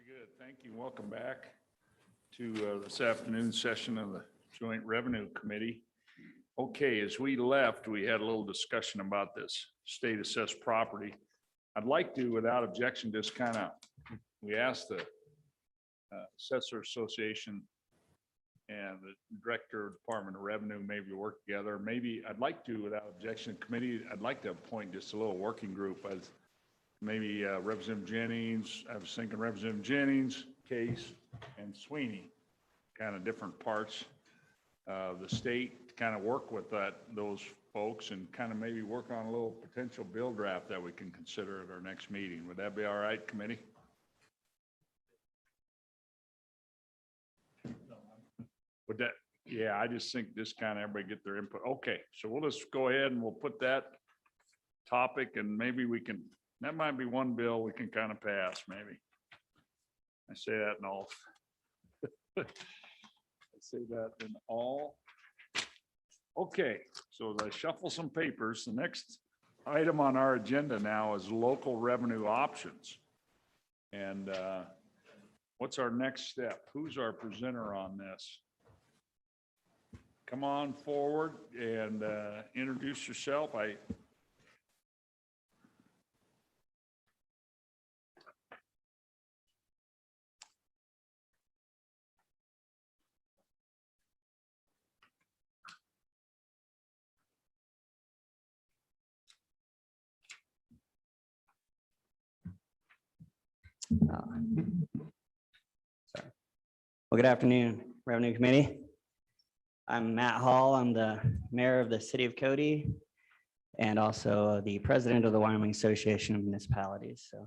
Very good. Thank you. Welcome back to this afternoon session of the Joint Revenue Committee. Okay, as we left, we had a little discussion about this state assessed property. I'd like to, without objection, just kind of, we asked the Assessor Association and the Director of Department of Revenue maybe work together. Maybe I'd like to, without objection, committee, I'd like to appoint just a little working group as maybe Representative Jennings. I was thinking Representative Jennings, Case, and Sweeney, kind of different parts of the state to kind of work with those folks and kind of maybe work on a little potential bill draft that we can consider at our next meeting. Would that be all right, committee? Would that, yeah, I just think this kind of everybody get their input. Okay, so we'll just go ahead and we'll put that topic and maybe we can, that might be one bill we can kind of pass, maybe. I say that in all. I say that in all. Okay, so as I shuffle some papers, the next item on our agenda now is local revenue options. And what's our next step? Who's our presenter on this? Come on forward and introduce yourself. Sorry. Well, good afternoon, Revenue Committee. I'm Matt Hall. I'm the mayor of the city of Cody and also the president of the Wyoming Association of Municipalities. So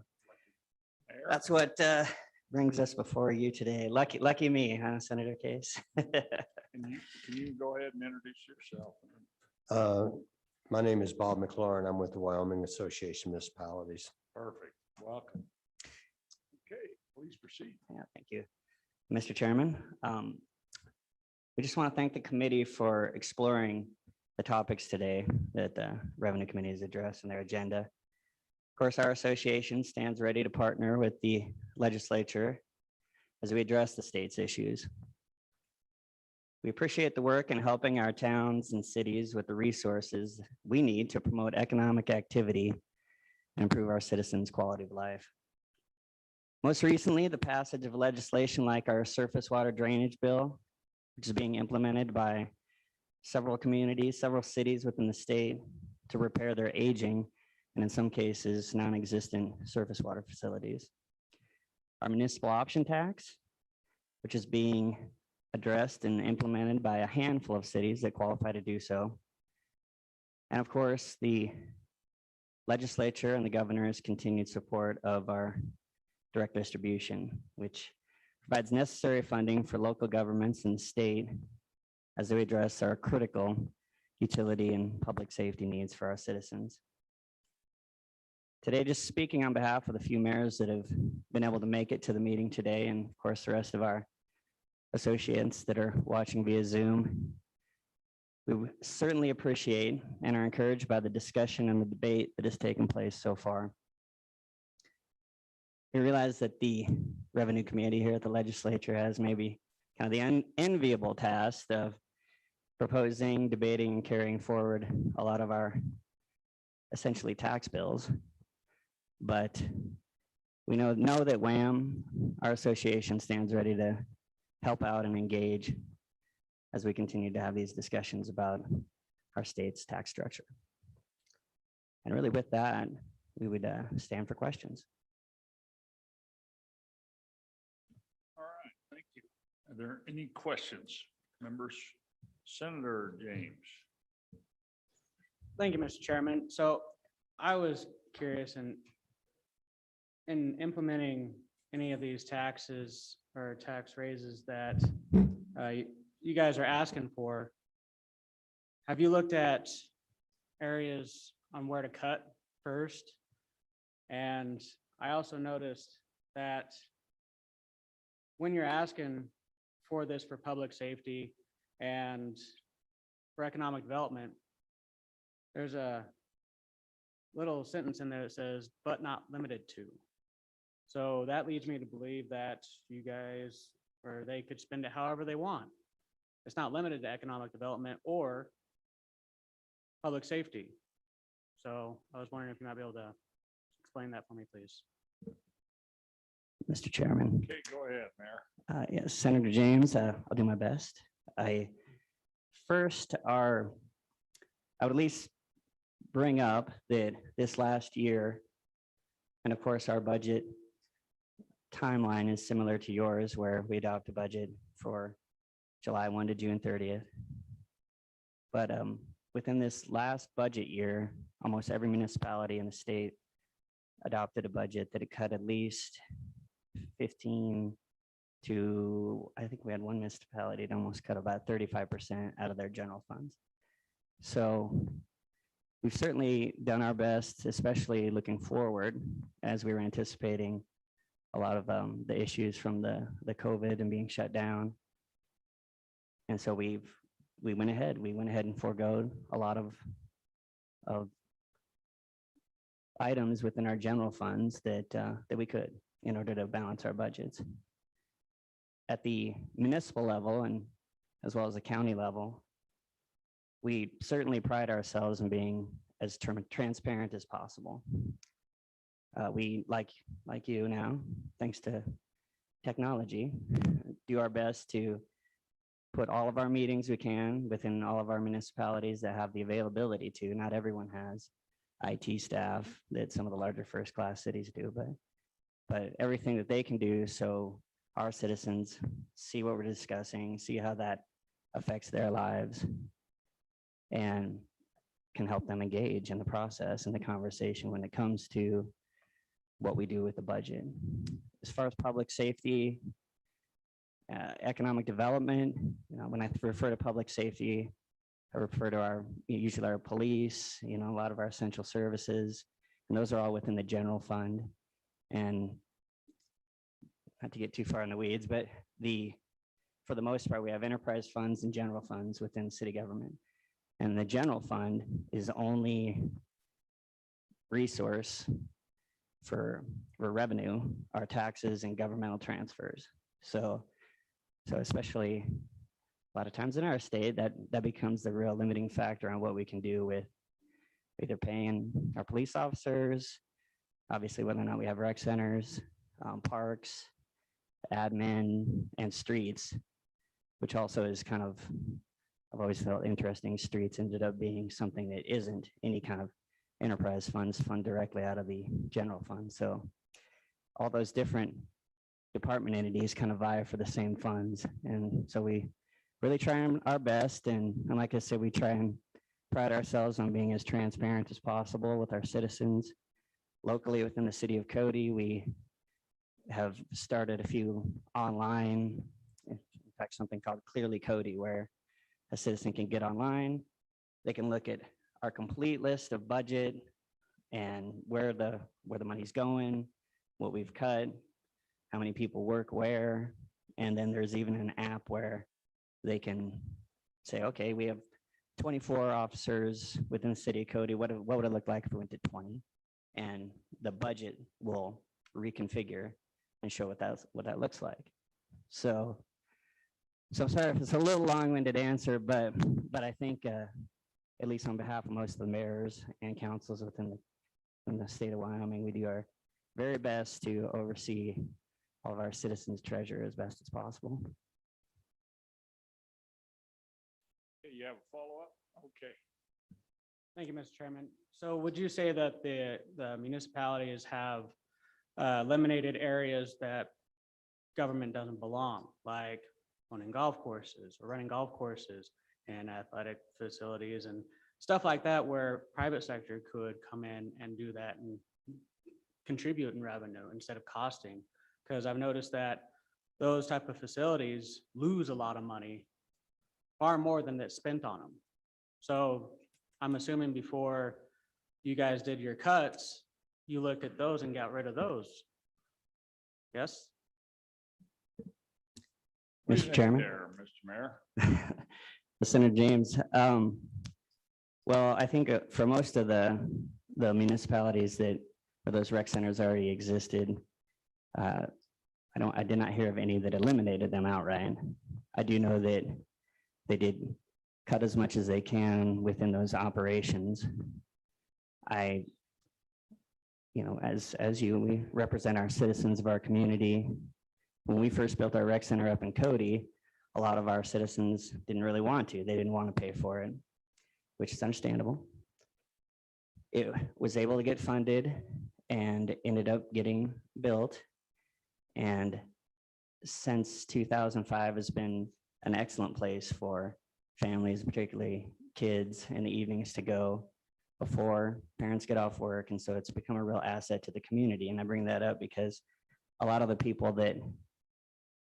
that's what brings us before you today. Lucky me, huh, Senator Case? Can you go ahead and introduce yourself? My name is Bob McLaurin. I'm with the Wyoming Association of Municipalities. Perfect. Welcome. Okay, please proceed. Yeah, thank you, Mr. Chairman. We just want to thank the committee for exploring the topics today that the Revenue Committee has addressed in their agenda. Of course, our association stands ready to partner with the legislature as we address the state's issues. We appreciate the work in helping our towns and cities with the resources we need to promote economic activity and improve our citizens' quality of life. Most recently, the passage of legislation like our surface water drainage bill, which is being implemented by several communities, several cities within the state to repair their aging, and in some cases, non-existent surface water facilities. Our municipal option tax, which is being addressed and implemented by a handful of cities that qualify to do so. And of course, the legislature and the governor's continued support of our direct distribution, which provides necessary funding for local governments and state as they address our critical utility and public safety needs for our citizens. Today, just speaking on behalf of the few mayors that have been able to make it to the meeting today, and of course the rest of our associates that are watching via Zoom, we certainly appreciate and are encouraged by the discussion and the debate that has taken place so far. We realize that the Revenue Committee here at the legislature has maybe kind of the unenviable task of proposing, debating, and carrying forward a lot of our essentially tax bills. But we know that WAM, our association, stands ready to help out and engage as we continue to have these discussions about our state's tax structure. And really with that, we would stand for questions. Are there any questions? Members, Senator James. Thank you, Mr. Chairman. So I was curious in implementing any of these taxes or tax raises that you guys are asking for. Have you looked at areas on where to cut first? And I also noticed that when you're asking for this for public safety and for economic development, there's a little sentence in there that says, but not limited to. So that leads me to believe that you guys, or they could spend it however they want. It's not limited to economic development or public safety. So I was wondering if you might be able to explain that for me, please. Mr. Chairman. Okay, go ahead, Mayor. Yes, Senator James, I'll do my best. I would at least bring up that this last year, and of course, our budget timeline is similar to yours, where we adopt a budget for July 1 to June 30th. But within this last budget year, almost every municipality in the state adopted a budget that it cut at least 15 to, I think we had one municipality that almost cut about 35% out of their general funds. So we've certainly done our best, especially looking forward, as we were anticipating a lot of the issues from the COVID and being shut down. And so we went ahead and forgoed a lot of items within our general funds that we could in order to balance our budgets. At the municipal level and as well as the county level, we certainly pride ourselves in being as transparent as possible. We, like you now, thanks to technology, do our best to put all of our meetings we can within all of our municipalities that have the availability to. Not everyone has IT staff that some of the larger first-class cities do, but everything that they can do so our citizens see what we're discussing, see how that affects their lives, and can help them engage in the process and the conversation when it comes to what we do with the budget. As far as public safety, economic development, when I refer to public safety, I refer to usually our police, a lot of our essential services, and those are all within the general fund. And not to get too far in the weeds, but for the most part, we have enterprise funds and general funds within city government. And the general fund is the only resource for revenue, our taxes and governmental transfers. So especially a lot of times in our state, that becomes the real limiting factor on what we can do with either paying our police officers, obviously whether or not we have rec centers, parks, admin, and streets, which also is kind of, I've always felt interesting. Streets ended up being something that isn't any kind of enterprise funds fund directly out of the general fund. So all those different department entities kind of vie for the same funds. And so we really try our best. And like I said, we try and pride ourselves on being as transparent as possible with our citizens. Locally within the city of Cody, we have started a few online, in fact, something called Clearly Cody, where a citizen can get online. They can look at our complete list of budget and where the money's going, what we've cut, how many people work where. And then there's even an app where they can say, okay, we have 24 officers within the city of Cody. What would it look like if we went to 20? And the budget will reconfigure and show what that looks like. So I'm sorry if it's a little long-winded answer, but I think at least on behalf of most of the mayors and councils within the state of Wyoming, we do our very best to oversee all of our citizens' treasure as best as possible. Okay, you have a follow-up? Okay. Thank you, Mr. Chairman. So would you say that the municipalities have eliminated areas that government doesn't belong, like owning golf courses or running golf courses and athletic facilities and stuff like that, where private sector could come in and do that and contribute in revenue instead of costing? Because I've noticed that those type of facilities lose a lot of money, far more than that's spent on them. So I'm assuming before you guys did your cuts, you looked at those and got rid of those. Yes? What do you Mr. think Chairman? there, Mr. Mayor? Senator James, well, I think for most of the municipalities that where those rec centers already existed, I did not hear of any that eliminated them outright. I do know that they did cut as much as they can within those operations. As we represent our citizens of our community. When we first built our rec center up in Cody, a lot of our citizens didn't really want to. They didn't want to pay for it, which is understandable. It was able to get funded and ended up getting built. And since 2005 has been an excellent place for families, particularly kids in the evenings, to go before parents get off work. And so it's become a real asset to the community. And I bring that up because a lot of the people that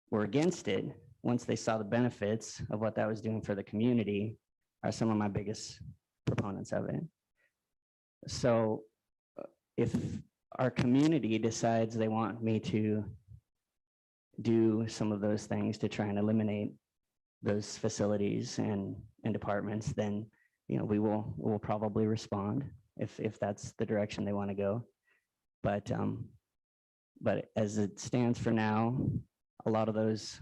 were against it, once they saw the benefits of what that was doing for the community, are some of my biggest proponents of it. So if our community decides they want me to do some of those things to try and eliminate those facilities and departments, then we'll probably respond if that's the direction they want to go. But as it stands for now, a lot of those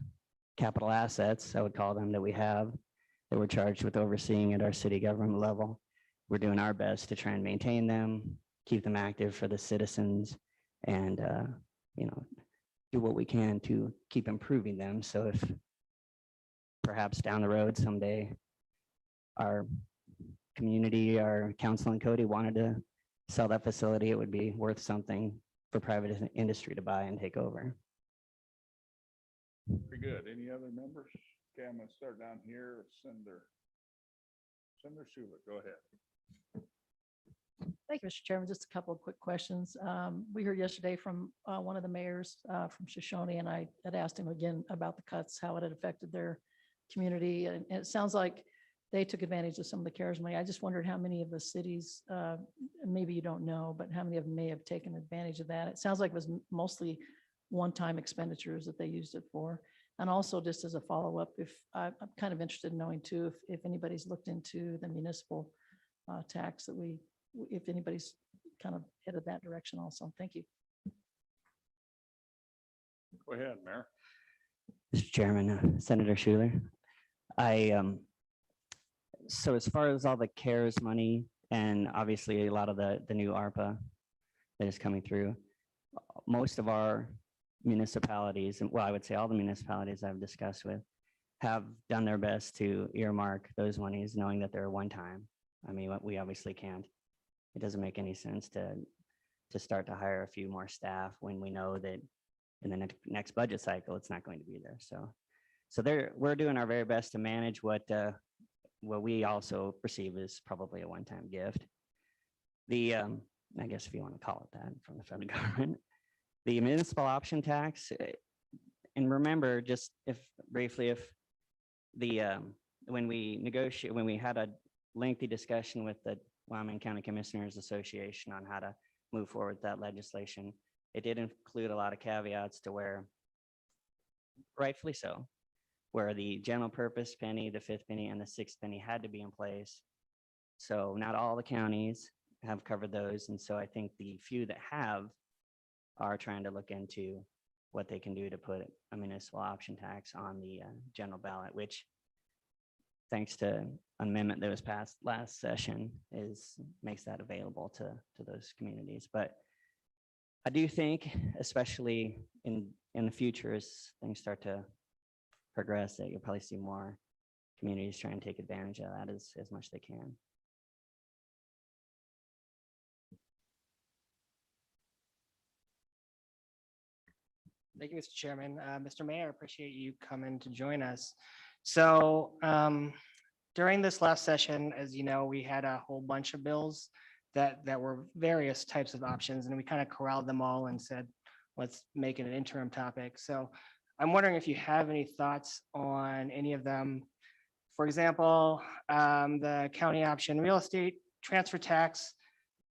capital assets, I would call them, that we have, that we're charged with overseeing at our city government level, we're doing our best to try and maintain them, keep them active for the citizens, and do what we can to keep improving them. So if perhaps down the road someday our community, our council in Cody wanted to sell that facility, it would be worth something for private industry to buy and take over. Very good. Any other members? Okay, I'm gonna start down here. Senator Schuler, go ahead. Thank you, Mr. Chairman. Just a couple of quick questions. We heard yesterday from one of the mayors from Shoshone, and I had asked him again about the cuts, how it had affected their community. And it sounds like they took advantage of some of the CARES money. I just wondered how many of the cities, maybe you don't know, but how many of them may have taken advantage of that? It sounds like it was mostly one-time expenditures that they used it for. And also, just as a follow-up, if I'm kind of interested in knowing too, if anybody's looked into the municipal tax that if anybody's kind of headed that direction also. Thank you. Go ahead, Mayor. Mr. Chairman, Senator Schuler, so as far as all the CARES money and obviously a lot of the new ARPA that is coming through, most of our municipalities, and well, I would say all the municipalities I've discussed with, have done their best to earmark those monies, knowing that they're one time. I mean, we obviously can't. It doesn't make any sense to start to hire a few more staff when we know that in the next budget cycle it's not going to be there. So we're doing our very best to manage what we also perceive as probably a one-time gift. I guess if you want to call it that, from the federal government, the municipal option tax. And remember, just briefly, when we had a lengthy discussion with the Wyoming County Commissioners Association on how to move forward with that legislation, it did include a lot of caveats to where, rightfully so, where the general purpose penny, the fifth penny, and the sixth penny had to be in place. So not all the counties have covered those. And so I think the few that have are trying to look into what they can do to put a municipal option tax on the general ballot, which, thanks to an amendment that was passed last session, makes that available to those communities. But I do think, especially in the future, as things start to progress, that you'll probably see more communities try and take advantage of that as much as they can. Thank you, Mr. Chairman. Mr. Mayor, appreciate you coming to join us. So during this last session, as you know, we had a whole bunch of bills that were various types of options, and we kind of corralled them all and said, let's make it an interim topic. So I'm wondering if you have any thoughts on any of them. For example, the county option real estate transfer tax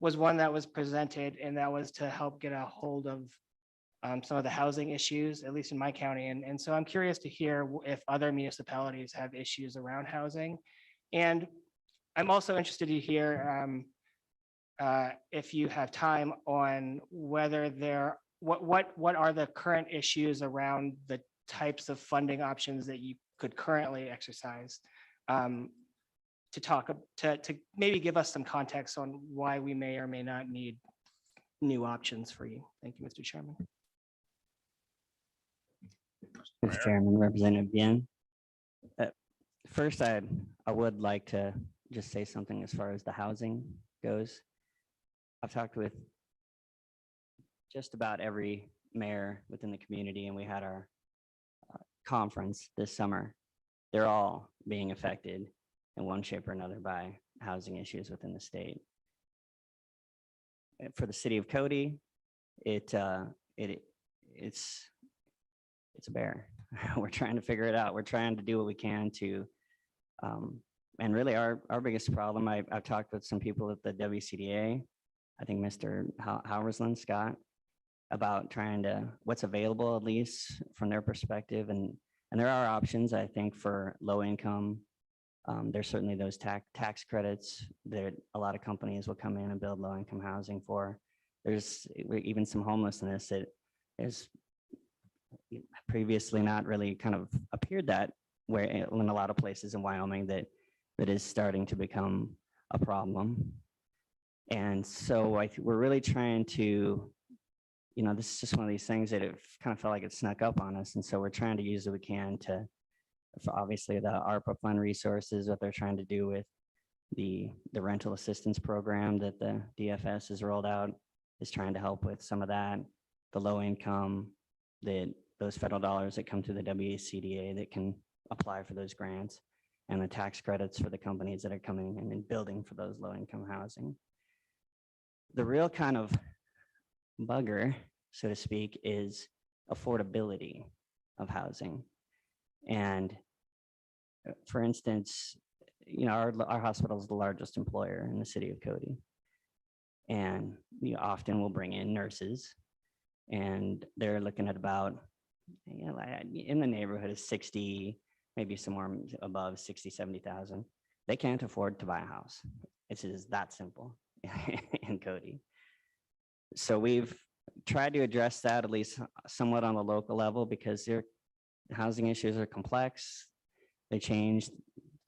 was one that was presented, and that was to help get a hold of some of the housing issues, at least in my county. And so I'm curious to hear if other municipalities have issues around housing. And I'm also interested to hear if you have time on whether there what are the current issues around the types of funding options that you could currently exercise? To maybe give us some context on why we may or may not need new options for you. Thank you, Mr. Chairman. Mr. Chairman, Representative Bien. First, I would like to just say something as far as the housing goes. I've talked with just about every mayor within the community, and we had our conference this summer. They're all being affected in one shape or another by housing issues within the state. For the city of Cody, it's a bear. We're trying to figure it out. We're trying to do what we can to, and really our biggest problem, I've talked with some people at the WCDA, I think Mr. Howersland, Scott, about trying to, what's available at least from their perspective. And there are options, I think, for low income. There's certainly those tax credits that a lot of companies will come in and build low income housing for. There's even some homelessness that is previously not really kind of appeared that way in a lot of places in Wyoming that is starting to become a problem. And so we're really trying to, this is just one of these things that it kind of felt like it snuck up on us. And so we're trying to use what we can to, for obviously the ARPA fund resources, what they're trying to do with the rental assistance program that the DFS has rolled out is trying to help with some of that, the low income, those federal dollars that come to the WCDA that can apply for those grants, and the tax credits for the companies that are coming in and building for those low income housing. The real kind of bugger, so to speak, is affordability of housing. And for instance, our hospital is the largest employer in the city of Cody. And we often will bring in nurses, and they're looking at about, in the neighborhood of 60, maybe somewhere above 60, 70,000. They can't afford to buy a house. It's just that simple in Cody. So we've tried to address that at least somewhat on the local level, because their housing issues are complex. They change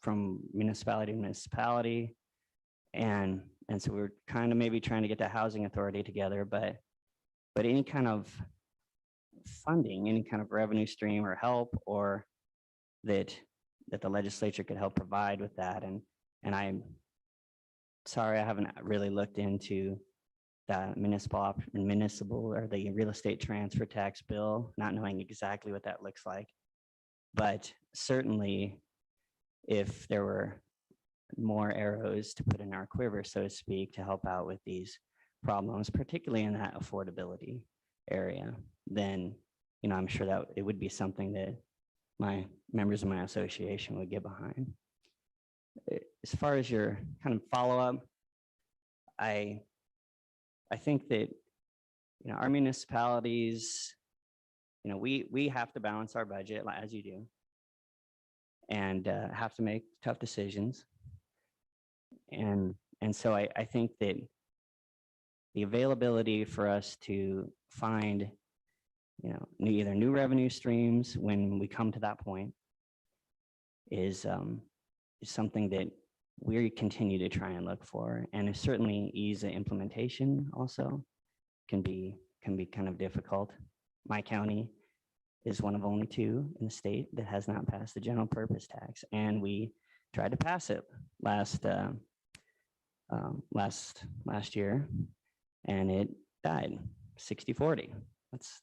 from municipality to municipality. And so we're kind of maybe trying to get the housing authority together, but any kind of funding, any kind of revenue stream or help, or that the legislature could help provide with that. And I'm sorry, I haven't really looked into the municipal or the real estate transfer tax bill, not knowing exactly what that looks like. But certainly, if there were more arrows to put in our quiver, so to speak, to help out with these problems, particularly in that affordability area, then I'm sure that it would be something that my members of my association would get behind. As far as your kind of follow-up, I think that our municipalities, we have to balance our budget as you do, and have to make tough decisions. And so I think that the availability for us to find, either new revenue streams when we come to that point is something that we continue to try and look for. And certainly ease of implementation also can be kind of difficult. My county is one of only 2 in the state that has not passed the general purpose tax, and we tried to pass it last year, and it died 60-40. That's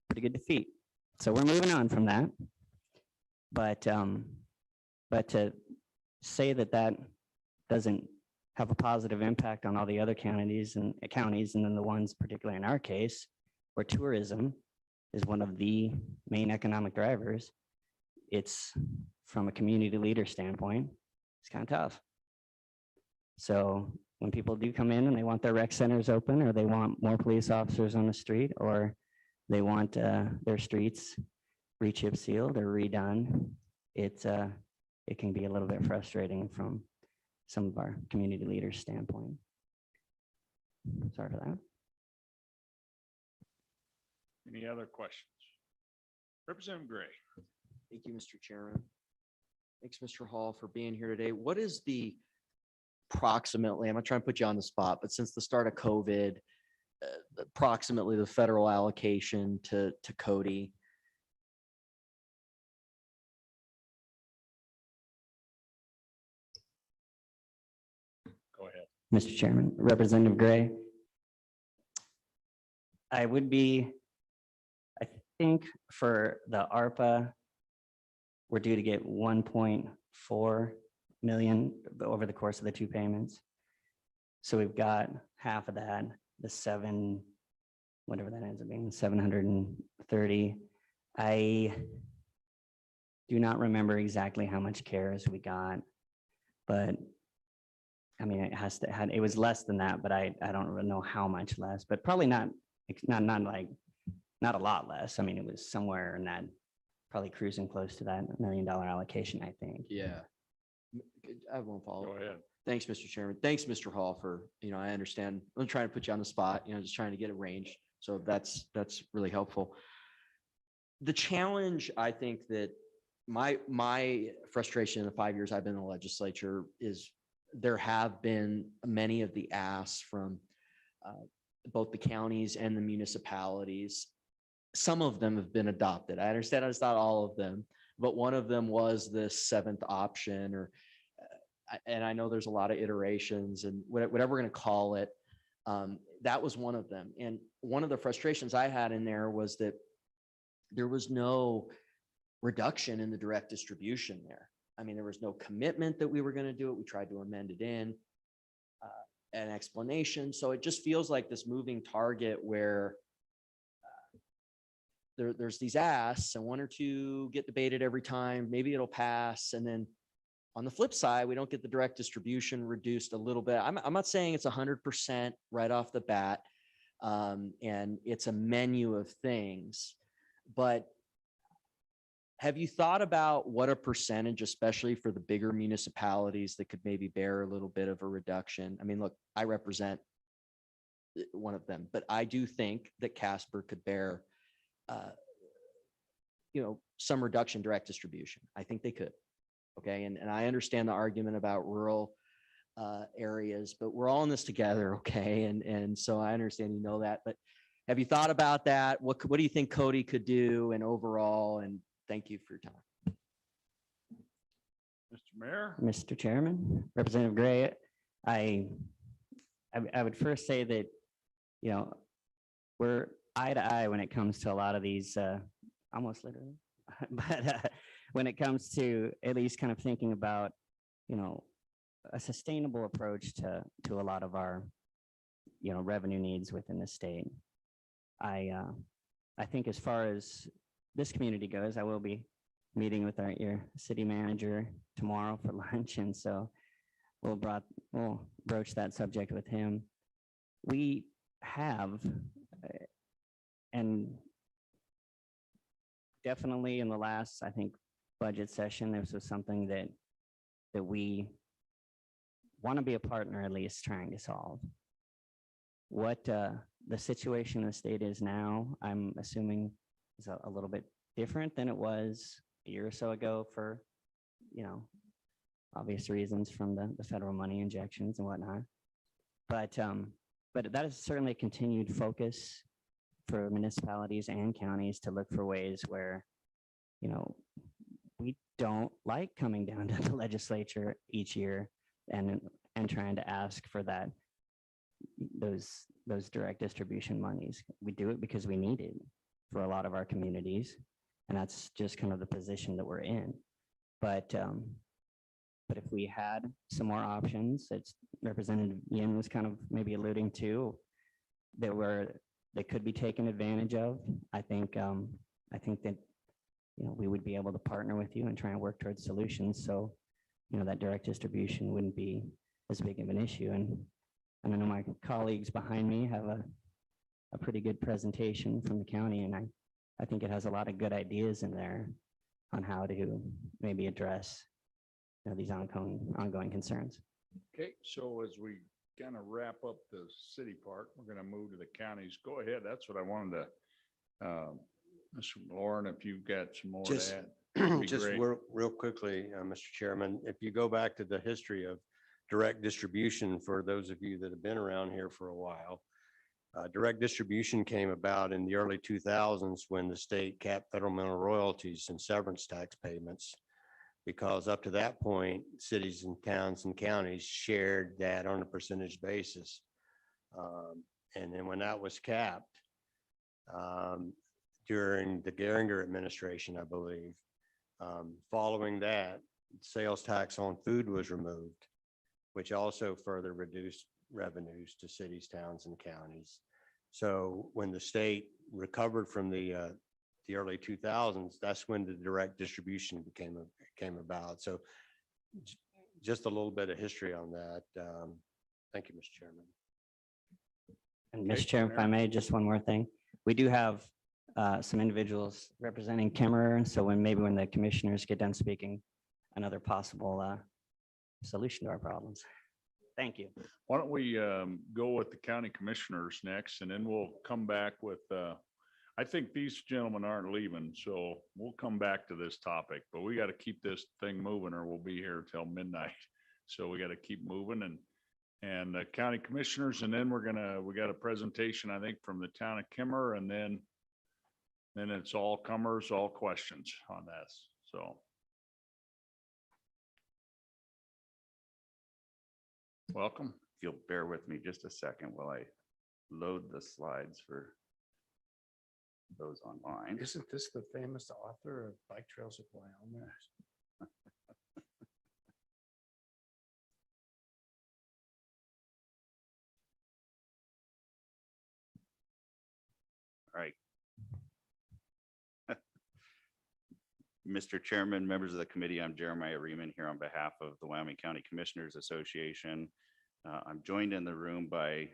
pretty good defeat. So we're moving on from that. But to say that doesn't have a positive impact on all the other counties, and then the ones particularly in our case, where tourism is one of the main economic drivers, it's from a community leader standpoint, it's kind of tough. So when people do come in and they want their rec centers open, or they want more police officers on the street, or they want their streets re-chip sealed or redone, it can be a little bit frustrating from some of our community leaders' standpoint. Sorry for that. Any other questions? Representative Gray. Thank you, Mr. Chairman. Thanks, Mr. Hall, for being here today. What is the approximately, I'm not trying to put you on the spot, but since the start of COVID, approximately the federal allocation to Cody? Go ahead. Mr. Chairman, Representative Gray. I think for the ARPA, we're due to get 1.4 million over the course of the two payments. So we've got half of that, the whatever that ends up being, 730. I do not remember exactly how much CARES we got, but I mean, it was less than that, but I don't really know how much less, but probably not a lot less. I mean, it was somewhere in that, probably cruising close to that $1 million allocation, I think. Yeah. I have one Go follow-up. ahead. Thanks, Mr. Chairman. Thanks, Mr. Hall, for, I understand. I'm trying to put you on the spot, just trying to get a range. So that's really helpful. The challenge, I think that my frustration in the 5 years I've been in the legislature is there have been many of the asks from both the counties and the municipalities. Some of them have been adopted. I understand it's not all of them, but one of them was this seventh option, or and I know there's a lot of iterations and whatever we're going to call it. That was one of them. And one of the frustrations I had in there was that there was no reduction in the direct distribution there. I mean, there was no commitment that we were going to do it. We tried to amend it in an explanation. So it just feels like this moving target where there's these asks and one or two get debated every time. Maybe it'll pass. And then on the flip side, we don't get the direct distribution reduced a little bit. I'm not saying it's 100% right off the bat. And it's a menu of things, but have you thought about what a percentage, especially for the bigger municipalities, that could maybe bear a little bit of a reduction? I mean, look, I represent one of them, but I do think that Casper could bear, some reduction direct distribution. I think they could. Okay. And I understand the argument about rural areas, but we're all in this together. Okay. And so I understand, that, but have you thought about that? What do you think Cody could do and overall? And thank you for your time. Mr. Mayor. Mr. Chairman, Representative Gray, I would first say that, we're eye to eye when it comes to a lot of these, almost literally, but when it comes to at least kind of thinking about, a sustainable approach to a lot of our, revenue needs within the state. I think as far as this community goes, I will be meeting with your city manager tomorrow for lunch. And so we'll broach that subject with him. We have, and definitely in the last, I think, budget session, this was something that we want to be a partner, at least trying to solve. What the situation in the state is now, I'm assuming is a little bit different than it was a year or so ago for, obvious reasons from the federal money injections and whatnot. But that is certainly a continued focus for municipalities and counties to look for ways where, we don't like coming down to the legislature each year and trying to ask for those direct distribution monies. We do it because we need it for a lot of our communities, and that's just kind of the position that we're in. But if we had some more options, it's Representative Yin was kind of maybe alluding to, that could be taken advantage of. I think that we would be able to partner with you and try and work towards solutions. So that direct distribution wouldn't be as big of an issue. And I know my colleagues behind me have a pretty good presentation from the county, and I think it has a lot of good ideas in there on how to maybe address these ongoing concerns. Okay, so as we kind of wrap up the city part, we're going to move to the counties. Go ahead. That's what I wanted to Mr. Lauren, if you've got some more Just- to add. that'd be Just great. real quickly, Mr. Chairman, if you go back to the history of direct distribution, for those of you that have been around here for a while, direct distribution came about in the early 2000s when the state capped federal mineral royalties and severance tax payments. Because up to that point, cities and towns and counties shared that on a percentage basis. And then when that was capped, during the Geringer administration, I believe, following that, sales tax on food was removed, which also further reduced revenues to cities, towns, and counties. So when the state recovered from the early 2000s, that's when the direct distribution came about. So just a little bit of history on that. Thank you, Mr. Chairman. And Okay, Mr. Chair, if I Mayor. may, just one more thing. We do have some individuals representing Kimmerer, and so when the commissioners get done speaking, another possible solution to our problems. Thank you. Why don't we go with the county commissioners next, and then we'll come back with, I think these gentlemen aren't leaving, so we'll come back to this topic, but we got to keep this thing moving or we'll be here till midnight. So we got to keep moving and the county commissioners, and then we got a presentation, I think, from the town of Kimmer, and then it's all comers, all questions on this, so. Welcome. If you'll bear with me just a second while I load the slides for those online. Isn't this the famous author of Bike Trails of Wyoming? All right. Mr. Chairman, members of the committee, I'm Jeremiah Riemann here on behalf of the Wyoming County Commissioners Association. I'm joined in the room by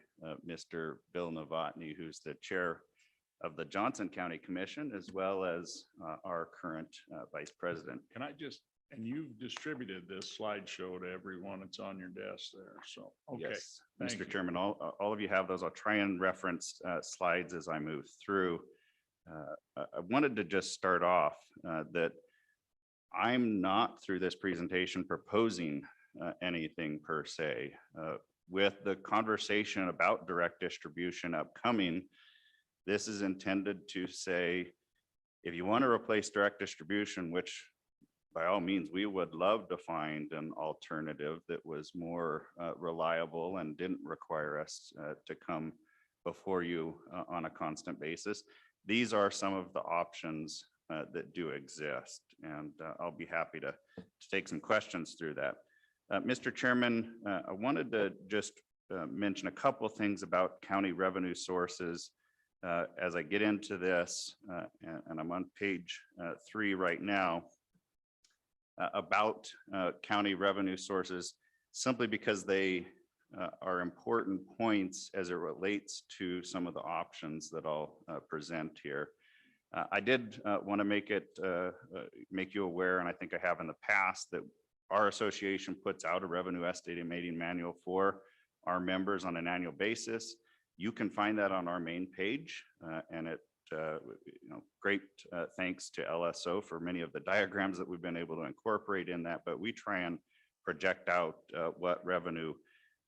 Mr. Bill Novotny, who's the chair of the Johnson County Commission, as well as our current vice president. Can I just, and you've distributed this slideshow to everyone. It's on your desk there. So, okay. Yes, thank you. Mr. Chairman, all of you have those. I'll try and reference slides as I move through. I wanted to just start off that I'm not through this presentation proposing anything per se. With the conversation about direct distribution upcoming, this is intended to say, if you want to replace direct distribution, which by all means, we would love to find an alternative that was more reliable and didn't require us to come before you on a constant basis. These are some of the options that do exist, and I'll be happy to take some questions through that. Mr. Chairman, I wanted to just mention a couple of things about county revenue sources as I get into this, and I'm on page 3 right now, about county revenue sources, simply because they are important points as it relates to some of the options that I'll present here. I did want to make you aware, and I think I have in the past, that our association puts out a revenue estimating manual for our members on an annual basis. You can find that on our main page, and it, great thanks to LSO for many of the diagrams that we've been able to incorporate in that, but we try and project out what revenue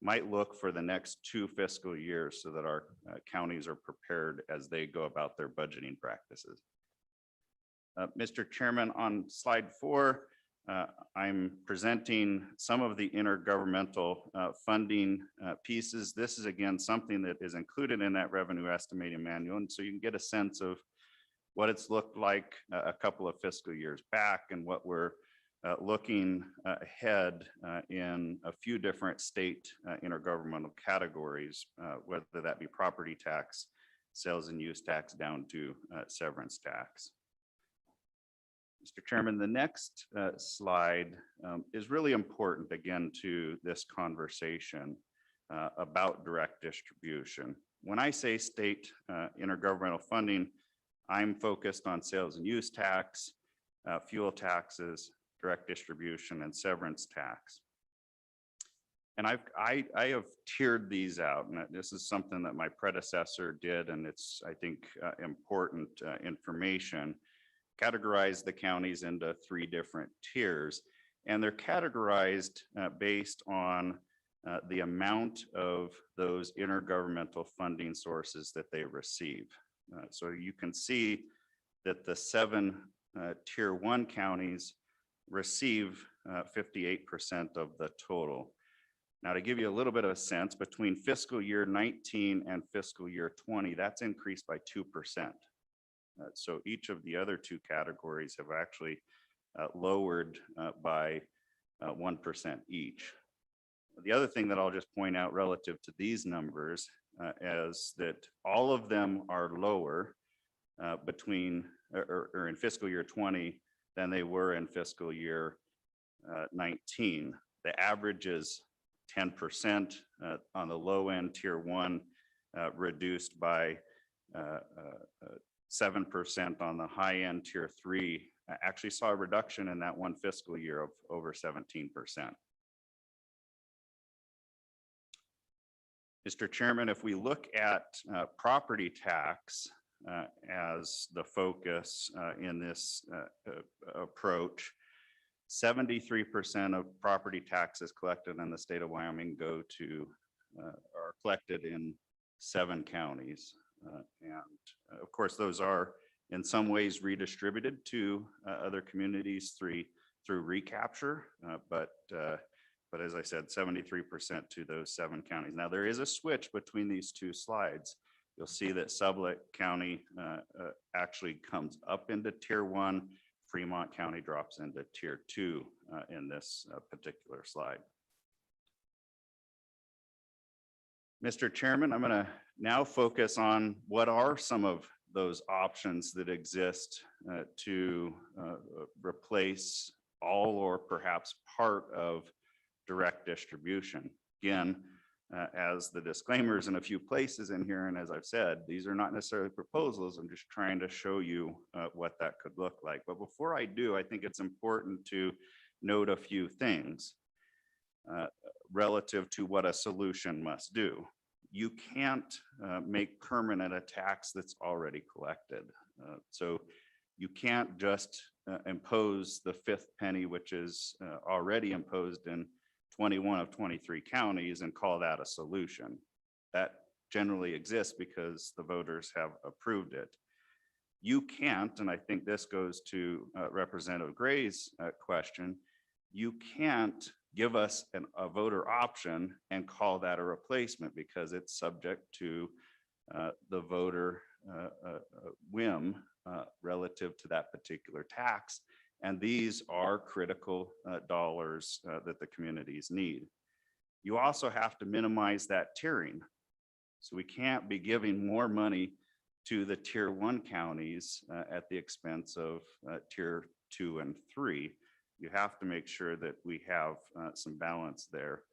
might look for the next 2 fiscal years so that our counties are prepared as they go about their budgeting practices. Mr. Chairman, on slide 4, I'm presenting some of the intergovernmental funding pieces. This is again something that is included in that revenue estimating manual, and so you can get a sense of what it's looked like a couple of fiscal years back and what we're looking ahead in a few different state intergovernmental categories, whether that be property tax, sales and use tax, down to severance tax. Mr. Chairman, the next slide is really important, again, to this conversation about direct distribution. When I say state intergovernmental funding, I'm focused on sales and use tax, fuel taxes, direct distribution, and severance tax. And I have tiered these out, and this is something that my predecessor did, and it's, I think, important information. Categorize the counties into 3 different tiers, and they're categorized based on the amount of those intergovernmental funding sources that they receive. So you can see that the 7 tier 1 counties receive 58% of the total. Now, to give you a little bit of a sense, between fiscal year 19 and fiscal year 20, that's increased by 2%. So each of the other 2 categories have actually lowered by 1% each. The other thing that I'll just point out relative to these numbers is that all of them are lower between or in fiscal year 20 than they were in fiscal year 19. The average is 10% on the low end, tier 1, reduced by 7% on the high end, tier 3. Actually saw a reduction in that one fiscal year of over 17%. Mr. Chairman, if we look at property tax as the focus in this approach, 73% of property taxes collected in the state of Wyoming go to, are collected in 7 counties. And of course, those are in some ways redistributed to other communities through recapture, but as I said, 73% to those 7 counties. Now, there is a switch between these 2 slides. You'll see that Sublette County actually comes up into tier 1. Fremont County drops into tier 2 in this particular slide. Mr. Chairman, I'm going to now focus on what are some of those options that exist to replace all or perhaps part of direct distribution. Again, as the disclaimers in a few places in here, and as I've said, these are not necessarily proposals. I'm just trying to show you what that could look like. But before I do, I think it's important to note a few things relative to what a solution must do. You can't make permanent a tax that's already collected. So you can't just impose the 5th penny, which is already imposed in 21 of 23 counties, and call that a solution. That generally exists because the voters have approved it. You can't, and I think this goes to Representative Gray's question, you can't give us a voter option and call that a replacement because it's subject to the voter whim relative to that particular tax. And these are critical dollars that the communities need. You also have to minimize that tiering. So we can't be giving more money to the tier 1 counties at the expense of tier 2 and 3. You have to make sure that we have some balance there.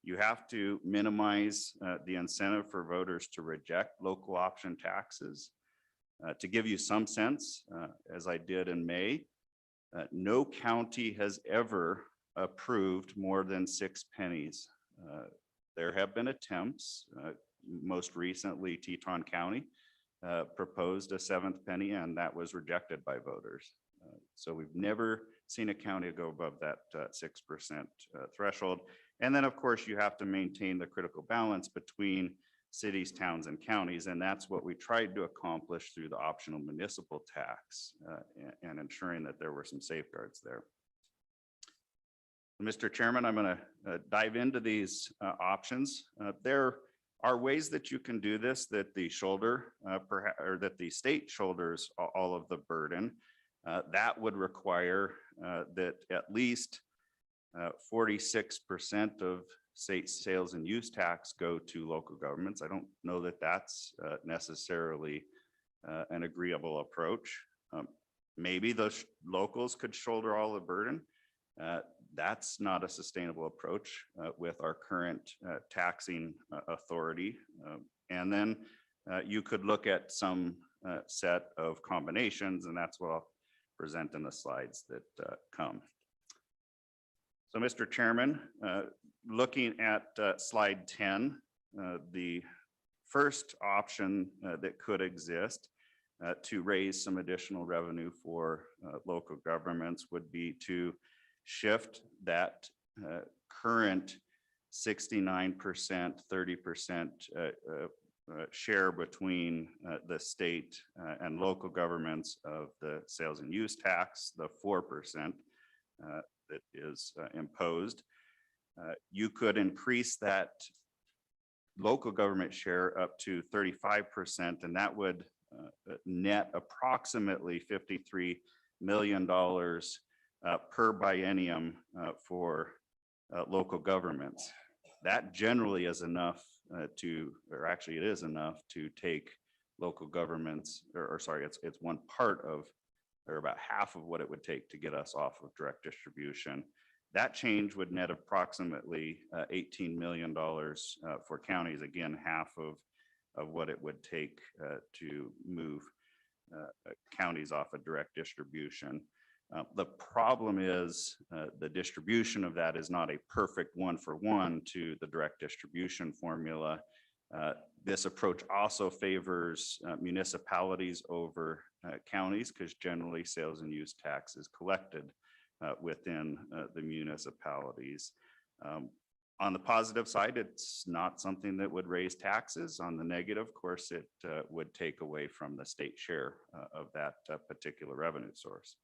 You have to minimize the incentive for voters to reject local option taxes. To give you some sense, as I did in May, no county has ever approved more than 6 pennies. There have been attempts, most recently Teton County proposed a 7th penny, and that was rejected by voters. So we've never seen a county go above that 6% threshold. And then of course you have to maintain the critical balance between cities, towns, and counties. And that's what we tried to accomplish through the optional municipal tax and ensuring that there were some safeguards there. Mr. Chairman, I'm going to dive into these options. There are ways that you can do this, that the shoulder, or that the state shoulders all of the burden. That would require that at least 46% of state sales and use tax go to local governments. I don't know that that's necessarily an agreeable approach. Maybe those locals could shoulder all the burden. That's not a sustainable approach with our current taxing authority. And then you could look at some set of combinations, and that's what I'll present in the slides that come. So, Mr. Chairman, looking at slide 10, the first option that could exist to raise some additional revenue for local governments would be to shift that current 69%, 30% share between the state and local governments of the sales and use tax, the 4% that is imposed. You could increase that local government share up to 35%, and that would net approximately $53 million per biennium for local governments. That generally is enough or actually it is enough to take local governments, or sorry, it's one part of, or about half of what it would take to get us off of direct distribution. That change would net approximately $18 million for counties, again, half of what it would take to move counties off of direct distribution. The problem is the distribution of that is not a perfect one-for-one to the direct distribution formula. This approach also favors municipalities over counties because generally sales and use tax is collected within the municipalities. On the positive side, it's not something that would raise taxes. On the negative, of course, it would take away from the state share of that particular revenue source.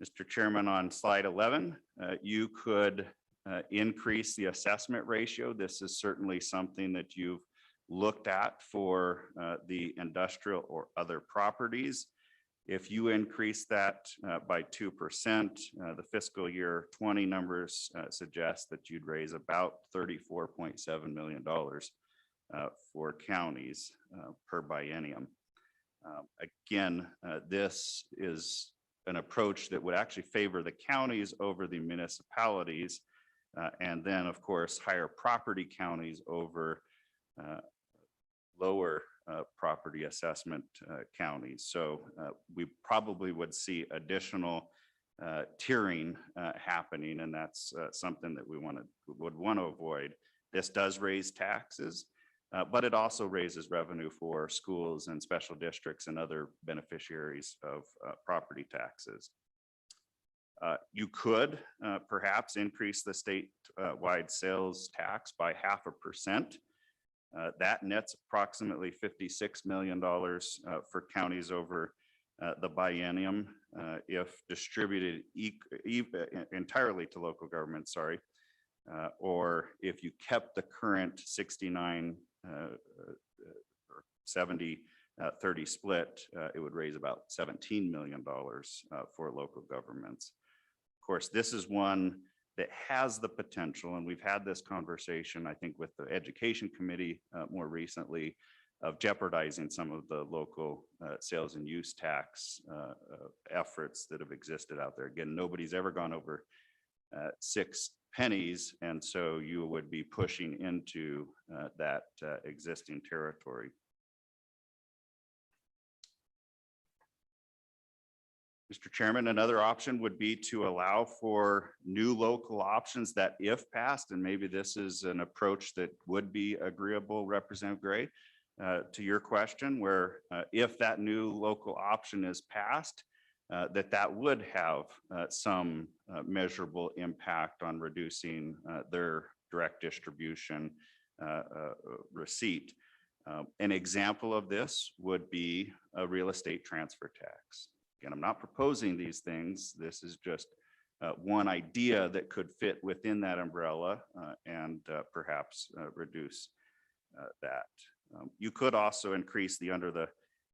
Mr. Chairman, on slide 11, you could increase the assessment ratio. This is certainly something that you've looked at for the industrial or other properties. If you increase that by 2%, the fiscal year 20 numbers suggest that you'd raise about $34.7 million for counties per biennium. Again, this is an approach that would actually favor the counties over the municipalities. And then, of course, higher property counties over lower property assessment counties. So we probably would see additional tiering happening, and that's something that we would want to avoid. This does raise taxes, but it also raises revenue for schools and special districts and other beneficiaries of property taxes. You could perhaps increase the statewide sales tax by 0.5%. That nets approximately $56 million for counties over the biennium if distributed entirely to local governments, sorry, or if you kept the current 69 or 70-30 split, it would raise about $17 million for local governments. Of course, this is one that has the potential, and we've had this conversation, I think, with the Education Committee more recently, of jeopardizing some of the local sales and use tax efforts that have existed out there. Again, nobody's ever gone over 6 pennies, and so you would be pushing into that existing territory. Mr. Chairman, another option would be to allow for new local options that, if passed, and maybe this is an approach that would be agreeable, Representative Gray, to your question, where if that new local option is passed, that would have some measurable impact on reducing their direct distribution receipt. An example of this would be a real estate transfer tax. Again, I'm not proposing these things. This is just one idea that could fit within that umbrella and perhaps reduce that. You could also increase the under the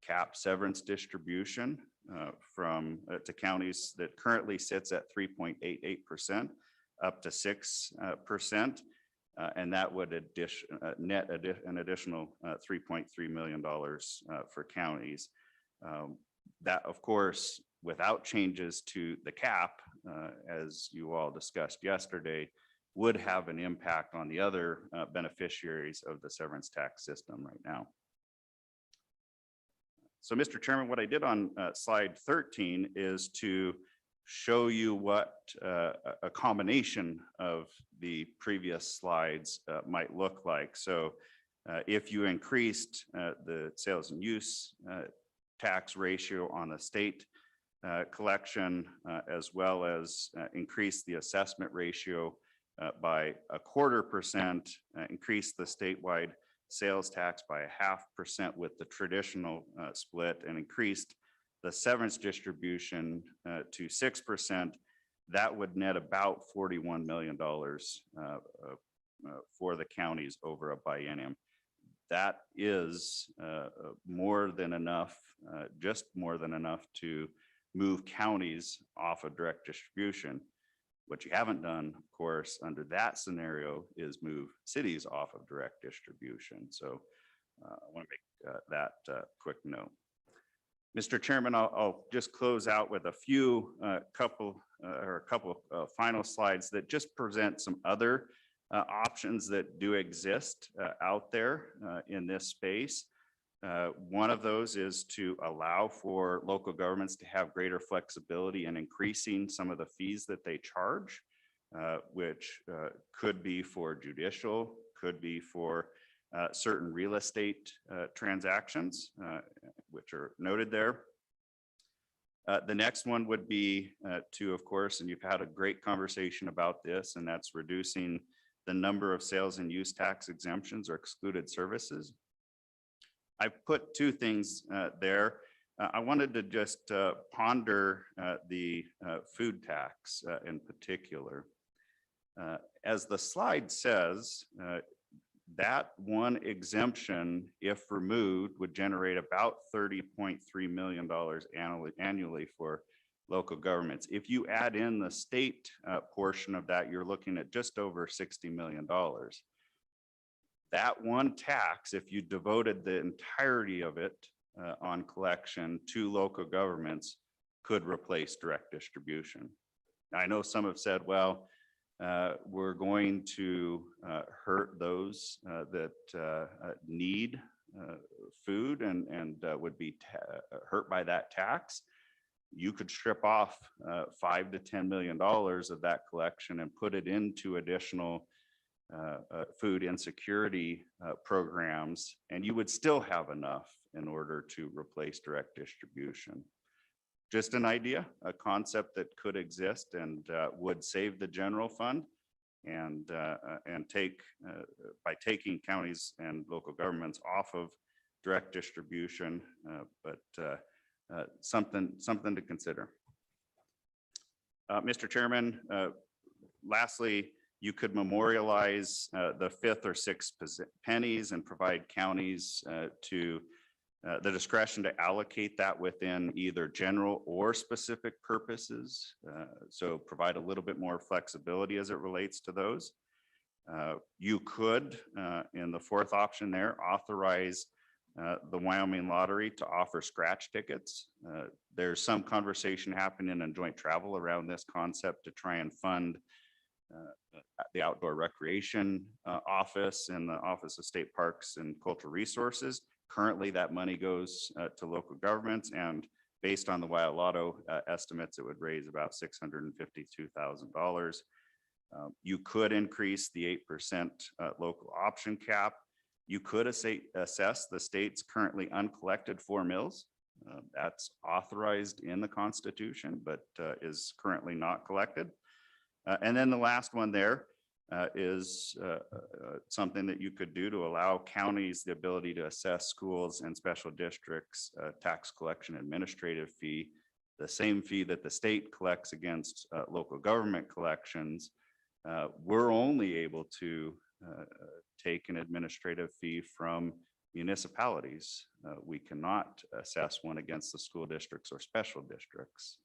cap severance distribution from to counties that currently sits at 3.88% up to 6%. And that would net an additional $3.3 million for counties. That, of course, without changes to the cap, as you all discussed yesterday, would have an impact on the other beneficiaries of the severance tax system right now. So, Mr. Chairman, what I did on slide 13 is to show you what a combination of the previous slides might look like. So if you increased the sales and use tax ratio on the state collection, as well as increase the assessment ratio by 1/4%, increase the statewide sales tax by 0.5% with the traditional split, and increased the severance distribution to 6%, that would net about $41 million for the counties over a biennium. That is more than enough, just more than enough to move counties off of direct distribution. What you haven't done, of course, under that scenario is move cities off of direct distribution. So I want to make that quick note. Mr. Chairman, I'll just close out with a few couple final slides that just present some other options that do exist out there in this space. One of those is to allow for local governments to have greater flexibility in increasing some of the fees that they charge, which could be for judicial, could be for certain real estate transactions, which are noted there. The next one would be to, of course, and you've had a great conversation about this, and that's reducing the number of sales and use tax exemptions or excluded services. I've put two things there. I wanted to just ponder the food tax in particular. As the slide says, that one exemption, if removed, would generate about $30.3 million annually for local governments. If you add in the state portion of that, you're looking at just over $60 million. That one tax, if you devoted the entirety of it on collection to local governments, could replace direct distribution. I know some have said, well, we're going to hurt those that need food and would be hurt by that tax. You could strip off $5 to $10 million of that collection and put it into additional food insecurity programs, and you would still have enough in order to replace direct distribution. Just an idea, a concept that could exist and would save the general fund, and take by taking counties and local governments off of direct distribution, but something to consider. Mr. Chairman, lastly, you could memorialize the 5th or 6th pennies and provide counties to the discretion to allocate that within either general or specific purposes. So provide a little bit more flexibility as it relates to those. You could, in the 4th option there, authorize the Wyoming Lottery to offer scratch tickets. There's some conversation happening in joint travel around this concept to try and fund the outdoor recreation office and the Office of State Parks and Cultural Resources. Currently, that money goes to local governments, and based on the Wild Lotto estimates, it would raise about $652,000. You could increase the 8% local option cap. You could assess the state's currently uncollected 4 mills. That's authorized in the Constitution, but is currently not collected. And then the last one there is something that you could do to allow counties the ability to assess schools and special districts tax collection administrative fee, the same fee that the state collects against local government collections. We're only able to take an administrative fee from municipalities. We cannot assess one against the school districts or special districts.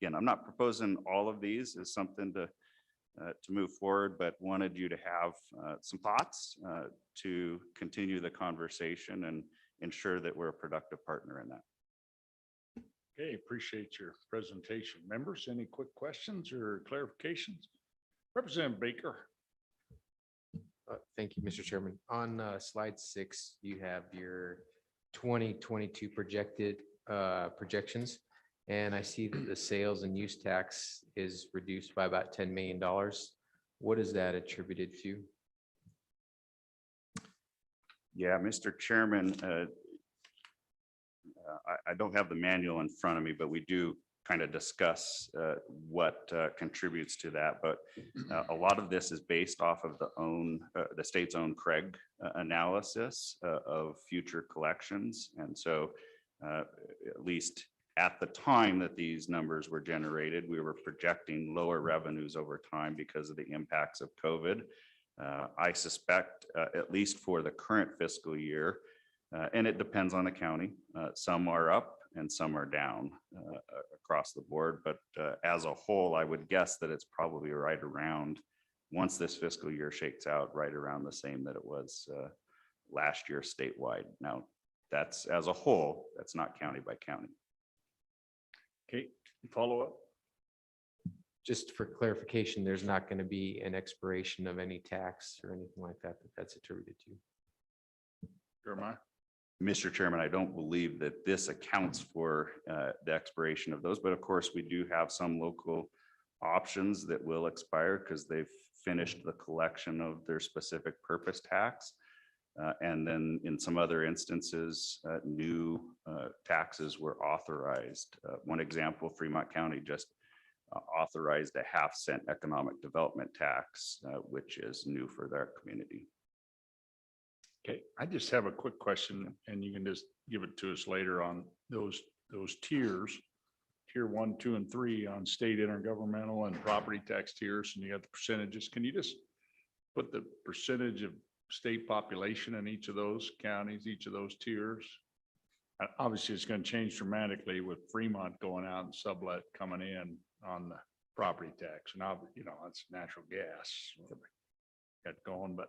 Again, I'm not proposing all of these as something to move forward, but wanted you to have some thoughts to continue the conversation and ensure that we're a productive partner in that. Okay, appreciate your presentation. Members, any quick questions or clarifications? Representative Baker. Thank you, Mr. Chairman. On slide 6, you have your 2022 projections. And I see that the sales and use tax is reduced by about $10 million. What is that attributed to? Yeah, Mr. Chairman, I don't have the manual in front of me, but we do kind of discuss what contributes to that. But a lot of this is based off of the state's own Craig analysis of future collections. And so at least at the time that these numbers were generated, we were projecting lower revenues over time because of the impacts of COVID. I suspect, at least for the current fiscal year, and it depends on the county, some are up and some are down across the board. But as a whole, I would guess that it's probably right around, once this fiscal year shakes out, right around the same that it was last year statewide. Now, that's as a whole, that's not county by county. Okay, follow up. Just for clarification, there's not going to be an expiration of any tax or anything like that that's attributed to. Jeremiah? Mr. Chairman, I don't believe that this accounts for the expiration of those, but of course, we do have some local options that will expire because they've finished the collection of their specific purpose tax. And then in some other instances, new taxes were authorized. One example, Fremont County just authorized a 0.5-cent economic development tax, which is new for their community. Okay, I just have a quick question, and you can just give it to us later on those tiers, tier 1, 2, and 3 on state intergovernmental and property tax tiers, and you got the percentages. Can you just put the percentage of state population in each of those counties, each of those tiers? Obviously, it's going to change dramatically with Fremont going out and sublet coming in on the property tax. And now, you know, it's natural gas got going, but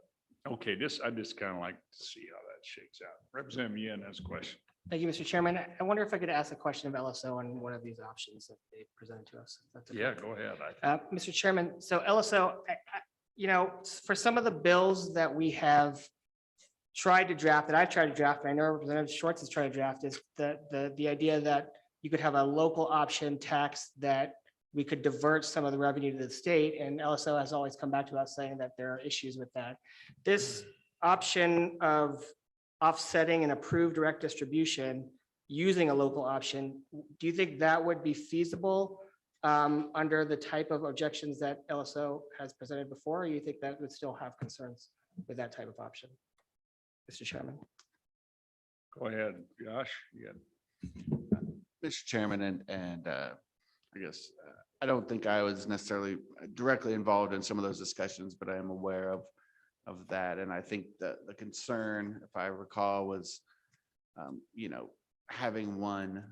okay, I just kind of like to see how that shakes out. Representative Yin has a question. Thank you, Mr. Chairman. I wonder if I could ask a question of LSO on one of these options that they presented to us. if that's okay. Yeah, go ahead. Mr. Chairman, so LSO, you know, for some of the bills that we have tried to draft, that I've tried to draft, and I know Representative Schwartz has tried to draft, is the idea that you could have a local option tax that we could divert some of the revenue to the state, and LSO has always come back to us saying that there are issues with that. This option of offsetting an approved direct distribution using a local option, do you think that would be feasible under the type of objections that LSO has presented before, or you think that would still have concerns with that type of option? Mr. Chairman. Go ahead, Josh. Mr. Chairman, and I guess I don't think I was necessarily directly involved in some of those discussions, but I am aware of that. And I think that the concern, if I recall, was, you know, having one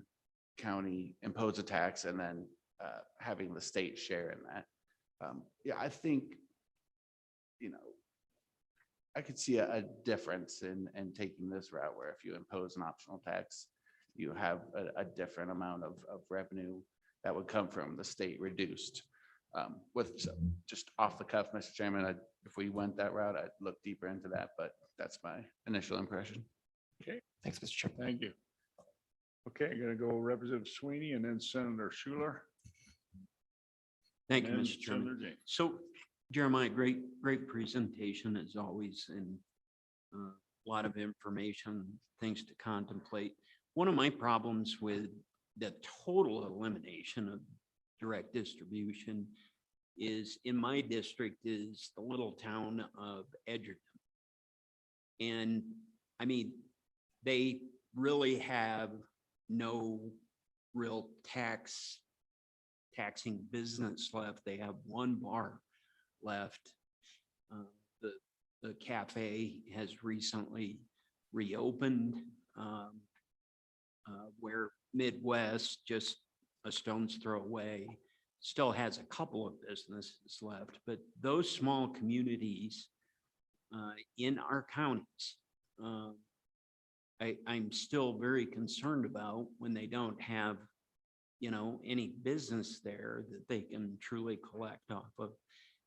county impose a tax and then having the state share in that. Yeah, I think, you know, I could see a difference in taking this route where if you impose an optional tax, you have a different amount of revenue that would come from the state reduced. With just off the cuff, Mr. Chairman, if we went that route, I'd look deeper into that, but that's my initial impression. Okay, Thanks, Mr. Chairman. thank you. Okay, I'm gonna go Representative Sweeney and then Senator Schuler. Thank you, and Mr. Chairman. Senator James. So Jeremiah, great presentation as always, and a lot of information, things to contemplate. One of my problems with the total elimination of direct distribution is in my district is the little town of Edgerton. And I mean, they really have no real taxing business left. They have one bar left. The cafe has recently reopened, where Midwest, just a stone's throw away, still has a couple of businesses left. But those small communities in our counties, I'm still very concerned about when they don't have, you know, any business there that they can truly collect off of.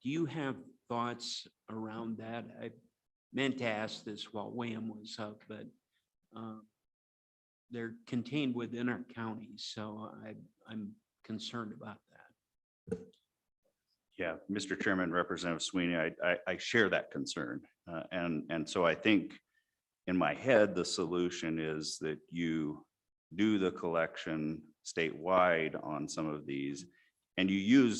Do you have thoughts around that? I meant to ask this while William was up, but they're contained within our counties, so I'm concerned about that. Yeah, Mr. Chairman, Representative Sweeney, I share that concern. And so I think in my head, the solution is that you do the collection statewide on some of these, and you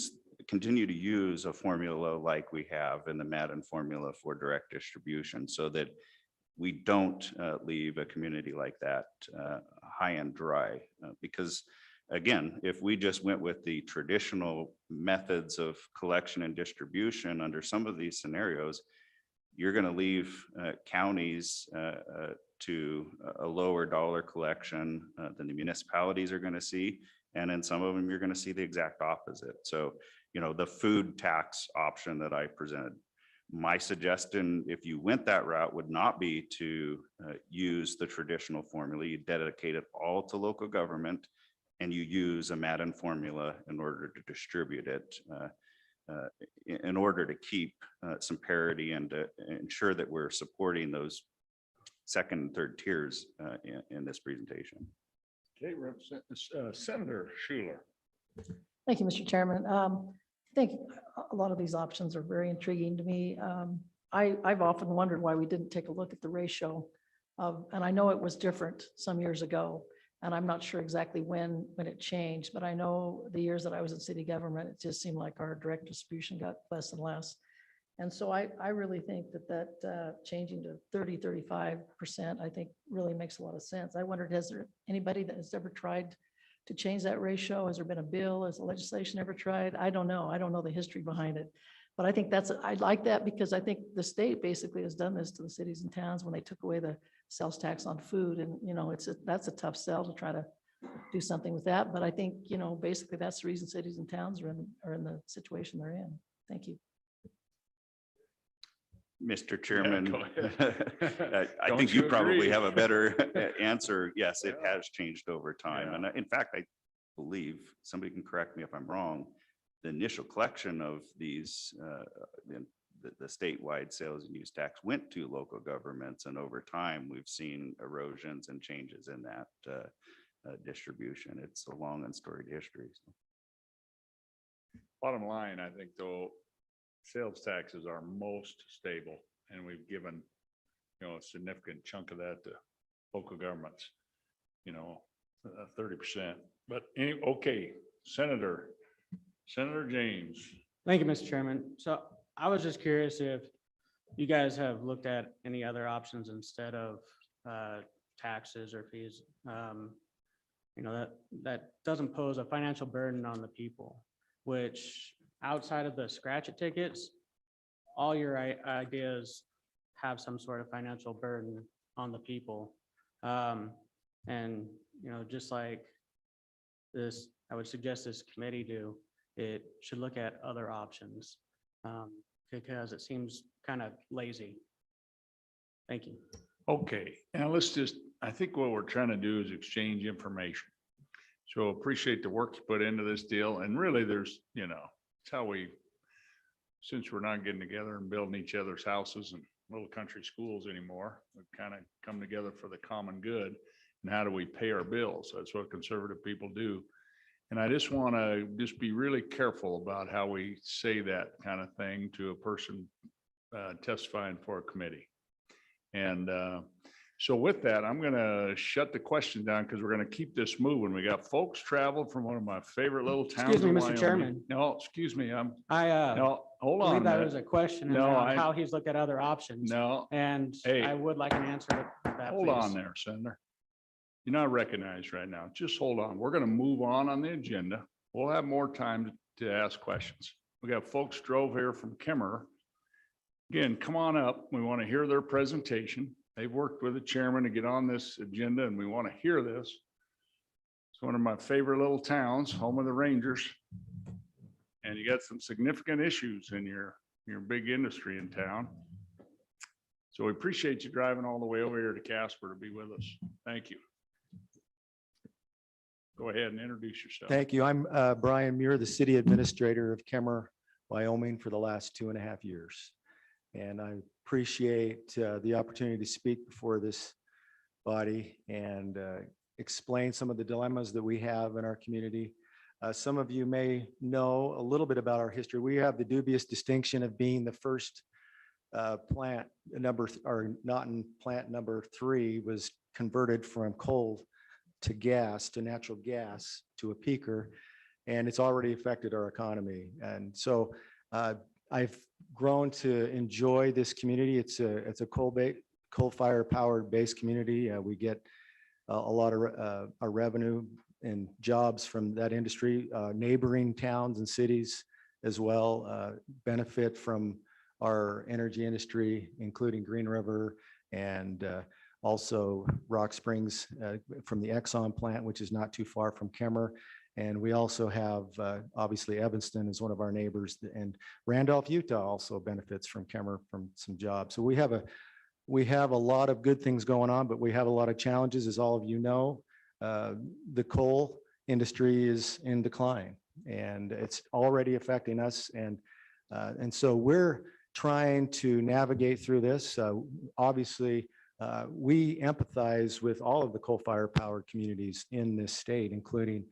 continue to use a formula like we have in the Madden formula for direct distribution, so that we don't leave a community like that high and dry. Because again, if we just went with the traditional methods of collection and distribution under some of these scenarios, you're going to leave counties to a lower dollar collection than the municipalities are going to see. And in some of them, you're going to see the exact opposite. So, you know, the food tax option that I presented, my suggestion, if you went that route, would not be to use the traditional formula. You dedicate it all to local government, and you use a Madden formula in order to distribute it, in order to keep some parity and to ensure that we're supporting those second and third tiers in this presentation. Okay, Senator Schuler. Thank you, Mr. Chairman. I think a lot of these options are very intriguing to me. I've often wondered why we didn't take a look at the ratio of, and I know it was different some years ago, and I'm not sure exactly when it changed, but I know the years that I was in city government, it just seemed like our direct distribution got less and less. And so I really think that changing to 35%, I think really makes a lot of sense. I wondered, has there anybody that has ever tried to change that ratio? Has there been a bill? Has the legislation ever tried? I don't know. I don't know the history behind it. But I think I like that, because I think the state basically has done this to the cities and towns when they took away the sales tax on food. And, you know, that's a tough sell to try to do something with that. But I think, you know, basically that's the reason cities and towns are in the situation they're in. Thank you. Mr. Chairman, go ahead. I Don't think you you probably agree? have a better answer. Yes, it has changed over time. Yeah. And in fact, I believe, somebody can correct me if I'm wrong, the initial collection of these, the statewide sales and use tax went to local governments. And over time, we've seen erosions and changes in that distribution. It's a long and storied history. So. Bottom line, I think though, sales taxes are most stable, and we've given, you know, a significant chunk of that to local governments, you know, 30%. But okay, Senator James. Thank you, Mr. Chairman. So I was just curious if you guys have looked at any other options instead of taxes or fees. You know, that doesn't pose a financial burden on the people, which outside of the scratch it tickets, all your ideas have some sort of financial burden on the people. And, you know, just like this, I would suggest this committee do, it should look at other options because it seems kind of lazy. Thank you. Okay, now I think what we're trying to do is exchange information. So appreciate the work you put into this deal. And really there's, you know, it's how since we're not getting together and building each other's houses and little country schools anymore, we've kind of come together for the common good. And how do we pay our bills? That's what conservative people do. And I just want to be really careful about how we say that kind of thing to a person testifying for a committee. And so with that, I'm going to shut the question down because we're going to keep this moving. We got folks traveled from one of my favorite little towns. Excuse me, in Mr. Wyoming. Chairman. No, excuse me. No, hold on. believe that a was minute. a question in No, there on I- how he's looked at other options. No, And Hey. I would like an answer to that. hold please. on there, Senator. You're not recognized right now. Just hold on. We're going to move on the agenda. We'll have more time to ask questions. We got folks drove here from Kimmer. Again, come on up. We want to hear their presentation. They've worked with the chairman to get on this agenda, and we want to hear this. It's one of my favorite little towns, home of the Rangers. And you got some significant issues in your big industry in town. So we appreciate you driving all the way over here to Casper to be with us. Thank you. Go ahead and introduce yourself. Thank you. I'm Brian Muir, the city administrator of Kemmer, Wyoming for the last 2.5 years. And I appreciate the opportunity to speak before this body and explain some of the dilemmas that we have in our community. Some of you may know a little bit about our history. We have the dubious distinction of being the first plant or Naughton plant number 3 was converted from coal to gas, to natural gas, to a peaker, and it's already affected our economy. And so I've grown to enjoy this community. It's a coal-fire powered based community. We get a lot of our revenue and jobs from that industry. Neighboring towns and cities as well benefit from our energy industry, including Green River and also Rock Springs from the Exxon plant, which is not too far from Kemmer. And we also have, obviously, Evanston is one of our neighbors, and Randolph, Utah also benefits from Kemmer from some jobs. So we have a lot of good things going on, but we have a lot of challenges, as all of you know. The coal industry is in decline, and it's already affecting us. And so we're trying to navigate through this. Obviously, we empathize with all of the coal-fired powered communities in this state, including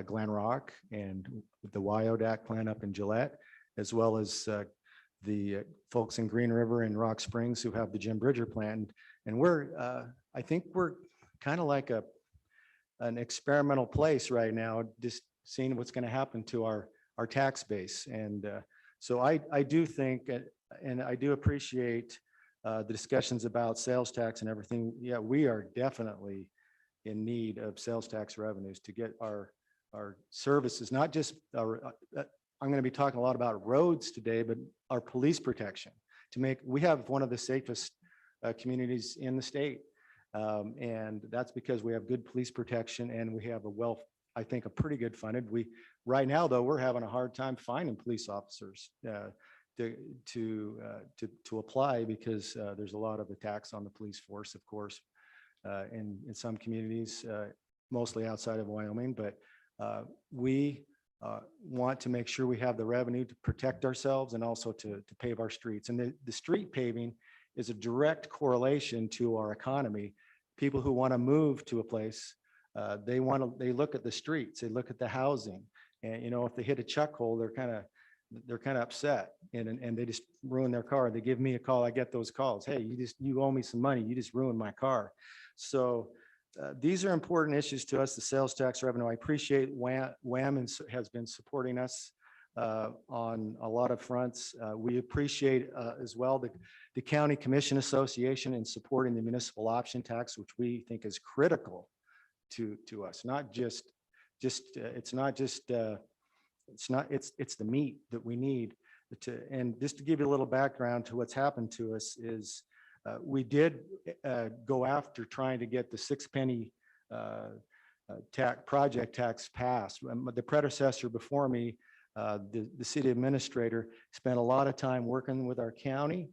Glen Rock and the Wyodak plant up in Gillette, as well as the folks in Green River and Rock Springs who have the Jim Bridger plant. And I think we're kind of like an experimental place right now, just seeing what's going to happen to our tax base. And so I do think, and I do appreciate the discussions about sales tax and everything. Yeah, we are definitely in need of sales tax revenues to get our services, not just I'm going to be talking a lot about roads today, but our police protection we have one of the safest communities in the state. And that's because we have good police protection and we have I think a pretty good funded. Right now though, we're having a hard time finding police officers to apply because there's a lot of attacks on the police force, of course, in some communities, mostly outside of Wyoming. But we want to make sure we have the revenue to protect ourselves and also to pave our streets. And the street paving is a direct correlation to our economy. People who want to move to a place, they look at the streets, they look at the housing, and if they hit a chuck hole, they're kind of upset and they just ruin their car. They give me a call. I get those calls. Hey, you owe me some money. You just ruined my car. So these are important issues to us, the sales tax revenue. I appreciate WAM has been supporting us on a lot of fronts. We appreciate as well the County Commission Association in supporting the municipal option tax, which we think is critical to us. It's the meat that we need and just to give you a little background to what's happened to us is we did go after trying to get the 6-penny project tax passed. The predecessor before me, the city administrator, spent a lot of time working with our county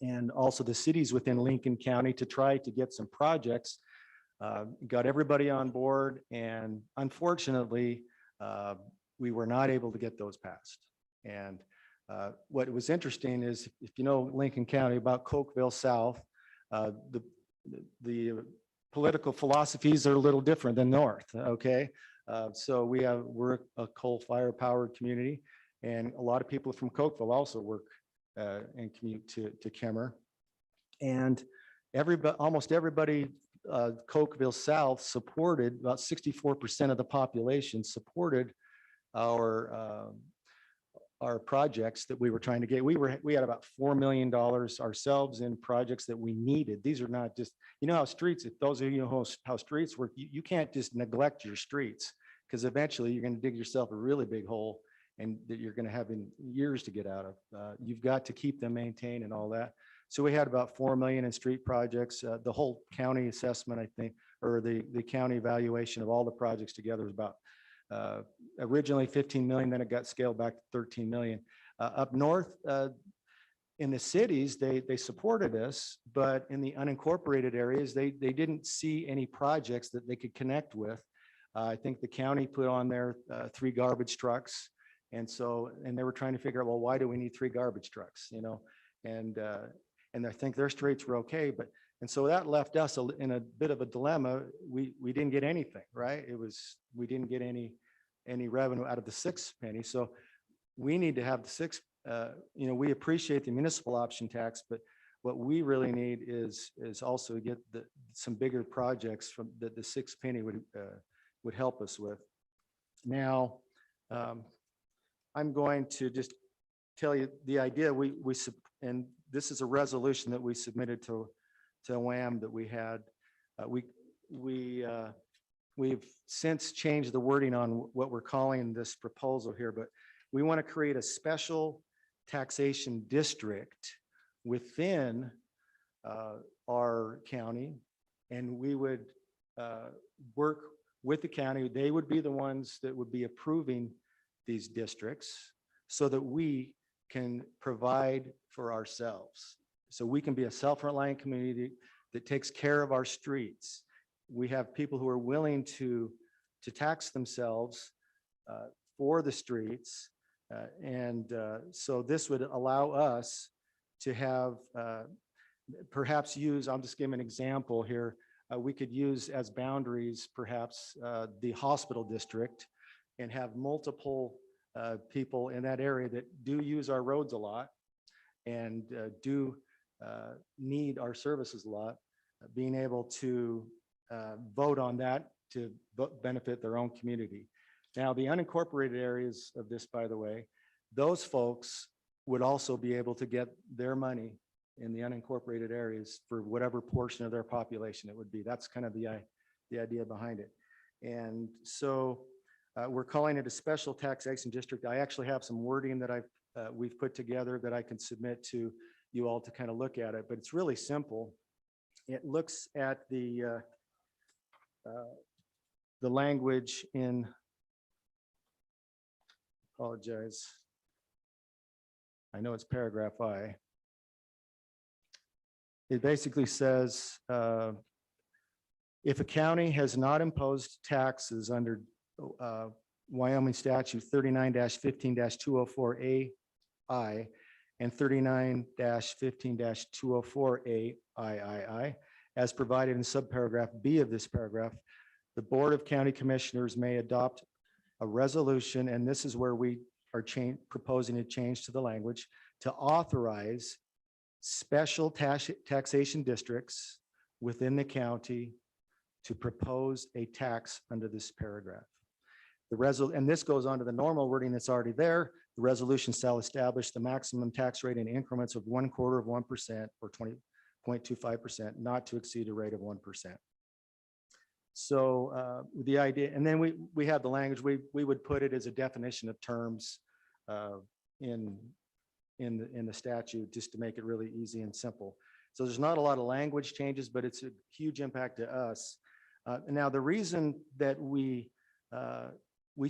and also the cities within Lincoln County to try to get some projects, got everybody on board, and unfortunately, we were not able to get those passed. And what was interesting is, if you know Lincoln County, about Cokeville South, the political philosophies are a little different than North, okay? So we're a coal-fired powered community, and a lot of people from Cokeville also work and commute to Kemmer. And almost everybody, Cokeville South supported, about 64% of the population supported our projects that we were trying to get. We had about $4 million ourselves in projects that we needed. These are not just, how streets, if those of you know how streets work, you can't just neglect your streets, because eventually you're going to dig yourself a really big hole and that you're going to have in years to get out of. You've got to keep them maintained and all that. So we had about 4 million in street projects. The whole county assessment, I think, or the county evaluation of all the projects together was about originally 15 million, then it got scaled back to 13 million. Up north in the cities, they supported us, but in the unincorporated areas, they didn't see any projects that they could connect with. I think the county put on there 3 garbage trucks. And they were trying to figure out, well, why do we need 3 garbage trucks? And I think their streets were okay, but And so that left us in a bit of a dilemma. We didn't get anything, right? We didn't get any revenue out of the 6 penny. So we need to have the 6, we appreciate the municipal option tax, but what we really need is also to get some bigger projects from that the 6 penny would help us with. Now, I'm going to just tell you the idea and this is a resolution that we submitted to WAM that we had. We've since changed the wording on what we're calling this proposal here, but we want to create a special taxation district within our county, and we would work with the county. They would be the ones that would be approving these districts so that we can provide for ourselves. So we can be a self-reliant community that takes care of our streets. We have people who are willing to tax themselves for the streets. So this would allow us to have perhaps use, I'll just give an example here. We could use as boundaries, perhaps the hospital district and have multiple people in that area that do use our roads a lot and do need our services a lot, being able to vote on that to benefit their own community. Now, the unincorporated areas of this, by the way, those folks would also be able to get their money in the unincorporated areas for whatever portion of their population it would be. That's kind of the idea behind it. And so we're calling it a special taxation district. I actually have some wording that we've put together that I can submit to you all to kind of look at it, but it's really simple. It looks at the language in, apologize. I know it's paragraph I. It basically says, if a county has not imposed taxes under Wyoming statute 39-15-204 AI and 39-15-204 AII, as provided in subparagraph B of this paragraph, the Board of County Commissioners may adopt a resolution, and this is where we are proposing a change to the language, to authorize special taxation districts within the county to propose a tax under this paragraph. And this goes on to the normal wording that's already there. The resolution shall establish the maximum tax rate in increments of 1/4% or 20.25%, not to exceed a rate of 1%. So the idea, and then we have the language, we would put it as a definition of terms in the statute, just to make it really easy and simple. So there's not a lot of language changes, but it's a huge impact to us. Now, the reason that we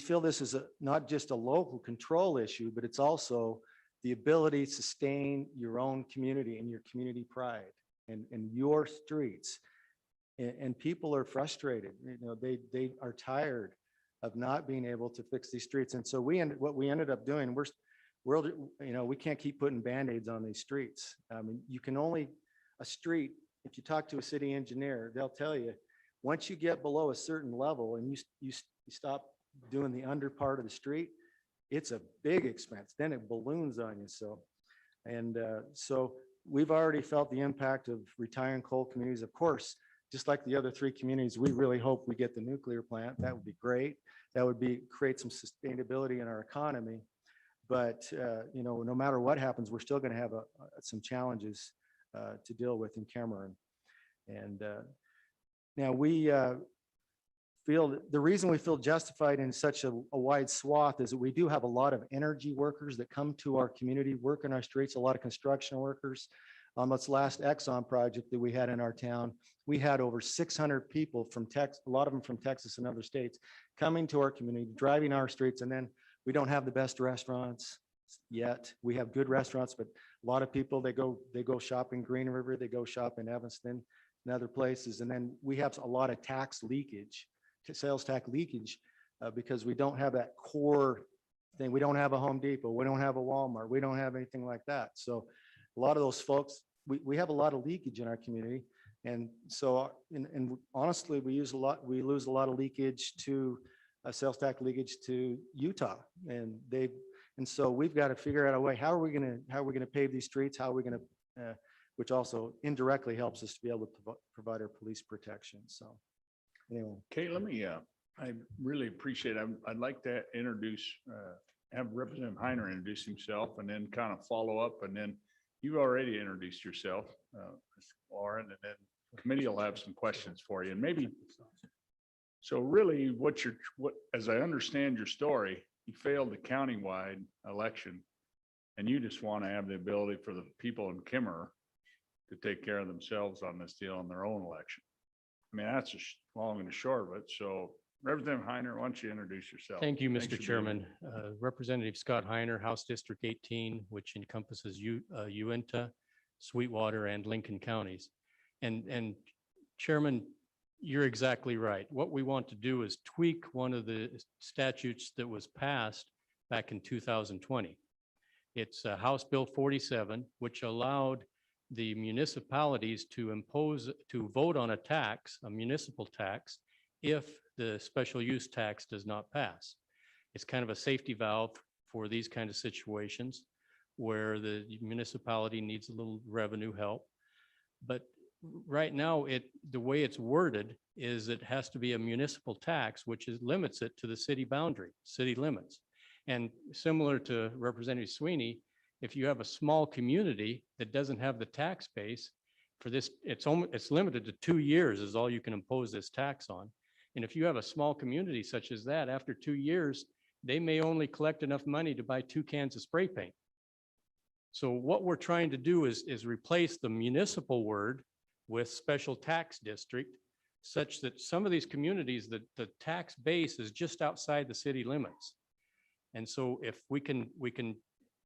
feel this is not just a local control issue, but it's also the ability to sustain your own community and your community pride and your streets. And people are frustrated. They are tired of not being able to fix these streets. And so what we ended up doing, we can't keep putting Band-Aids on these streets. I mean, you can only, a street, if you talk to a city engineer, they'll tell you, once you get below a certain level and you stop doing the under part of the street, it's a big expense. Then it balloons on you. So we've already felt the impact of retiring coal communities. Of course, just like the other 3 communities, we really hope we get the nuclear plant. That would be great. That would create some sustainability in our economy. But no matter what happens, we're still going to have some challenges to deal with in Cameron. And now we feel the reason we feel justified in such a wide swath is that we do have a lot of energy workers that come to our community, work in our streets, a lot of construction workers. On this last Exxon project that we had in our town, we had over 600 people from Texas, a lot of them from Texas and other states, coming to our community, driving our streets. And then we don't have the best restaurants yet. We have good restaurants, but a lot of people, they go shop in Green River, they go shop in Evanston and other places. And then we have a lot of tax leakage, sales tax leakage, because we don't have that core thing. We don't have a Home Depot. We don't have a Walmart. We don't have anything like that. So a lot of those folks, we have a lot of leakage in our community. And so, and honestly, we lose a lot of leakage to sales tax leakage to Utah. And so we've got to figure out a way, how are we going to pave these streets? How are we going to, which also indirectly helps us to be able to provide our police protection. So anyway. Okay, let me, I really appreciate it. I'd like to introduce, have Representative Heiner introduce himself and then kind of follow up. And then you've already introduced yourself, Ms. Lauren, and then the committee will have some questions for you. And maybe, so really as I understand your story, you failed the countywide election and you just want to have the ability for the people in Kimmer to take care of themselves on this deal in their own election. I mean, that's long and the short of it. So Representative Heiner, why don't you introduce yourself? Thank you, Thanks for Mr. being Chairman. Representative Scott Heiner, House District 18, which encompasses Uinta, Sweetwater, and Lincoln counties. And Chairman, you're exactly right. What we want to do is tweak one of the statutes that was passed back in 2020. It's House Bill 47, which allowed the municipalities to vote on a tax, a municipal tax, if the special use tax does not pass. It's kind of a safety valve for these kind of situations where the municipality needs a little revenue help. But right now, the way it's worded is it has to be a municipal tax, which limits it to the city boundary, city limits. And similar to Representative Sweeney, if you have a small community that doesn't have the tax base for this, it's limited to 2 years is all you can impose this tax on. And if you have a small community such as that, after 2 years, they may only collect enough money to buy 2 cans of spray paint. So what we're trying to do is replace the municipal word with special tax district, such that some of these communities, the tax base is just outside the city limits. And so if we can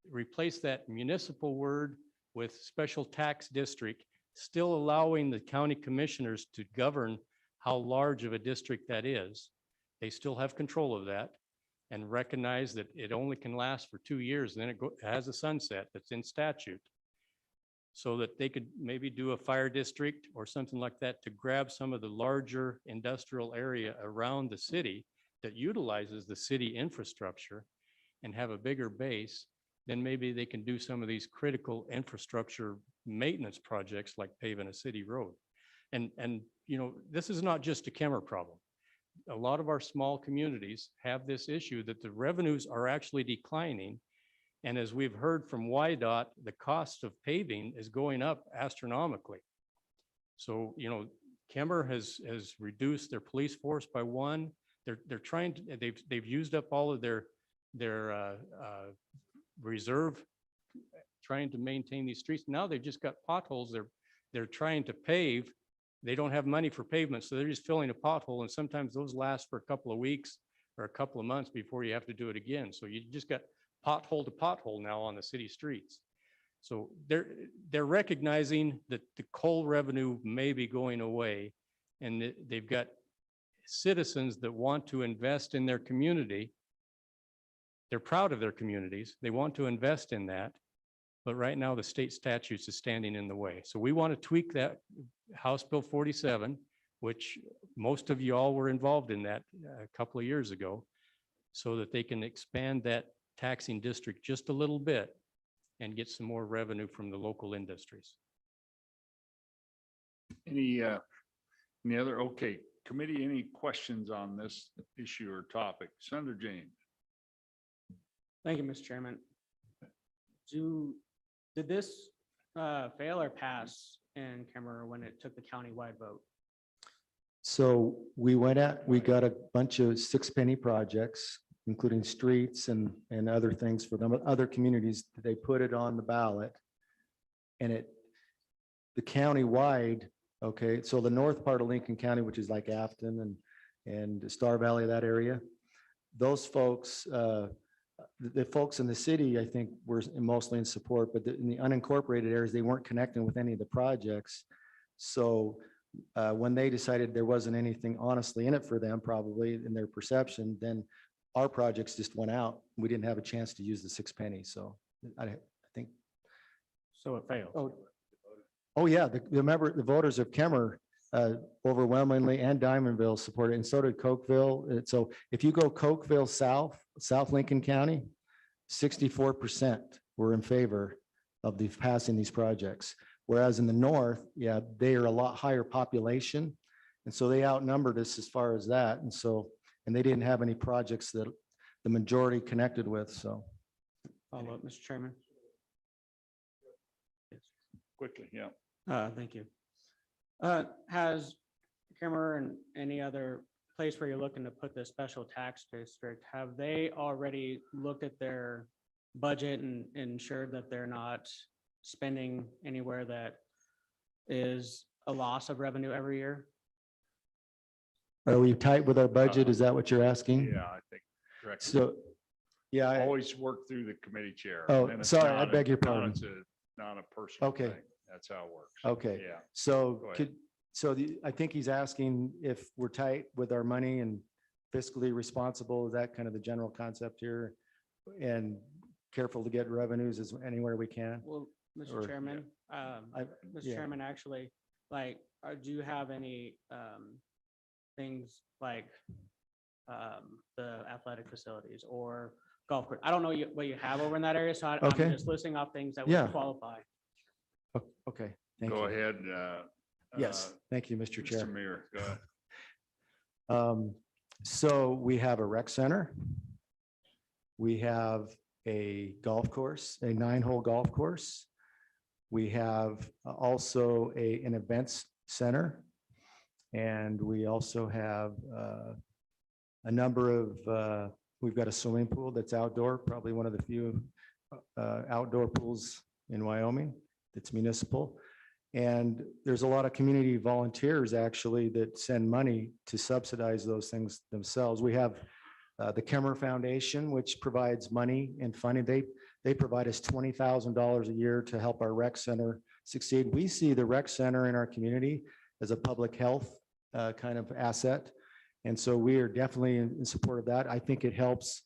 replace that municipal word with special tax district, still allowing the county commissioners to govern how large of a district that is. They still have control of that and recognize that it only can last for 2 years. And then it has a sunset that's in statute, so that they could maybe do a fire district or something like that to grab some of the larger industrial area around the city that utilizes the city infrastructure and have a bigger base. Then maybe they can do some of these critical infrastructure maintenance projects like paving a city road. And you know, this is not just a Kemmer problem. A lot of our small communities have this issue that the revenues are actually declining. And as we've heard from YDOT, the cost of paving is going up astronomically. So, you know, Kemmer has reduced their police force by 1. They're trying to, they've used up all of their reserve trying to maintain these streets. Now they've just got potholes. They're trying to pave. They don't have money for pavement, so they're just filling a pothole, and sometimes those last for a couple of weeks or a couple of months before you have to do it again. So you just got pothole to pothole now on the city streets. So they're recognizing that the coal revenue may be going away, and they've got citizens that want to invest in their community. They're proud of their communities. They want to invest in that. But right now, the state statutes is standing in the way. So we want to tweak that House Bill 47, which most of you all were involved in that a couple of years ago, so that they can expand that taxing district just a little bit and get some more revenue from the local industries. Any other, okay, committee, any questions on this issue or topic? Senator James. Thank you, Mr. Chairman. Did this fail or pass in Kemmer when it took the countywide vote? So we got a bunch of 6-penny projects, including streets and other things for them, other communities. They put it on the ballot. And the county-wide, okay, so the north part of Lincoln County, which is like Afton and Star Valley, that area, those folks, the folks in the city, I think, were mostly in support, but in the unincorporated areas, they weren't connecting with any of the projects. So when they decided there wasn't anything honestly in it for them, probably in their perception, then our projects just went out. We didn't have a chance to use the 6 pennies. So I think. So it failed. Oh, Oh, yeah, the voters of Kemmer overwhelmingly and Diamondville supported, and so did Cokeville. So if you go Cokeville South, South Lincoln County, 64% were in favor of the passing these projects. Whereas in the north, yeah, they are a lot higher population. And so they outnumbered us as far as that. And so, and they didn't have any projects that the majority connected with, so. Follow up, Mr. Chairman. Quickly, yeah. Thank you. Has Kemmer and any other place where you're looking to put the special tax district, have they already looked at their budget and ensured that they're not spending anywhere that is a loss of revenue every year? Are we tight with our budget? Is that what you're asking? Yeah, I think. Director, So, yeah, always work through the committee chair. Oh, and it's sorry, I not a- beg your not pardon. it's a- Not a personal Okay. thing. That's how it works. Okay. Yeah. So Go ahead. I think he's asking if we're tight with our money and fiscally responsible. Is that kind of the general concept here? And careful to get revenues as anywhere we can. Well, Mr. Or- Chairman, I- Mr. yeah. Chairman, actually, like, do you have any things like the athletic facilities or golf course? I don't know what you have over in that area, so I'm Okay. just listing off things that Yeah. would qualify. Okay, thank Go you. ahead. Yes, thank you, Mr. Mr. Chair. Mayor, go ahead. So we have a rec center. We have a golf course, a 9-hole golf course. We have also an events center. And we also have a number of, we've got a swimming pool that's outdoor, probably one of the few outdoor pools in Wyoming that's municipal. And there's a lot of community volunteers actually that send money to subsidize those things themselves. We have the Kemmer Foundation, which provides money and funding. They provide us $20,000 a year to help our rec center succeed. We see the rec center in our community as a public health kind of asset. And so we are definitely in support of that. I think it helps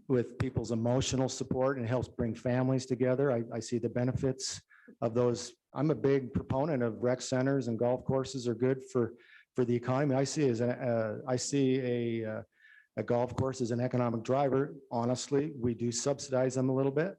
with people's emotional support and helps bring families together. I see the benefits of those. I'm a big proponent of rec centers, and golf courses are good for the economy. I see a golf course as an economic driver. Honestly, we do subsidize them a little bit,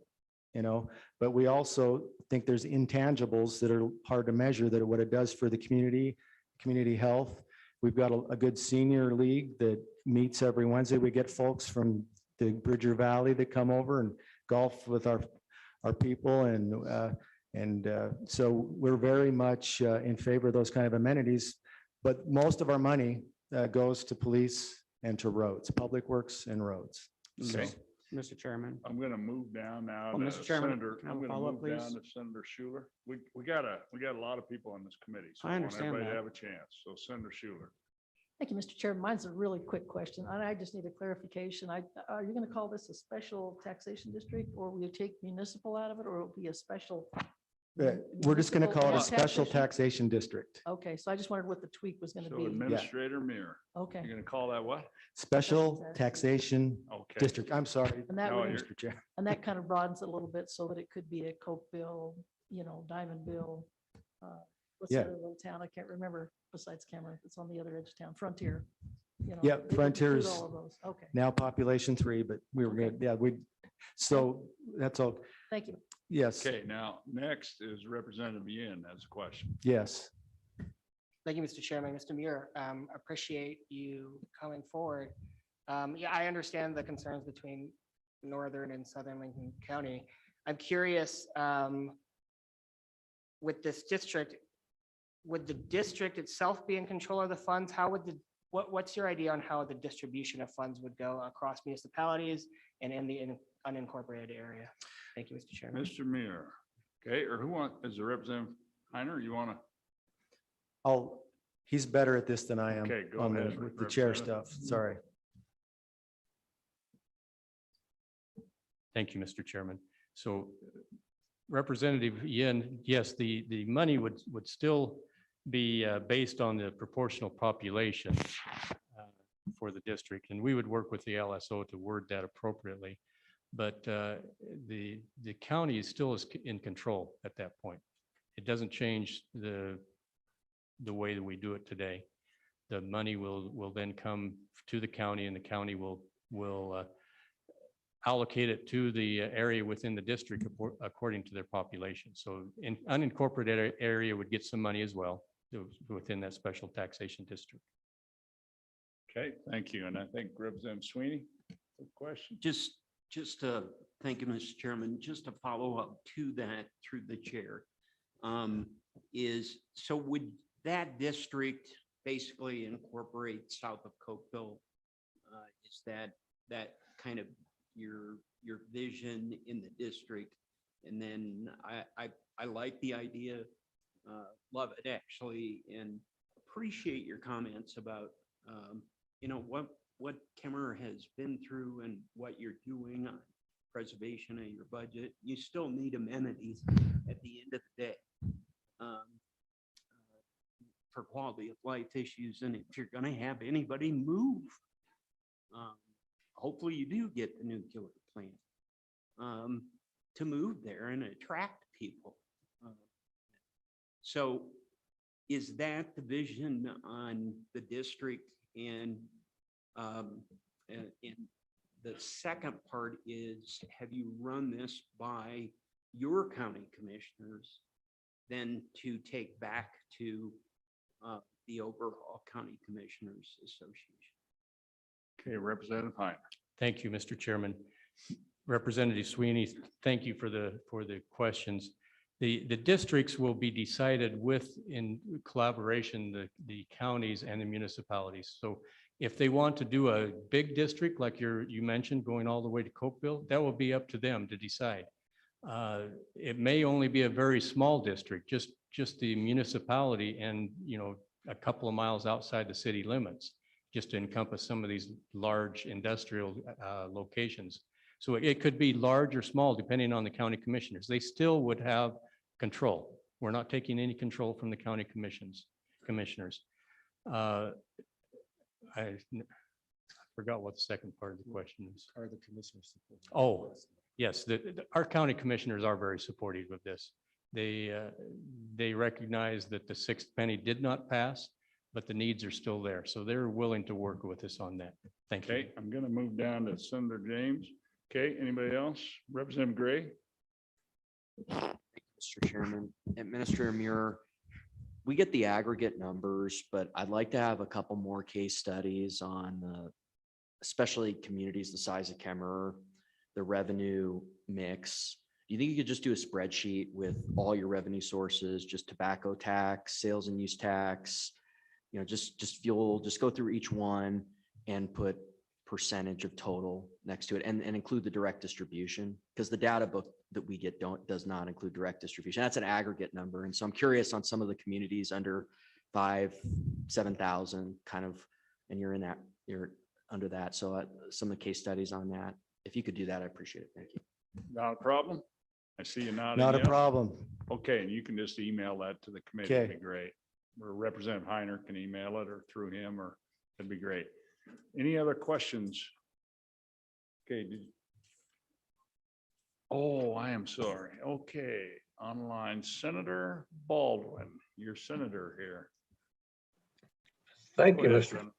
but we also think there's intangibles that are hard to measure, that what it does for the community health. We've got a good senior league that meets every Wednesday. We get folks from the Bridger Valley that come over and golf with our people. And so we're very much in favor of those kind of amenities. But most of our money goes to police and to roads, public works and roads. Okay. Mr. Chairman. I'm going to move down now Oh, to Mr. Chairman, Senator. can I I'm have a going to follow-up, move down please? to Senator Schuler. We got a lot of people on this committee, so I I want understand everybody to that. have a chance. So Senator Schuler. Thank you, Mr. Chairman. Mine's a really quick question, and I just need a clarification. Are you going to call this a special taxation district, or will you take municipal out of it, or will it be a special? We're just going to call it a municipal special taxation? taxation district. Okay, so I just wondered what the tweak was going to So be. Administrator Muir, Okay, you're going to call that what? Special taxation Okay. district. I'm sorry, and that No, would, you're- Mr. Chair. and that kind of broadens it a little bit so that it could be a Cokeville, Diamondville. What's the Yeah. other little town? I can't remember besides Cameron. It's on the other edge of town, Frontier. Yeah, it would Frontier include is all of those. Okay, Now population 3, but we were good. Yeah, so that's all. thank you. Yes, Okay, now, next is Representative Yin has a question. yes. Thank you, Mr. Chairman. Mr. Muir, appreciate you coming forward. Yeah, I understand the concerns between northern and southern Lincoln County. I'm curious, with this district, would the district itself be in control of the funds? How would what's your idea on how the distribution of funds would go across municipalities and in the unincorporated area? Thank you, Mr. Chairman. Mr. Muir, okay, or is the Representative Heiner, you want to? He's better at this than I am. Okay, go on ahead, with the chair stuff. Representative. Sorry. Thank you, Mr. Chairman. So Representative Yin, yes, the money would still be based on the proportional population for the district, and we would work with the LSO to word that appropriately. But the county is still in control at that point. it doesn't change the way that we do it today. The money will then come to the county, and the county will allocate it to the area within the district according to their population. So in unincorporated area would get some money as well within that special taxation district. Okay, thank you. And I think Representative Sweeney, good question. Just thank you, Mr. Chairman, just to follow up to that through the chair. So would that district basically incorporate south of Cokeville? Is that kind of your vision in the district? And then I like the idea, love it actually, and appreciate your comments about what Kemmer has been through and what you're doing on preservation of your budget. You still need amenities at the end of the day for quality of life issues. And if you're going to have anybody move, hopefully you do get the nuclear plant to move there and attract people. So is that the vision on the district? And the second part is, have you run this by your county commissioners then to take back to the overall County Commissioners Association? Okay, Representative Heiner. Thank you, Mr. Chairman. Representative Sweeney, thank you for the questions. The districts will be decided in collaboration, the counties and the municipalities. So if they want to do a big district like you mentioned, going all the way to Cokeville, that will be up to them to decide. It may only be a very small district, just the municipality and, a couple of miles outside the city limits, just to encompass some of these large industrial locations. So it could be large or small, depending on the county commissioners. They still would have control. We're not taking any control from the county commissioners. I forgot what the second part of the question is. Are the commissioners supportive? Oh, yes, our county commissioners are very supportive of this. They recognize that the sixth penny did not pass, but the needs are still there. So they're willing to work with us on that. Thank you. Okay, I'm going to move down to Senator James. Okay, anybody else? Representative Gray? Mr. Chairman, Administrator Muir, we get the aggregate numbers, but I'd like to have a couple more case studies on especially communities the size of Kemmerer, the revenue mix. Do you think you could just do a spreadsheet with all your revenue sources, just tobacco tax, sales and use tax, just fuel, just go through each one and put percentage of total next to it and include the direct distribution, because the data book that we get does not include direct distribution. That's an aggregate number. And so I'm curious on some of the communities under 7,000 kind of, and you're under that. So some of the case studies on that, if you could do that, I appreciate it. Thank you. Not a problem. I see you nodding. Not a yes. problem. Okay, and you can just email that to the committee. It'd Okay. be great. Or Representative Heiner can email it or through him, or that'd be great. Any other questions? Okay. Oh, I am sorry. Okay, online Senator Baldwin, your senator here. Thank Go you, ahead, Mr. Senator.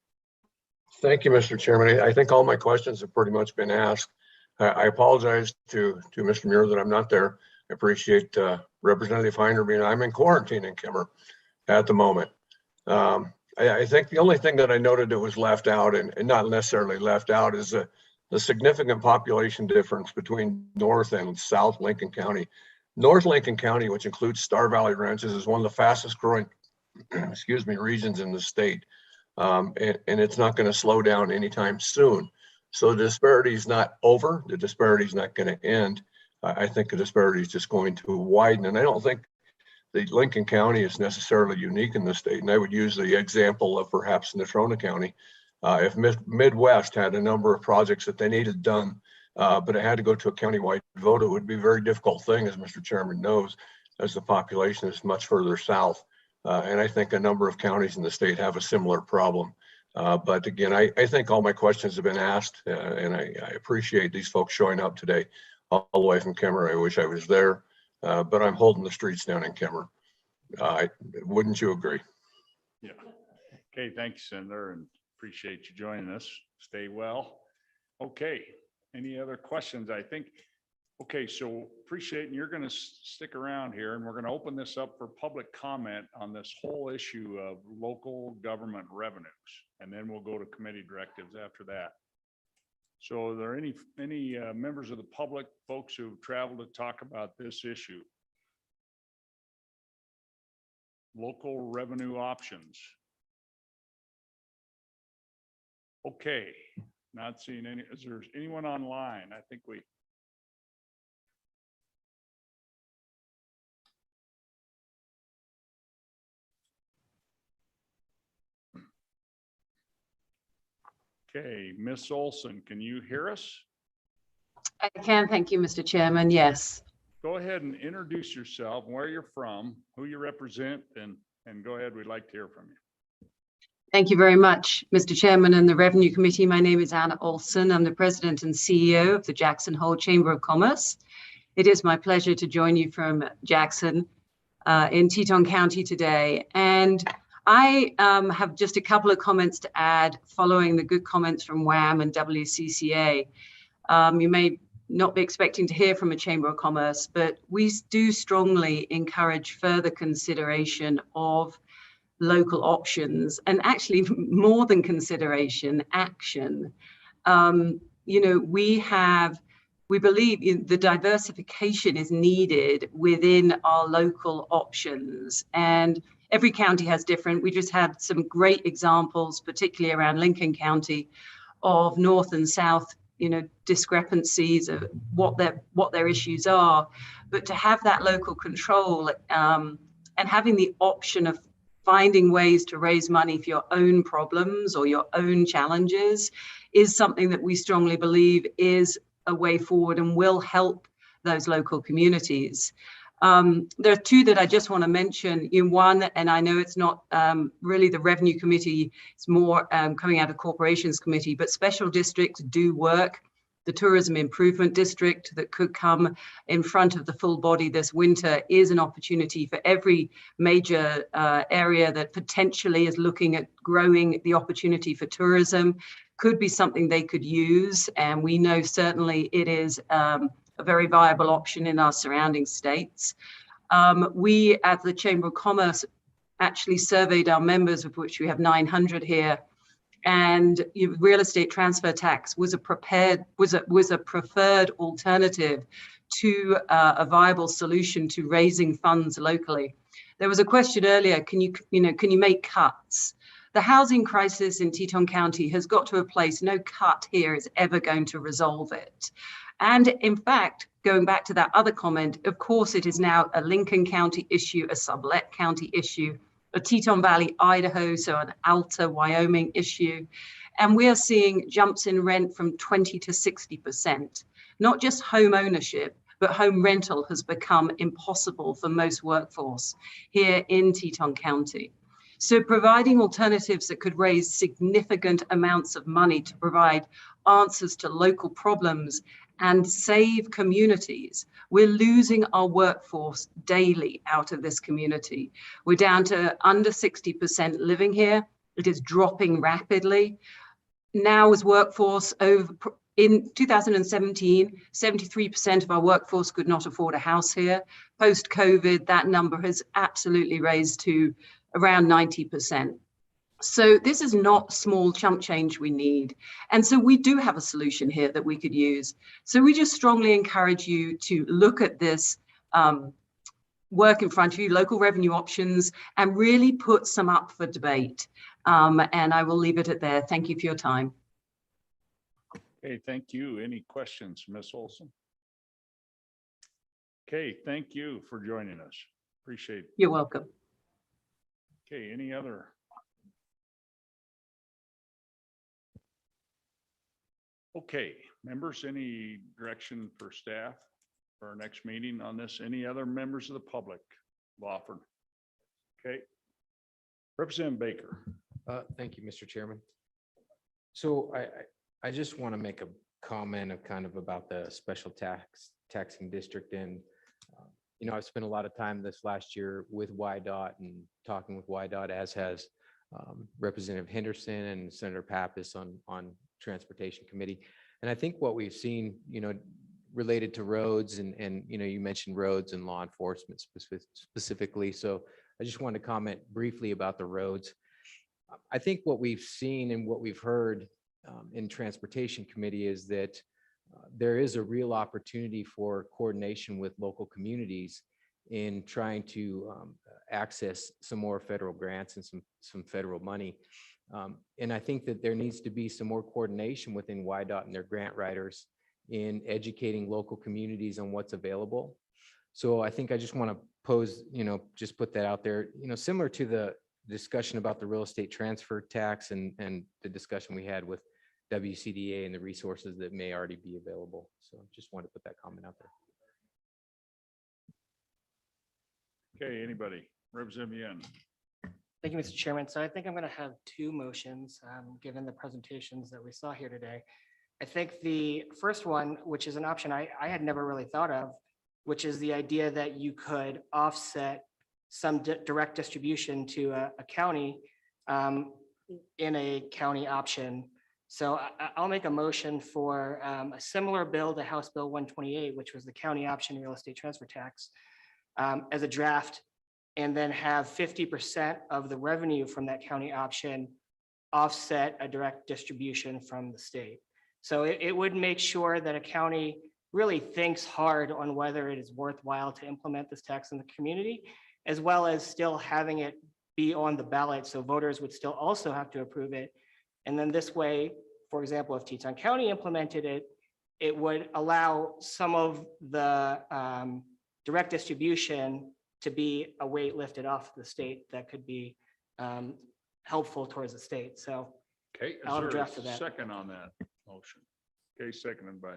Thank you, Mr. Chairman. I think all my questions have pretty much been asked. I apologize to Mr. Muir that I'm not there. I appreciate Representative Heiner being, I'm in quarantine in Kemmer at the moment. I think the only thing that I noted that was left out and not necessarily left out is the significant population difference between North and South Lincoln County. North Lincoln County, which includes Star Valley Ranches, is one of the fastest growing, regions in the state. And it's not going to slow down anytime soon. So the disparity is not over. The disparity is not going to end. I think the disparity is just going to widen. And I don't think the Lincoln County is necessarily unique in the state. And I would use the example of perhaps Natrona County. If Midwest had a number of projects that they needed done, but it had to go to a countywide vote, it would be a very difficult thing, as Mr. Chairman knows, as the population is much further south. And I think a number of counties in the state have a similar problem. But again, I think all my questions have been asked, and I appreciate these folks showing up today all the way from Kemmer. I wish I was there, but I'm holding the streets down in Kemmer. Wouldn't you agree? Yeah. Okay, thanks, Senator, and appreciate you joining us. Stay well. Okay, any other questions? I think, okay, so appreciate, and you're going to stick around here, and we're going to open this up for public comment on this whole issue of local government revenues, and then we'll go to committee directives after that. So are there any members of the public, folks who've traveled to talk about this issue? Local revenue options. Okay, not seeing any, is there anyone online? I think we. Okay, Miss Olson, can you hear us? I can, thank you, Mr. Chairman. Yes. Go ahead and introduce yourself, where you're from, who you represent, and go ahead. We'd like to hear from you. Thank you very much, Mr. Chairman and the Revenue Committee. My name is Anna Olson. I'm the President and CEO of the Jackson Hole Chamber of Commerce. It is my pleasure to join you from Jackson in Teton County today. And I have just a couple of comments to add following the good comments from WAM and WCCA. You may not be expecting to hear from a Chamber of Commerce, but we do strongly encourage further consideration of local options, and actually more than consideration, action. You know, we believe the diversification is needed within our local options, and every county has different. We just had some great examples, particularly around Lincoln County, of North and South, you know, discrepancies of what their issues are. But to have that local control and having the option of finding ways to raise money for your own problems or your own challenges is something that we strongly believe is a way forward and will help those local communities. There are two that I just want to mention. In one, and I know it's not really the Revenue Committee, it's more coming out of Corporations Committee, but special districts do work. The Tourism Improvement District that could come in front of the full body this winter is an opportunity for every major area that potentially is looking at growing the opportunity for tourism. Could be something they could use, and we know certainly it is a very viable option in our surrounding states. We at the Chamber of Commerce actually surveyed our members, of which we have 900 here, and real estate transfer tax was a preferred alternative to a viable solution to raising funds locally. There was a question earlier, can you make cuts? The housing crisis in Teton County has got to a place, no cut here is ever going to resolve it. And in fact, going back to that other comment, of course, it is now a Lincoln County issue, a Sublette County issue, a Teton Valley, Idaho, so an Alta, Wyoming issue. And we are seeing jumps in rent from 20 to 60%. Not just home ownership, but home rental has become impossible for most workforce here in Teton County. So providing alternatives that could raise significant amounts of money to provide answers to local problems and save communities. We're losing our workforce daily out of this community. We're down to under 60% living here. It is dropping rapidly. Now as workforce in 2017, 73% of our workforce could not afford a house here. Post-COVID, that number has absolutely raised to around 90%. So this is not small chump change we need. And so we do have a solution here that we could use. So we just strongly encourage you to look at this work in front of you, local revenue options, and really put some up for debate. And I will leave it at there. Thank you for your time. Okay, thank you. Any questions, Ms. Olson? Okay, thank you for joining us. Appreciate it. You're welcome. Okay, any other? Okay, members, any direction for staff for our next meeting on this? Any other members of the public have offered? Okay. Representative Baker. Thank you, Mr. Chairman. So I just want to make a comment of kind of about the special taxing district. And you know, I've spent a lot of time this last year with YDOT and talking with YDOT, as has Representative Henderson and Senator Pappas on Transportation Committee. And I think what we've seen, you know, related to roads and, you know, you mentioned roads and law enforcement specifically. So I just wanted to comment briefly about the roads. I think what we've seen and what we've heard in Transportation Committee is that there is a real opportunity for coordination with local communities in trying to access some more federal grants and some federal money. And I think that there needs to be some more coordination within YDOT and their grant writers in educating local communities on what's available. So I think I just want to pose, you know, just put that out there, you know, similar to the discussion about the real estate transfer tax and the discussion we had with WCDA and the resources that may already be available. So just wanted to put that comment out there. Okay, anybody? Representative Yen. Thank you, Mr. Chairman. So I think I'm going to have two motions, given the presentations that we saw here today. I think the first one, which is an option I had never really thought of, which is the idea that you could offset some direct distribution to a county in a county option. So I'll make a motion for a similar bill to House Bill 128, which was the county option real estate transfer tax, as a draft, and then have 50% of the revenue from that county option offset a direct distribution from the state. So it would make sure that a county really thinks hard on whether it is worthwhile to implement this tax in the community, as well as still having it be on the ballot. So voters would still also have to approve it. And then this way, for example, if Teton County implemented it, it would allow some of the direct distribution to be a weight lifted off the state that could be helpful towards the state. So Okay, is I'll there draft a for that. second on that motion? Okay, seconded by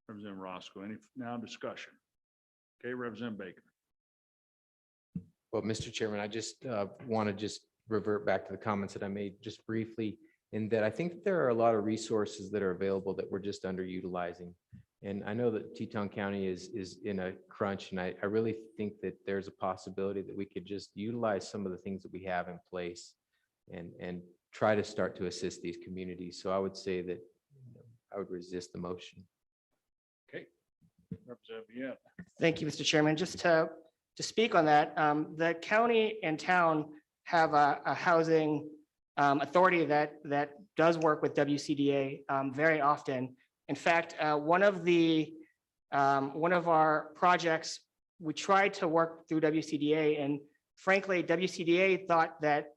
Representative Roscoe. Any now discussion? Okay, Representative Baker. Well, Mr. Chairman, I just want to just revert back to the comments that I made just briefly, in that I think that there are a lot of resources that are available that we're just underutilizing. And I know that Teton County is in a crunch, and I really think that there's a possibility that we could just utilize some of the things that we have in place and try to start to assist these communities. So I would say that I would resist the motion. Okay, Representative Yen. Thank you, Mr. Chairman. Just to speak on that, the county and town have a housing authority that does work with WCDA very often. In fact, one of our projects, we tried to work through WCDA, and frankly, WCDA thought that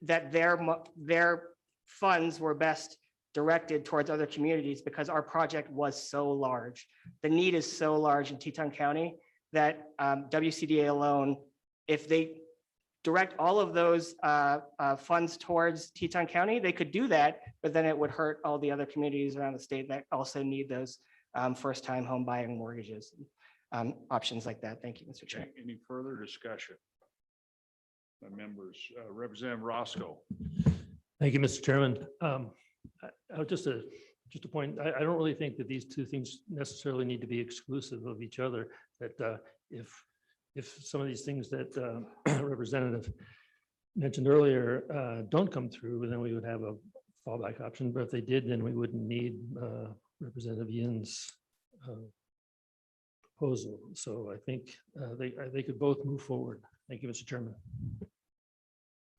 their funds were best directed towards other communities because our project was so large. The need is so large in Teton County that WCDA alone, if they direct all of those funds towards Teton County, they could do that, but then it would hurt all the other communities around the state that also need those first-time home buying mortgages, options like that. Thank you, Mr. Chair. Okay, any further discussion? The members, Representative Roscoe. Thank you, Mr. Chairman. Just a point, I don't really think that these two things necessarily need to be exclusive of each other. That if some of these things that Representative mentioned earlier don't come through, then we would have a fallback option. But if they did, then we wouldn't need Representative Yin's proposal. So I think they could both move forward. Thank you, Mr. Chairman.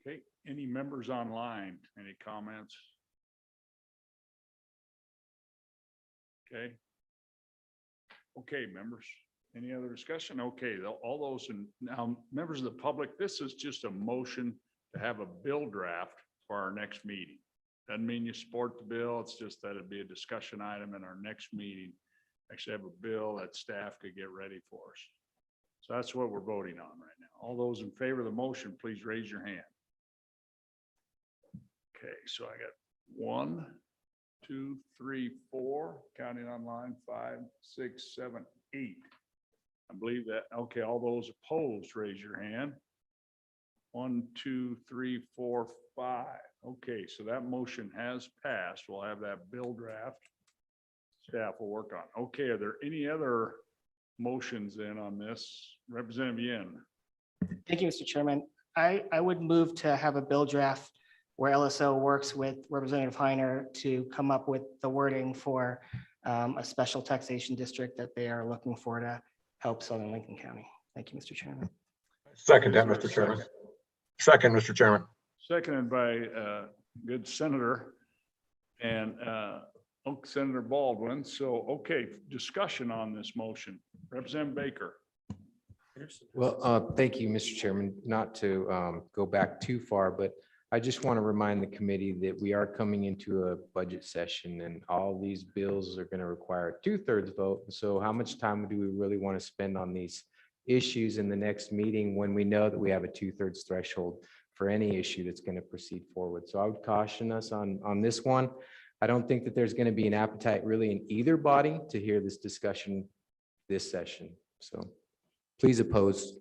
Okay, any members online? Any comments? Okay. Okay, members, any other discussion? Okay, all those, and now members of the public, this is just a motion to have a bill draft for our next meeting. Doesn't mean you support the bill. It's just that it'd be a discussion item in our next meeting. Actually have a bill that staff could get ready for us. So that's what we're voting on right now. All those in favor of the motion, please raise your hand. Okay, so I got 1, 2, 3, 4, counting online, 5, 6, 7, 8. I believe that. Okay, all those opposed, raise your hand. 1, 2, 3, 4, 5. Okay, so that motion has passed. We'll have that bill draft. Staff will work on. Okay, are there any other motions then on this. Representative Yen. Thank you, Mr. Chairman. I would move to have a bill draft where LSO works with Representative Heiner to come up with the wording for a special taxation district that they are looking for to help Southern Lincoln County. Thank you, Mr. Chairman. Second that, Mr. Chairman. Second, Mr. Chairman. Seconded by good Senator and Senator Baldwin. So, okay, discussion on this motion. Representative Baker. Well, thank you, Mr. Chairman. Not to go back too far, but I just want to remind the committee that we are coming into a budget session and all these bills are going to require a 2/3 vote. So how much time do we really want to spend on these issues in the next meeting when we know that we have a 2/3 threshold for any issue that's going to proceed forward? So I would caution us on this one. I don't think that there's going to be an appetite really in either body to hear this discussion this session. So please oppose.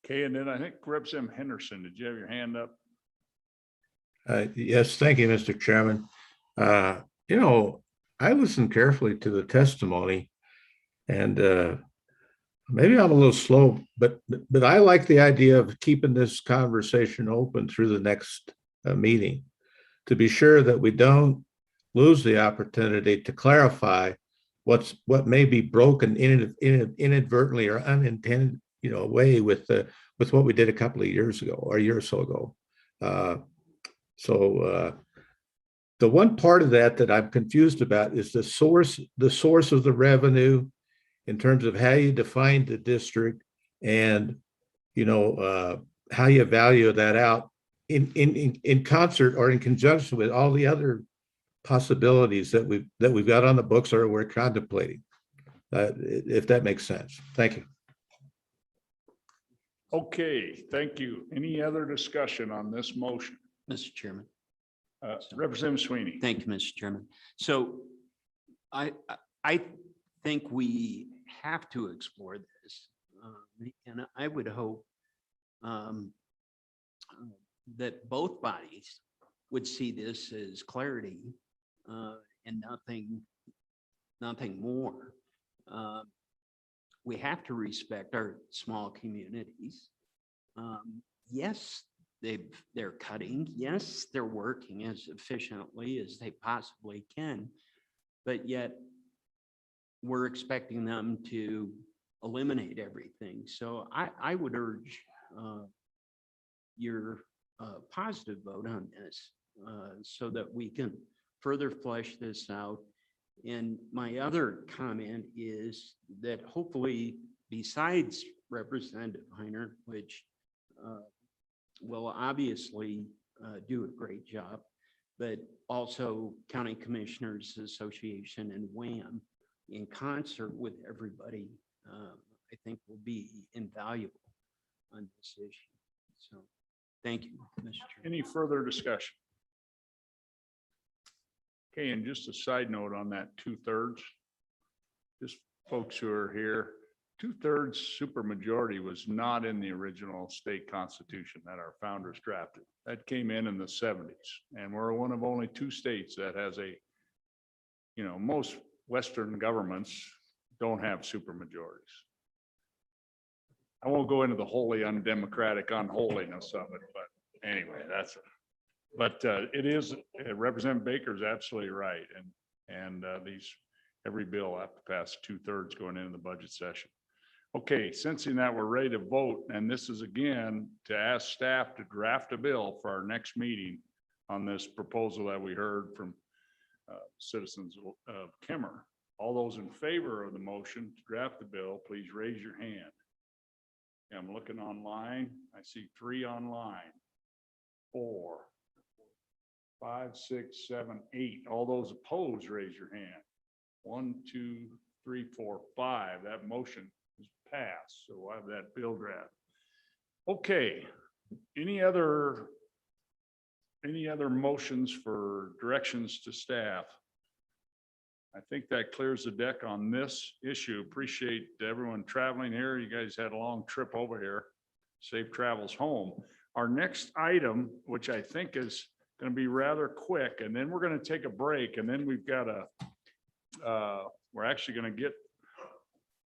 Okay, and then I think Representative Henderson, did you have your hand up? Yes, thank you, Mr. Chairman. I listened carefully to the testimony and maybe I'm a little slow, but I like the idea of keeping this conversation open through the next meeting to be sure that we don't lose the opportunity to clarify what may be broken inadvertently or unintended, way with what we did a couple of years ago or a year or so ago. So the one part of that I'm confused about is the source of the revenue in terms of how you define the district and, how you value that out in concert or in conjunction with all the other possibilities that we've got on the books or we're contemplating, if that makes sense. Thank you. Okay, thank you. Any other discussion on this motion? Mr. Chairman. Representative Sweeney. Thank you, Mr. Chairman. So I think we have to explore this. And I would hope that both bodies would see this as clarity and nothing more. We have to respect our small communities. Yes, they're cutting. Yes, they're working as efficiently as they possibly can, but yet we're expecting them to eliminate everything. So I would urge your positive vote on this so that we can further flesh this out. And my other comment is that hopefully, besides Representative Heiner, which will obviously do a great job, but also County Commissioners Association and WAM in concert with everybody, I think will be invaluable on this issue. So thank you, Mr. Chairman. Any further discussion? Okay, and just a side note on that 2/3, just folks who are here, 2/3 supermajority was not in the original state constitution that our founders drafted. That came in the 70s, and we're one of only 2 states that has most Western governments don't have supermajorities. I won't go into the wholly undemocratic unholiness of it, but anyway, it is, Representative Baker is absolutely right. And every bill have to pass 2/3 going into the budget session. Okay, sensing that we're ready to vote, and this is again to ask staff to draft a bill for our next meeting on this proposal that we heard from citizens of Kemmer. All those in favor of the motion to draft the bill, please raise your hand. I'm looking online. I see 3 online. 4, 5, 6, 7, 8. All those opposed, raise your hand. 1, 2, 3, 4, 5. That motion is passed. So we'll have that bill draft. Okay. Any other motions for directions to staff? I think that clears the deck on this issue. Appreciate everyone traveling here. You guys had a long trip over here. Safe travels home. Our next item, which I think is going to be rather quick, and then we're going to take a break, and then we've got we're actually going to get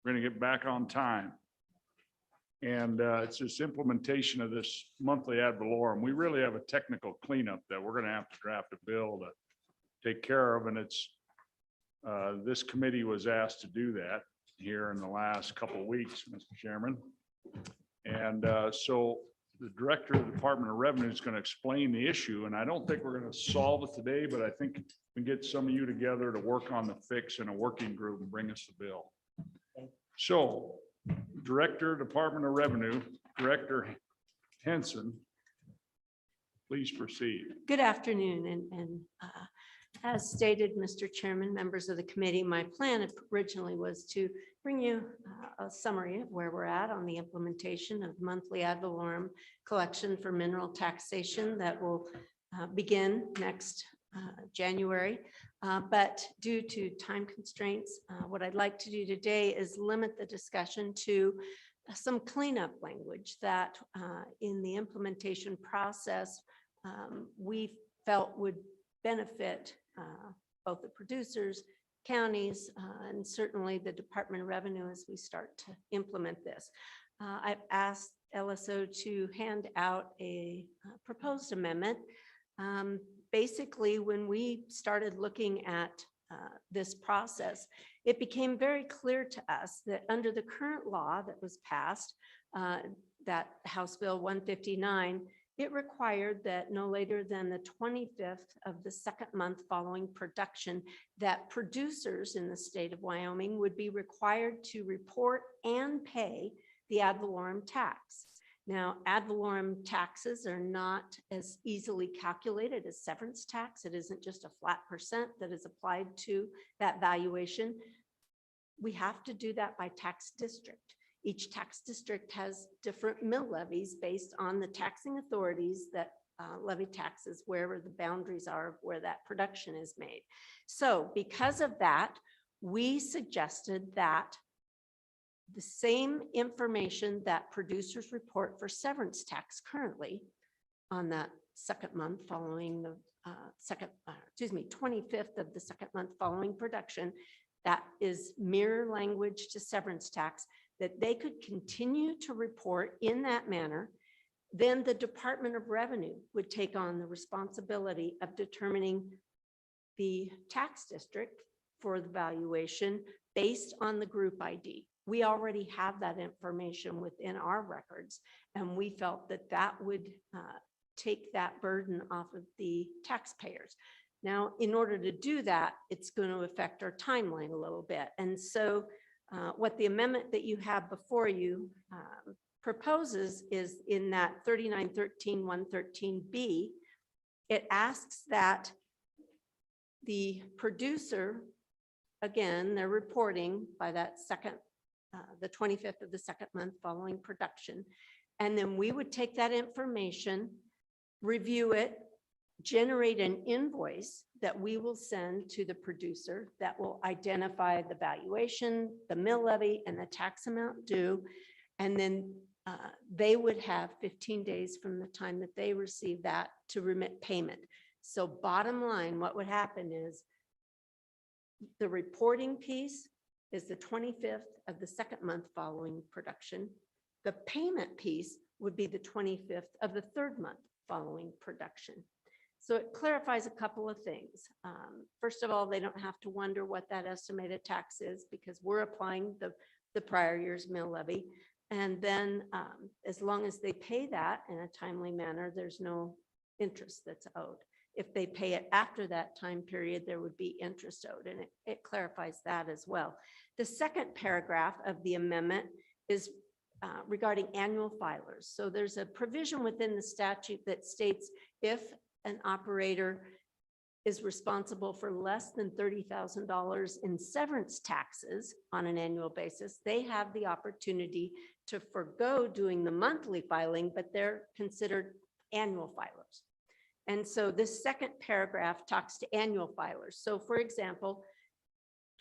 We're going to get back on time. And it's this implementation of this monthly ad valorem. We really have a technical cleanup that we're going to have to draft a bill to take care of. And it's, this committee was asked to do that here in the last couple of weeks, Mr. Chairman. And so the Director of the Department of Revenue is going to explain the issue. And I don't think we're going to solve it today, but I think we can get some of you together to work on the fix in a working group and bring us the bill. So Director, Department of Revenue, Director Henson, please proceed. Good afternoon, and as stated, Mr. Chairman, members of the committee, my plan originally was to bring you a summary of where we're at on the implementation of monthly ad valorem collection for mineral taxation that will begin next January. But due to time constraints, what I'd like to do today is limit the discussion to some cleanup language that in the implementation process we felt would benefit both the producers, counties, and certainly the Department of Revenue as we start to implement this. I've asked LSO to hand out a proposed amendment. Basically, when we started looking at this process, it became very clear to us that under the current law that was passed, that House Bill 159, it required that no later than the 25th of the second month following production, that producers in the state of Wyoming would be required to report and pay the ad valorem tax. Now, ad valorem taxes are not as easily calculated as severance tax. It isn't just a flat percent that is applied to that valuation. We have to do that by tax district. Each tax district has different mill levies based on the taxing authorities that levy taxes wherever the boundaries are of where that production is made. So because of that, we suggested that the same information that producers report for severance tax currently on that second month following the 25th of the second month following production, that is mirror language to severance tax, that they could continue to report in that manner. Then the Department of Revenue would take on the responsibility of determining the tax district for the valuation based on the group ID. We already have that information within our records, and we felt that that would take that burden off of the taxpayers. Now, in order to do that, it's going to affect our timeline a little bit. And so what the amendment that you have before you proposes is in that 3913.113B, it asks that the producer, again, they're reporting by that the 25th of the second month following production. And then we would take that information, review it, generate an invoice that we will send to the producer that will identify the valuation, the mill levy, and the tax amount due. And then they would have 15 days from the time that they receive that to remit payment. So bottom line, what would happen is the reporting piece is the 25th of the second month following production. The payment piece would be the 25th of the third month following production. So it clarifies a couple of things. First of all, they don't have to wonder what that estimated tax is because we're applying the prior year's mill levy. And then as long as they pay that in a timely manner, there's no interest that's owed. If they pay it after that time period, there would be interest owed, and it clarifies that as well. The second paragraph of the amendment is regarding annual filers. So there's a provision within the statute that states if an operator is responsible for less than $30,000 in severance taxes on an annual basis, they have the opportunity to forego doing the monthly filing, but they're considered annual filers. And so this second paragraph talks to annual filers. So for example,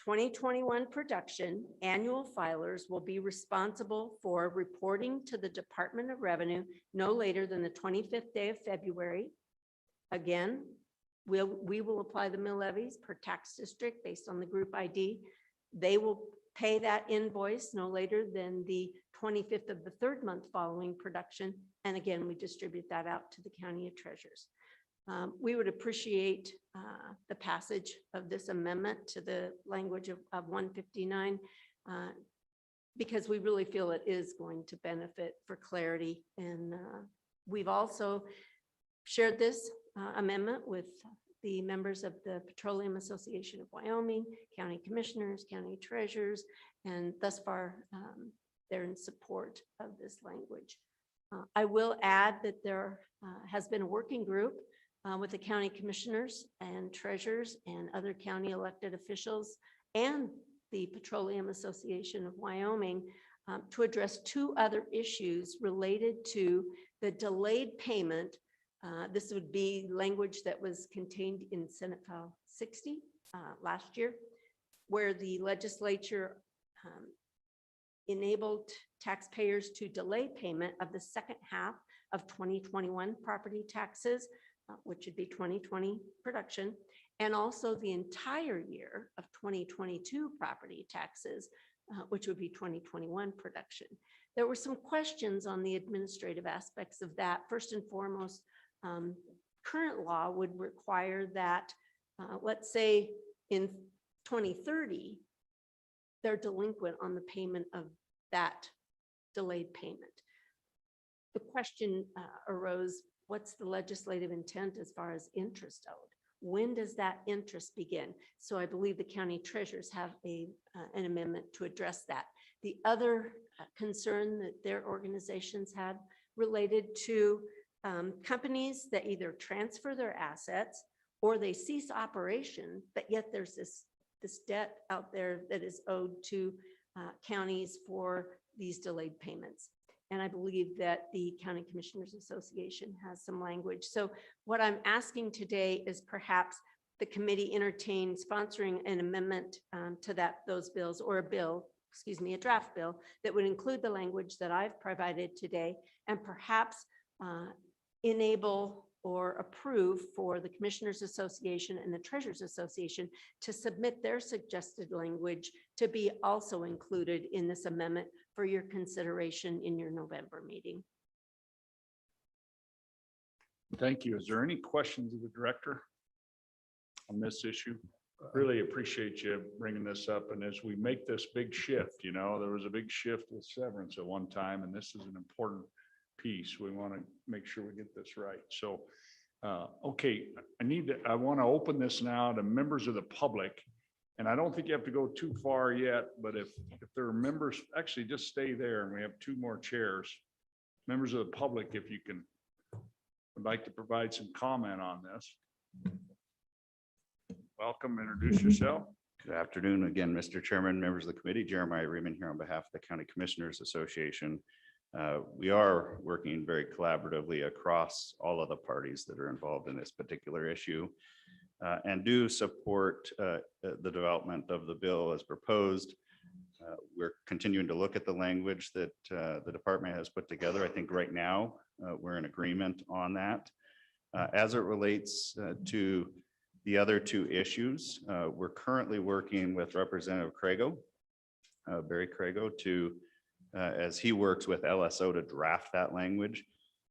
2021 production, annual filers will be responsible for reporting to the Department of Revenue no later than the 25th day of February. Again, we will apply the mill levies per tax district based on the group ID. They will pay that invoice no later than the 25th of the third month following production. And again, we distribute that out to the county treasurers. We would appreciate the passage of this amendment to the language of 159 because we really feel it is going to benefit for clarity. And we've also shared this amendment with the members of the Petroleum Association of Wyoming, county commissioners, county treasurers, and thus far they're in support of this language. I will add that there has been a working group with the county commissioners and treasurers and other county elected officials and the Petroleum Association of Wyoming to address two other issues related to the delayed payment. This would be language that was contained in Senate File 60 last year, where the legislature enabled taxpayers to delay payment of the second half of 2021 property taxes, which would be 2020 production, and also the entire year of 2022 property taxes, which would be 2021 production. There were some questions on the administrative aspects of that. First and foremost, current law would require that, let's say in 2030, they're delinquent on the payment of that delayed payment. The question arose, what's the legislative intent as far as interest owed? When does that interest begin? So I believe the county treasurers have an amendment to address that. The other concern that their organizations had related to companies that either transfer their assets or they cease operation, but yet there's this debt out there that is owed to counties for these delayed payments. And I believe that the County Commissioners Association has some language. So what I'm asking today is perhaps the committee entertain sponsoring an amendment to those bills, or a draft bill that would include the language that I've provided today, and perhaps enable or approve for the Commissioners Association and the Treasurers Association to submit their suggested language to be also included in this amendment for your consideration in your November meeting. Thank you. Is there any questions of the director on this issue? Really appreciate you bringing this up. And as we make this big shift, you know, there was a big shift with severance at one time, and this is an important piece. We want to make sure we get this right. So, okay, I want to open this now to members of the public. And I don't think you have to go too far yet, but if there are members, actually just stay there, and we have two more chairs. Members of the public, if you would like to provide some comment on this. Welcome, introduce yourself. Good afternoon again, Mr. Chairman, members of the committee. Jeremiah Reeman here on behalf of the County Commissioners Association. We are working very collaboratively across all of the parties that are involved in this particular issue and do support the development of the bill as proposed. We're continuing to look at the language that the department has put together. I think right now we're in agreement on that. As it relates to the other two issues, we're currently working with Representative Crago, Barry Crago, as he works with LSO to draft that language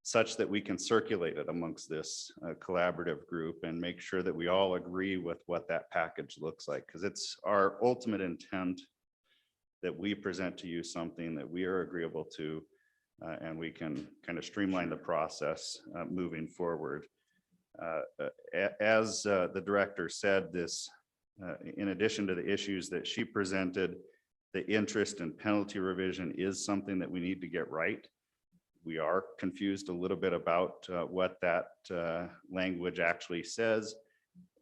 such that we can circulate it amongst this collaborative group and make sure that we all agree with what that package looks like. Because it's our ultimate intent that we present to you something that we are agreeable to, and we can kind of streamline the process moving forward. As the director said, this, in addition to the issues that she presented, the interest and penalty revision is something that we need to get right. We are confused a little bit about what that language actually says.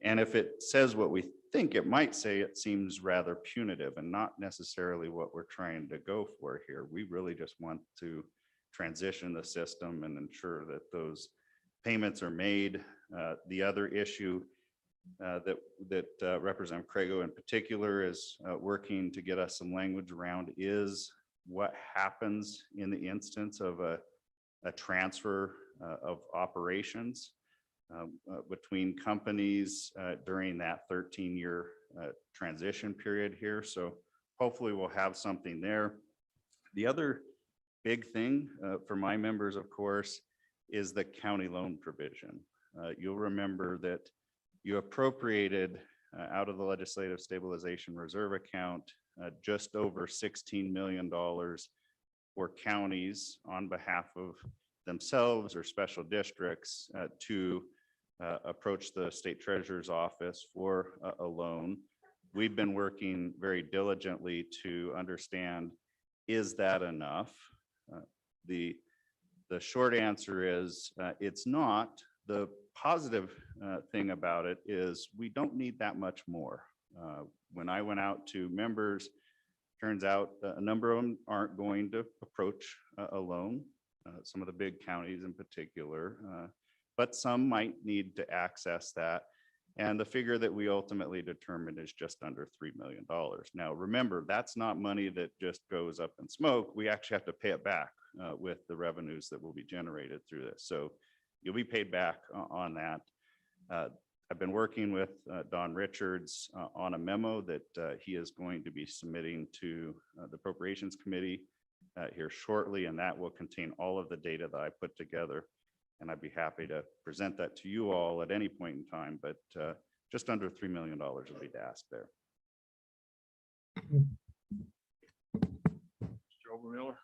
And if it says what we think it might say, it seems rather punitive and not necessarily what we're trying to go for here. We really just want to transition the system and ensure that those payments are made. The other issue that Representative Crago in particular is working to get us some language around is what happens in the instance of a transfer of operations between companies during that 13-year transition period here. So hopefully we'll have something there. The other big thing for my members, of course, is the county loan provision. You'll remember that you appropriated out of the Legislative Stabilization Reserve account just over $16 million for counties on behalf of themselves or special districts to approach the state treasurer's office for a loan. We've been working very diligently to understand, is that enough? The short answer is it's not. The positive thing about it is we don't need that much more. When I went out to members, turns out a number of them aren't going to approach a loan, some of the big counties in particular, but some might need to access that. And the figure that we ultimately determined is just under $3 million. Now, remember, that's not money that just goes up in smoke. We actually have to pay it back with the revenues that will be generated through this. So you'll be paid back on that. I've been working with Don Richards on a memo that he is going to be submitting to the Appropriations Committee here shortly, and that will contain all of the data that I put together. And I'd be happy to present that to you all at any point in time, but just under $3 million will be the ask there. Mr. Obermuller?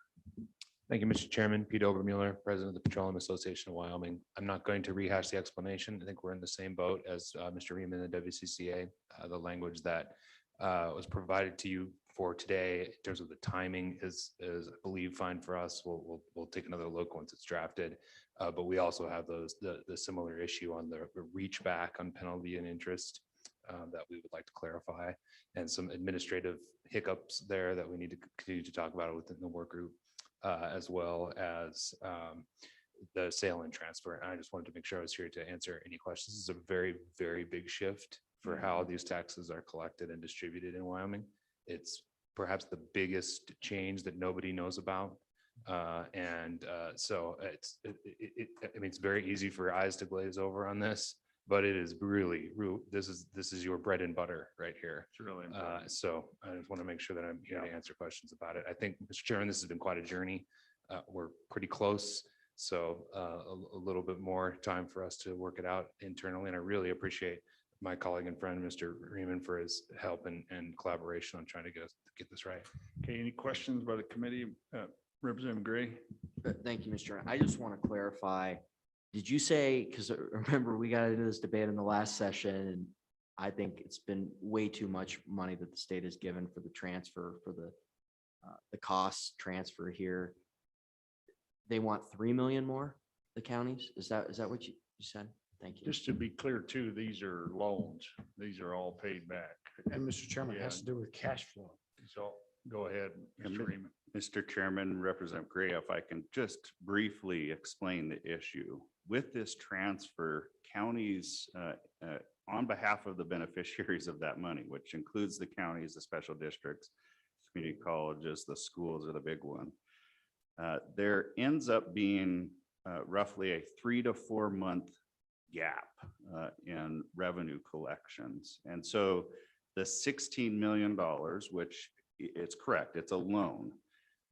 Thank you, Mr. Chairman. Pete Obermuller, President of the Petroleum Association of Wyoming. I'm not going to rehash the explanation. I think we're in the same boat as Mr. Riemann and WCCA. The language that was provided to you for today in terms of the timing is I believe fine for us. We'll take another look once it's drafted. But we also have the similar issue on the reach back on penalty and interest that we would like to clarify, and some administrative hiccups there that we need to continue to talk about within the work group, as well as the sale and transfer. And I just wanted to make sure I was here to answer any questions. This is a very, very big shift for how these taxes are collected and distributed in Wyoming. It's perhaps the biggest change that nobody knows about. So I mean, it's very easy for your eyes to glaze over on this, but it is really, this is your bread and butter right here. It's really important. So I just want to make sure that I'm here to answer questions about it. I think, Mr. Chairman, this has been quite a journey. We're pretty close. So a little bit more time for us to work it out internally. And I really appreciate my colleague and friend, Mr. Riemann, for his help and collaboration on trying to get this right. Okay, any questions by the committee? Representative Gray? Thank you, Mr. Chairman. I just want to clarify, did you say, because remember, we got into this debate in the last session, and I think it's been way too much money that the state has given for the transfer, for the cost transfer here. They want 3 million more, the counties? Is that what you said? Thank you. Just to be clear too, these are loans. These are all paid back. And Mr. Chairman, it has to do with cash flow. So go ahead, Mr. Riemann. Mr. Chairman, Representative Gray, if I can just briefly explain the issue. With this transfer, counties, on behalf of the beneficiaries of that money, which includes the counties, the special districts, community colleges, the schools are the big one. There ends up being roughly a 3 to 4 month gap in revenue collections. And so the $16 million, which it's correct, it's a loan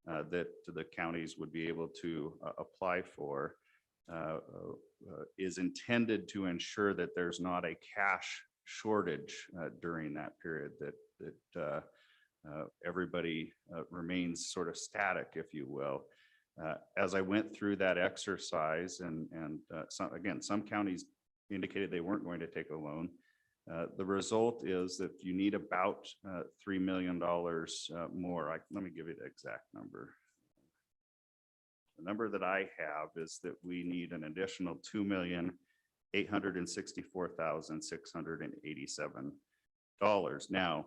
that the counties would be able to apply for, is intended to ensure that there's not a cash shortage during that period, that everybody remains sort of static, if you will. As I went through that exercise, and some counties indicated they weren't going to take a loan. The result is that you need about $3 million more. Let me give you the exact number. The number that I have is that we need an additional $2,864,687. Now,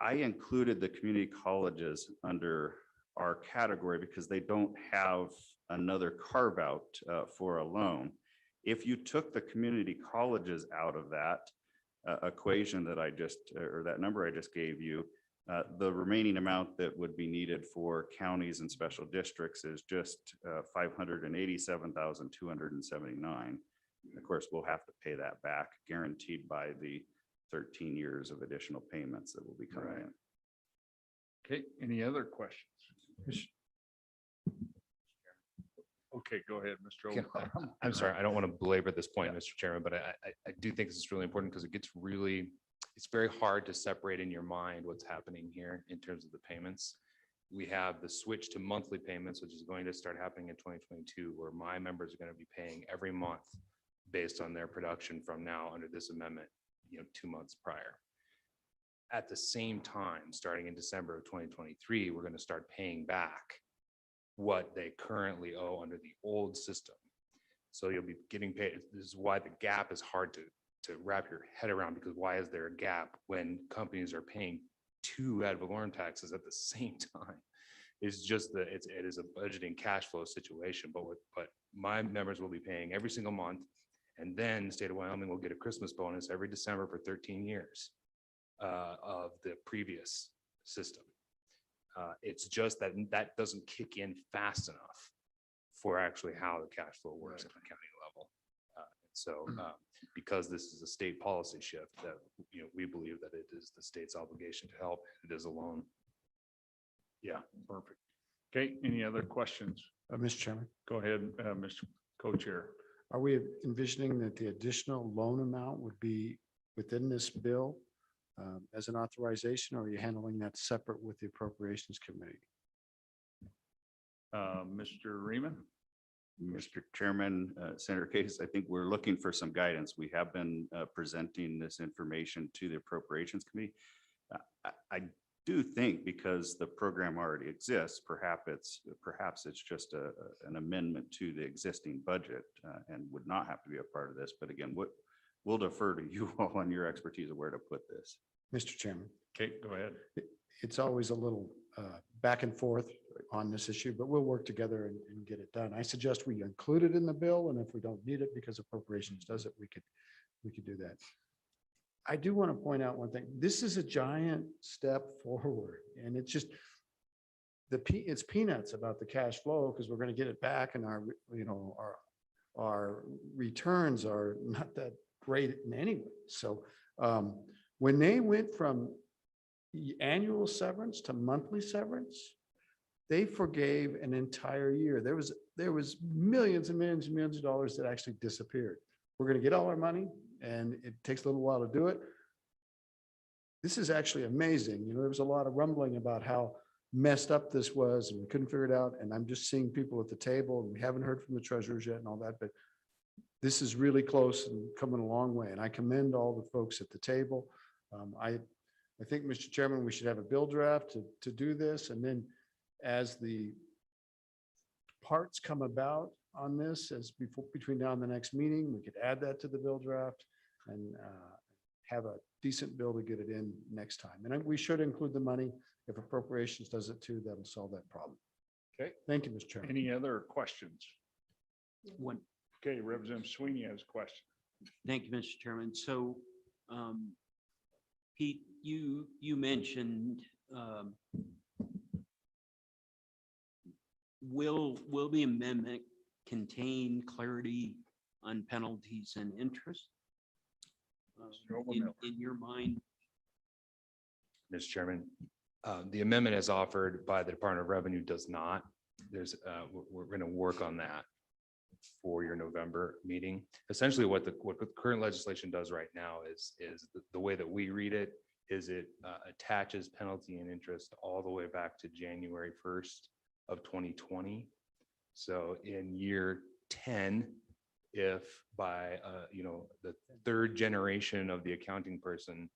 I included the community colleges under our category because they don't have another carve out for a loan. If you took the community colleges out of that equation that or that number I just gave you, the remaining amount that would be needed for counties and special districts is just $587,279. Of course, we'll have to pay that back, guaranteed by the 13 years of additional payments that will be coming in. Okay, any other questions? Okay, go ahead, Mr. Can- Overbaugh. I'm sorry, I don't want to belabor this point, Mr. Chairman, but I do think this is really important because it gets really, it's very hard to separate in your mind what's happening here in terms of the payments. We have the switch to monthly payments, which is going to start happening in 2022, where my members are going to be paying every month based on their production from now under this amendment, 2 months prior. At the same time, starting in December of 2023, we're going to start paying back what they currently owe under the old system. So you'll be getting paid. This is why the gap is hard to wrap your head around, because why is there a gap when companies are paying 2 ad valorem taxes at the same time? It's just that it is a budgeting cash flow situation, but my members will be paying every single month. And then the state of Wyoming will get a Christmas bonus every December for 13 years of the previous system. It's just that that doesn't kick in fast enough for actually how the cash flow works at the county level. Because this is a state policy shift, that we believe that it is the state's obligation to help. It is a loan. Yeah, perfect. Okay, any other questions? Mr. Chairman, Go ahead, Mr. Co-Chair. are we envisioning that the additional loan amount would be within this bill as an authorization, or are you handling that separate with the Appropriations Committee? Mr. Reaman? Mr. Chairman, Senator Case, I think we're looking for some guidance. We have been presenting this information to the Appropriations Committee. I do think because the program already exists, perhaps it's just an amendment to the existing budget and would not have to be a part of this. But again, we'll defer to you all on your expertise of where to put this. Mr. Chairman, Okay, go ahead. it's always a little back and forth on this issue, but we'll work together and get it done. I suggest we include it in the bill, and if we don't need it because appropriations does it, we could do that. I do want to point out one thing. This is a giant step forward, and it's just it's peanuts about the cash flow because we're going to get it back, and our returns are not that great in any way. So when they went from annual severance to monthly severance, they forgave an entire year. There was millions and millions and millions of dollars that actually disappeared. We're going to get all our money, and it takes a little while to do it. This is actually amazing. There was a lot of rumbling about how messed up this was, and we couldn't figure it out. And I'm just seeing people at the table, and we haven't heard from the treasurers yet and all that, but this is really close and coming a long way. And I commend all the folks at the table. I think, Mr. Chairman, we should have a bill draft to do this. And then as the parts come about on this, between now and the next meeting, we could add that to the bill draft and have a decent bill to get it in next time. And we should include the money. If appropriations does it too, that'll solve that problem. Okay. Thank you, Mr. Chairman. Any other questions? One, Okay, Representative Sweeney has a question. thank you, Mr. Chairman. So, Pete, you mentioned, will the amendment contain clarity on penalties and interest? In your mind? Mr. Chairman, the amendment as offered by the Department of Revenue does not. We're going to work on that for your November meeting. Essentially, what the current legislation does right now is the way that we read it is it attaches penalty and interest all the way back to January 1st of 2020. So in year 10, if by the third generation of the accounting person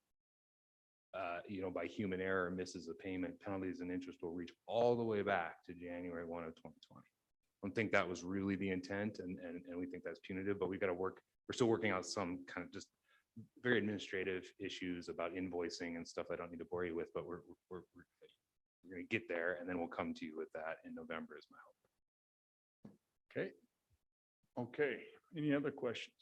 by human error misses a payment, penalties and interest will reach all the way back to January 1 of 2020. I don't think that was really the intent, and we think that's punitive, but we're still working out some kind of just very administrative issues about invoicing and stuff I don't need to bore you with, but we're going to get there, and then we'll come to you with that in November is my hope. Okay, any other questions?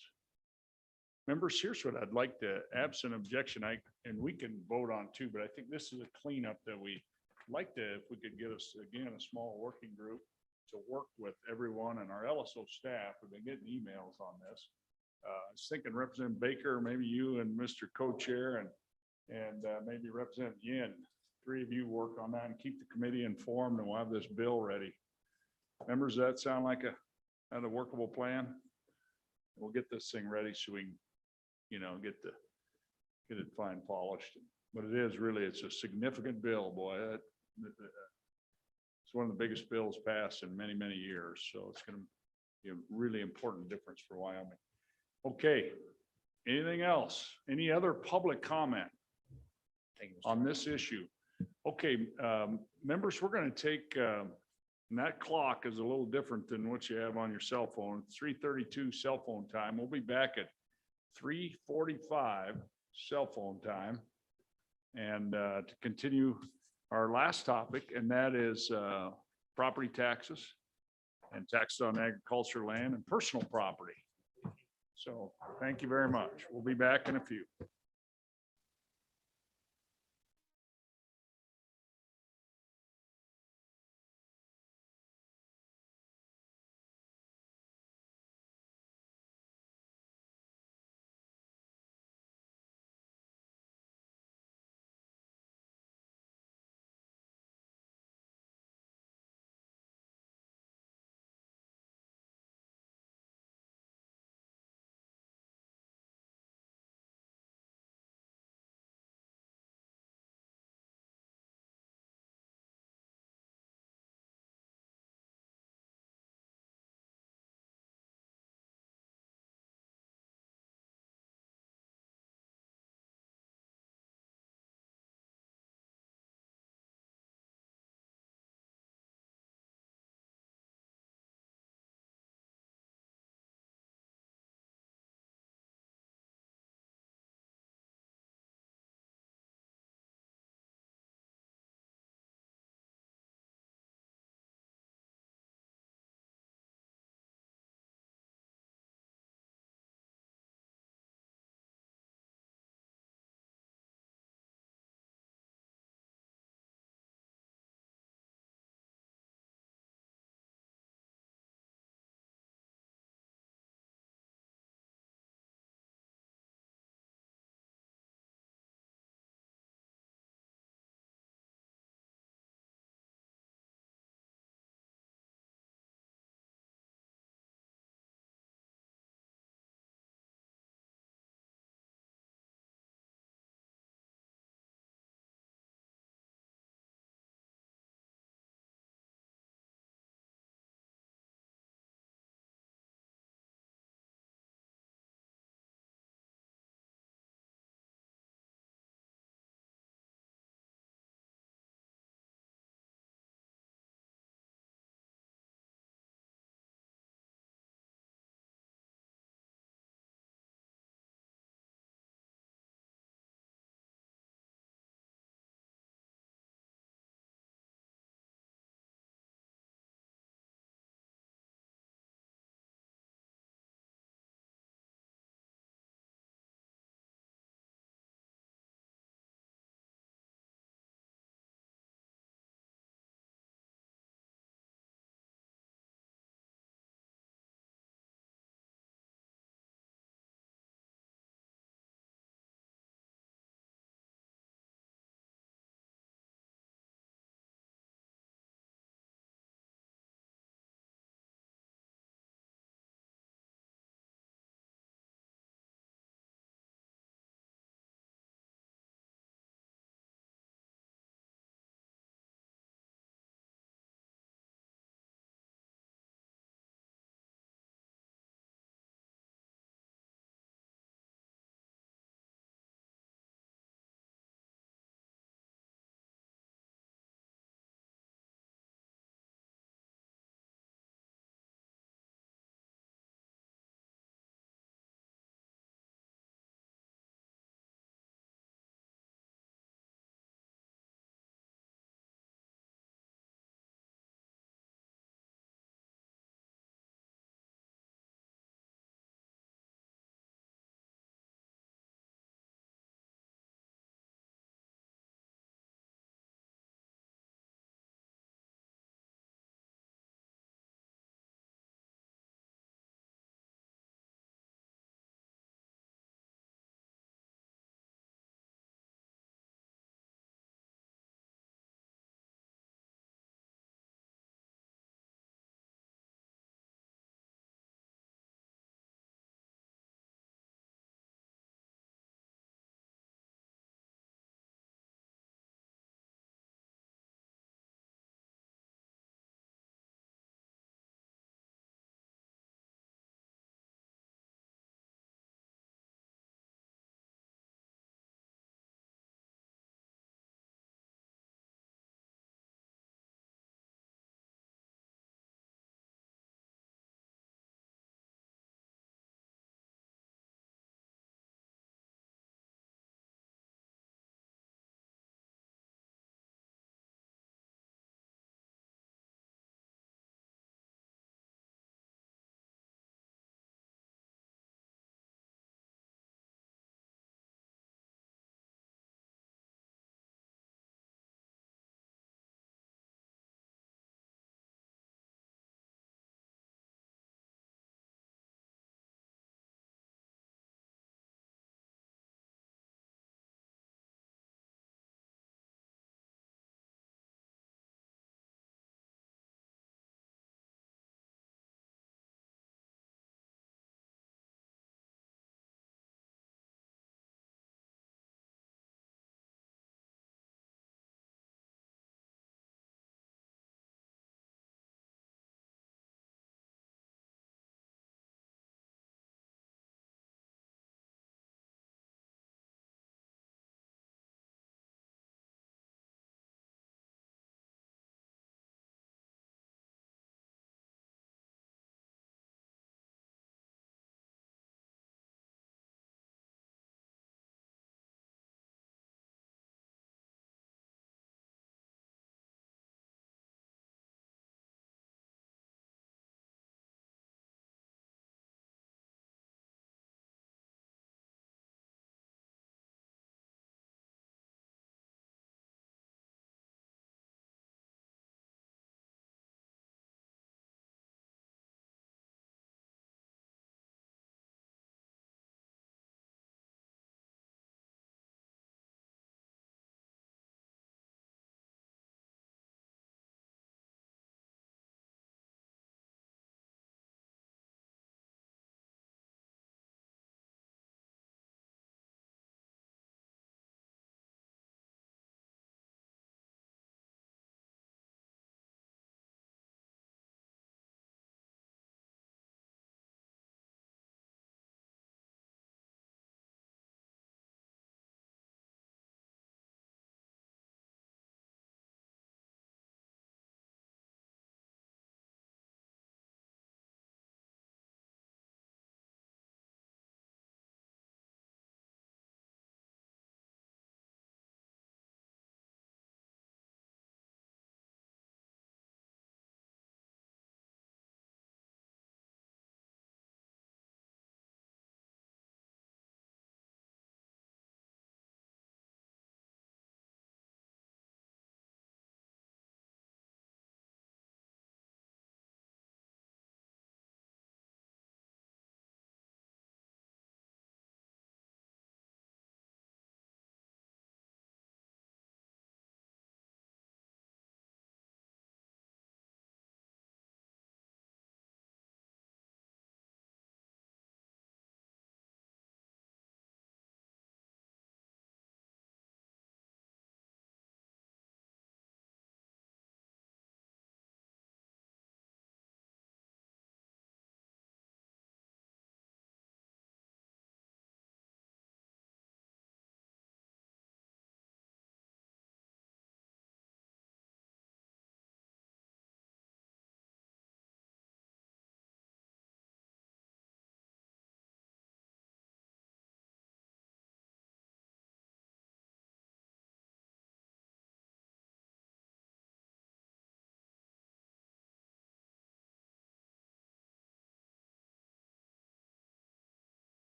Members, here's what I'd like to, absent objection, and we can vote on too, but I think this is a cleanup that we like to, if we could get us, again, a small working group to work with everyone, and our LSO staff have been getting emails on this. I was thinking Representative Baker, maybe you and Mr. Co-Chair and maybe Representative Yin three of you work on that and keep the committee informed, and we'll have this bill ready. Members, does that sound like a workable plan? We'll get this thing ready so we can, get it fine polished. But it is really, it's a significant bill, boy. It's one of the biggest bills passed in many, many years. So it's going to be a really important difference for Wyoming. Okay. Anything else? Any other public comment on this issue? Okay, members, we're going to take, and that clock is a little different than what you have on your cell phone. 3:32 cell phone time. We'll be back at 3:45 cell phone time. And to continue our last topic, and that is property taxes and taxes on agricultural land and personal property. So thank you very much. We'll be back in a few.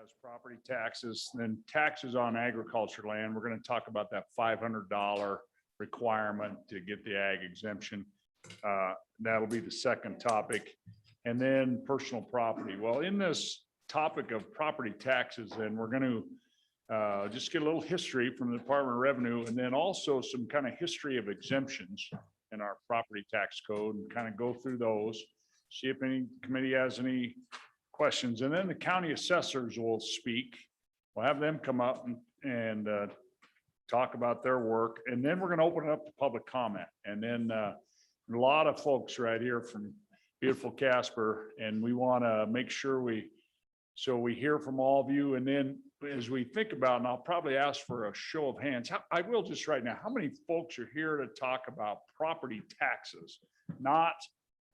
has property taxes, then taxes on agriculture land. We're going to talk about that $500 requirement to get the ag exemption. That'll be the second topic. And then personal property. Well, in this topic of property taxes, then we're going to just get a little history from the Department of Revenue, and then also some kind of history of exemptions in our property tax code, and kind of go through those, see if any committee has any questions. And then the county assessors will speak. We'll have them come up and talk about their work. And then we're going to open it up to public comment. And then a lot of folks right here from beautiful Casper, and we want to make sure we hear from all of you. And then as we think about, and I'll probably ask for a show of hands, I will just right now, how many folks are here to talk about property taxes, not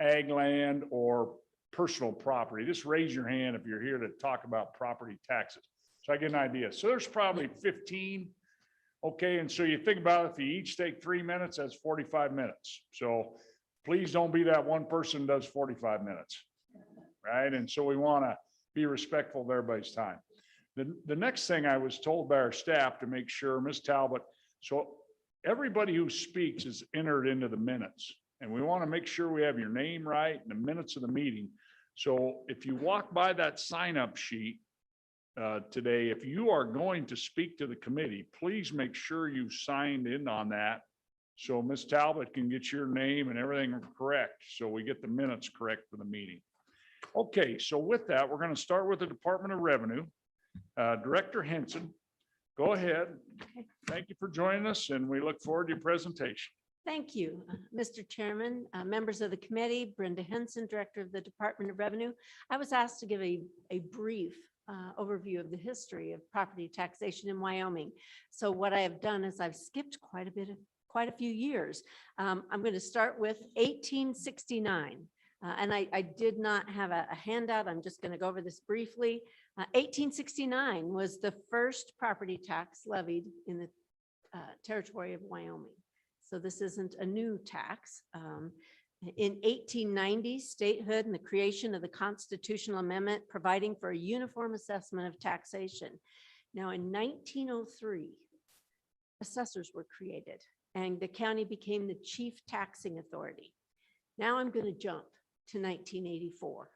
ag land or personal property? Just raise your hand if you're here to talk about property taxes, so I get an idea. So there's probably 15. Okay, and so you think about it, if you each take 3 minutes, that's 45 minutes. So please don't be that one person who does 45 minutes, right? And so we want to be respectful of everybody's time. The next thing I was told by our staff to make sure, Ms. Talbot, so everybody who speaks is entered into the minutes, and we want to make sure we have your name right in the minutes of the meeting. So if you walk by that sign-up sheet today, if you are going to speak to the committee, please make sure you signed in on that, so Ms. Talbot can get your name and everything correct, so we get the minutes correct for the meeting. Okay, so with that, we're going to start with the Department of Revenue. Director Henson, go ahead. Thank you for joining us, and we look forward to your presentation. Thank you, Mr. Chairman, members of the committee. Brenda Henson, Director of the Department of Revenue. I was asked to give a brief overview of the history of property taxation in Wyoming. So what I have done is I've skipped quite a few years. I'm going to start with 1869. And I did not have a handout. I'm just going to go over this briefly. 1869 was the first property tax levied in the territory of Wyoming. So this isn't a new tax. In 1890, statehood and the creation of the constitutional amendment providing for a uniform assessment of taxation. Now in 1903, assessors were created and the county became the chief taxing authority. Now I'm going to jump to 1984,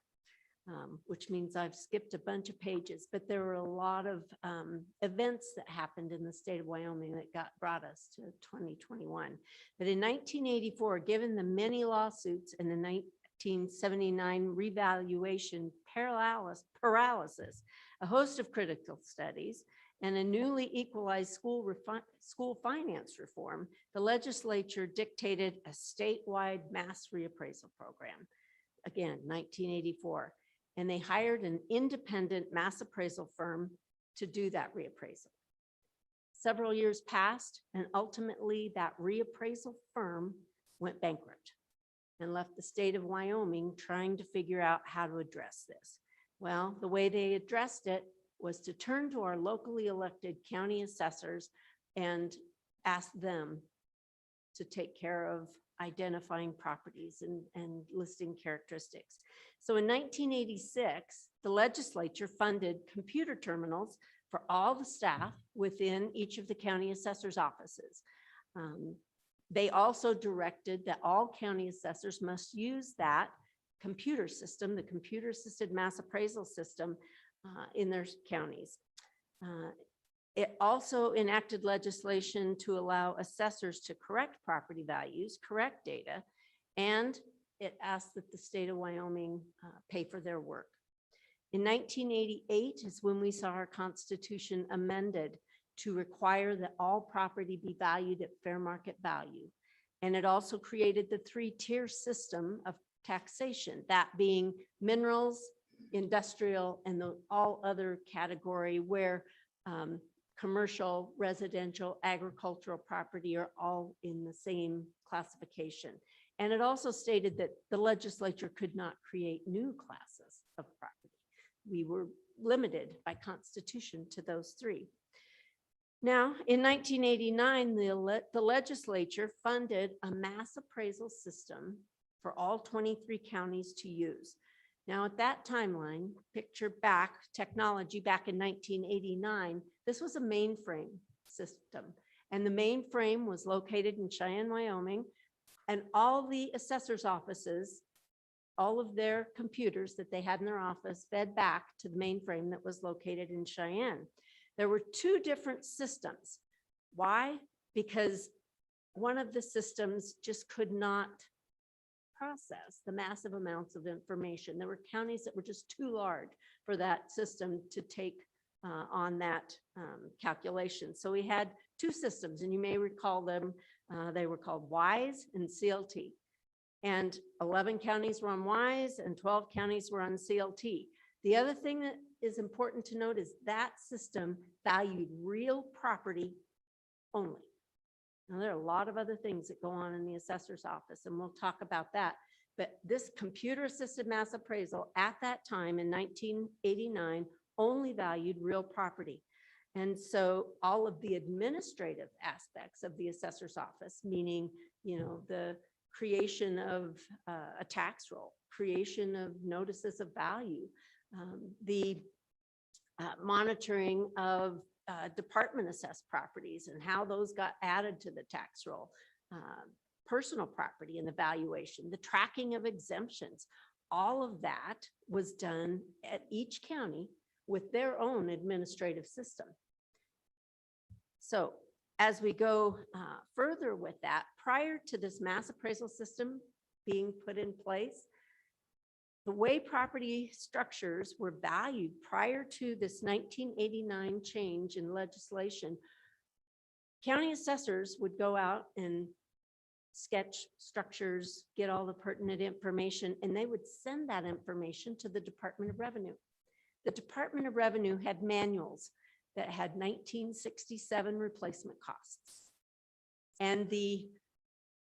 which means I've skipped a bunch of pages, but there were a lot of events that happened in the state of Wyoming that brought us to 2021. But in 1984, given the many lawsuits and the 1979 revaluation paralysis, a host of critical studies, and a newly equalized school finance reform, the legislature dictated a statewide mass reappraisal program. Again, 1984. And they hired an independent mass appraisal firm to do that reappraisal. Several years passed, and ultimately that reappraisal firm went bankrupt and left the state of Wyoming trying to figure out how to address this. Well, the way they addressed it was to turn to our locally elected county assessors and ask them to take care of identifying properties and listing characteristics. So in 1986, the legislature funded computer terminals for all the staff within each of the county assessors' offices. They also directed that all county assessors must use that computer system, the computer-assisted mass appraisal system in their counties. It also enacted legislation to allow assessors to correct property values, correct data, and it asked that the state of Wyoming pay for their work. In 1988 is when we saw our Constitution amended to require that all property be valued at fair market value. And it also created the 3-tier system of taxation, that being minerals, industrial, and the all other category where commercial, residential, agricultural property are all in the same classification. And it also stated that the legislature could not create new classes of property. We were limited by Constitution to those 3. Now, in 1989, the legislature funded a mass appraisal system for all 23 counties to use. Now, at that timeline, picture back technology back in 1989, this was a mainframe system. And the mainframe was located in Cheyenne, Wyoming. And all the assessor's offices, all of their computers that they had in their office fed back to the mainframe that was located in Cheyenne. There were two different systems. Why? Because one of the systems just could not process the massive amounts of information. There were counties that were just too large for that system to take on that calculation. So we had two systems, and you may recall them. They were called WISE and CLT. And 11 counties were on WISE and 12 counties were on CLT. The other thing that is important to note is that system valued real property only. Now, there are a lot of other things that go on in the assessor's office, and we'll talk about that. But this computer-assisted mass appraisal at that time in 1989 only valued real property. And so all of the administrative aspects of the assessor's office, meaning, the creation of a tax roll, creation of notices of value, the monitoring of department assessed properties and how those got added to the tax roll, personal property and the valuation, the tracking of exemptions, all of that was done at each county with their own administrative system. So as we go further with that, prior to this mass appraisal system being put in place, the way property structures were valued prior to this 1989 change in legislation, county assessors would go out and sketch structures, get all the pertinent information, and they would send that information to the Department of Revenue. The Department of Revenue had manuals that had 1967 replacement costs. And the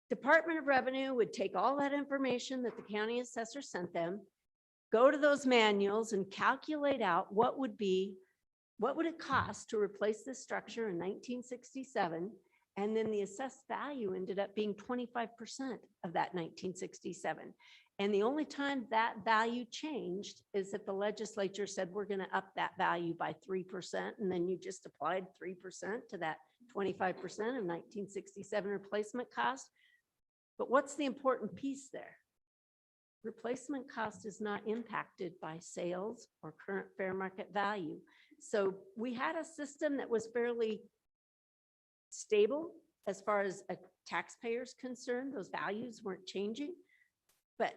Department of Revenue would take all that information that the county assessor sent them, go to those manuals and calculate out what would it cost to replace this structure in 1967. And then the assessed value ended up being 25% of that 1967. And the only time that value changed is if the legislature said, we're going to up that value by 3%. And then you just applied 3% to that 25% of 1967 replacement cost. But what's the important piece there? Replacement cost is not impacted by sales or current fair market value. So we had a system that was fairly stable as far as a taxpayer's concerned. Those values weren't changing. But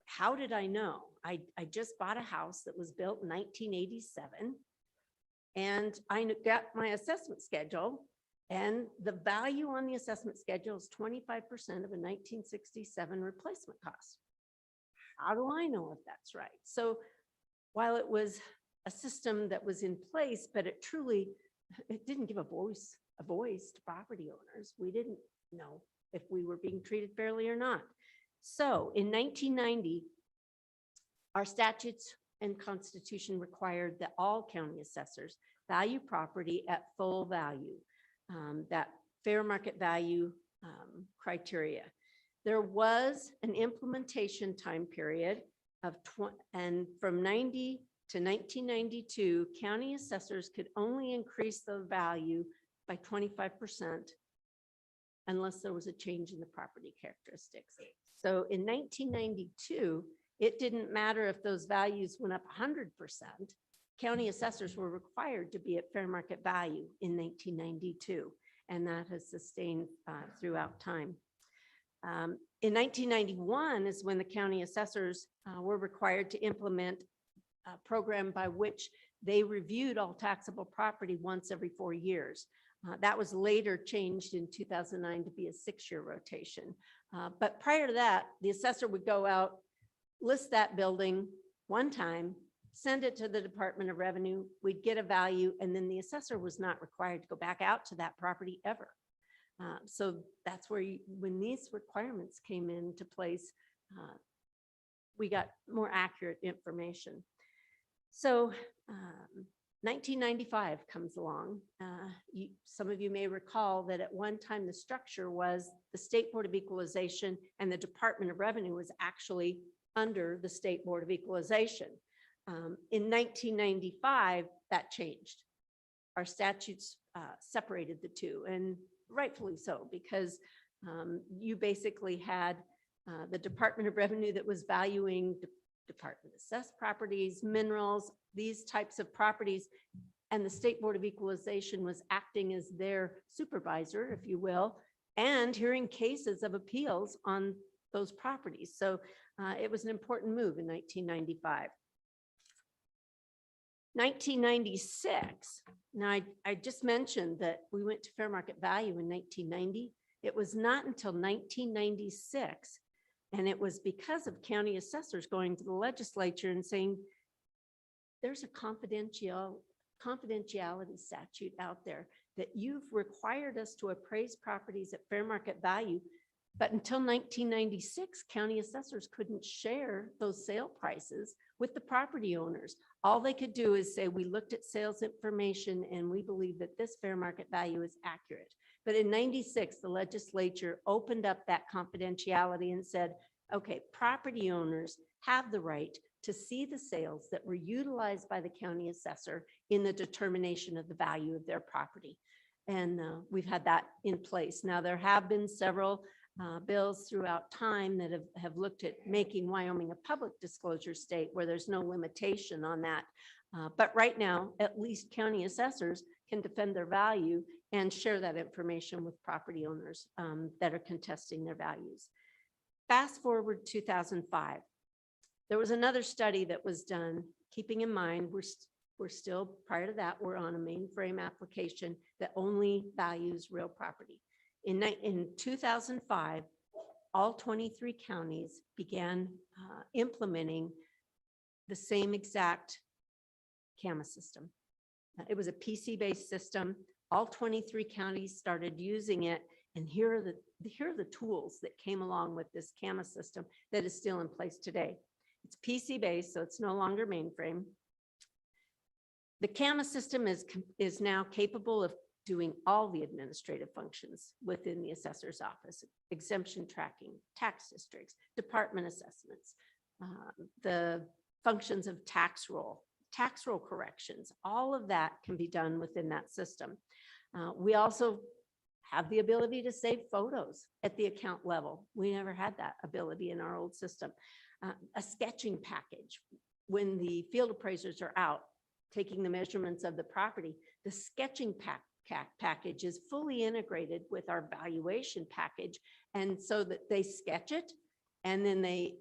how did I know? I just bought a house that was built in 1987, and I got my assessment schedule, and the value on the assessment schedule is 25% of a 1967 replacement cost. How do I know if that's right? So while it was a system that was in place, but it didn't give a voice to property owners. We didn't know if we were being treated fairly or not. So in 1990, our statutes and constitution required that all county assessors value property at full value, that fair market value criteria. There was an implementation time period of and from 90 to 1992, county assessors could only increase the value by 25% unless there was a change in the property characteristics. So in 1992, it didn't matter if those values went up 100%. County assessors were required to be at fair market value in 1992, and that has sustained throughout time. In 1991 is when the county assessors were required to implement a program by which they reviewed all taxable property once every 4 years. That was later changed in 2009 to be a 6-year rotation. But prior to that, the assessor would go out, list that building one time, send it to the Department of Revenue, we'd get a value, and then the assessor was not required to go back out to that property ever. So that's where when these requirements came into place, we got more accurate information. So 1995 comes along. Some of you may recall that at one time the structure was the State Board of Equalization and the Department of Revenue was actually under the State Board of Equalization. In 1995, that changed. Our statutes separated the two, and rightfully so, because you basically had the Department of Revenue that was valuing Department assessed properties, minerals, these types of properties, and the State Board of Equalization was acting as their supervisor, if you will, and hearing cases of appeals on those properties. So it was an important move in 1995. 1996, now I just mentioned that we went to fair market value in 1990. It was not until 1996, and it was because of county assessors going to the legislature and saying, there's a confidentiality statute out there that you've required us to appraise properties at fair market value. But until 1996, county assessors couldn't share those sale prices with the property owners. All they could do is say, we looked at sales information and we believe that this fair market value is accurate. But in 96, the legislature opened up that confidentiality and said, okay, property owners have the right to see the sales that were utilized by the county assessor in the determination of the value of their property. And we've had that in place. Now, there have been several bills throughout time that have looked at making Wyoming a public disclosure state where there's no limitation on that. But right now, at least county assessors can defend their value and share that information with property owners that are contesting their values. Fast forward 2005. There was another study that was done, keeping in mind we're still, prior to that, we're on a mainframe application that only values real property. In 2005, all 23 counties began implementing the same exact CAMA system. It was a PC-based system. All 23 counties started using it, and here are the tools that came along with this CAMA system that is still in place today. It's PC-based, so it's no longer mainframe. The CAMA system is now capable of doing all the administrative functions within the assessor's office: exemption tracking, tax districts, department assessments, the functions of tax roll corrections. All of that can be done within that system. We also have the ability to save photos at the account level. We never had that ability in our old system. A sketching package. When the field appraisers are out taking the measurements of the property, the sketching package is fully integrated with our valuation package. And so that they sketch it and then they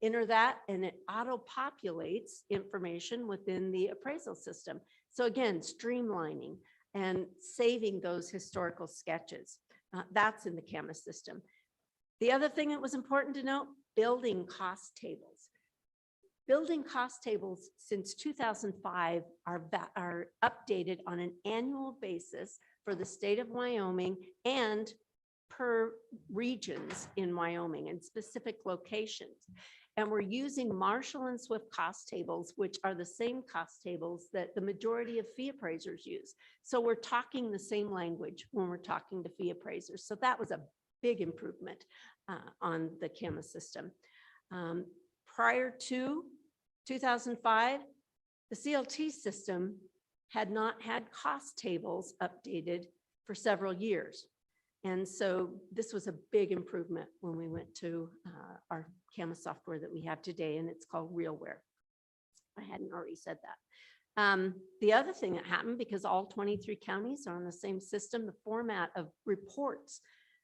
enter that and it auto-populates information within the appraisal system. So again, streamlining and saving those historical sketches. That's in the CAMA system. The other thing that was important to note, building cost tables. Building cost tables since 2005 are updated on an annual basis for the state of Wyoming and per regions in Wyoming and specific locations. And we're using Marshall and Swift cost tables, which are the same cost tables that the majority of fee appraisers use. So we're talking the same language when we're talking to fee appraisers. So that was a big improvement on the CAMA system. Prior to 2005, the CLT system had not had cost tables updated for several years. And so this was a big improvement when we went to our CAMA software that we have today, and it's called RealWare. I hadn't already said that. The other thing that happened, because all 23 counties are on the same system, the format of reports,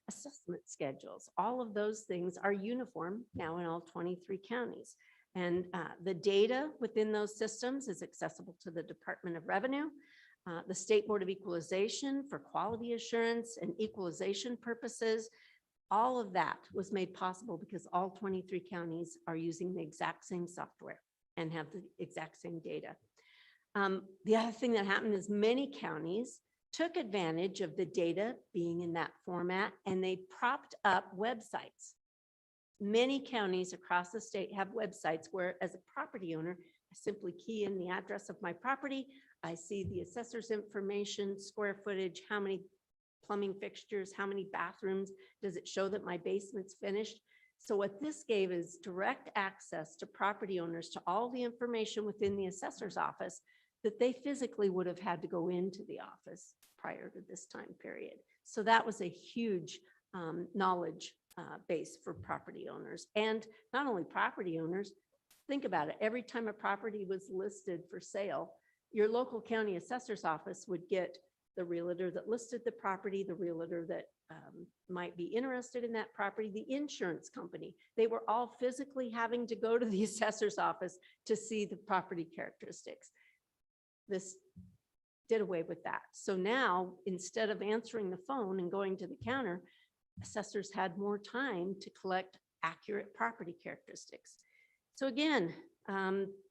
assessment schedules, all of those things are uniform now in all 23 counties. And the data within those systems is accessible to the Department of Revenue, the State Board of Equalization for quality assurance and equalization purposes. All of that was made possible because all 23 counties are using the exact same software and have the exact same data. The other thing that happened is many counties took advantage of the data being in that format and they propped up websites. Many counties across the state have websites where, as a property owner, I simply key in the address of my property. I see the assessor's information, square footage, how many plumbing fixtures, how many bathrooms, does it show that my basement's finished? So what this gave is direct access to property owners to all the information within the assessor's office that they physically would have had to go into the office prior to this time period. So that was a huge knowledge base for property owners. And not only property owners, think about it, every time a property was listed for sale, your local county assessor's office would get the realtor that listed the property, the realtor that might be interested in that property, the insurance company. They were all physically having to go to the assessor's office to see the property characteristics. This did away with that. So now, instead of answering the phone and going to the counter, assessors had more time to collect accurate property characteristics. So again,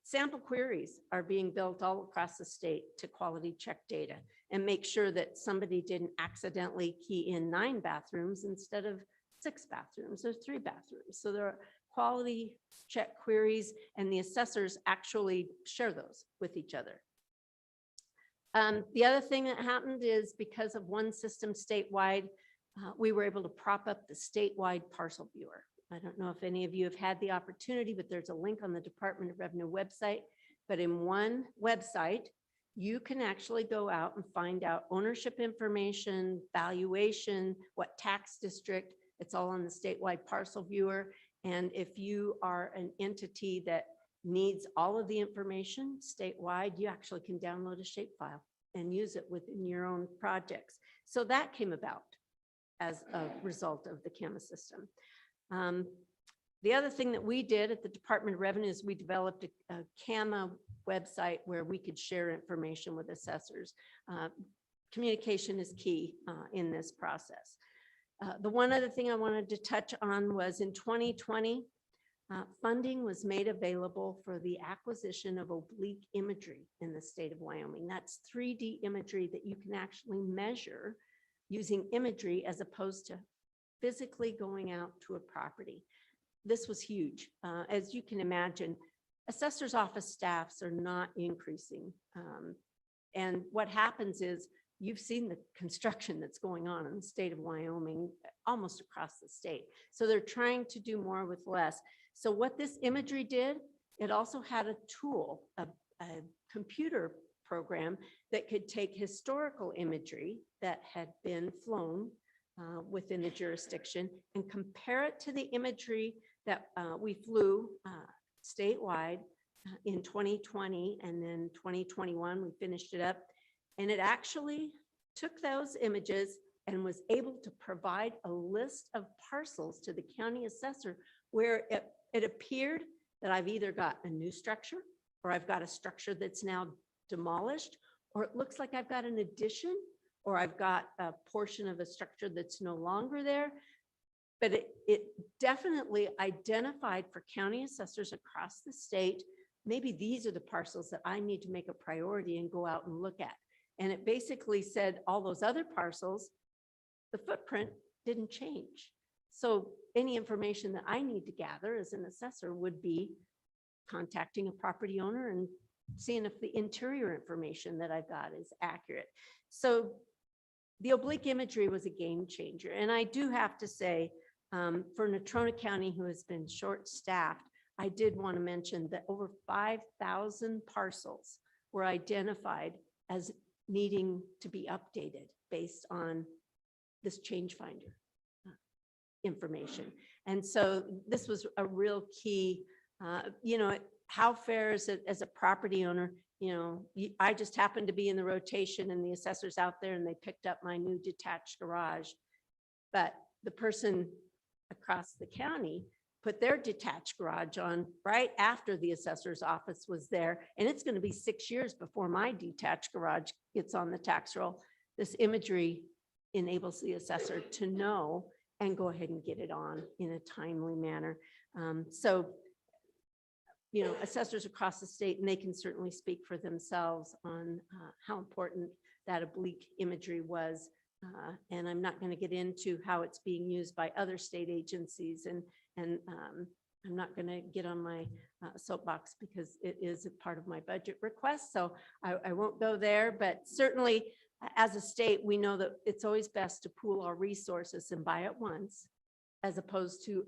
sample queries are being built all across the state to quality check data and make sure that somebody didn't accidentally key in 9 bathrooms instead of 6 bathrooms or 3 bathrooms. So there are quality check queries, and the assessors actually share those with each other. The other thing that happened is because of one system statewide, we were able to prop up the statewide parcel viewer. I don't know if any of you have had the opportunity, but there's a link on the Department of Revenue website. But in one website, you can actually go out and find out ownership information, valuation, what tax district. It's all on the statewide parcel viewer. And if you are an entity that needs all of the information statewide, you actually can download a shapefile and use it within your own projects. So that came about as a result of the CAMA system. The other thing that we did at the Department of Revenue is we developed a CAMA website where we could share information with assessors. Communication is key in this process. The one other thing I wanted to touch on was in 2020, funding was made available for the acquisition of oblique imagery in the state of Wyoming. That's 3D imagery that you can actually measure using imagery as opposed to physically going out to a property. This was huge. As you can imagine, assessor's office staffs are not increasing. And what happens is you've seen the construction that's going on in the state of Wyoming, almost across the state. So they're trying to do more with less. So what this imagery did, it also had a tool, a computer program that could take historical imagery that had been flown within the jurisdiction and compare it to the imagery that we flew statewide in 2020, and then 2021, we finished it up. And it actually took those images and was able to provide a list of parcels to the county assessor where it appeared that I've either got a new structure or I've got a structure that's now demolished, or it looks like I've got an addition, or I've got a portion of a structure that's no longer there. But it definitely identified for county assessors across the state, maybe these are the parcels that I need to make a priority and go out and look at. And it basically said all those other parcels, the footprint didn't change. So any information that I need to gather as an assessor would be contacting a property owner and seeing if the interior information that I've got is accurate. So the oblique imagery was a game changer. And I do have to say, for Natrona County, who has been short-staffed, I did want to mention that over 5,000 parcels were identified as needing to be updated based on this change finder information. And so this was a real key, how fair is it as a property owner? I just happened to be in the rotation and the assessor's out there and they picked up my new detached garage. But the person across the county put their detached garage on right after the assessor's office was there. And it's going to be 6 years before my detached garage gets on the tax roll. This imagery enables the assessor to know and go ahead and get it on in a timely manner. Assessors across the state, and they can certainly speak for themselves on how important that oblique imagery was. And I'm not going to get into how it's being used by other state agencies, and I'm not going to get on my soapbox because it is a part of my budget request. So I won't go there, but certainly as a state, we know that it's always best to pool our resources and buy it once, as opposed to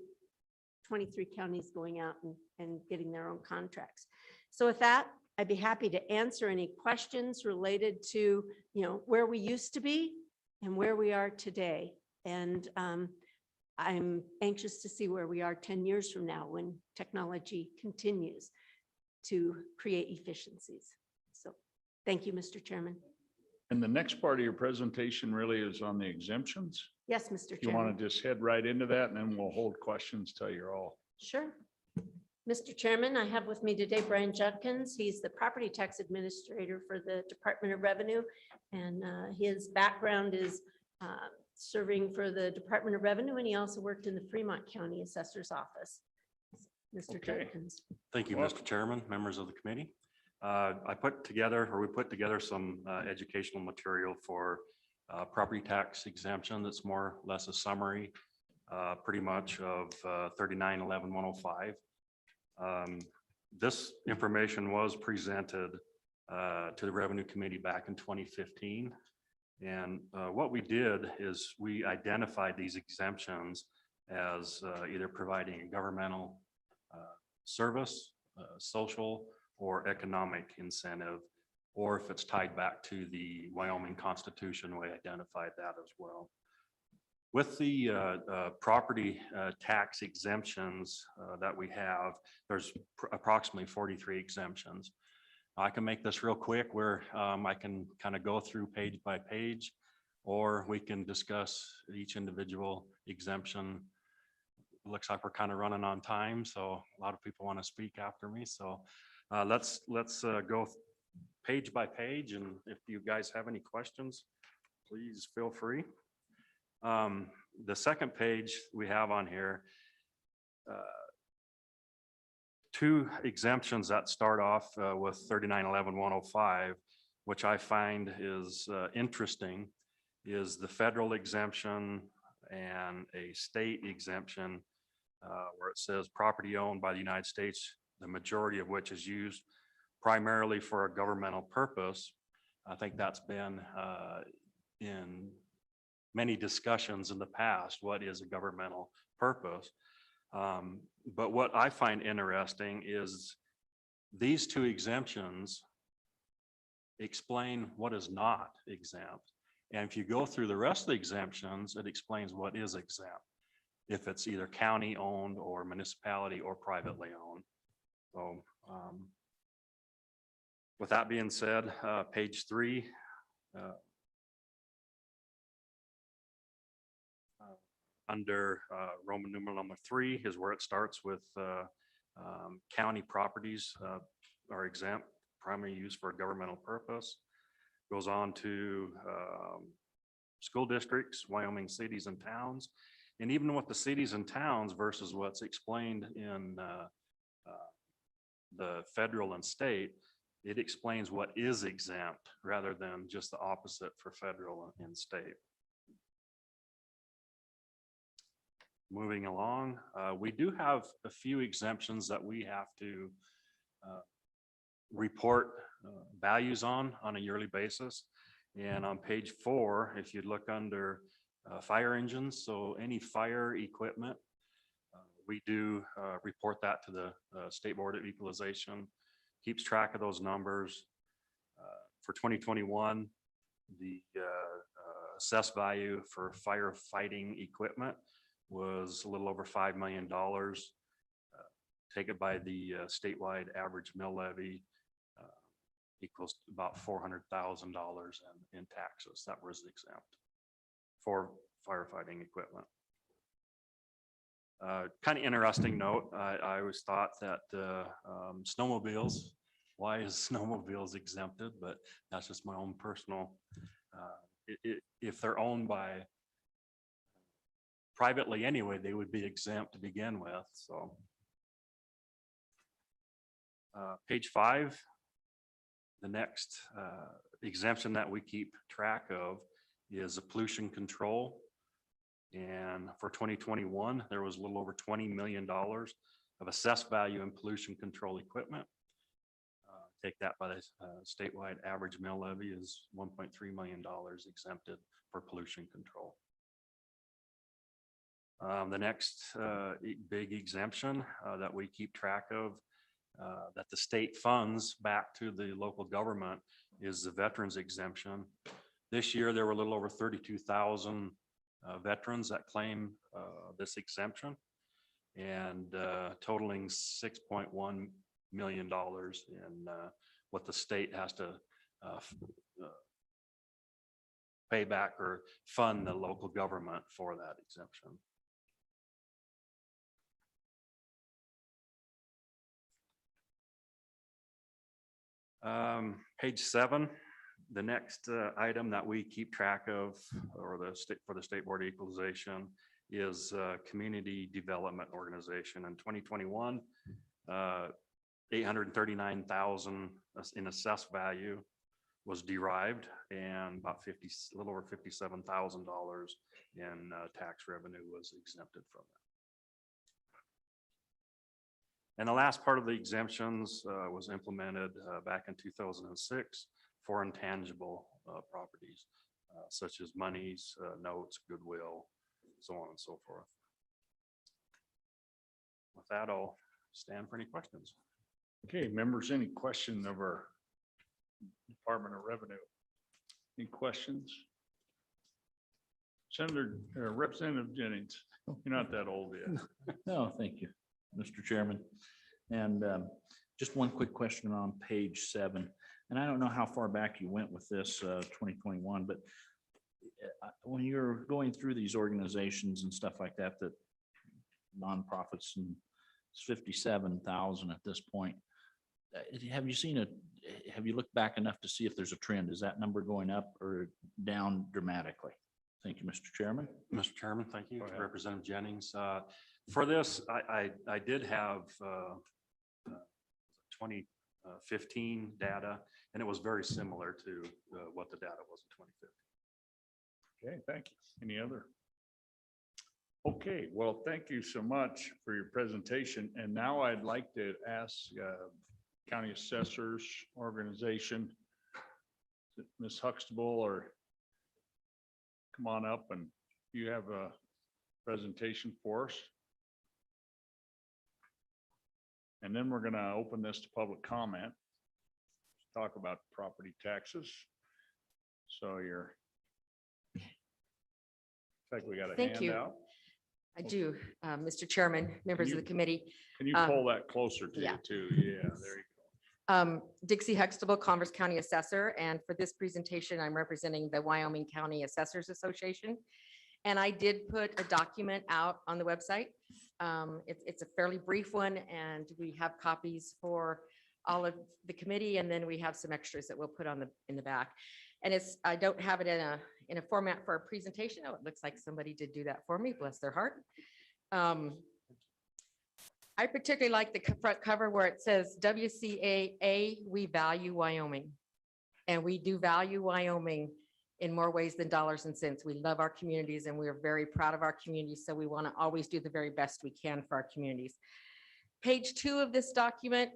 23 counties going out and getting their own contracts. So with that, I'd be happy to answer any questions related to, where we used to be and where we are today. And I'm anxious to see where we are 10 years from now when technology continues to create efficiencies. So thank you, Mr. Chairman. And the next part of your presentation really is on the exemptions. Yes, Mr. You want Chairman. to just head right into that, and then we'll hold questions till you're all. Sure. Mr. Chairman, I have with me today Brian Judkins. He's the Property Tax Administrator for the Department of Revenue. And his background is serving for the Department of Revenue, and he also worked in the Fremont County Assessor's Office. Mr. Okay. Judkins. Thank you, Mr. Chairman, members of the committee. We put together some educational material for property tax exemption that's more or less a summary, pretty much of 3911-105. This information was presented to the Revenue Committee back in 2015. And what we did is we identified these exemptions as either providing a governmental service, social or economic incentive, or if it's tied back to the Wyoming Constitution, we identified that as well. With the property tax exemptions that we have, there's approximately 43 exemptions. I can make this real quick where I can kind of go through page by page, or we can discuss each individual exemption. Looks like we're kind of running on time, so a lot of people want to speak after me. So let's go page by page, and if you guys have any questions, please feel free. The second page we have on here, two exemptions that start off with 3911-105, which I find is interesting, is the federal exemption and a state exemption where it says property owned by the United States, the majority of which is used primarily for a governmental purpose. I think that's been in many discussions in the past, what is a governmental purpose? But what I find interesting is these two exemptions explain what is not exempt. And if you go through the rest of the exemptions, it explains what is exempt, if it's either county owned or municipality or privately owned. So with that being said, page 3, under Roman numeral number 3 is where it starts with county properties are exempt, primary use for a governmental purpose. Goes on to school districts, Wyoming cities and towns. And even with the cities and towns versus what's explained in the federal and state, it explains what is exempt rather than just the opposite for federal and state. Moving along, we do have a few exemptions that we have to report values on a yearly basis. And on page 4, if you look under fire engines, so any fire equipment, we do report that to the State Board of Equalization, keeps track of those numbers. For 2021, the assessed value for firefighting equipment was a little over $5 million. Take it by the statewide average mill levy equals about $400,000 in taxes that was exempt for firefighting equipment. Kind of interesting note, I always thought that snowmobiles, why is snowmobiles exempted? But that's just my own personal, if they're owned by privately anyway, they would be exempt to begin with. So page 5, the next exemption that we keep track of is a pollution control. And for 2021, there was a little over $20 million of assessed value in pollution control equipment. Take that by the statewide average mill levy is $1.3 million exempted for pollution control. The next big exemption that we keep track of, that the state funds back to the local government, is the veterans exemption. This year, there were a little over 32,000 veterans that claim this exemption, and totaling $6.1 million in what the state has to pay back or fund the local government for that exemption. Page 7, the next item that we keep track of, or the state, for the State Board of Equalization, is Community Development Organization. In 2021, 839,000 in assessed value was derived, and about a little over $57,000 in tax revenue was exempted from that. And the last part of the exemptions was implemented back in 2006 for intangible properties, such as monies, notes, goodwill, so on and so forth. With that, I'll stand for any questions. Okay, members, any question of our Department of Revenue? Any questions? Senator, Representative Jennings, you're not that old yet. No, thank you, Mr. Chairman. And just one quick question on page 7. And I don't know how far back you went with this 2021, but when you're going through these organizations and stuff like that, that nonprofits, and it's 57,000 at this point. Have you seen have you looked back enough to see if there's a trend? Is that number going up or down dramatically? Thank you, Mr. Chairman. Mr. Chairman, thank you. Representative Jennings. For this, I did have 2015 data, and it was very similar to what the data was in 2015. Okay, thank you. Any other? Okay, well, thank you so much for your presentation. And now I'd like to ask County Assessors Organization, Ms. Huxtable, or come on up, and you have a presentation for us. And then we're going to open this to public comment. Talk about property taxes. So you're, it's like we got a Thank you. handout. I do, Mr. Chairman, members of the committee. Can you pull that closer to you yeah. too? Yeah, there you Dixie Huxtable, Converse County Assessor, and for this presentation, I'm representing the Wyoming County Assessors Association. And I did put a document out on the website. It's a fairly brief one, and we have copies for all of the committee, and then we have some extras that we'll put on in the back. And I don't have it in a format for a presentation. Oh, it looks like somebody did do that for me, bless their heart. I particularly like the front cover where it says WCAA, we value Wyoming. And we do value Wyoming in more ways than dollars and cents. We love our communities, and we are very proud of our communities. So we want to always do the very best we can for our communities. Page 2 of this document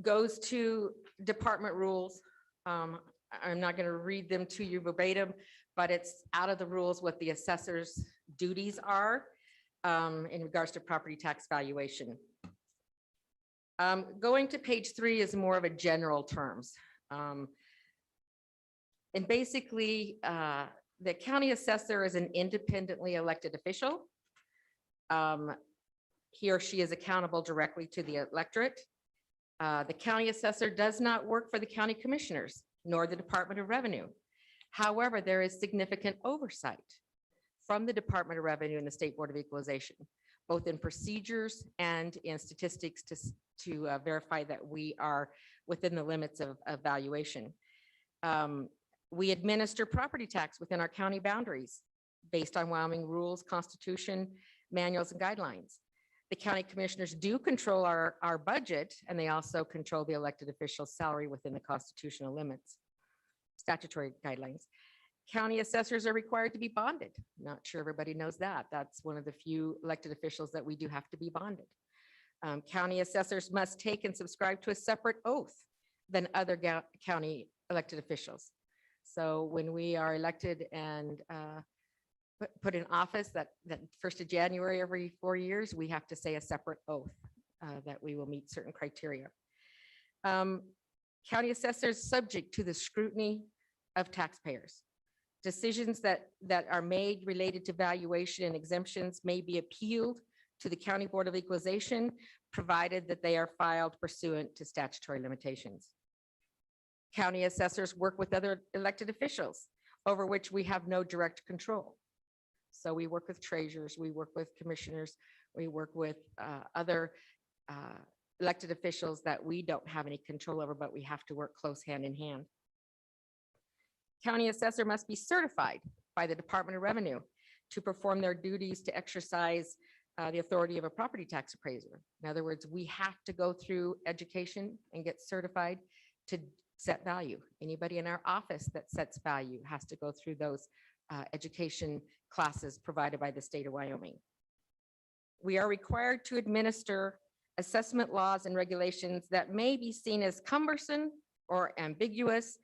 goes to department rules. I'm not going to read them to you verbatim, but it's out of the rules what the assessor's duties are in regards to property tax valuation. Going to page 3 is more of a general terms. And basically, the county assessor is an independently elected official. He or she is accountable directly to the electorate. The county assessor does not work for the county commissioners, nor the Department of Revenue. However, there is significant oversight from the Department of Revenue and the State Board of Equalization, both in procedures and in statistics to verify that we are within the limits of valuation. We administer property tax within our county boundaries based on Wyoming rules, constitution, manuals, and guidelines. The county commissioners do control our budget, and they also control the elected official's salary within the constitutional limits, statutory guidelines. County assessors are required to be bonded. Not sure everybody knows that. That's one of the few elected officials that we do have to be bonded. County assessors must take and subscribe to a separate oath than other county elected officials. So when we are elected and put in office that 1st of January every 4 years, we have to say a separate oath that we will meet certain criteria. County assessors subject to the scrutiny of taxpayers. Decisions that are made related to valuation and exemptions may be appealed to the County Board of Equalization, provided that they are filed pursuant to statutory limitations. County assessors work with other elected officials over which we have no direct control. So we work with treasurers, we work with commissioners, we work with other elected officials that we don't have any control over, but we have to work close hand in hand. County assessor must be certified by the Department of Revenue to perform their duties to exercise the authority of a property tax appraiser. In other words, we have to go through education and get certified to set value. Anybody in our office that sets value has to go through those education classes provided by the state of Wyoming. We are required to administer assessment laws and regulations that may be seen as cumbersome or ambiguous,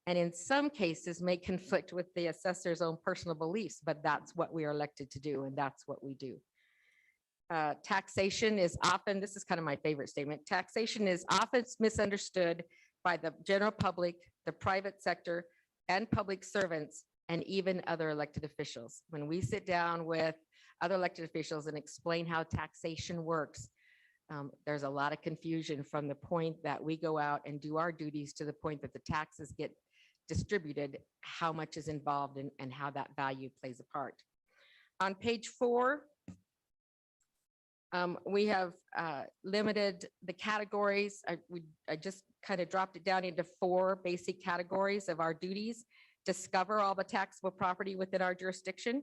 and in some cases may conflict with the assessor's own personal beliefs, but that's what we are elected to do, and that's what we do. Taxation is often, this is kind of my favorite statement, taxation is often misunderstood by the general public, the private sector, and public servants, and even other elected officials. When we sit down with other elected officials and explain how taxation works, there's a lot of confusion from the point that we go out and do our duties to the point that the taxes get distributed, how much is involved and how that value plays a part. On page 4, we have limited the categories. I just kind of dropped it down into 4 basic categories of our duties. Discover all the taxable property within our jurisdiction.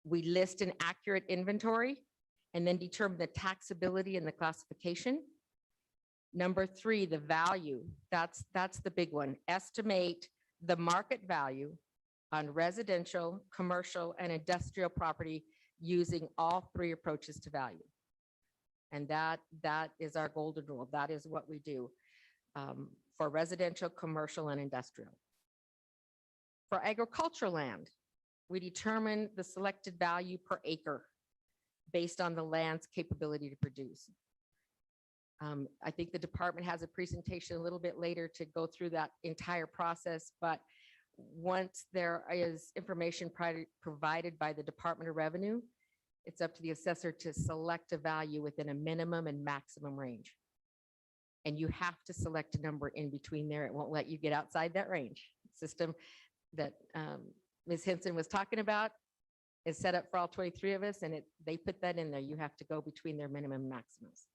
We list an accurate inventory and then determine the taxability and the classification. Number 3, the value. That's the big one. Estimate the market value on residential, commercial, and industrial property using all 3 approaches to value. And that is our golden rule. That is what we do for residential, commercial, and industrial. For agricultural land, we determine the selected value per acre based on the land's capability to produce. I think the department has a presentation a little bit later to go through that entire process, but once there is information provided by the Department of Revenue, it's up to the assessor to select a value within a minimum and maximum range. And you have to select a number in between there. It won't let you get outside that range. System that Ms. Henson was talking about is set up for all 23 of us, and they put that in there. You have to go between their minimum and maximums.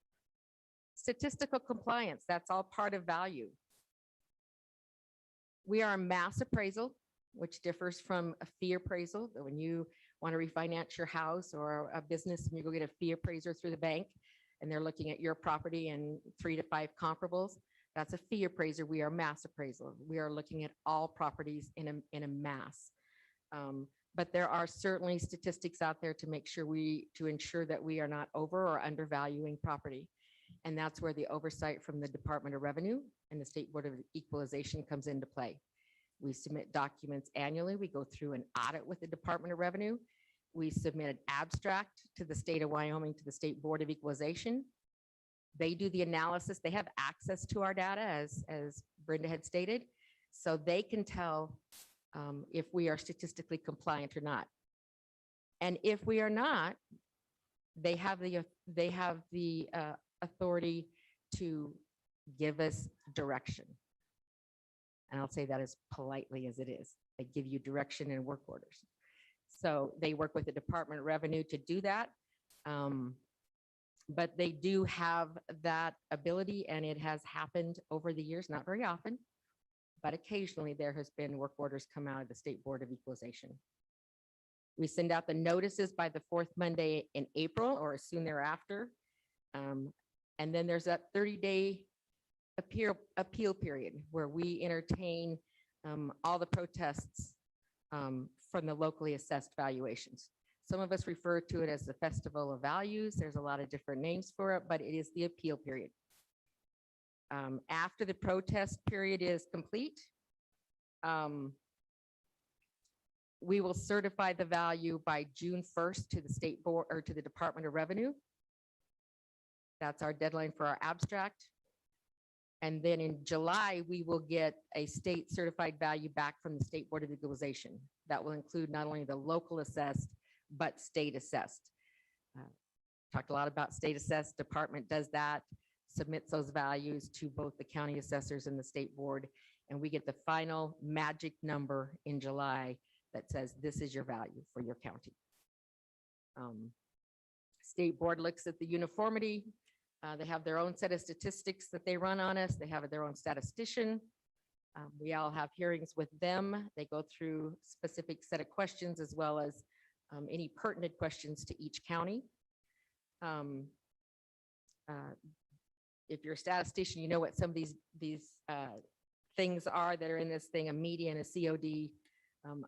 Statistical compliance, that's all part of value. We are a mass appraisal, which differs from a fee appraisal. That when you want to refinance your house or a business and you go get a fee appraiser through the bank and they're looking at your property and 3 to 5 comparables, that's a fee appraiser. We are mass appraisal. We are looking at all properties in a mass. But there are certainly statistics out there to make sure to ensure that we are not over or undervaluing property. And that's where the oversight from the Department of Revenue and the State Board of Equalization comes into play. We submit documents annually. We go through an audit with the Department of Revenue. We submit an abstract to the state of Wyoming, to the State Board of Equalization. They do the analysis. They have access to our data, as Brenda had stated, so they can tell if we are statistically compliant or not. And if we are not, they have the authority to give us direction. And I'll say that as politely as it is. They give you direction and work orders. So they work with the Department of Revenue to do that. But they do have that ability, and it has happened over the years, not very often, but occasionally there has been work orders come out of the State Board of Equalization. We send out the notices by the 4th Monday in April or as soon thereafter. And then there's that 30-day appeal period where we entertain all the protests from the locally assessed valuations. Some of us refer to it as the Festival of Values. There's a lot of different names for it, but it is the appeal period. After the protest period is complete, We will certify the value by June 1st to the state board or to the Department of Revenue. That's our deadline for our abstract. And then in July, we will get a state certified value back from the State Board of Equalization. That will include not only the local assessed, but state assessed. Talked a lot about state assessed. Department does that, submits those values to both the county assessors and the state board. And we get the final magic number in July that says, this is your value for your county. State board looks at the uniformity. They have their own set of statistics that they run on us. They have their own statistician. We all have hearings with them. They go through specific set of questions as well as any pertinent questions to each county. If you're a statistician, you know what some of these things are that are in this thing, a median, a COD.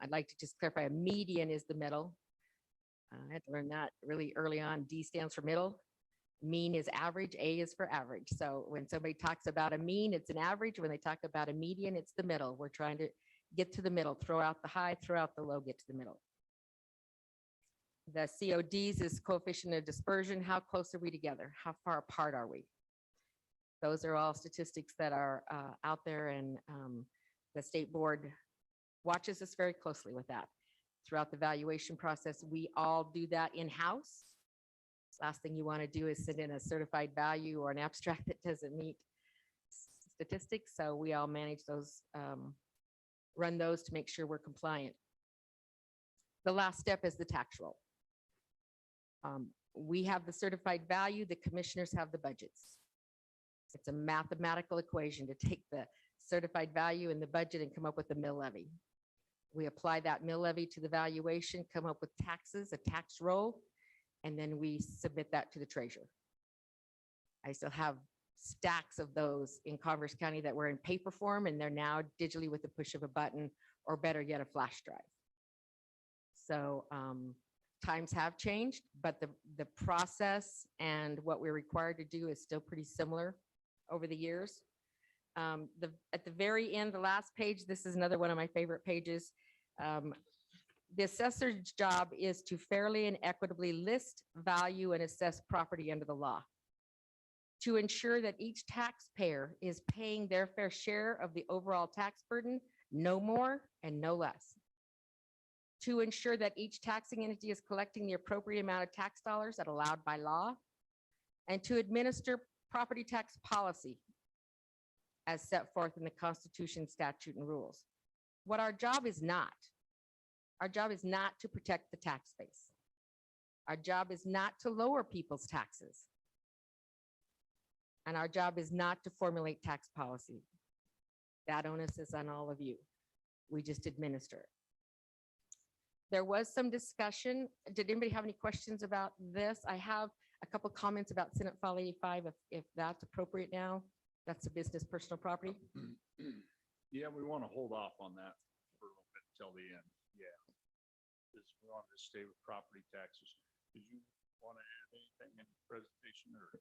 I'd like to just clarify, a median is the middle. I had to learn that really early on. D stands for middle. Mean is average, A is for average. So when somebody talks about a mean, it's an average. When they talk about a median, it's the middle. We're trying to get to the middle, throw out the high, throw out the low, get to the middle. The CODs is coefficient of dispersion. How close are we together? How far apart are we? Those are all statistics that are out there, and the state board watches us very closely with that. Throughout the valuation process, we all do that in-house. Last thing you want to do is send in a certified value or an abstract that doesn't meet statistics. So we all manage those, run those to make sure we're compliant. The last step is the tax roll. We have the certified value, the commissioners have the budgets. It's a mathematical equation to take the certified value and the budget and come up with the mill levy. We apply that mill levy to the valuation, come up with taxes, a tax roll, and then we submit that to the treasurer. I still have stacks of those in Converse County that were in paper form, and they're now digitally with the push of a button, or better yet, a flash drive. So times have changed, but the process and what we're required to do is still pretty similar over the years. At the very end, the last page, this is another one of my favorite pages. The assessor's job is to fairly and equitably list, value, and assess property under the law, to ensure that each taxpayer is paying their fair share of the overall tax burden, no more and no less, to ensure that each taxing entity is collecting the appropriate amount of tax dollars that are allowed by law, and to administer property tax policy as set forth in the Constitution, statute, and rules. What our job is not. Our job is not to protect the tax base. Our job is not to lower people's taxes. And our job is not to formulate tax policy. That onus is on all of you. We just administer it. There was some discussion. Did anybody have any questions about this? I have a couple comments about Senate File 85, if that's appropriate now. That's a business personal property. Yeah, we want to hold off on that for a little bit till the end. Yeah. Because we want to stay with property taxes. Did you want to add anything in the presentation or?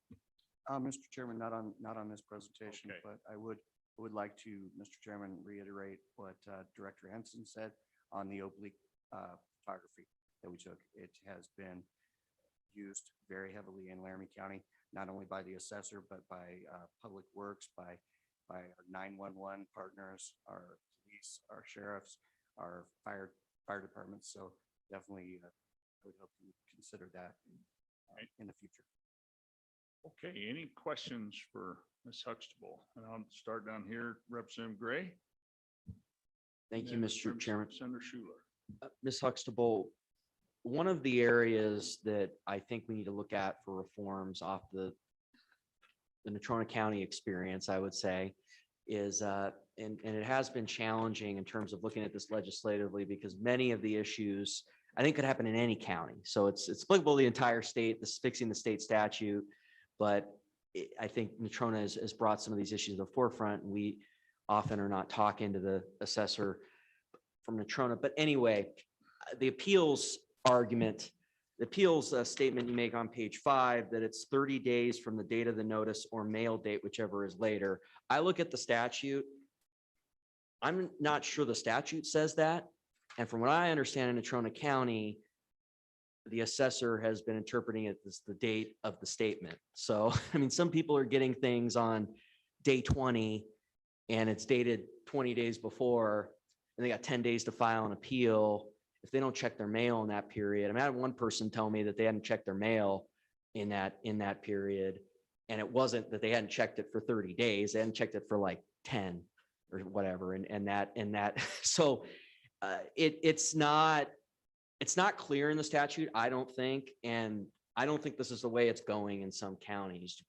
Mr. Chairman, not on this presentation, Okay. but I would like to, Mr. Chairman, reiterate what Director Henson said on the oblique photography that we took. It has been used very heavily in Laramie County, not only by the assessor, but by Public Works, by our 911 partners, our police, our sheriffs, our fire departments. So definitely, I would hope you consider that in the future. Okay, any questions for Ms. Huxtable? And I'll start down here, Representative Gray. Thank you, and Mr. Chairman. Senator Schuler. Ms. Huxtable, one of the areas that I think we need to look at for reforms off the Natrona County experience, I would say, is, and it has been challenging in terms of looking at this legislatively, because many of the issues, I think, could happen in any county. So it's applicable to the entire state, this fixing the state statute. But I think Natrona has brought some of these issues to the forefront, and we often are not talking to the assessor from Natrona. But anyway, the appeals argument, the appeals statement you make on page 5, that it's 30 days from the date of the notice or mail date, whichever is later. I look at the statute. I'm not sure the statute says that. And from what I understand in Natrona County, the assessor has been interpreting it as the date of the statement. So, I mean, some people are getting things on day 20 and it's dated 20 days before, and they got 10 days to file an appeal. If they don't check their mail in that period, I mean, I had one person tell me that they hadn't checked their mail in that period. And it wasn't that they hadn't checked it for 30 days. They hadn't checked it for like 10 or whatever. And that, so it's not clear in the statute, I don't think. And I don't think this is the way it's going in some counties.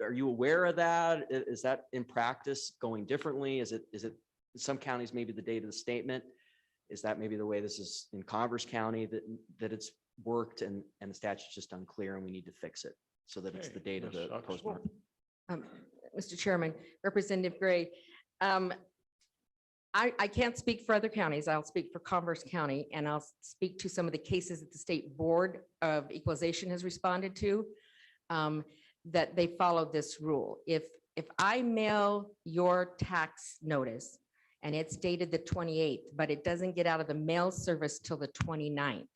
Are you aware of that? Is that in practice going differently? Is it some counties, maybe the date of the statement? Is that maybe the way this is in Converse County that it's worked and the statute's just unclear and we need to fix it so that it's the date of the postmark? Mr. Chairman, Representative Gray, I can't speak for other counties. I'll speak for Converse County, and I'll speak to some of the cases that the State Board of Equalization has responded to, that they followed this rule. If I mail your tax notice and it's dated the 28th, but it doesn't get out of the mail service till the 29th,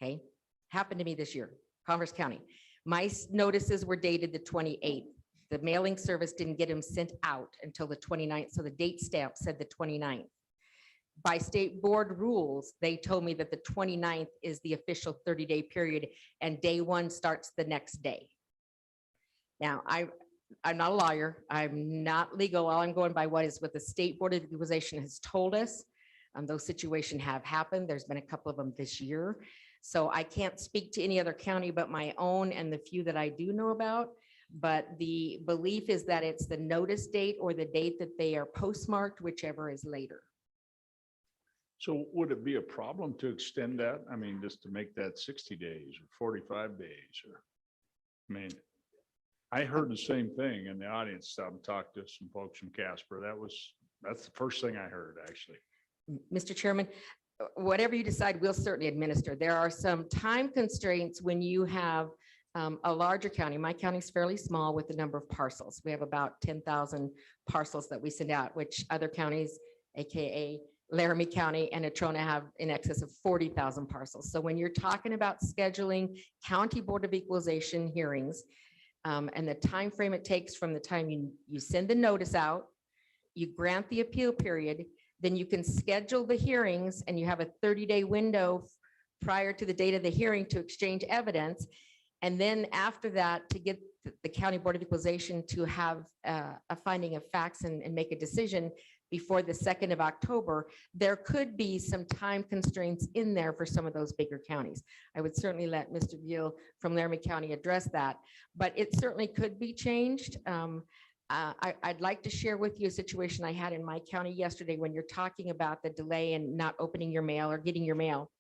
okay? Happened to me this year, Converse County. My notices were dated the 28th. The mailing service didn't get them sent out until the 29th, so the date stamp said the 29th. By state board rules, they told me that the 29th is the official 30-day period and day one starts the next day. Now, I'm not a lawyer. I'm not legal. All I'm going by what the State Board of Equalization has told us. Those situations have happened. There's been a couple of them this year. So I can't speak to any other county but my own and the few that I do know about. But the belief is that it's the notice date or the date that they are postmarked, whichever is later. So would it be a problem to extend that? I mean, just to make that 60 days or 45 days or, I mean, I heard the same thing in the audience. I talked to some folks from Casper. That's the first thing I heard, actually. Mr. Chairman, whatever you decide, we'll certainly administer. There are some time constraints when you have a larger county. My county is fairly small with the number of parcels. We have about 10,000 parcels that we send out, which other counties, AKA Laramie County and Natrona, have in excess of 40,000 parcels. So when you're talking about scheduling County Board of Equalization hearings, and the time frame it takes from the time you send the notice out, you grant the appeal period, then you can schedule the hearings and you have a 30-day window prior to the date of the hearing to exchange evidence. And then after that, to get the County Board of Equalization to have a finding of facts and make a decision before the 2nd of October, there could be some time constraints in there for some of those bigger counties. I would certainly let Mr. Gill from Laramie County address that, but it certainly could be changed. I'd like to share with you a situation I had in my county yesterday when you're talking about the delay in not opening your mail or getting your mail.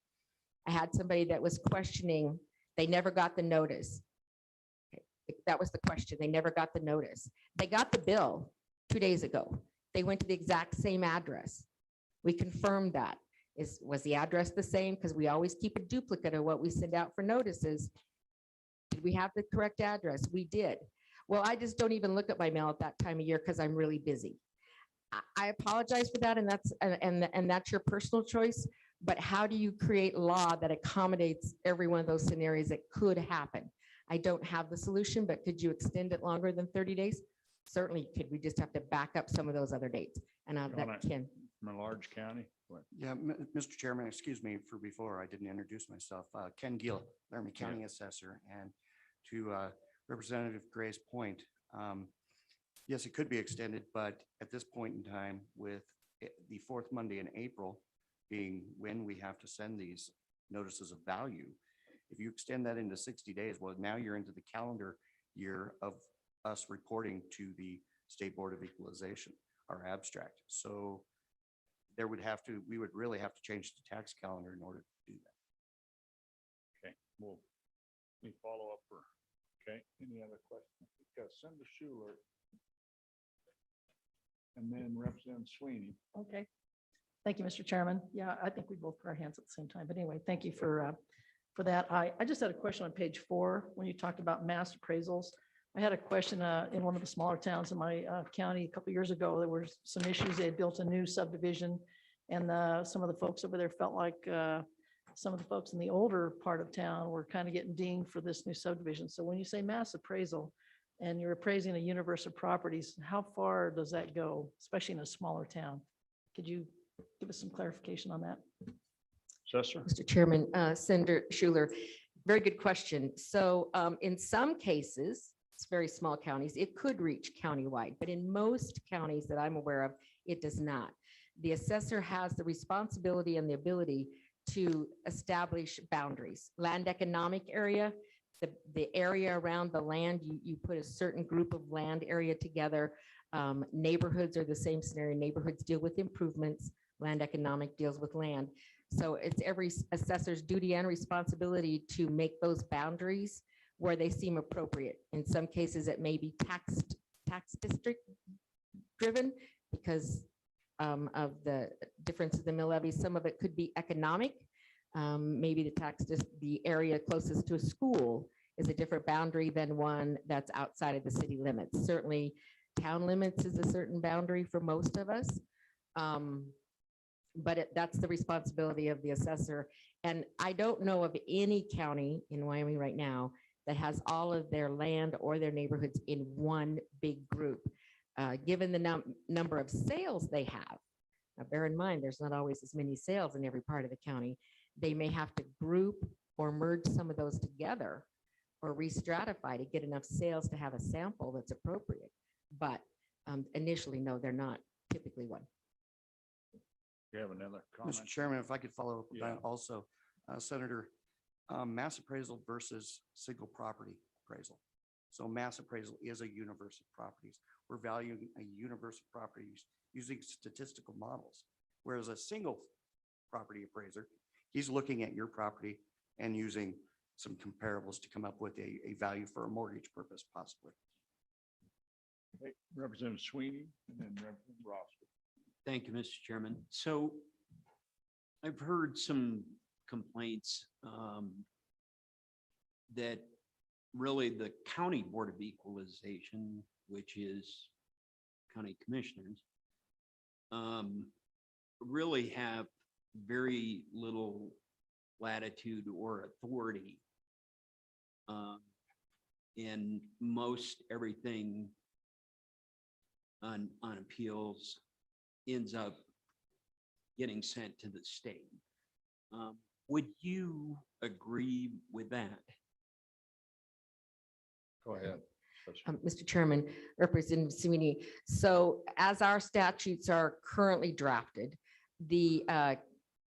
I had somebody that was questioning, they never got the notice. Okay, that was the question. They never got the notice. They got the bill 2 days ago. They went to the exact same address. We confirmed that. Was the address the same? Because we always keep a duplicate of what we send out for notices. Did we have the correct address? We did. Well, I just don't even look at my mail at that time of year because I'm really busy. I apologize for that, and that's your personal choice. But how do you create law that accommodates every one of those scenarios that could happen? I don't have the solution, but could you extend it longer than 30 days? Certainly could. We just have to back up some of those other dates. And that can. From a large county? What? Yeah, Mr. Chairman, excuse me for before I didn't introduce myself. Ken Gill, Laramie County Assessor, and to Representative Gray's point, yes, it could be extended, but at this point in time, with the 4th Monday in April being when we have to send these notices of value, if you extend that into 60 days, well, now you're into the calendar year of us reporting to the State Board of Equalization, our abstract. So we would really have to change the tax calendar in order to do that. Okay, well, let me follow up okay, any other questions? Yeah, Senator Schuler. And then Representative Sweeney. Okay. Thank you, Mr. Chairman. Yeah, I think we both put our hands at the same time, but anyway, thank you for that. I just had a question on page 4, when you talked about mass appraisals. I had a question in one of the smaller towns in my county a couple of years ago. There were some issues. They had built a new subdivision And some of the folks over there felt like some of the folks in the older part of town were kind of getting dinged for this new subdivision. So when you say mass appraisal and you're appraising a universe of properties, how far does that go, especially in a smaller town? Could you give us some clarification on that? Assessor? Mr. Chairman, Senator Schuler, very good question. So in some cases, it's very small counties, it could reach countywide, but in most counties that I'm aware of, it does not. The assessor has the responsibility and the ability to establish boundaries. Land economic area, the area around the land, you put a certain group of land area together. Neighborhoods are the same scenario. Neighborhoods deal with improvements. Land economic deals with land. So it's every assessor's duty and responsibility to make those boundaries where they seem appropriate. In some cases, it may be tax district driven because of the difference in the mill levy. Some of it could be economic. Maybe the area closest to a school is a different boundary than one that's outside of the city limits. Certainly, town limits is a certain boundary for most of us. But that's the responsibility of the assessor. And I don't know of any county in Wyoming right now that has all of their land or their neighborhoods in one big group. Given the number of sales they have, now bear in mind, there's not always as many sales in every part of the county. They may have to group or merge some of those together or re-stratify to get enough sales to have a sample that's appropriate. But initially, no, they're not typically one. You have another comment? Mr. Chairman, if I could follow up with Yeah. that also, Senator, mass appraisal versus single property appraisal. So mass appraisal is a universe of properties. We're valuing a universe of properties using statistical models. Whereas a single property appraiser, he's looking at your property and using some comparables to come up with a value for a mortgage purpose possibly. Okay, Representative Sweeney and then Representative Roscoe. Thank you, Mr. Chairman. So I've heard some complaints that really the County Board of Equalization, which is county commissioners, really have very little latitude or authority in most everything on appeals ends up getting sent to the state. Would you agree with that? Go ahead. Mr. Chairman, Representative Sweeney. So as our statutes are currently drafted, the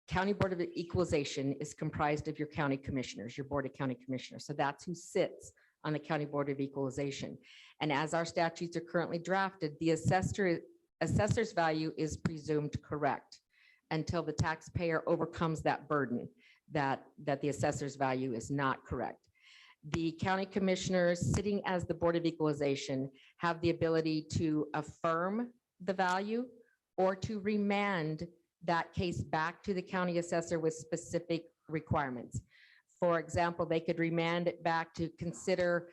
County Board of Equalization is comprised of your county commissioners, your Board of County Commissioners. So that's who sits on the County Board of Equalization. And as our statutes are currently drafted, the assessor's value is presumed correct until the taxpayer overcomes that burden that the assessor's value is not correct. The county commissioners sitting as the Board of Equalization have the ability to affirm the value or to remand that case back to the county assessor with specific requirements. For example, they could remand it back to consider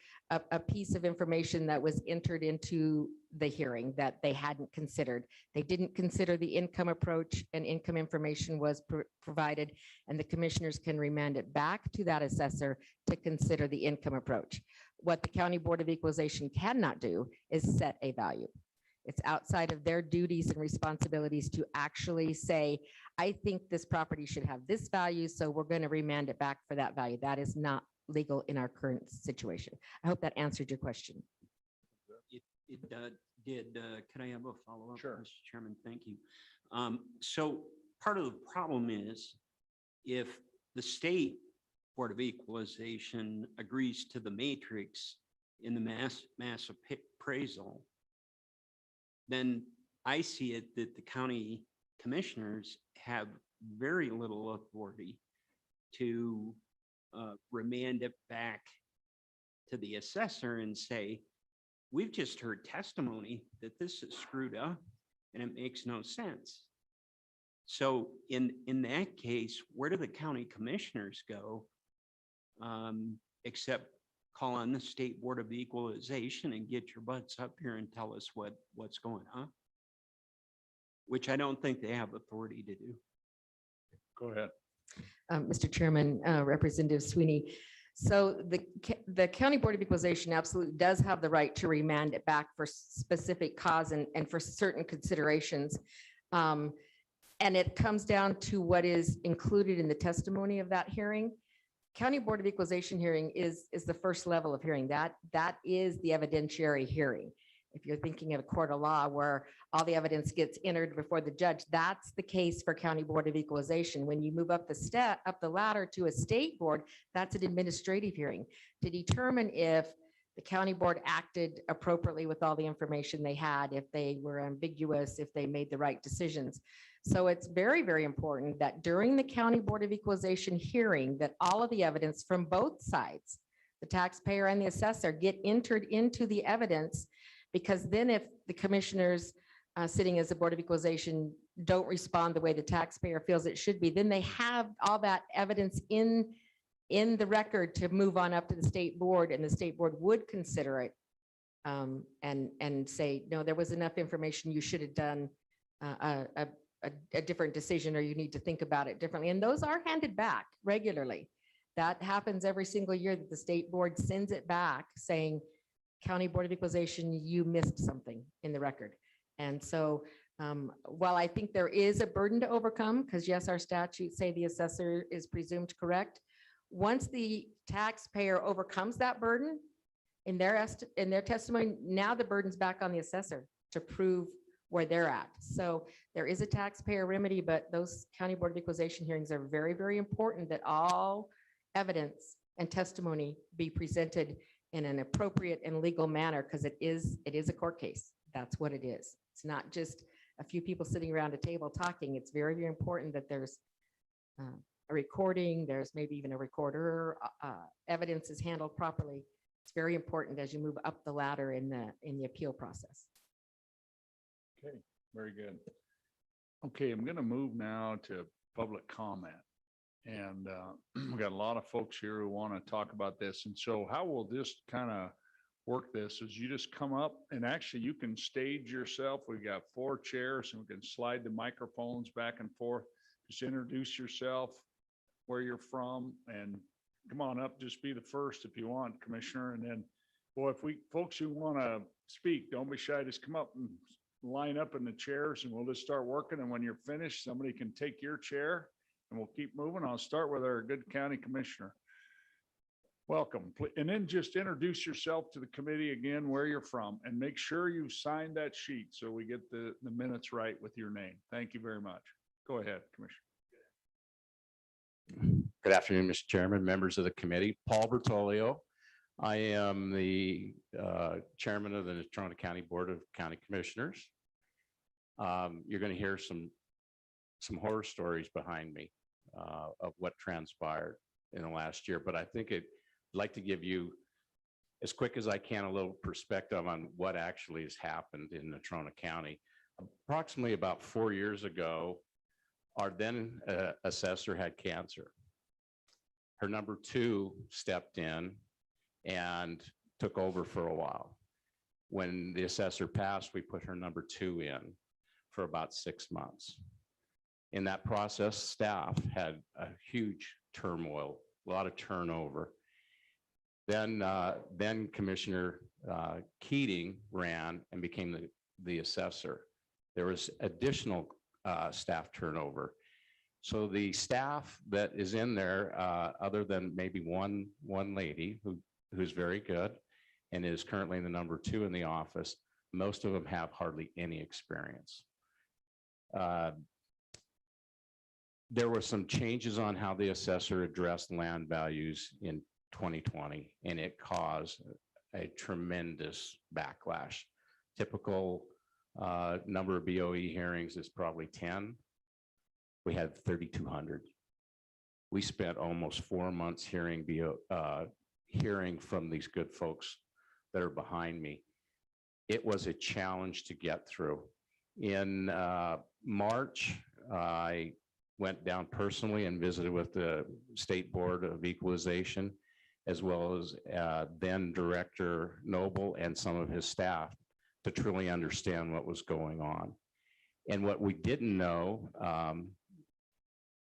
a piece of information that was entered into the hearing that they hadn't considered. They didn't consider the income approach and income information was provided, and the commissioners can remand it back to that assessor to consider the income approach. What the County Board of Equalization cannot do is set a value. It's outside of their duties and responsibilities to actually say, I think this property should have this value, so we're going to remand it back for that value. That is not legal in our current situation. I hope that answered your question. It did. Can I have a follow-up? Sure. Mr. Chairman, thank you. So part of the problem is if the state Board of Equalization agrees to the matrix in the mass appraisal, then I see it that the county commissioners have very little authority to remand it back to the assessor and say, we've just heard testimony that this is screwed up and it makes no sense. So in that case, where do the county commissioners go except call on the State Board of Equalization and get your butts up here and tell us what's going on? which I don't think they have authority to do. Go ahead. Mr. Chairman, Representative Sweeney. So the County Board of Equalization absolutely does have the right to remand it back for specific cause and for certain considerations. And it comes down to what is included in the testimony of that hearing. County Board of Equalization hearing is the first level of hearing. That is the evidentiary hearing. If you're thinking of a court of law where all the evidence gets entered before the judge, that's the case for County Board of Equalization. When you move up the ladder to a state board, that's an administrative hearing to determine if the county board acted appropriately with all the information they had, if they were ambiguous, if they made the right decisions. So it's very, very important that during the County Board of Equalization hearing, that all of the evidence from both sides, the taxpayer and the assessor, get entered into the evidence. Because then if the commissioners sitting as a Board of Equalization don't respond the way the taxpayer feels it should be, then they have all that evidence in the record to move on up to the state board, and the state board would consider it and say, no, there was enough information, you should have done a different decision, or you need to think about it differently. And those are handed back regularly. That happens every single year, that the state board sends it back saying, County Board of Equalization, you missed something in the record. And so while I think there is a burden to overcome, because yes, our statutes say the assessor is presumed correct, once the taxpayer overcomes that burden in their testimony, now the burden's back on the assessor to prove where they're at. So there is a taxpayer remedy, but those County Board of Equalization hearings are very, very important, that all evidence and testimony be presented in an appropriate and legal manner, because it is a court case. That's what it is. It's not just a few people sitting around a table talking. It's very, very important that there's a recording, there's maybe even a recorder, evidence is handled properly. It's very important as you move up the ladder in the appeal process. Okay, very good. Okay, I'm going to move now to public comment. And we've got a lot of folks here who want to talk about this. And so how will this kind of work this is you just come up and actually you can stage yourself. We've got 4 chairs and we can slide the microphones back and forth. Just introduce yourself, where you're from, and come on up. Just be the first if you want, Commissioner. And then, boy, if folks who want to speak, don't be shy. Just come up and line up in the chairs and we'll just start working. And when you're finished, somebody can take your chair. And we'll keep moving. I'll start with our good county commissioner. Welcome. And then just introduce yourself to the committee again, where you're from, and make sure you sign that sheet so we get the minutes right with your name. Thank you very much. Go ahead, Commissioner. Good afternoon, Mr. Chairman, members of the committee. Paul Bertolio. I am the chairman of the Natrona County Board of County Commissioners. You're going to hear some horror stories behind me of what transpired in the last year, but I think I'd like to give you, as quick as I can, a little perspective on what actually has happened in Natrona County. Approximately about 4 years ago, our then assessor had cancer. Her number 2 stepped in and took over for a while. When the assessor passed, we put her number 2 in for about 6 months. In that process, staff had a huge turmoil, a lot of turnover. Then Commissioner Keating ran and became the assessor. There was additional staff turnover. So the staff that is in there, other than maybe one lady who's very good and is currently the number 2 in the office, most of them have hardly any experience. There were some changes on how the assessor addressed land values in 2020, and it caused a tremendous backlash. Typical number of BOE hearings is probably 10. We had 3,200. We spent almost 4 months hearing from these good folks that are behind me. It was a challenge to get through. In March, I went down personally and visited with the State Board of Equalization, as well as then Director Noble and some of his staff, to truly understand what was going on. And what we didn't know,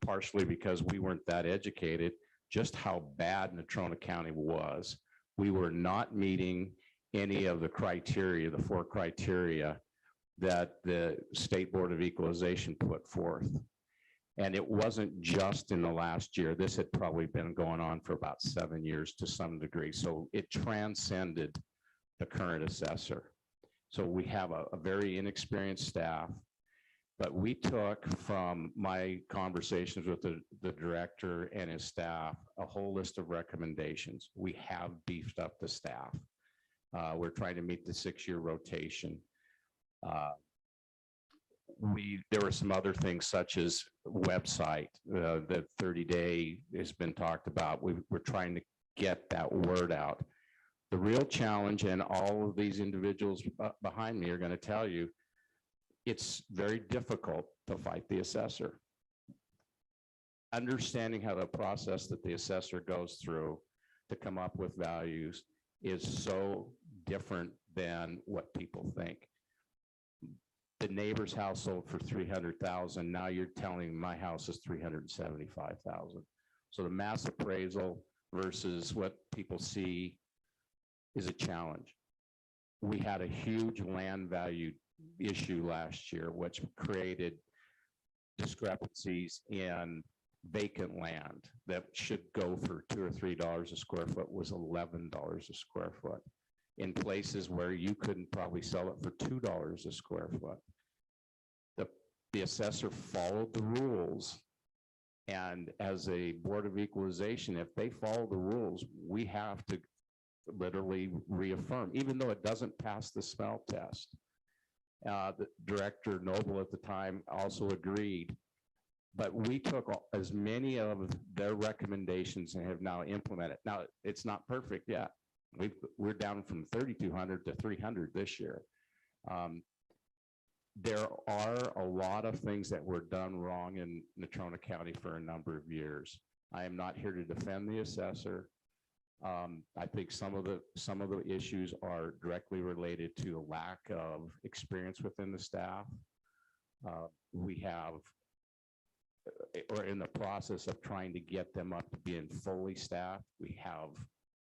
partially because we weren't that educated, just how bad Natrona County was. We were not meeting any of the criteria, the 4 criteria that the State Board of Equalization put forth. And it wasn't just in the last year. This had probably been going on for about 7 years to some degree. So it transcended the current assessor. So we have a very inexperienced staff, but we took from my conversations with the director and his staff, a whole list of recommendations. We have beefed up the staff. We're trying to meet the 6-year rotation. There were some other things such as website, the 30-day has been talked about. We're trying to get that word out. The real challenge, and all of these individuals behind me are going to tell you, it's very difficult to fight the assessor. Understanding how the process that the assessor goes through to come up with values is so different than what people think. The neighbor's house sold for 300,000. Now you're telling me my house is 375,000. So the mass appraisal versus what people see is a challenge. We had a huge land value issue last year, which created discrepancies in vacant land that should go for $2 or $3 a square foot was $11 a square foot in places where you couldn't probably sell it for $2 a square foot. The assessor followed the rules, and as a Board of Equalization, if they follow the rules, we have to literally reaffirm, even though it doesn't pass the smell test. The Director Noble at the time also agreed, but we took as many of their recommendations and have now implemented. Now, it's not perfect yet. We're down from 3,200 to 300 this year. There are a lot of things that were done wrong in Natrona County for a number of years. I am not here to defend the assessor. I think some of the issues are directly related to a lack of experience within the staff. We're in the process of trying to get them up to being fully staffed. We have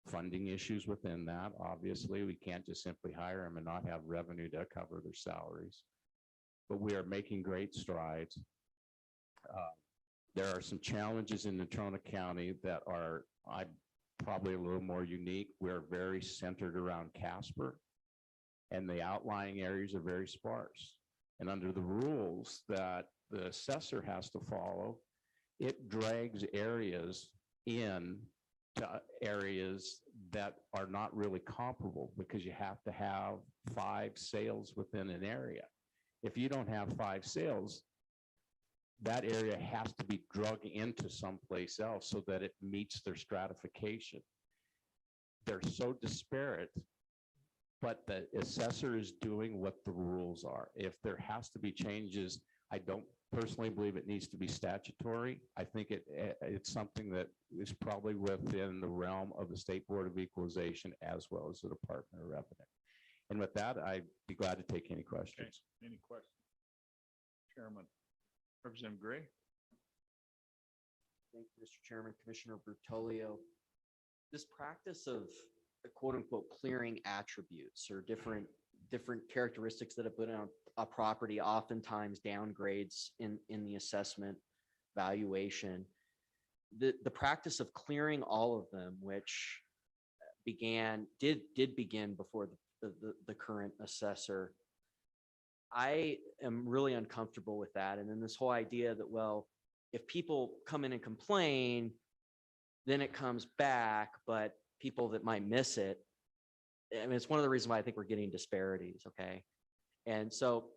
funding issues within that. Obviously, we can't just simply hire them and not have revenue to cover their salaries. But we are making great strides. There are some challenges in Natrona County that are probably a little more unique. We're very centered around Casper, and the outlying areas are very sparse. And under the rules that the assessor has to follow, it drags areas in to areas that are not really comparable because you have to have 5 sales within an area. If you don't have 5 sales, that area has to be drug into someplace else so that it meets their stratification. They're so disparate, but the assessor is doing what the rules are. If there has to be changes, I don't personally believe it needs to be statutory. I think it's something that is probably within the realm of the State Board of Equalization as well as the Department of Revenue. And with that, I'd be glad to take any questions. Okay. Any questions? Chairman, Representative Gray. Thank you, Mr. Chairman, Commissioner Bertolio. This practice of quote unquote clearing attributes or different characteristics that have been on a property oftentimes downgrades in the assessment valuation. The practice of clearing all of them, which did begin before the current assessor, I am really uncomfortable with that. And then this whole idea that, well, if people come in and complain, then it comes back, but people that might miss it, I mean, it's one of the reasons why I think we're getting disparities, okay? And so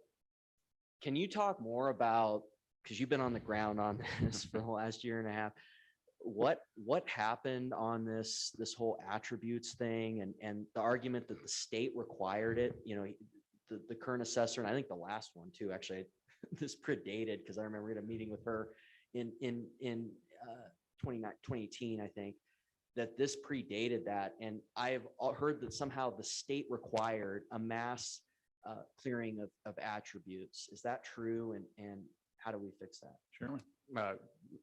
can you talk more about, because you've been on the ground on this for the last year and a half, what happened on this whole attributes thing and the argument that the state required it, you know, the current assessor, and I think the last one too, actually, this predated, because I remember we had a meeting with her in 2018, I think, that this predated that. And I've heard that somehow the state required a mass clearing of attributes. Is that true? And how do we fix that? Chairman.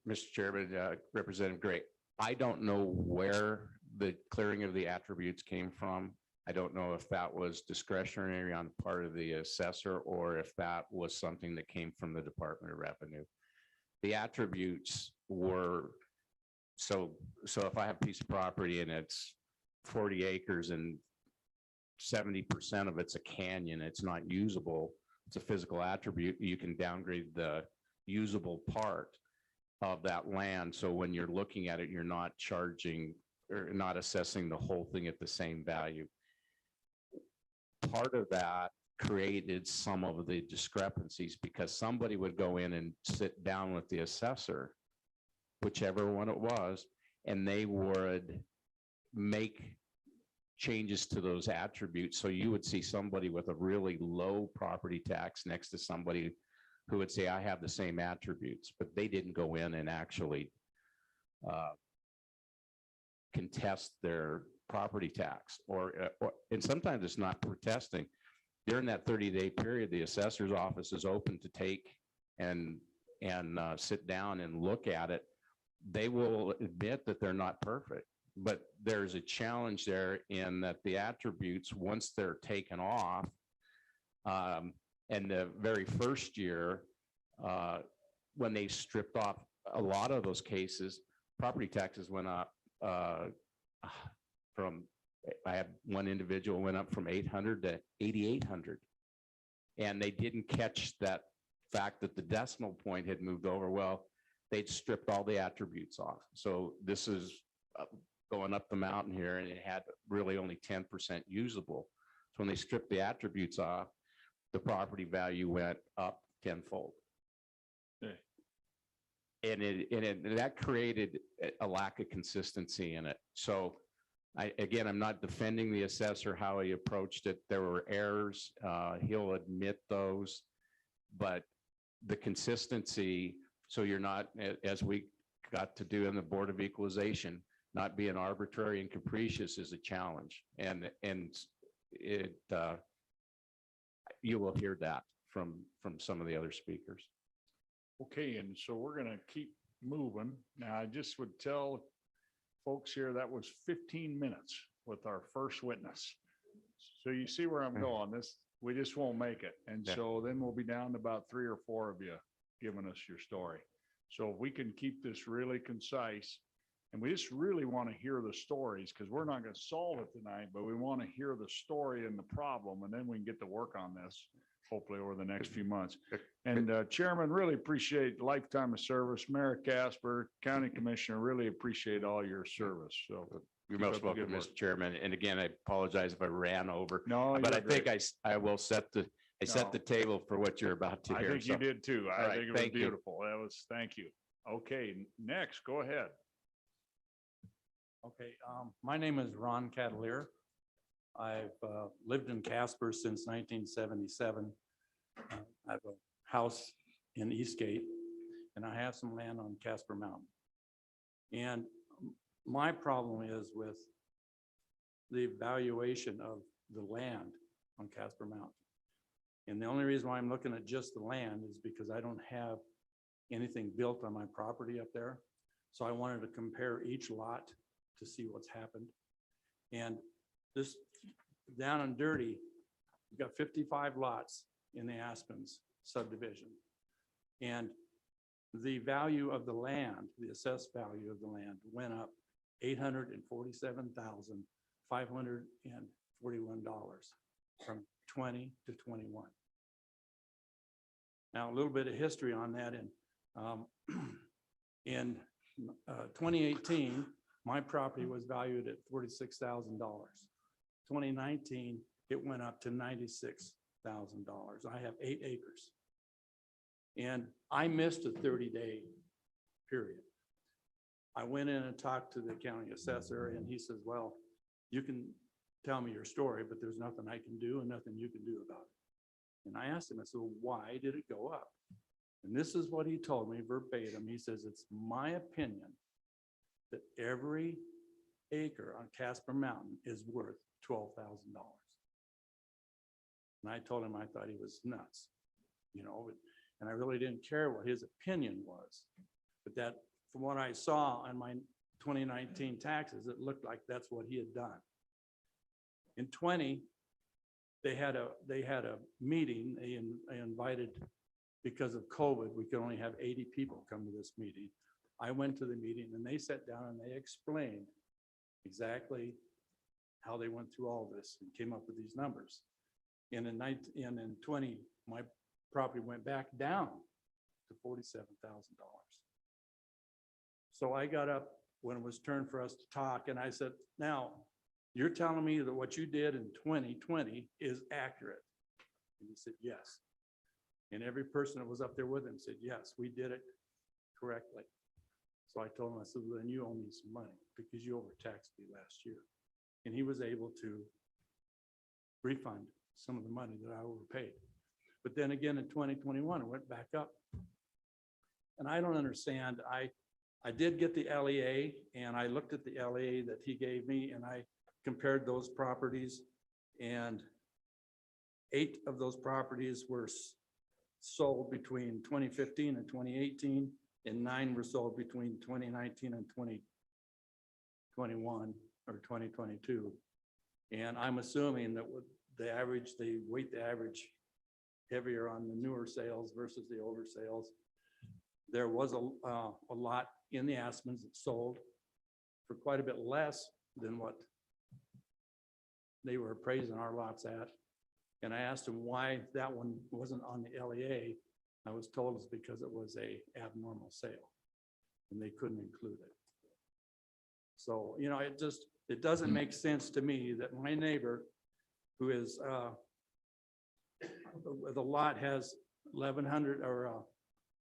Mr. Chairman, Representative Gray, I don't know where the clearing of the attributes came from. I don't know if that was discretionary on the part of the assessor or if that was something that came from the Department of Revenue. The attributes were, so if I have a piece of property and it's 40 acres and 70% of it's a canyon, it's not usable, it's a physical attribute, you can downgrade the usable part of that land. So when you're looking at it, you're not charging or not assessing the whole thing at the same value. Part of that created some of the discrepancies because somebody would go in and sit down with the assessor, whichever one it was, and they would make changes to those attributes. So you would see somebody with a really low property tax next to somebody who would say, I have the same attributes, but they didn't go in and actually contest their property tax and sometimes it's not protesting. During that 30-day period, the assessor's office is open to take and sit down and look at it. They will admit that they're not perfect, but there's a challenge there in that the attributes, once they're taken off, and the very first year, when they stripped off a lot of those cases, property taxes went up from, I had one individual went up from 800 to 8,800. And they didn't catch that fact that the decimal point had moved over. Well, they'd stripped all the attributes off. So this is going up the mountain here and it had really only 10% usable. So when they stripped the attributes off, the property value went up tenfold. Okay. And that created a lack of consistency in it. So I'm not defending the assessor, how he approached it. There were errors. He'll admit those, but the consistency, so you're not, as we got to do in the Board of Equalization, not being arbitrary and capricious is a challenge. And it, you will hear that from some of the other speakers. Okay, and so we're gonna keep moving. Now, I just would tell folks here that was 15 minutes with our first witness. So you see where I'm going. We just won't make it. And Yeah. so then we'll be down to about 3 or 4 of you giving us your story. So if we can keep this really concise, and we just really want to hear the stories because we're not going to solve it tonight, but we want to hear the story and the problem, and then we can get to work on this hopefully over the next few months. And Chairman, really appreciate lifetime of service. Mayor Casper, County Commissioner, really appreciate all your service. So You're keep most up the welcome, good work. Mr. Chairman. And again, I apologize if I ran over, No, but you're I think great. I will set the No. table for what you're about to I hear. think you So- did too. All I right, think it was thank you. beautiful. Thank you. Okay, next, go ahead. Okay, my name is Ron Catalier. I've lived in Casper since 1977. I have a house in Eastgate, and I have some land on Casper Mountain. And my problem is with the valuation of the land on Casper Mountain. And the only reason why I'm looking at just the land is because I don't have anything built on my property up there. So I wanted to compare each lot to see what's happened. And this down and dirty, we've got 55 lots in the Aspens subdivision. And the value of the land, the assessed value of the land went up $847,541 from 20 to 21. Now, a little bit of history on that. In 2018, my property was valued at $46,000. 2019, it went up to $96,000. I have 8 acres. And I missed a 30-day period. I went in and talked to the county assessor, and he says, well, you can tell me your story, but there's nothing I can do and nothing you can do about it. And I asked him, I said, well, why did it go up? And this is what he told me verbatim. He says, it's my opinion that every acre on Casper Mountain is worth $12,000. And I told him I thought he was nuts, you know, and I really didn't care what his opinion was. But that, from what I saw on my 2019 taxes, it looked like that's what he had done. In 20, they had a meeting, they invited, because of COVID, we could only have 80 people come to this meeting. I went to the meeting and they sat down and they explained exactly how they went through all this and came up with these numbers. And in 20, my property went back down to $47,000. So I got up when it was turn for us to talk and I said, now, you're telling me that what you did in 2020 is accurate? And he said, yes. And every person that was up there with him said, yes, we did it correctly. So I told him, I said, well, then you owe me some money because you overtaxed me last year. And he was able to refund some of the money that I overpaid. But then again, in 2021, it went back up. And I don't understand. I did get the LEA and I looked at the LEA that he gave me and I compared those properties, and 8 of those properties were sold between 2015 and 2018, and 9 were sold between 2019 and 2021 or 2022. And I'm assuming that with the average, they weight the average heavier on the newer sales versus the older sales. There was a lot in the Aspens that sold for quite a bit less than what they were appraising our lots at. And I asked him why that one wasn't on the LEA. I was told it's because it was a abnormal sale and they couldn't include it. So, you know, it doesn't make sense to me that my neighbor, who is, the lot has 1,100 or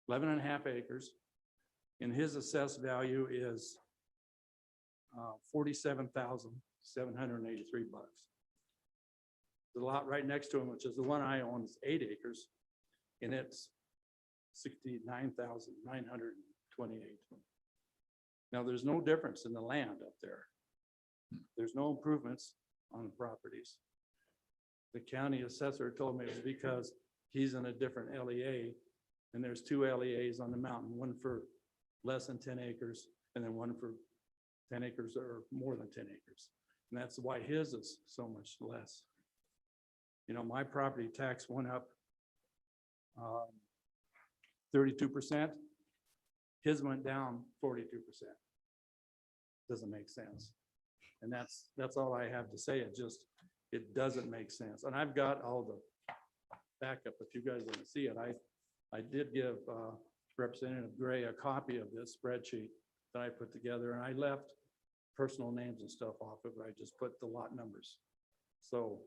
11 and a half acres, and his assessed value is $47,783. The lot right next to him, which is the one I own, is 8 acres, and it's $69,928. Now, there's no difference in the land up there. There's no improvements on the properties. The county assessor told me it was because he's in a different LEA, and there's 2 LEAs on the mountain, one for less than 10 acres, and then one for 10 acres or more than 10 acres. And that's why his is so much less. You know, my property tax went up 32%. His went down 42%. Doesn't make sense. And that's all I have to say. It doesn't make sense. And I've got all the backup. If you guys want to see it, I did give Representative Gray a copy of this spreadsheet that I put together, and I left personal names and stuff off of it. I just put the lot numbers. So.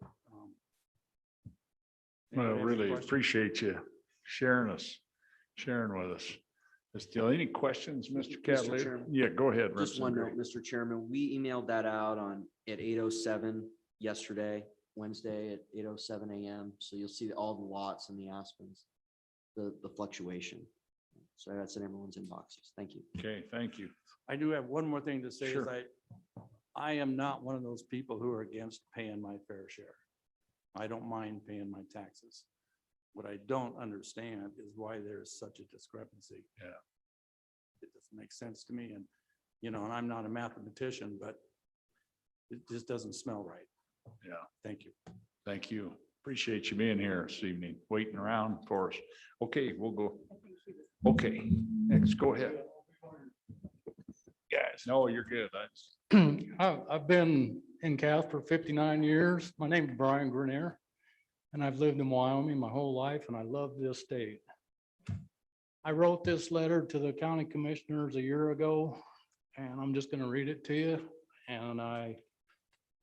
Well, anybody have any really questions? appreciate you sharing with us. Is there any questions, Mr. Mr. Cavalier? Chairman. Yeah, go ahead. Just one Representative note, Mr. Chairman, we emailed that out at 8:07 yesterday, Wednesday at 8:07 a.m. So you'll see all the lots and the Aspens, the fluctuation. So that's in everyone's inboxes. Thank you. Gray. Okay, thank you. I do have one more thing to say. Sure. Is I am not one of those people who are against paying my fair share. I don't mind paying my taxes. What I don't understand is why there is such a discrepancy. Yeah. It doesn't make sense to me. And, you know, and I'm not a mathematician, but it just doesn't smell right. Yeah. Thank you. Thank you. Appreciate you being here this evening, waiting around for us. Okay, we'll go. Okay, next, go ahead. Guys, no, you're good. I've been in Casper 59 years. My name is Brian Grenier, and I've lived in Wyoming my whole life, and I love this state. I wrote this letter to the county commissioners a year ago, and I'm just going to read it to you.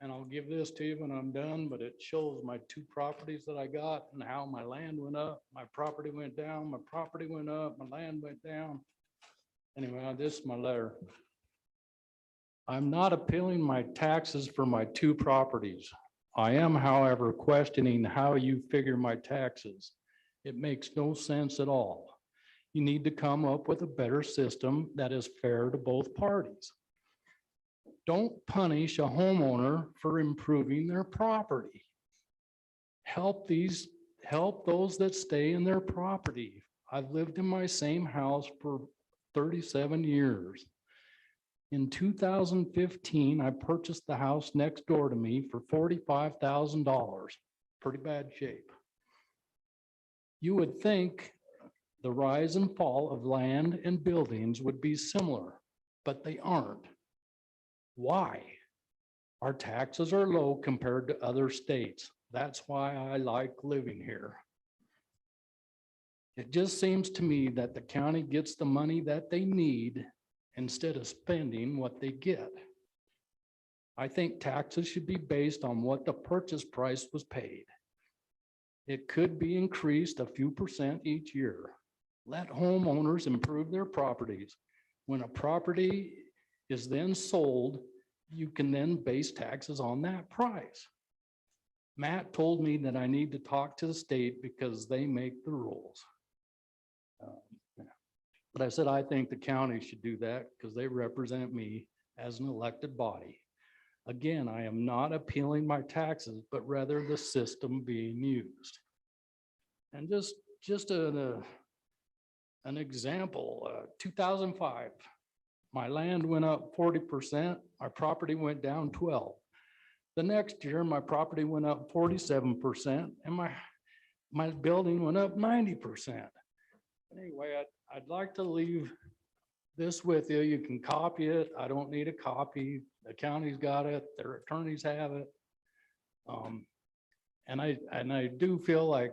And I'll give this to you when I'm done, but it shows my 2 properties that I got and how my land went up, my property went down, my property went up, my land went down. Anyway, this is my letter. I'm not appealing my taxes for my 2 properties. I am, however, questioning how you figure my taxes. It makes no sense at all. You need to come up with a better system that is fair to both parties. Don't punish a homeowner for improving their property. help those that stay in their property. I've lived in my same house for 37 years. In 2015, I purchased the house next door to me for $45,000. Pretty bad shape. You would think the rise and fall of land and buildings would be similar, but they aren't. Why? Our taxes are low compared to other states. That's why I like living here. It just seems to me that the county gets the money that they need instead of spending what they get. I think taxes should be based on what the purchase price was paid. It could be increased a few percent each year. Let homeowners improve their properties. When a property is then sold, you can then base taxes on that price. Matt told me that I need to talk to the state because they make the rules. But I said, I think the county should do that because they represent me as an elected body. Again, I am not appealing my taxes, but rather the system being used. And just an example, 2005, my land went up 40%, my property went down 12. The next year, my property went up 47% and my building went up 90%. Anyway, I'd like to leave this with you. You can copy it. I don't need a copy. The county's got it. Their attorneys have it. And I do feel like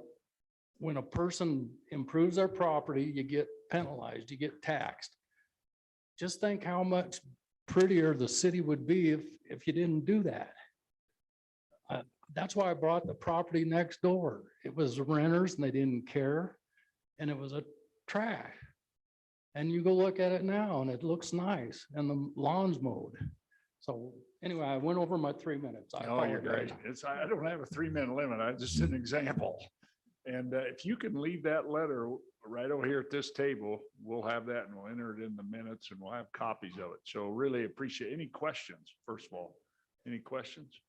when a person improves their property, you get penalized, you get taxed. Just think how much prettier the city would be if you didn't do that. That's why I bought the property next door. It was renters and they didn't care. And it was a trash. And you go look at it now and it looks nice and the lawn's mowed. So anyway, I went over my 3 minutes. I Oh, you're great. apologize. I don't have a 3-minute limit. I just an example. And if you can leave that letter right over here at this table, we'll have that and we'll enter it in the minutes and we'll have copies of it. So really appreciate any questions, first of all. Any questions?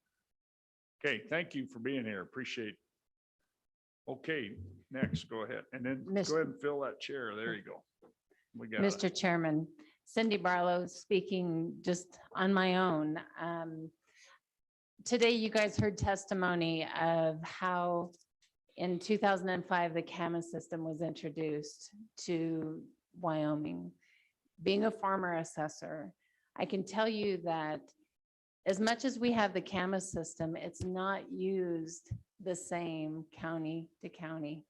Okay, thank you for being here. Appreciate. Okay, next, go ahead. And then Miss- go ahead and fill that chair. There you go. We got it. Mr. Chairman, Cindy Barlow speaking just on my own. Today, you guys heard testimony of how in 2005, the CAMA system was introduced to Wyoming. Being a farmer assessor, I can tell you that as much as we have the CAMA system, it's not used the same county to county.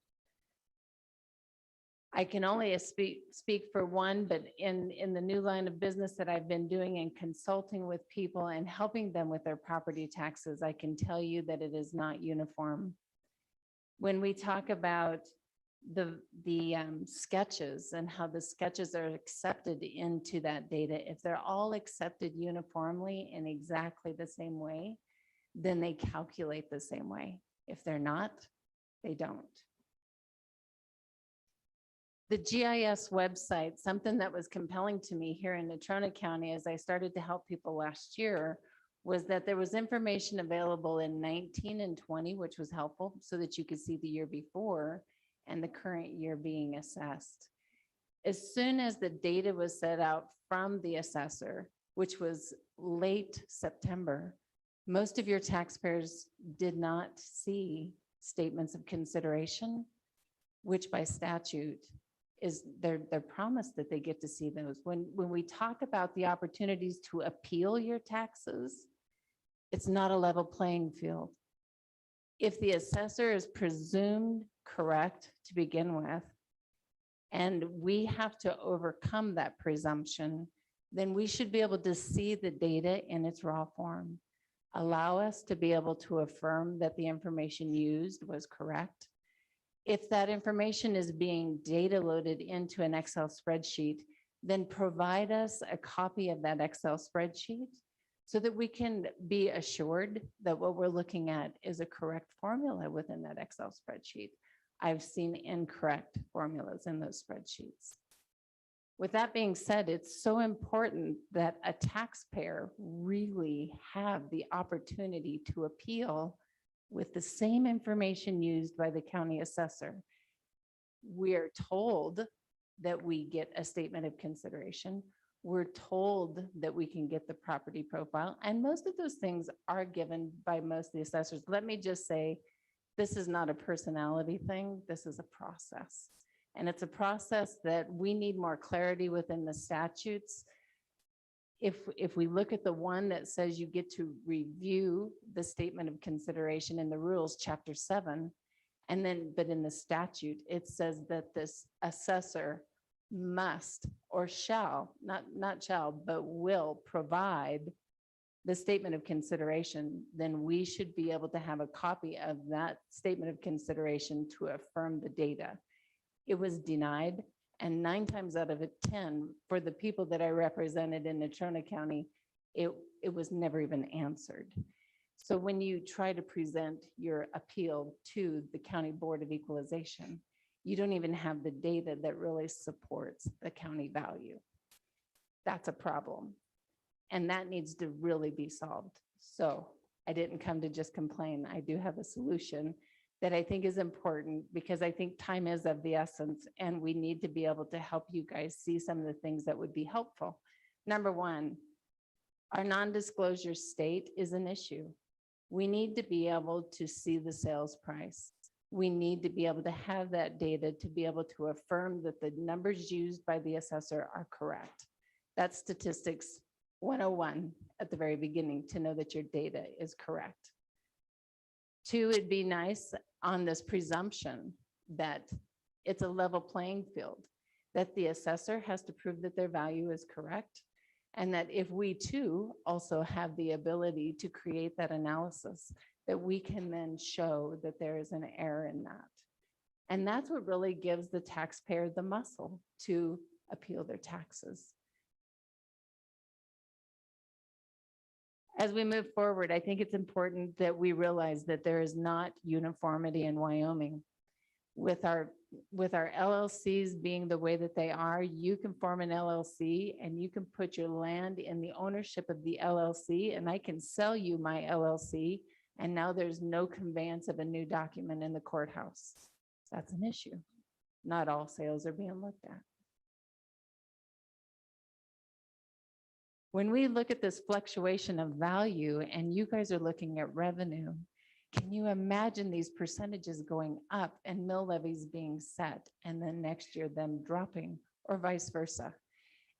I can only speak for one, but in the new line of business that I've been doing and consulting with people and helping them with their property taxes, I can tell you that it is not uniform. When we talk about the sketches and how the sketches are accepted into that data, if they're all accepted uniformly in exactly the same way, then they calculate the same way. If they're not, they don't. The GIS website, something that was compelling to me here in Natrona County as I started to help people last year, was that there was information available in 19 and 20, which was helpful so that you could see the year before and the current year being assessed. As soon as the data was set out from the assessor, which was late September, most of your taxpayers did not see statements of consideration, which by statute is they're promised that they get to see those. When we talk about the opportunities to appeal your taxes, it's not a level playing field. If the assessor is presumed correct to begin with, and we have to overcome that presumption, then we should be able to see the data in its raw form. Allow us to be able to affirm that the information used was correct. If that information is being data loaded into an Excel spreadsheet, then provide us a copy of that Excel spreadsheet so that we can be assured that what we're looking at is a correct formula within that Excel spreadsheet. I've seen incorrect formulas in those spreadsheets. With that being said, it's so important that a taxpayer really have the opportunity to appeal with the same information used by the county assessor. We are told that we get a statement of consideration. We're told that we can get the property profile, and most of those things are given by most of the assessors. Let me just say, this is not a personality thing. This is a process. And it's a process that we need more clarity within the statutes. If we look at the one that says you get to review the statement of consideration in the rules, chapter 7, and then, but in the statute, it says that this assessor must or shall, not shall, but will provide the statement of consideration, then we should be able to have a copy of that statement of consideration to affirm the data. It was denied, and 9 times out of 10, for the people that I represented in Natrona County, it was never even answered. So when you try to present your appeal to the County Board of Equalization, you don't even have the data that really supports the county value. That's a problem. And that needs to really be solved. So I didn't come to just complain. I do have a solution that I think is important, because I think time is of the essence, and we need to be able to help you guys see some of the things that would be helpful. Number one, our non-disclosure state is an issue. We need to be able to see the sales price. We need to be able to have that data to be able to affirm that the numbers used by the assessor are correct. That's statistics 101 at the very beginning, to know that your data is correct. 2, it'd be nice on this presumption that it's a level playing field, that the assessor has to prove that their value is correct, and that if we too also have the ability to create that analysis, that we can then show that there is an error in that. And that's what really gives the taxpayer the muscle to appeal their taxes. As we move forward, I think it's important that we realize that there is not uniformity in Wyoming. With our LLCs being the way that they are, you can form an LLC and you can put your land in the ownership of the LLC, and I can sell you my LLC, and now there's no conveyance of a new document in the courthouse. That's an issue. Not all sales are being looked at. When we look at this fluctuation of value, and you guys are looking at revenue, can you imagine these percentages going up and mill levies being set, and then next year them dropping, or vice versa?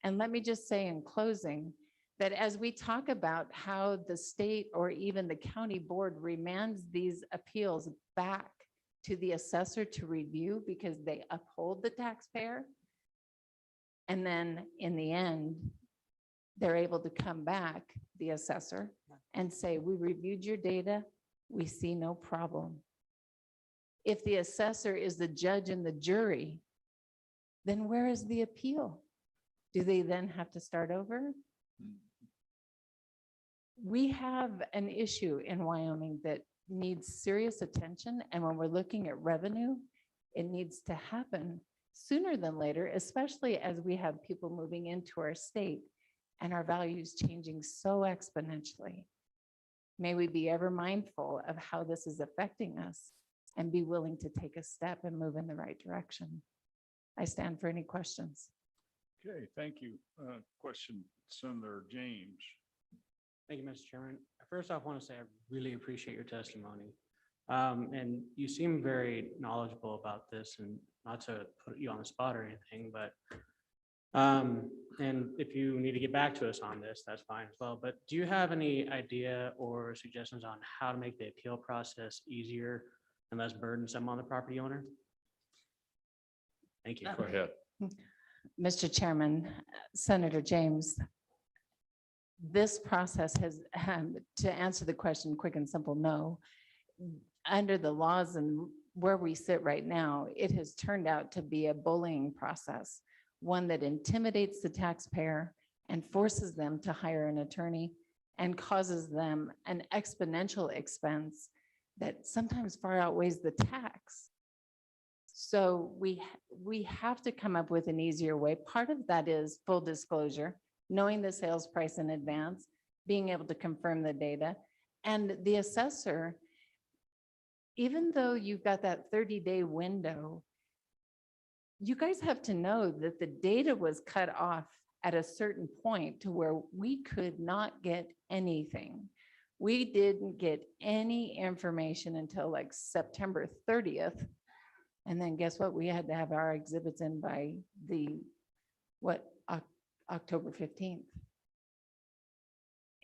And let me just say in closing, that as we talk about how the state or even the county board remands these appeals back to the assessor to review because they uphold the taxpayer, and then in the end, they're able to come back, the assessor, and say, we reviewed your data, we see no problem. If the assessor is the judge and the jury, then where is the appeal? Do they then have to start over? We have an issue in Wyoming that needs serious attention, and when we're looking at revenue, it needs to happen sooner than later, especially as we have people moving into our state and our values changing so exponentially. May we be ever mindful of how this is affecting us and be willing to take a step and move in the right direction. I stand for any questions. Okay, thank you. Question, Senator James. Thank you, Mr. Chairman. First off, I want to say I really appreciate your testimony. And you seem very knowledgeable about this, and not to put you on the spot or anything, but and if you need to get back to us on this, that's fine as well. But do you have any idea or suggestions on how to make the appeal process easier and less burdensome on the property owner? Thank you. Go ahead. Mr. Chairman, Senator James, this process has, to answer the question quick and simple, no. Under the laws and where we sit right now, it has turned out to be a bullying process, one that intimidates the taxpayer and forces them to hire an attorney and causes them an exponential expense that sometimes far outweighs the tax. So we have to come up with an easier way. Part of that is full disclosure, knowing the sales price in advance, being able to confirm the data, and the assessor even though you've got that 30-day window, you guys have to know that the data was cut off at a certain point to where we could not get anything. We didn't get any information until like September 30th. And then guess what? We had to have our exhibits in by October 15th.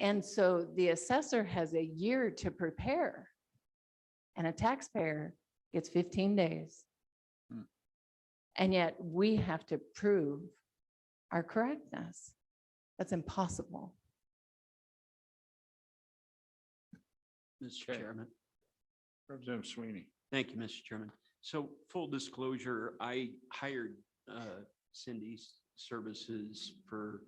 And so the assessor has a year to prepare, and a taxpayer gets 15 days. And yet we have to prove our correctness. That's impossible. Mr. Okay. Chairman. Representative Sweeney. Thank you, Mr. Chairman. So full disclosure, I hired Cindy's services for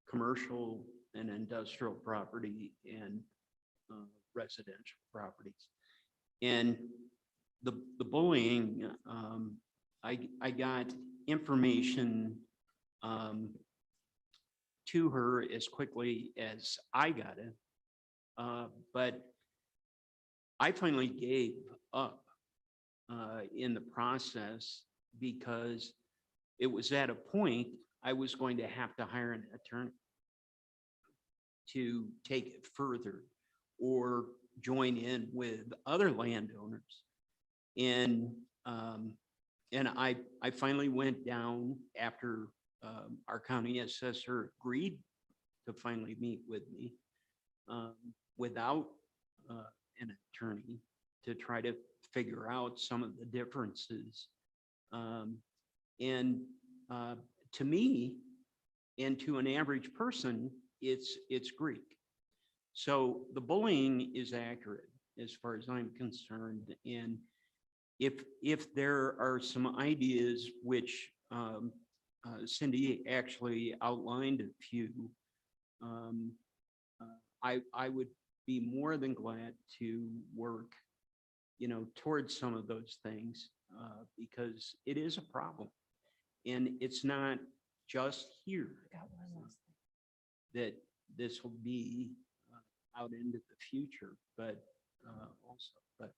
commercial and industrial property and residential properties. And the bullying, I got information to her as quickly as I got it. But I finally gave up in the process because it was at a point I was going to have to hire an attorney to take it further or join in with other landowners. And I finally went down after our county assessor agreed to finally meet with me without an attorney to try to figure out some of the differences. To me, and to an average person, it's Greek. So the bullying is accurate as far as I'm concerned. And if there are some ideas which Cindy actually outlined a few, I would be more than glad to work, towards some of those things because it is a problem. And it's not just here that this will be out into the future, but also, but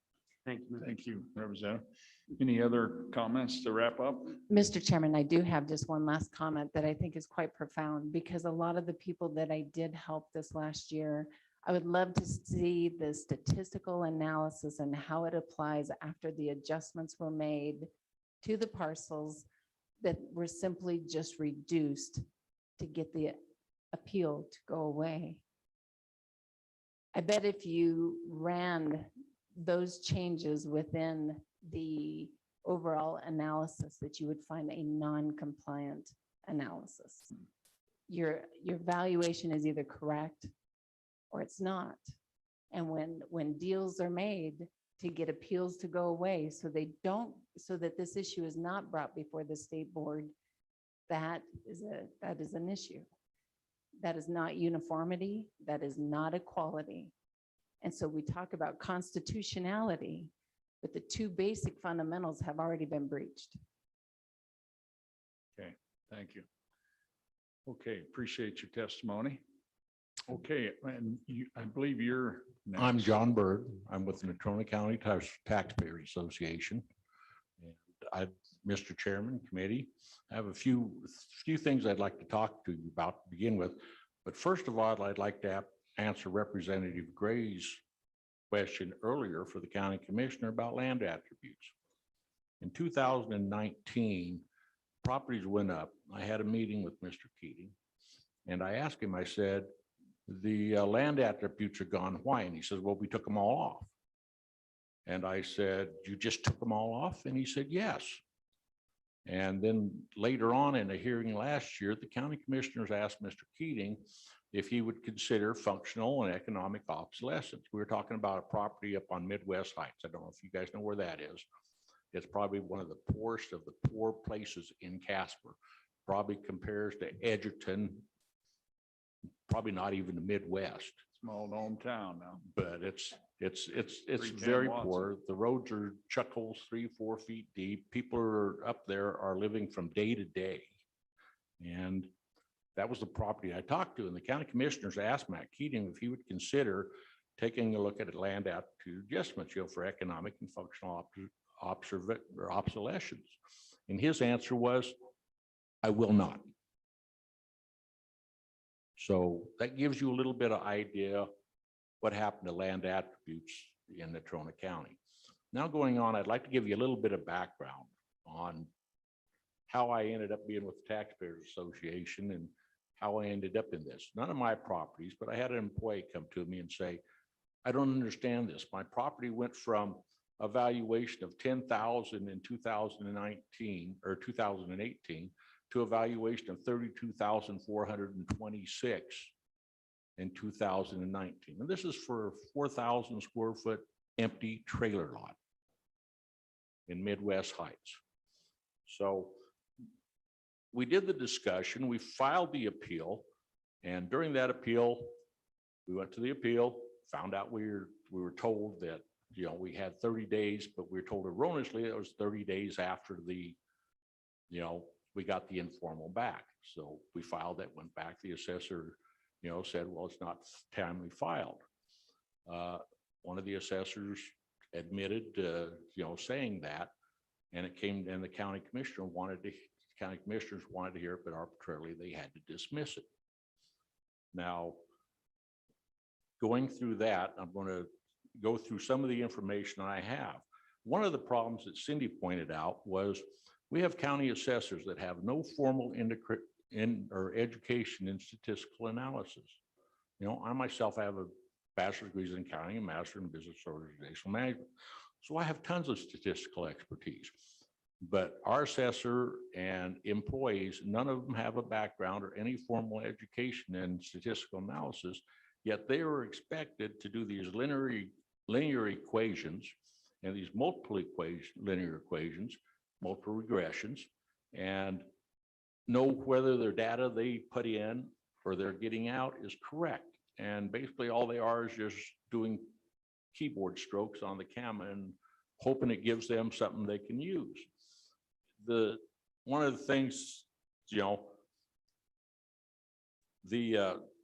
thank you. Thank you, Representative. Any other comments to wrap up? Mr. Chairman, I do have just one last comment that I think is quite profound, because a lot of the people that I did help this last year, I would love to see the statistical analysis and how it applies after the adjustments were made to the parcels that were simply just reduced to get the appeal to go away. I bet if you ran those changes within the overall analysis that you would find a non-compliant analysis. Your valuation is either correct or it's not. And when deals are made to get appeals to go away so that this issue is not brought before the state board, that is an issue. That is not uniformity, that is not equality. And so we talk about constitutionality, but the two basic fundamentals have already been breached. Okay, thank you. Okay, appreciate your testimony. Okay, and I believe you're next. I'm John Bird. I'm with the Natrona County Taxpayers Association. And Mr. Chairman, committee, I have a few things I'd like to talk to you about to begin with. But first of all, I'd like to answer Representative Gray's question earlier for the county commissioner about land attributes. In 2019, properties went up. I had a meeting with Mr. Keating and I asked him, I said, the land attributes are gone. Why? And he says, well, we took them all off. And I said, you just took them all off? And he said, yes. And then later on in a hearing last year, the county commissioners asked Mr. Keating if he would consider functional and economic obsolescence. We were talking about a property up on Midwest Heights. I don't know if you guys know where that is. It's probably one of the poorest of the poor places in Casper. Probably compares to Edgerton, probably not even the Midwest. Small hometown now. But it's 310 very Watson. poor. The roads are chuck holes 3-4 feet deep. People are up there are living from day to day. And that was the property I talked to. And the county commissioners asked Matt Keating if he would consider taking a look at land aptitude adjustments, for economic and functional obsolescence. And his answer was, I will not. So that gives you a little bit of idea what happened to land attributes in Natrona County. Now going on, I'd like to give you a little bit of background on how I ended up being with the Taxpayers Association and how I ended up in this. None of my properties, but I had an employee come to me and say, I don't understand this. My property went from a valuation of 10,000 in 2019 or 2018 to a valuation of 32,426 in 2019. And this is for a 4,000 square foot empty trailer lot in Midwest Heights. So we did the discussion, we filed the appeal, and during that appeal, we went to the appeal, found out we were told that, we had 30 days, but we were told erroneously it was 30 days after the, we got the informal back. So we filed that, went back, the assessor, said, well, it's not timely filed. One of the assessors admitted, saying that, and it came, and the county commissioners wanted to hear it, but arbitrarily they had to dismiss it. Now, going through that, I'm going to go through some of the information I have. One of the problems that Cindy pointed out was we have county assessors that have no formal education in statistical analysis. I myself have a bachelor's degree in accounting and master in business organizational management. So I have tons of statistical expertise, but our assessor and employees, none of them have a background or any formal education in statistical analysis, yet they were expected to do these linear equations and these linear equations, multiple regressions, and know whether their data they put in or they're getting out is correct. And basically all they are is just doing keyboard strokes on the camera and hoping it gives them something they can use. One of the things,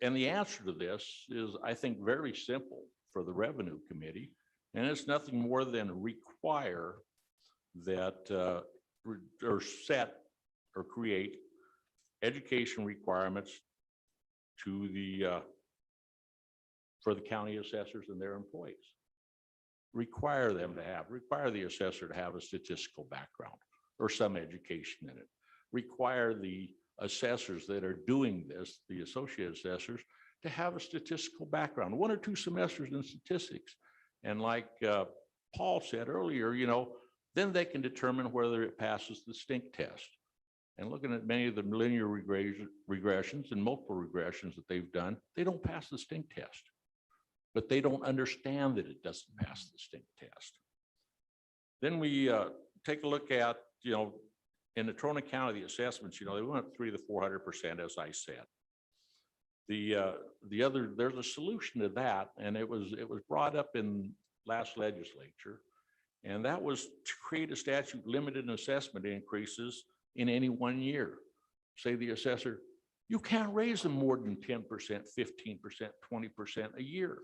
and the answer to this is, I think, very simple for the Revenue Committee, and it's nothing more than require that or set or create education requirements to for the county assessors and their employees. Require the assessor to have a statistical background or some education in it. Require the assessors that are doing this, the associate assessors, to have a statistical background, 1 or 2 semesters in statistics. And like Paul said earlier, then they can determine whether it passes the stink test. And looking at many of the linear regressions and multiple regressions that they've done, they don't pass the stink test, but they don't understand that it doesn't pass the stink test. Then we take a look at, in Natrona County, the assessments, they went up 300 to 400%, as I said. There's a solution to that, and it was brought up in last legislature, and that was to create a statute limited assessment increases in any 1 year. Say the assessor, you can't raise them more than 10%, 15%, 20% a year.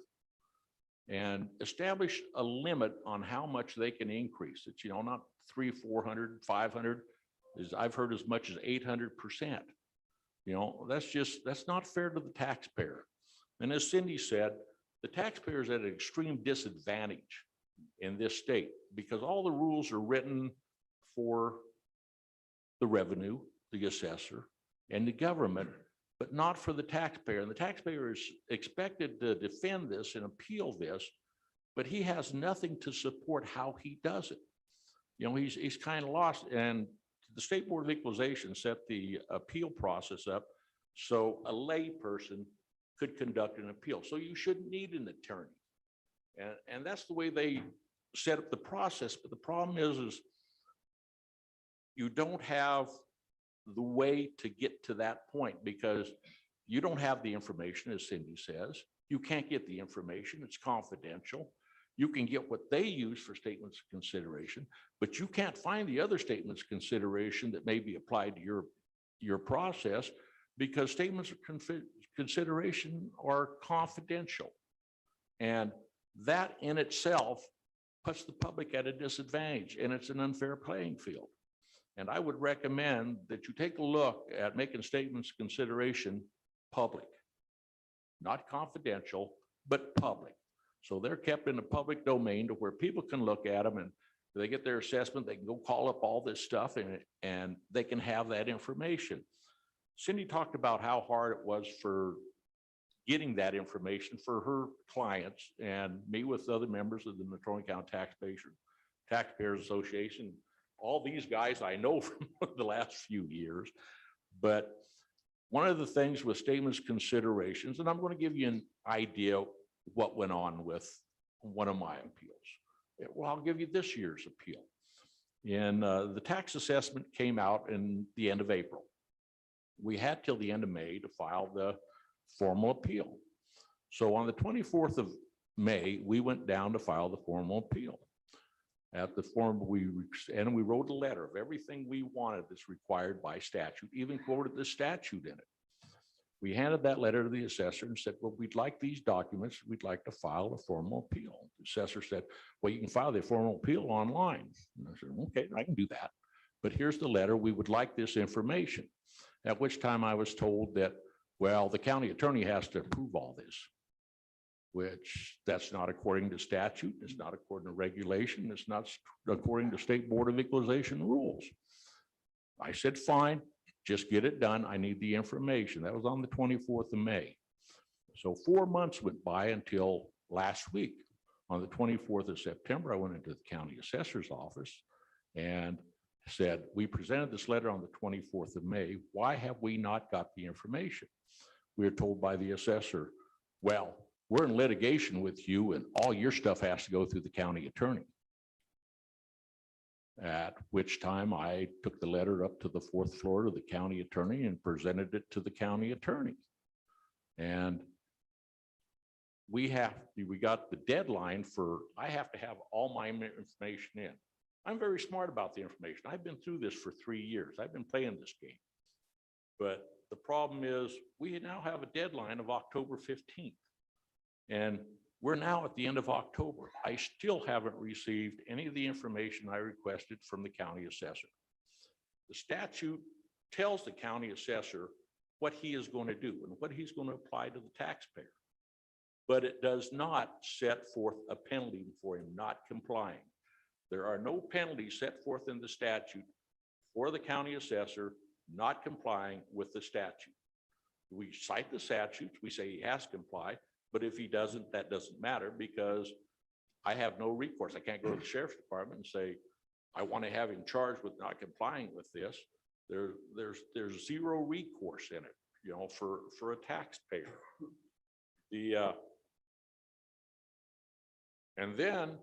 And establish a limit on how much they can increase it, not 300, 400, 500, I've heard as much as 800%. That's not fair to the taxpayer. And as Cindy said, the taxpayer is at an extreme disadvantage in this state because all the rules are written for the revenue, the assessor, and the government, but not for the taxpayer. And the taxpayer is expected to defend this and appeal this, but he has nothing to support how he does it. He's kind of lost. And the State Board of Equalization set the appeal process up so a lay person could conduct an appeal. So you shouldn't need an attorney. And that's the way they set up the process. But the problem is you don't have the way to get to that point because you don't have the information, as Cindy says. You can't get the information. It's confidential. You can get what they use for statements of consideration, but you can't find the other statements of consideration that may be applied to your process because statements of consideration are confidential. And that in itself puts the public at a disadvantage, and it's an unfair playing field. And I would recommend that you take a look at making statements of consideration public, not confidential, but public. So they're kept in the public domain to where people can look at them and they get their assessment, they can go call up all this stuff and they can have that information. Cindy talked about how hard it was for getting that information for her clients and me with other members of the Natrona County Taxpayers Association. All these guys I know from the last few years. But one of the things with statements of considerations, and I'm going to give you an idea what went on with one of my appeals. Well, I'll give you this year's appeal. And the tax assessment came out in the end of April. We had till the end of May to file the formal appeal. So on the 24th of May, we went down to file the formal appeal. At the form, we wrote a letter of everything we wanted that's required by statute, even quoted the statute in it. We handed that letter to the assessor and said, well, we'd like these documents. We'd like to file a formal appeal. The assessor said, well, you can file the formal appeal online. And I said, okay, I can do that. But here's the letter. We would like this information. At which time I was told that, well, the county attorney has to approve all this, which that's not according to statute. It's not according to regulation. It's not according to State Board of Equalization rules. I said, fine, just get it done. I need the information. That was on the 24th of May. So 4 months went by until last week. On the 24th of September, I went into the county assessor's office and said, we presented this letter on the 24th of May. Why have we not got the information? We were told by the assessor, well, we're in litigation with you and all your stuff has to go through the county attorney. At which time I took the letter up to the 4th floor to the county attorney and presented it to the county attorney. And we got the deadline for, I have to have all my information in. I'm very smart about the information. I've been through this for 3 years. I've been playing this game. But the problem is we now have a deadline of October 15th. And we're now at the end of October. I still haven't received any of the information I requested from the county assessor. The statute tells the county assessor what he is going to do and what he's going to apply to the taxpayer. But it does not set forth a penalty for him not complying. There are no penalties set forth in the statute for the county assessor not complying with the statute. We cite the statutes, we say he has to comply, but if he doesn't, that doesn't matter because I have no recourse. I can't go to the sheriff's department and say, I want to have him charged with not complying with this. There's zero recourse in it, you know, for a taxpayer. And then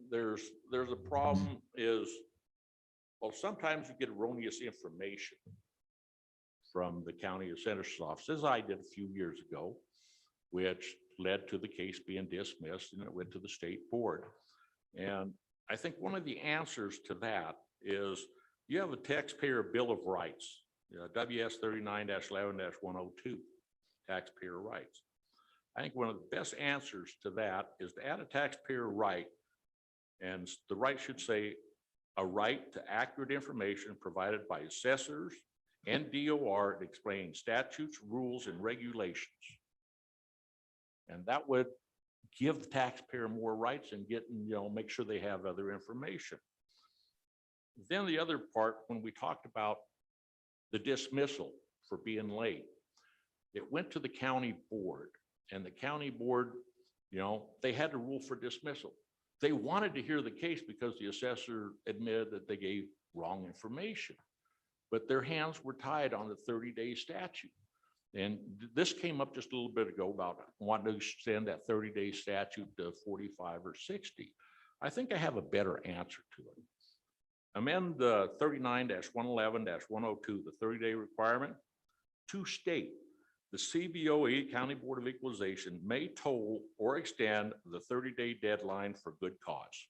there's a problem is, well, sometimes you get erroneous information from the county assessor's office, as I did a few years ago, which led to the case being dismissed and it went to the state board. And I think one of the answers to that is you have a taxpayer bill of rights, WS 39-11-102, taxpayer rights. I think one of the best answers to that is to add a taxpayer right, and the right should say a right to accurate information provided by assessors and DOR explaining statutes, rules, and regulations. And that would give the taxpayer more rights and make sure they have other information. Then the other part, when we talked about the dismissal for being late, it went to the county board, and the county board, they had to rule for dismissal. They wanted to hear the case because the assessor admitted that they gave wrong information, but their hands were tied on the 30-day statute. And this came up just a little bit ago about wanting to extend that 30-day statute to 45 or 60. I think I have a better answer to it. Amend the 39-111-102, the 30-day requirement, to state the CBOE, County Board of Equalization, may toll or extend the 30-day deadline for good cause.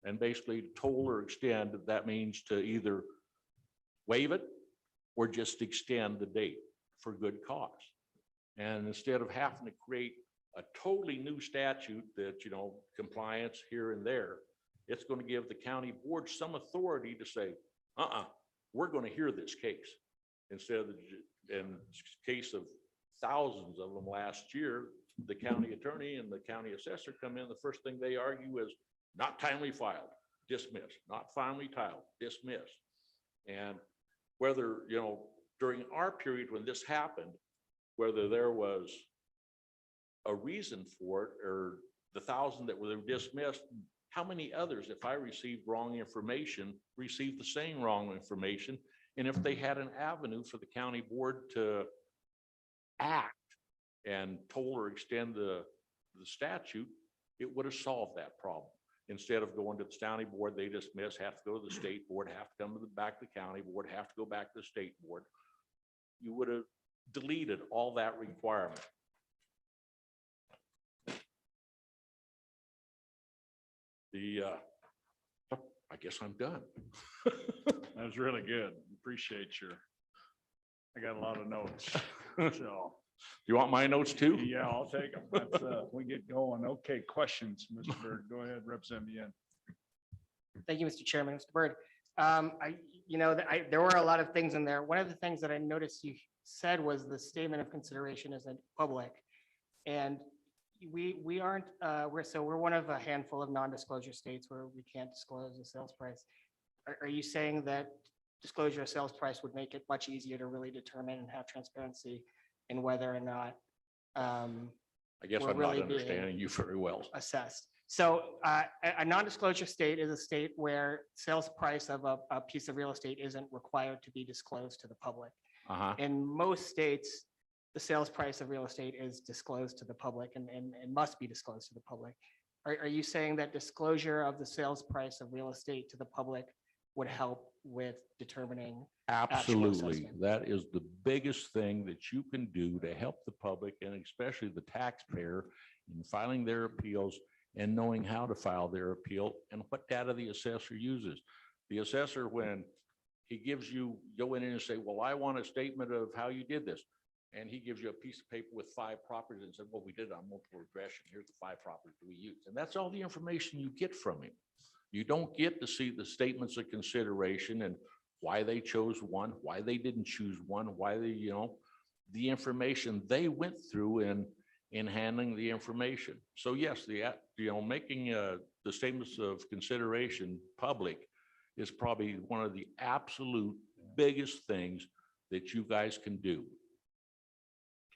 And basically toll or extend, that means to either waive it or just extend the date for good cause. And instead of having to create a totally new statute that, you know, compliance here and there. It's going to give the county board some authority to say, we're going to hear this case. Instead of in case of thousands of them last year, the county attorney and the county assessor come in, the first thing they argue is not timely filed, dismissed, not finally tiled, dismissed. And whether, you know, during our period when this happened, whether there was a reason for it or the 1,000 that were dismissed, how many others, if I received wrong information, received the same wrong information? And if they had an avenue for the county board to act and toll or extend the statute, it would have solved that problem. Instead of going to the county board, they dismiss, have to go to the state board, have to come to the back to the county board, have to go back to the state board. You would have deleted all that requirement. I guess I'm done. That was really good. Appreciate I got a lot of notes. So, You want my notes too? yeah, I'll take them. Let's, we get going. Okay, questions, Mr. Byrd. Go ahead, Representative Yen. Thank you, Mr. Chairman. Mr. Byrd, there were a lot of things in there. One of the things that I noticed you said was the statement of consideration isn't public. And we aren't, we're one of a handful of non-disclosure states where we can't disclose the sales price. Are you saying that disclosure of sales price would make it much easier to really determine and have transparency in whether or not I guess we're I'm not really being understanding you very well. assessed? So a non-disclosure state is a state where sales price of a piece of real estate isn't required to be disclosed to the public. In most states, the sales price of real estate is disclosed to the public and must be disclosed to the public. Are you saying that disclosure of the sales price of real estate to the public would help with determining? actual Absolutely. assessment? That is the biggest thing that you can do to help the public and especially the taxpayer in filing their appeals and knowing how to file their appeal and what data the assessor uses. The assessor, when he gives you, go in and say, well, I want a statement of how you did this. And he gives you a piece of paper with 5 properties and said, well, we did it on multiple regression. Here's the 5 properties we used. And that's all the information you get from him. You don't get to see the statements of consideration and why they chose one, why they didn't choose one, why they, you know, the information they went through in handling the information. So yes, making the statements of consideration public is probably one of the absolute biggest things that you guys can do.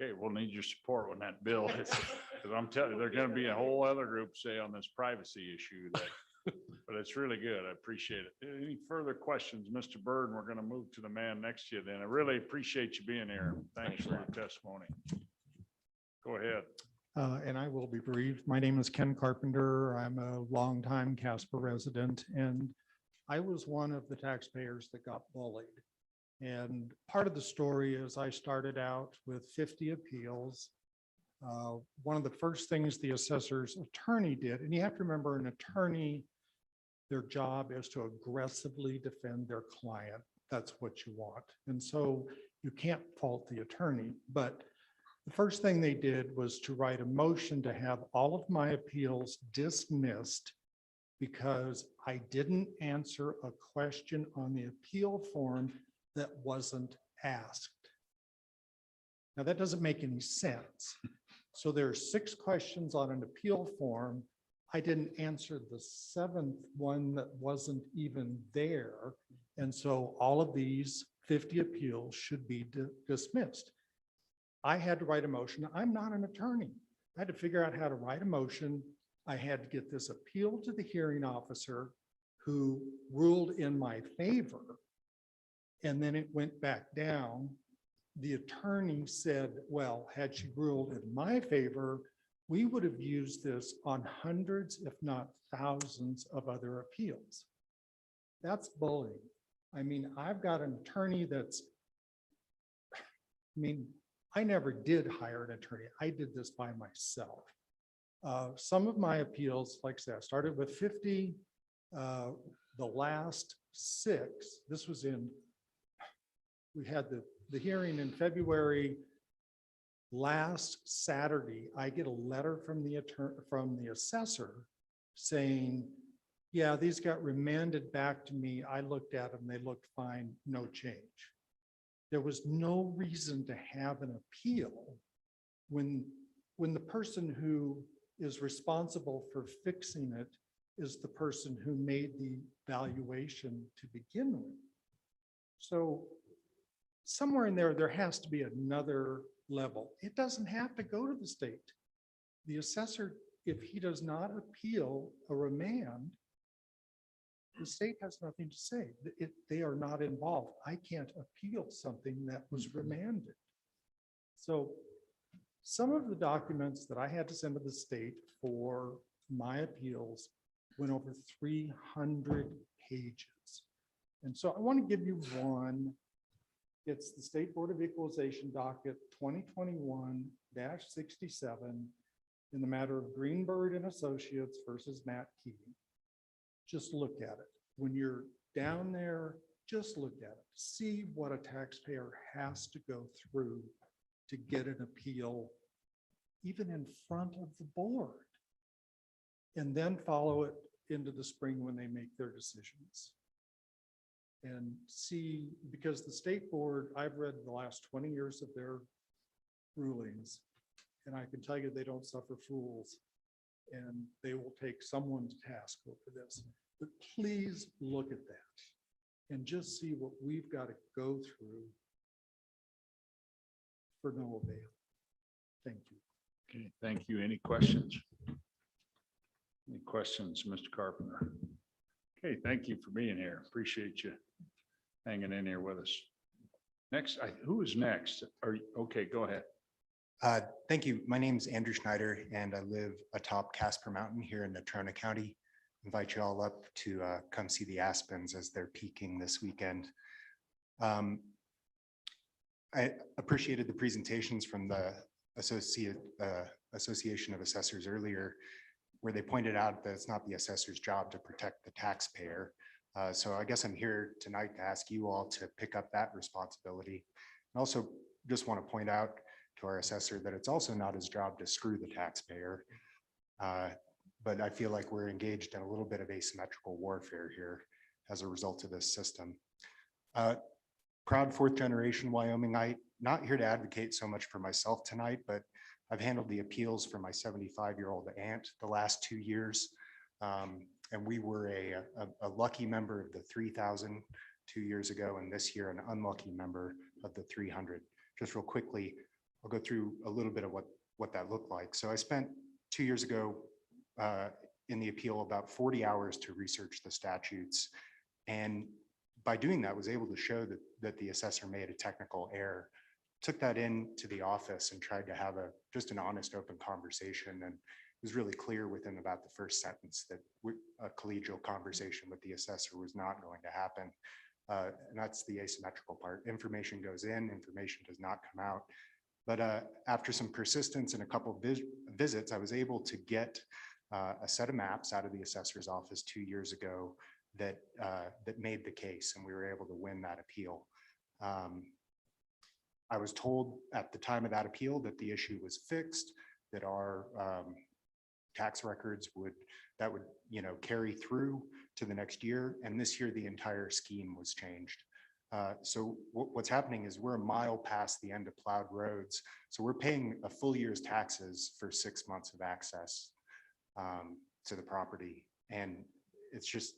Okay, we'll need your support on that bill. Because I'm telling you, there's going to be a whole other group, say, on this privacy issue. But it's really good. I appreciate it. Any further questions, Mr. Byrd? And we're going to move to the man next to you then. I really appreciate you being here. Thanks for your testimony. Go ahead. And I will be brief. My name is Ken Carpenter. I'm a longtime Casper resident, and I was one of the taxpayers that got bullied. And part of the story is I started out with 50 appeals. One of the first things the assessor's attorney did, and you have to remember an attorney, their job is to aggressively defend their client. That's what you want. And so you can't fault the attorney, but the first thing they did was to write a motion to have all of my appeals dismissed because I didn't answer a question on the appeal form that wasn't asked. Now that doesn't make any sense. So there are 6 questions on an appeal form. I didn't answer the 7th one that wasn't even there. And so all of these 50 appeals should be dismissed. I had to write a motion. I'm not an attorney. I had to figure out how to write a motion. I had to get this appeal to the hearing officer who ruled in my favor. And then it went back down. The attorney said, well, had she ruled in my favor, we would have used this on hundreds, if not thousands of other appeals. That's bullying. I mean, I've got an attorney that's, I never did hire an attorney. I did this by myself. Some of my appeals, like I said, I started with 50. The last 6, this was we had the hearing in February. Last Saturday, I get a letter from the from the assessor saying, yeah, these got remanded back to me. I looked at them, they looked fine, no change. There was no reason to have an appeal when the person who is responsible for fixing it is the person who made the valuation to begin with. So somewhere in there, there has to be another level. It doesn't have to go to the state. The assessor, if he does not appeal a remand, the state has nothing to say. They are not involved. I can't appeal something that was remanded. So some of the documents that I had to send to the state for my appeals went over 300 pages. And so I want to give you one. It's the State Board of Equalization docket 2021-67 in the matter of Greenberg and Associates versus Matt Keating. Just look at it. When you're down there, just look at it. See what a taxpayer has to go through to get an appeal, even in front of the board. And then follow it into the spring when they make their decisions. And see, because the state board, I've read the last 20 years of their rulings, and I can tell you they don't suffer fools, and they will take someone to task over this. But please look at that and just see what we've got to go through for no avail. Thank you. Okay, thank you. Any questions? Any questions, Mr. Carpenter? Okay, thank you for being here. Appreciate you hanging in here with us. Next, who is next? Okay, go ahead. Thank you. My name is Andrew Schneider, and I live atop Casper Mountain here in Natrona County. Invite you all up to come see the aspens as they're peaking this weekend. I appreciated the presentations from the Association of Assessors earlier, where they pointed out that it's not the assessor's job to protect the taxpayer. So I guess I'm here tonight to ask you all to pick up that responsibility. I also just want to point out to our assessor that it's also not his job to screw the taxpayer. But I feel like we're engaged in a little bit of asymmetrical warfare here as a result of this system. Proud fourth generation Wyomingite, not here to advocate so much for myself tonight, but I've handled the appeals for my 75-year-old aunt the last 2 years. And we were a lucky member of the 3,000 2 years ago, and this year an unlucky member of the 300. Just real quickly, I'll go through a little bit of what that looked like. So I spent 2 years ago in the appeal about 40 hours to research the statutes. And by doing that, was able to show that the assessor made a technical error. Took that into the office and tried to have just an honest, open conversation. And it was really clear within about the first sentence that a collegial conversation with the assessor was not going to happen. And that's the asymmetrical part. Information goes in, information does not come out. But after some persistence and a couple of visits, I was able to get a set of maps out of the assessor's office 2 years ago that made the case, and we were able to win that appeal. I was told at the time of that appeal that the issue was fixed, that our tax records would carry through to the next year, and this year the entire scheme was changed. So what's happening is we're a mile past the end of plowed roads, so we're paying a full year's taxes for 6 months of access to the property, and it's just,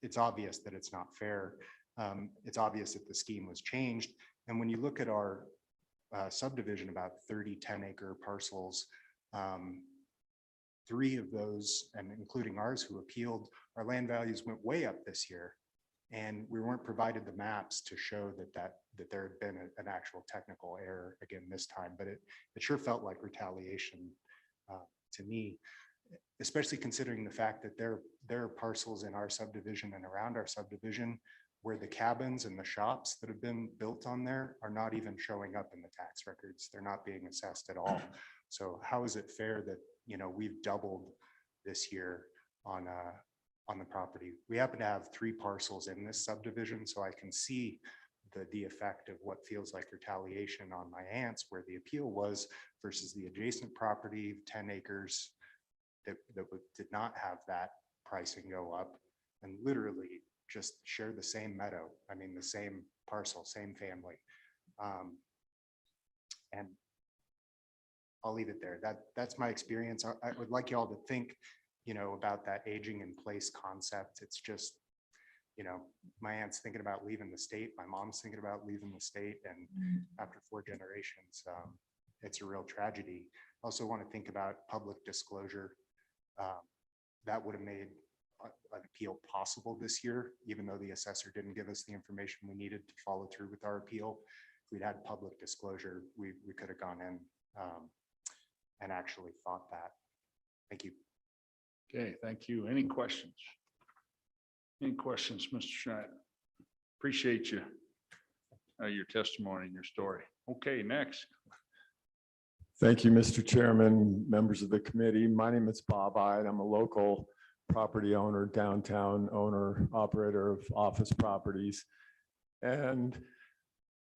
it's obvious that it's not fair. It's obvious that the scheme was changed. And when you look at our subdivision, about 30 10-acre parcels, 3 of those, and including ours who appealed, our land values went way up this year. And we weren't provided the maps to show that there had been an actual technical error again this time, but it sure felt like retaliation to me, especially considering the fact that there are parcels in our subdivision and around our subdivision where the cabins and the shops that have been built on there are not even showing up in the tax records. They're not being assessed at all. So how is it fair that, we've doubled this year on the property? We happen to have 3 parcels in this subdivision, so I can see the effect of what feels like retaliation on my aunts where the appeal was versus the adjacent property, 10 acres that did not have that pricing go up and literally just share the same meadow. I mean, the same parcel, same family. And I'll leave it there. That's my experience. I would like you all to think, about that aging in place concept. It's just, my aunt's thinking about leaving the state. My mom's thinking about leaving the state. And after 4 generations, it's a real tragedy. Also want to think about public disclosure. That would have made an appeal possible this year, even though the assessor didn't give us the information we needed to follow through with our appeal. If we'd had public disclosure, we could have gone in and actually fought that. Thank you. Okay, thank you. Any questions? Any questions, Mr. Schneider? Appreciate you, your testimony and your story. Okay, next. Thank you, Mr. Chairman, members of the committee. My name is Bob Ide. I'm a local property owner, downtown owner, operator of office properties. And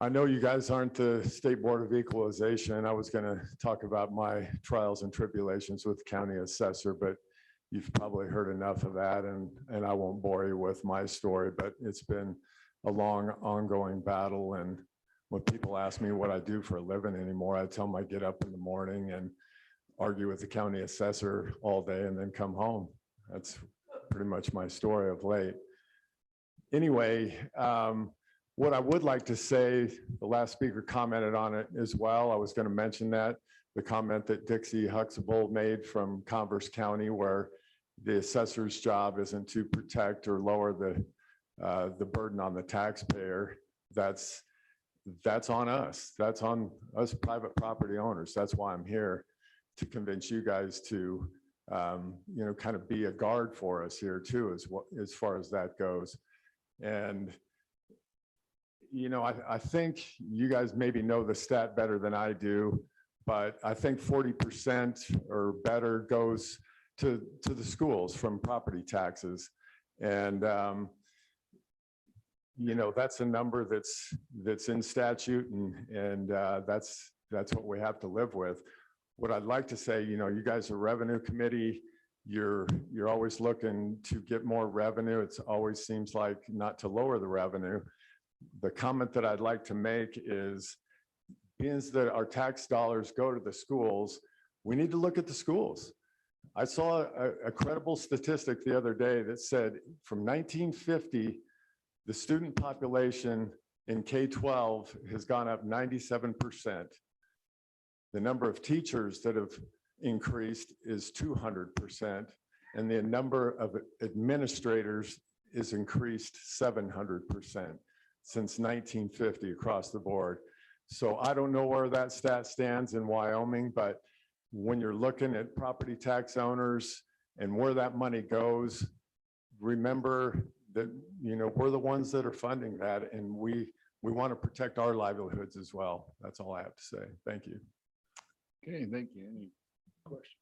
I know you guys aren't the State Board of Equalization. I was going to talk about my trials and tribulations with county assessor, but you've probably heard enough of that, and I won't bore you with my story, but it's been a long ongoing battle. And when people ask me what I do for a living anymore, I tell them I get up in the morning and argue with the county assessor all day and then come home. That's pretty much my story of late. Anyway, what I would like to say, the last speaker commented on it as well. I was going to mention that, the comment that Dixie Huxtable made from Converse County, where the assessor's job isn't to protect or lower the burden on the taxpayer. That's on us. That's on us private property owners. That's why I'm here, to convince you guys to, kind of be a guard for us here too, as far as that goes. And, I think you guys maybe know the stat better than I do, but I think 40% or better goes to the schools from property taxes. And, that's a number that's in statute, and that's what we have to live with. What I'd like to say, you guys are revenue committee. You're always looking to get more revenue. It always seems like not to lower the revenue. The comment that I'd like to make is, being that our tax dollars go to the schools, we need to look at the schools. I saw a credible statistic the other day that said from 1950, the student population in K-12 has gone up 97%. The number of teachers that have increased is 200%, and the number of administrators is increased 700% since 1950 across the board. So I don't know where that stat stands in Wyoming, but when you're looking at property tax owners and where that money goes, remember that, we're the ones that are funding that, and we want to protect our livelihoods as well. That's all I have to say. Thank you. Okay, thank you. Any questions?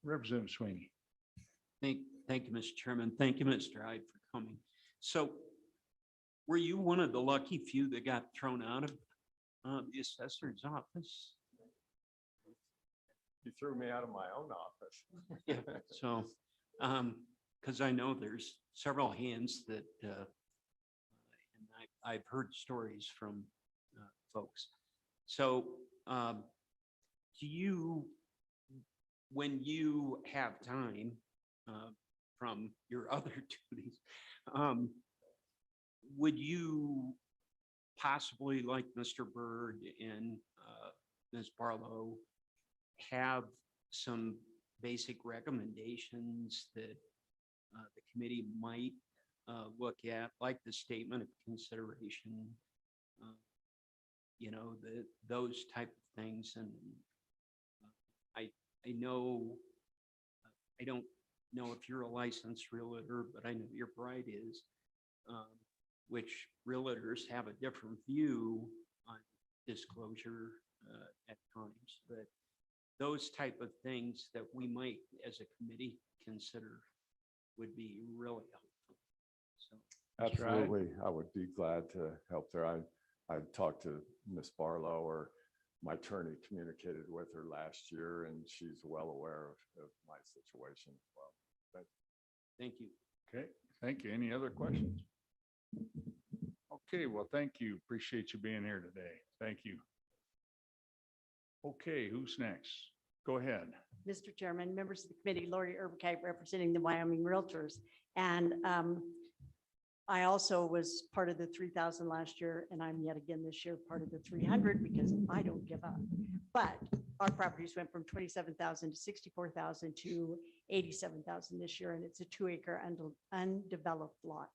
Representative Sweeney. Thank you, Mr. Chairman. Thank you, Mr. Hyde, for coming. So were you one of the lucky few that got thrown out of the assessor's office? You threw me out of my own office. Yeah. So, because I know there's several hands that, and I've heard stories from folks. So do you, when you have time from your other duties, would you possibly, like Mr. Byrd and Ms. Barlow, have some basic recommendations that the committee might look at, like the statement of consideration, those type of things? And I know, I don't know if you're a licensed realtor, but I know your bride is, which realtors have a different view on disclosure at times, but those type of things that we might, as a committee, consider would be really helpful. So That's right. Absolutely. I would be glad to help there. I talked to Ms. Barlow, or my attorney communicated with her last year, and she's well aware of my situation as well. But Thank you. Okay, thank you. Any other questions? Okay, well, thank you. Appreciate you being here today. Thank you. Okay, who's next? Go ahead. Mr. Chairman, members of the committee, Lori Urbakite representing the Wyoming Realtors. And I also was part of the 3,000 last year, and I'm yet again this year part of the 300 because I don't give up. But our properties went from 27,000 to 64,000 to 87,000 this year, and it's a 2-acre undeveloped lot.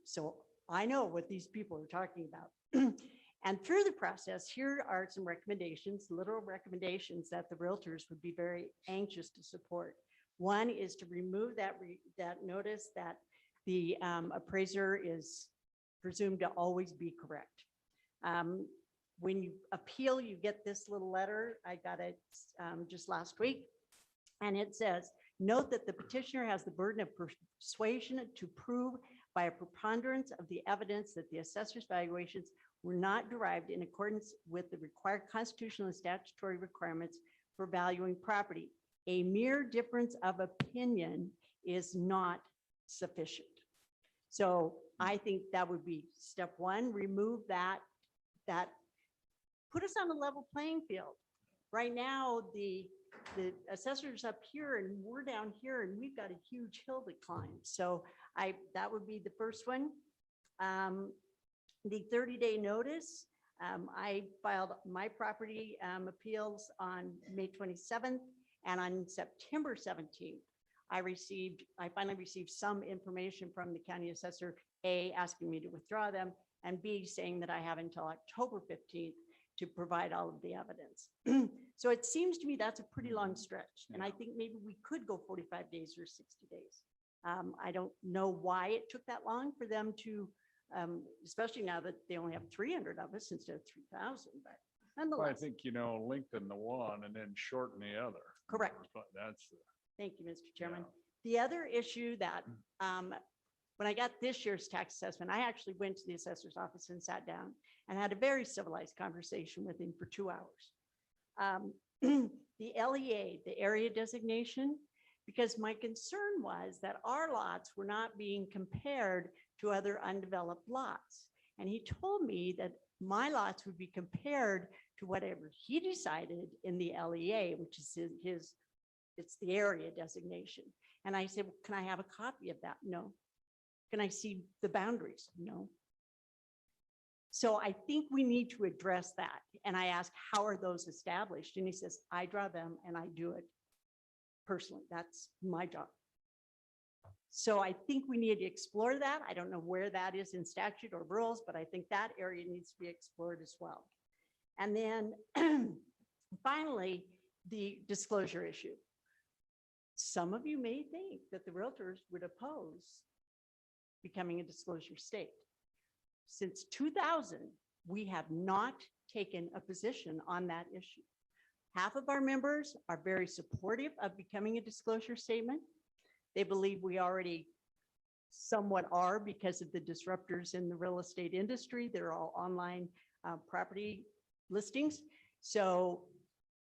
So I know what these people are talking about. And through the process, here are some recommendations, literal recommendations that the realtors would be very anxious to support. One is to remove that notice that the appraiser is presumed to always be correct. When you appeal, you get this little letter. I got it just last week. And it says, note that the petitioner has the burden of persuasion to prove by a preponderance of the evidence that the assessor's valuations were not derived in accordance with the required constitutional and statutory requirements for valuing property. A mere difference of opinion is not sufficient. So I think that would be step one, remove that put us on a level playing field. Right now, the assessor's up here and we're down here and we've got a huge hill to climb. So that would be the first one. The 30-day notice, I filed my property appeals on May 27th, and on September 17th, I finally received some information from the county assessor, A, asking me to withdraw them, and B, saying that I have until October 15th to provide all of the evidence. So it seems to me that's a pretty long stretch, and I think maybe we could go 45 days or 60 days. I don't know why it took that long for them to, especially now that they only have 300 of us instead of 3,000, but Well, I nonetheless. think, lengthen the one and then shorten the other. Correct. That's, Thank you, Mr. Chairman. The other issue that, when I got this year's tax assessment, I actually went to the assessor's office and sat down and had a very civilized conversation with him for 2 hours. The LEA, the area designation, because my concern was that our lots were not being compared to other undeveloped lots. And he told me that my lots would be compared to whatever he decided in the LEA, which is it's the area designation. And I said, well, can I have a copy of that? No. Can I see the boundaries? No. So I think we need to address that. And I asked, how are those established? And he says, I draw them and I do it personally. That's my job. So I think we need to explore that. I don't know where that is in statute or rules, but I think that area needs to be explored as well. And then finally, the disclosure issue. Some of you may think that the realtors would oppose becoming a disclosure state. Since 2000, we have not taken a position on that issue. Half of our members are very supportive of becoming a disclosure statement. They believe we already somewhat are because of the disruptors in the real estate industry. They're all online property listings. So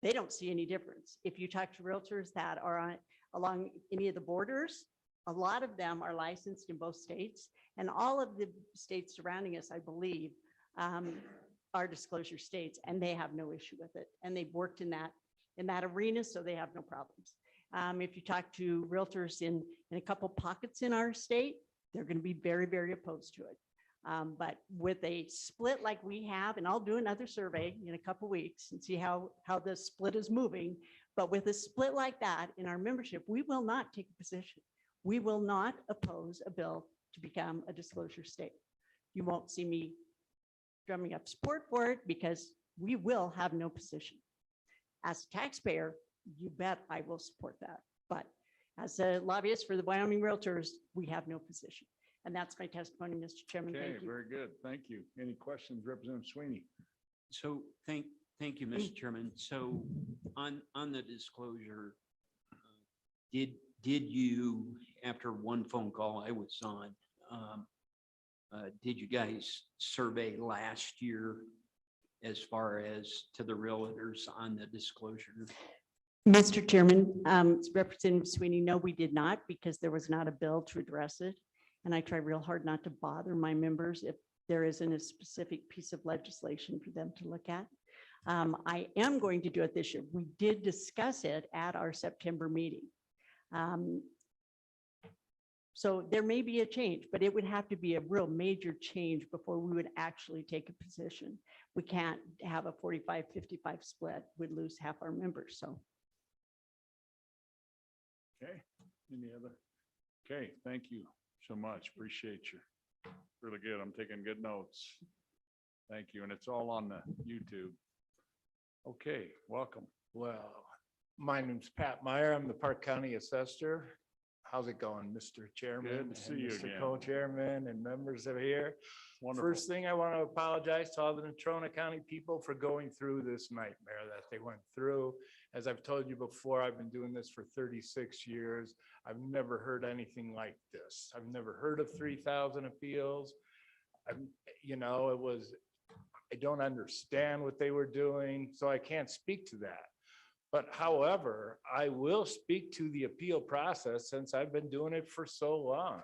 they don't see any difference. If you talk to realtors that are along any of the borders, a lot of them are licensed in both states, and all of the states surrounding us, I believe, are disclosure states, and they have no issue with it. And they've worked in that arena, so they have no problems. If you talk to realtors in a couple pockets in our state, they're going to be very, very opposed to it. But with a split like we have, and I'll do another survey in a couple weeks and see how the split is moving. But with a split like that in our membership, we will not take a position. We will not oppose a bill to become a disclosure state. You won't see me drumming up support for it because we will have no position. As a taxpayer, you bet I will support that. But as a lobbyist for the Wyoming Realtors, we have no position. And that's my testimony, Mr. Chairman. okay, Thank you. very good. Thank you. Any questions, Representative Sweeney? So thank you, Mr. Chairman. So on the disclosure, did you, after one phone call I was on, did you guys survey last year as far as to the realtors on the disclosure? Mr. Chairman, Representative Sweeney, no, we did not because there was not a bill to address it. And I try real hard not to bother my members if there isn't a specific piece of legislation for them to look at. I am going to do it this year. We did discuss it at our September meeting. So there may be a change, but it would have to be a real major change before we would actually take a position. We can't have a 45-55 split. We'd lose half our members, so. Okay, any other? Okay, thank you so much. Appreciate you. Really good. I'm taking good notes. Thank you. And it's all on the YouTube. Okay, welcome. Well, my name's Pat Meyer. I'm the Park County Assessor. How's it going, Mr. Chairman? Good to see and you Mr. again. Co-chairman and members of here. Wonderful. First thing, I want to apologize to all the Natrona County people for going through this nightmare that they went through. As I've told you before, I've been doing this for 36 years. I've never heard anything like this. I've never heard of 3,000 appeals. I don't understand what they were doing, so I can't speak to that. But however, I will speak to the appeal process since I've been doing it for so long.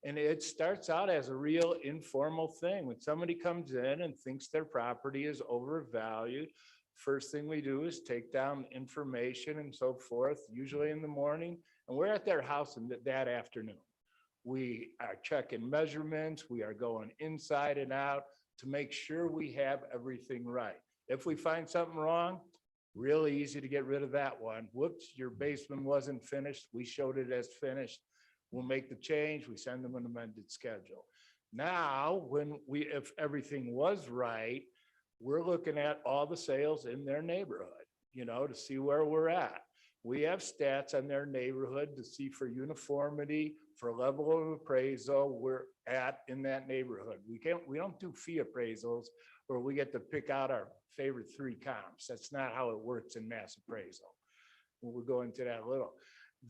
And it starts out as a real informal thing. When somebody comes in and thinks their property is overvalued, first thing we do is take down information and so forth, usually in the morning, and we're at their house in that afternoon. We are checking measurements, we are going inside and out to make sure we have everything right. If we find something wrong, really easy to get rid of that one. Whoops, your basement wasn't finished. We showed it as finished. We'll make the change. We send them an amended schedule. Now, if everything was right, we're looking at all the sales in their neighborhood, to see where we're at. We have stats on their neighborhood to see for uniformity, for level of appraisal we're at in that neighborhood. We don't do fee appraisals where we get to pick out our favorite 3 comps. That's not how it works in mass appraisal. We'll go into that a little.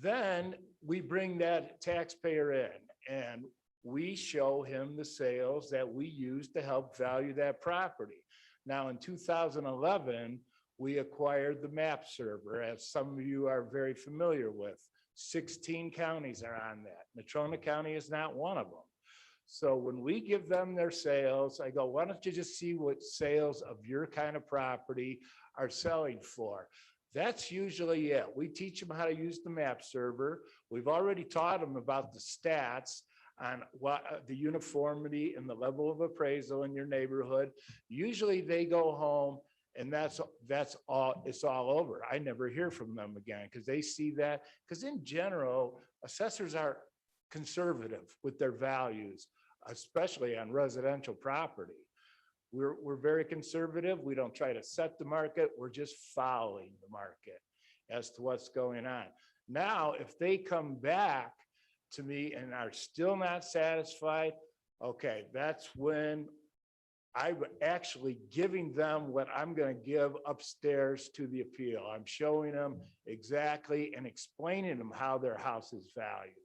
Then we bring that taxpayer in and we show him the sales that we use to help value that property. Now in 2011, we acquired the map server, as some of you are very familiar with. 16 counties are on that. Natrona County is not one of them. So when we give them their sales, I go, why don't you just see what sales of your kind of property are selling for? That's usually it. We teach them how to use the map server. We've already taught them about the stats on what the uniformity and the level of appraisal in your neighborhood. Usually they go home and that's all, it's all over. I never hear from them again because they see that, because in general, assessors are conservative with their values, especially on residential property. We're very conservative. We don't try to set the market. We're just following the market as to what's going on. Now, if they come back to me and are still not satisfied, okay, that's when I'm actually giving them what I'm going to give upstairs to the appeal. I'm showing them exactly and explaining them how their house is valued,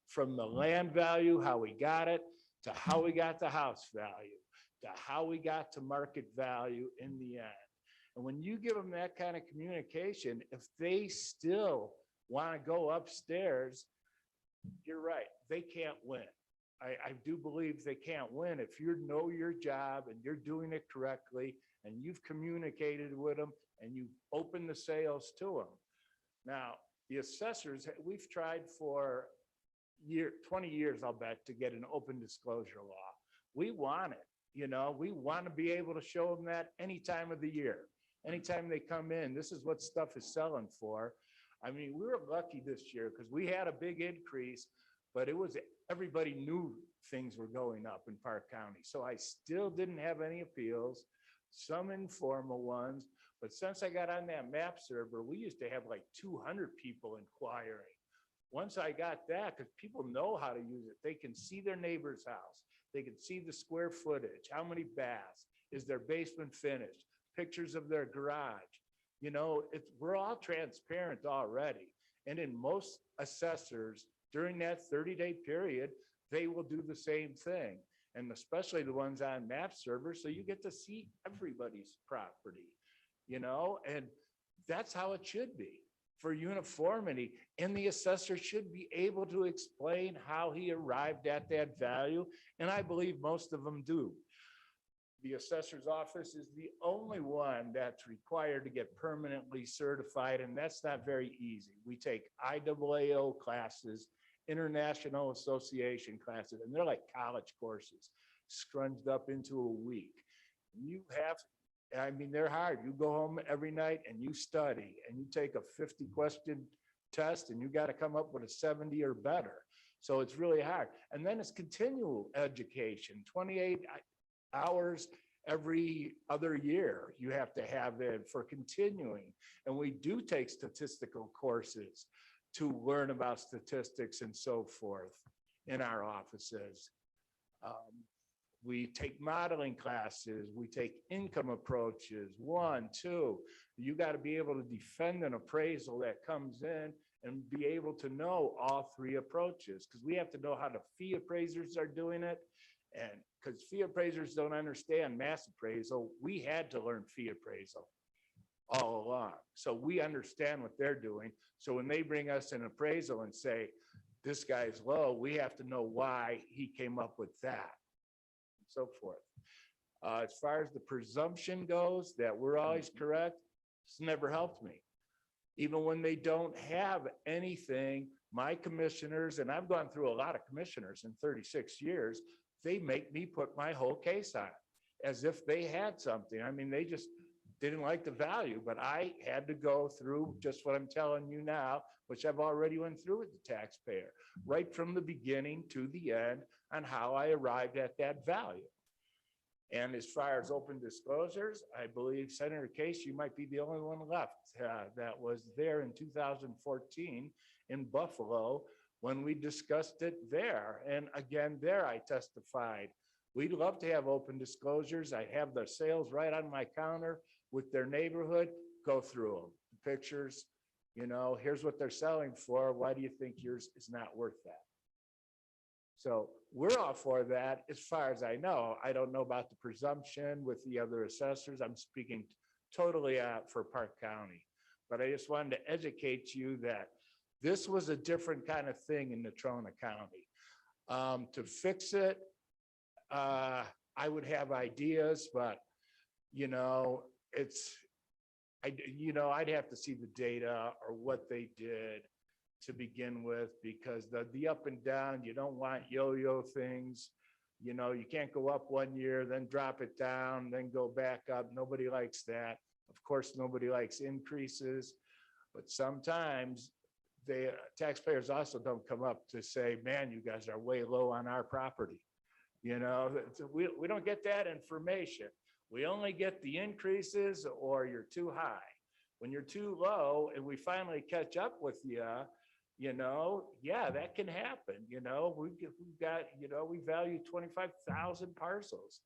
from the land value, how we got it, to how we got the house value, to how we got to market value in the end. And when you give them that kind of communication, if they still want to go upstairs, you're right, they can't win. I do believe they can't win if you know your job and you're doing it correctly and you've communicated with them and you open the sales to them. Now, the assessors, we've tried for 20 years, I'll bet, to get an open disclosure law. We want it, we want to be able to show them that any time of the year. Anytime they come in, this is what stuff is selling for. I mean, we were lucky this year because we had a big increase, but everybody knew things were going up in Park County. So I still didn't have any appeals, some informal ones. But since I got on that map server, we used to have like 200 people inquiring. Once I got that, because people know how to use it, they can see their neighbor's house. They can see the square footage, how many baths, is their basement finished, pictures of their garage. We're all transparent already. And in most assessors, during that 30-day period, they will do the same thing. And especially the ones on map servers, so you get to see everybody's property, and that's how it should be for uniformity. And the assessor should be able to explain how he arrived at that value. And I believe most of them do. The assessor's office is the only one that's required to get permanently certified, and that's not very easy. We take IAAO classes, International Association classes, and they're like college courses scrunched up into a week. They're hard. You go home every night and you study and you take a 50-question test and you got to come up with a 70 or better. So it's really hard. And then it's continual education, 28 hours every other year. You have to have it for continuing. And we do take statistical courses to learn about statistics and so forth in our offices. We take modeling classes, we take income approaches, 1, 2. You got to be able to defend an appraisal that comes in and be able to know all 3 approaches, because we have to know how the fee appraisers are doing it. And because fee appraisers don't understand mass appraisal, we had to learn fee appraisal all along. So we understand what they're doing. So when they bring us an appraisal and say, this guy's low, we have to know why he came up with that. So forth. As far as the presumption goes that we're always correct, it's never helped me. Even when they don't have anything, my commissioners, and I've gone through a lot of commissioners in 36 years, they make me put my whole case on as if they had something. They just didn't like the value, but I had to go through just what I'm telling you now, which I've already went through with the taxpayer, right from the beginning to the end on how I arrived at that value. And as far as open disclosures, I believe Senator Case, you might be the only one left that was there in 2014 in Buffalo when we discussed it there. And again, there I testified. We'd love to have open disclosures. I have the sales right on my counter with their neighborhood, go through them, the pictures, here's what they're selling for. Why do you think yours is not worth that? So we're all for that. As far as I know, I don't know about the presumption with the other assessors. I'm speaking totally for Park County, but I just wanted to educate you that this was a different kind of thing in Natrona County. To fix it, I would have ideas, but I'd have to see the data or what they did to begin with, because the up and down, you don't want yo-yo things. You can't go up one year, then drop it down, then go back up. Nobody likes that. Of course, nobody likes increases, but sometimes the taxpayers also don't come up to say, man, you guys are way low on our property. We don't get that information. We only get the increases or you're too high. When you're too low and we finally catch up with you, yeah, that can happen. We value 25,000 parcels.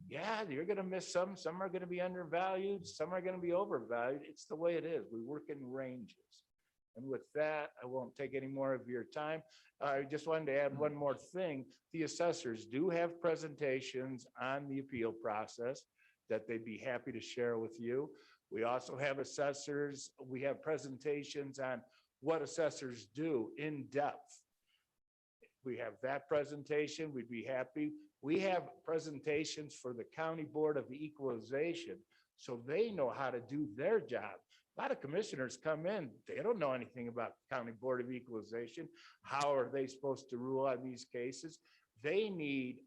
Yeah, you're going to miss some. Some are going to be undervalued. Some are going to be overvalued. It's the way it is. We work in ranges. And with that, I won't take any more of your time. I just wanted to add one more thing. The assessors do have presentations on the appeal process that they'd be happy to share with you. We also have assessors. We have presentations on what assessors do in depth. We have that presentation. We'd be happy. We have presentations for the County Board of Equalization, so they know how to do their job. A lot of commissioners come in, they don't know anything about the County Board of Equalization. How are they supposed to rule on these cases? They need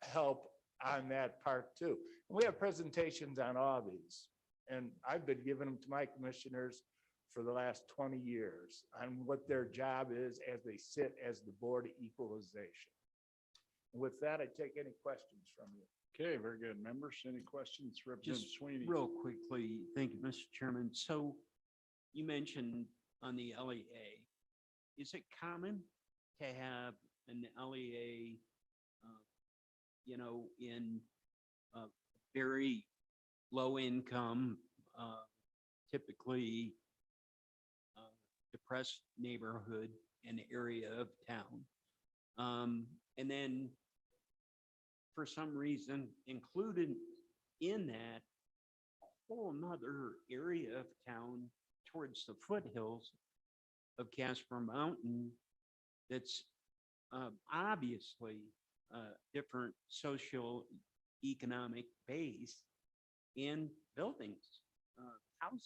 help on that part too. And we have presentations on all these, and I've been giving them to my commissioners for the last 20 years on what their job is as they sit as the Board of Equalization. With that, I take any questions from you. Okay, very good. Members, any questions? Representative Just Sweeney. real quickly, thank you, Mr. Chairman. So you mentioned on the LEA, is it common to have an LEA, in very low income, typically depressed neighborhood and area of town? And then for some reason included in that a whole nother area of town towards the foothills of Casper Mountain that's obviously different social economic base in buildings, housing.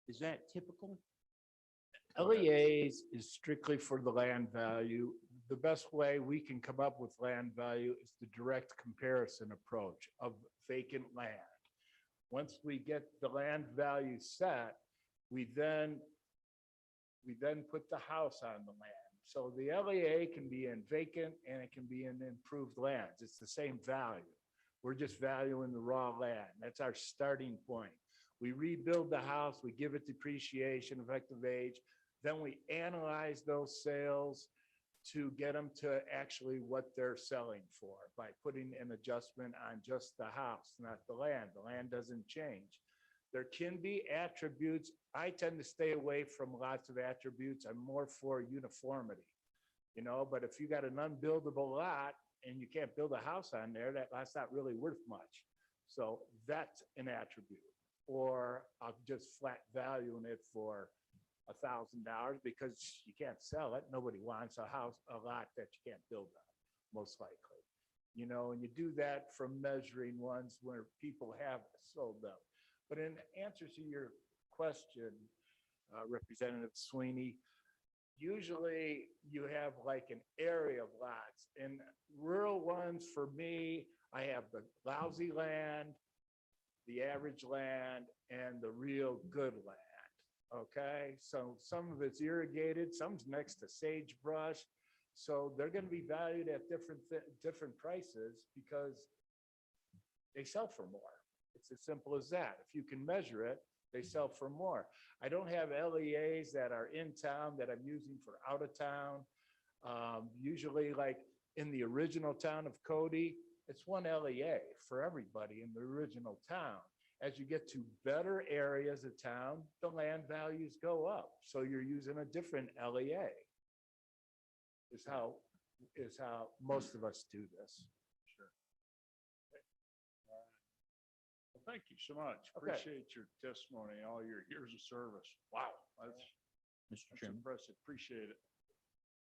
Is that typical? LEAs is strictly for the land value. The best way we can come up with land value is the direct comparison approach of vacant land. Once we get the land value set, we then put the house on the land. So the LEA can be in vacant and it can be in improved lands. It's the same value. We're just valuing the raw land. That's our starting point. We rebuild the house, we give it depreciation, effective age, then we analyze those sales to get them to actually what they're selling for by putting an adjustment on just the house, not the land. The land doesn't change. There can be attributes. I tend to stay away from lots of attributes. I'm more for uniformity, you know, but if you got an unbuildable lot and you can't build a house on there, that's not really worth much. So that's an attribute. Or I'm just flat valuing it for $1,000 because you can't sell it. Nobody wants a lot that you can't build on, most likely. You know, and you do that from measuring ones where people have sold them. But in answer to your question, Representative Sweeney, usually you have like an area of lots. And rural ones, for me, I have the lousy land, the average land, and the real good land. Okay, so some of it's irrigated, some's next to sagebrush. So they're going to be valued at different prices because they sell for more. It's as simple as that. If you can measure it, they sell for more. I don't have LEAs that are in town that I'm using for out of town. Usually like in the original town of Cody, it's one LEA for everybody in the original town. As you get to better areas of town, the land values go up. So you're using a different LEA. Is how most of us do this. Sure. Well, thank you so much. Okay. Appreciate your testimony, all your years of service. Wow, that's Mr. Chairman. impressive. Appreciate it.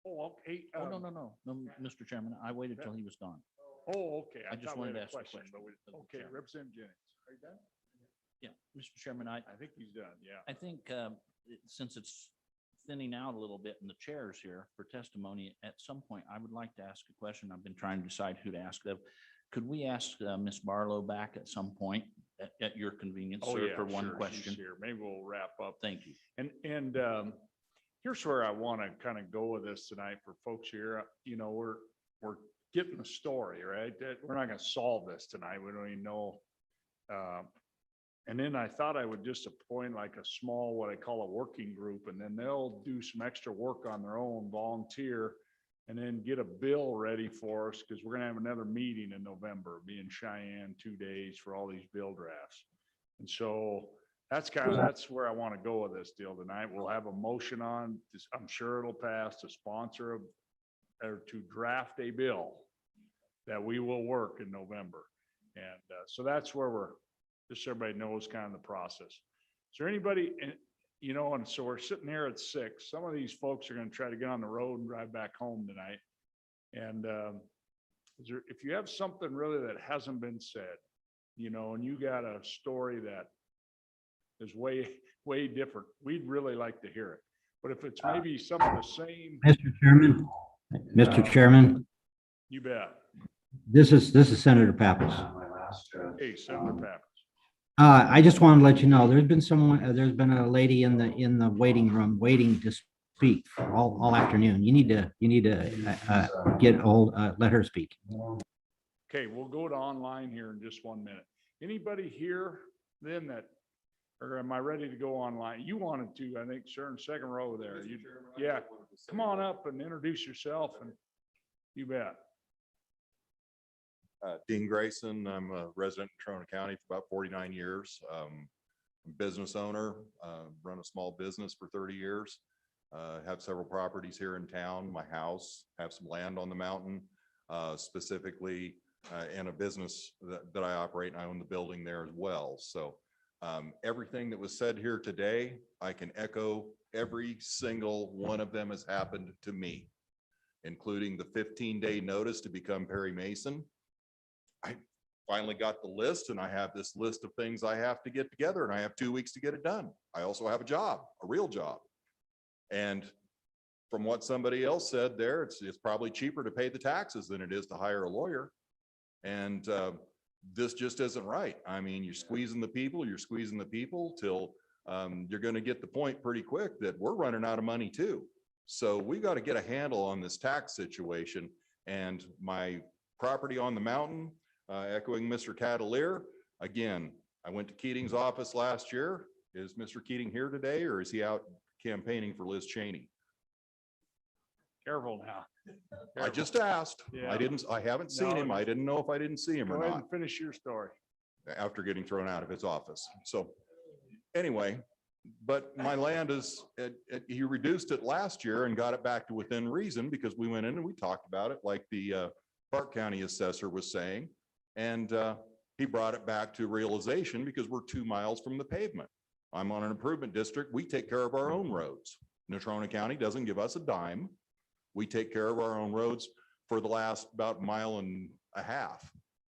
Oh, okay. Oh, no, Mr. Chairman, I waited till he was gone. Oh, okay. I just thought we wanted had to ask a question but of the okay, chairman. Representative Jennings, are you done? Yeah, Mr. Chairman, I think he's done, yeah. I think since it's thinning out a little bit in the chairs here for testimony, at some point, I would like to ask a question. I've been trying to decide who to ask of. Could we ask Ms. Barlow back at some point at your convenience, Oh, sir, yeah, for one sure, she's question? here. Maybe we'll wrap up. Thank you. And here's where I want to kind of go with this tonight for folks here. You know, we're getting the story, right? That we're not going to solve this tonight. We don't even know. And then I thought I would just appoint like a small, what I call a working group, and then they'll do some extra work on their own, volunteer, and then get a bill ready for us, because we're going to have another meeting in November, be in Cheyenne 2 days for all these bill drafts. And so that's where I want to go with this deal tonight. We'll have a motion on this. I'm sure it'll pass to sponsor or to draft a bill that we will work in November. And so that's where just so everybody knows kind of the process. Is there anybody, you know, and so we're sitting here at 6. Some of these folks are going to try to get on the road and drive back home tonight. And if you have something really that hasn't been said, you know, and you got a story that is way different, we'd really like to hear it. But if it's maybe some of the same. Mr. Chairman, You bet. this is Senator Pappas. Hey, Senator Pappas. I just wanted to let you know, there's been a lady in the waiting room waiting to speak for all afternoon. You need to let her speak. Okay, we'll go to online here in just 1 minute. Anybody here then or am I ready to go online? You wanted to, I think, sir, in second row there. Yeah, come on up and introduce yourself, and you bet. Dean Grayson. I'm a resident in Trona County for about 49 years. I'm a business owner, run a small business for 30 years. Have several properties here in town, my house, have some land on the mountain, specifically, and a business that I operate, and I own the building there as well. So everything that was said here today, I can echo. Every single one of them has happened to me, including the 15-day notice to become Perry Mason. I finally got the list, and I have this list of things I have to get together, and I have 2 weeks to get it done. I also have a job, a real job. And from what somebody else said there, it's probably cheaper to pay the taxes than it is to hire a lawyer. And this just isn't right. I mean, you're squeezing the people till you're going to get the point pretty quick that we're running out of money too. So we've got to get a handle on this tax situation. And my property on the mountain, echoing Mr. Catalier, again, I went to Keating's office last year. Is Mr. Keating here today, or is he out campaigning for Liz Cheney? Careful now. I just asked. Yeah. I haven't seen him. I didn't know if I didn't see him Go or ahead not and finish your story. after getting thrown out of his office. So anyway, but my land is, he reduced it last year and got it back to within reason because we went in and we talked about it like the Park County assessor was saying. And he brought it back to realization because we're 2 miles from the pavement. I'm on an improvement district. We take care of our own roads. Natrona County doesn't give us a dime. We take care of our own roads for the last about 1.5 miles.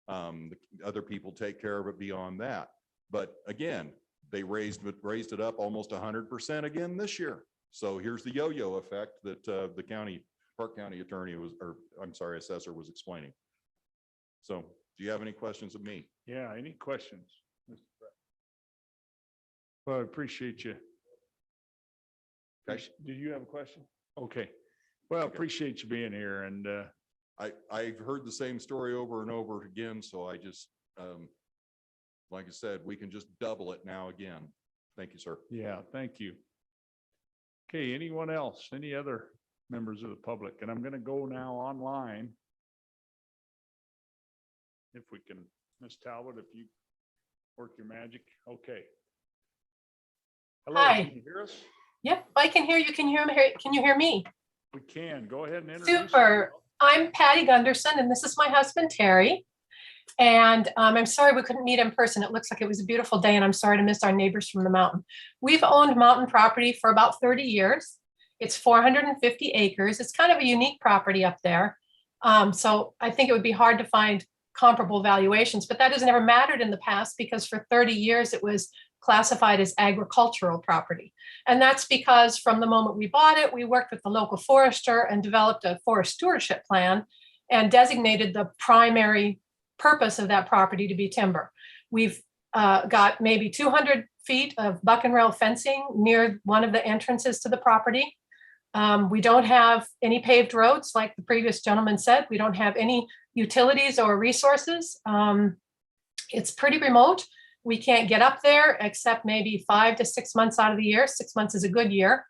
The other people take care of it beyond that. But again, they raised it up almost 100% again this year. So here's the yo-yo effect that the Park County attorney was, or I'm sorry, assessor was explaining. So do you have any questions of me? Yeah, any questions? Mr. Brett? Well, I appreciate you. Okay. Did you have a question? Okay. Well, appreciate you being here, and I've heard the same story over and over again, so I just, like I said, we can just double it now again. Thank you, sir. yeah, thank you. Okay, anyone else? Any other members of the public? And I'm going to go now online. If we can, Ms. Talbot, if you work your magic. Okay. Hello, Hi. can you hear us? Yep, I can hear you. Can you hear me? Can you hear me? We can. Go ahead and introduce Super. yourself. I'm Patty Gunderson, and this is my husband, Terry. And I'm sorry we couldn't meet in person. It looks like it was a beautiful day, and I'm sorry to miss our neighbors from the mountain. We've owned mountain property for about 30 years. It's 450 acres. It's kind of a unique property up there. So I think it would be hard to find comparable valuations, but that has never mattered in the past because for 30 years it was classified as agricultural property. And that's because from the moment we bought it, we worked with the local forester and developed a forest stewardship plan and designated the primary purpose of that property to be timber. We've got maybe 200 feet of buck and rail fencing near one of the entrances to the property. We don't have any paved roads, like the previous gentleman said. We don't have any utilities or resources. It's pretty remote. We can't get up there except maybe 5 to 6 months out of the year. 6 months is a good year.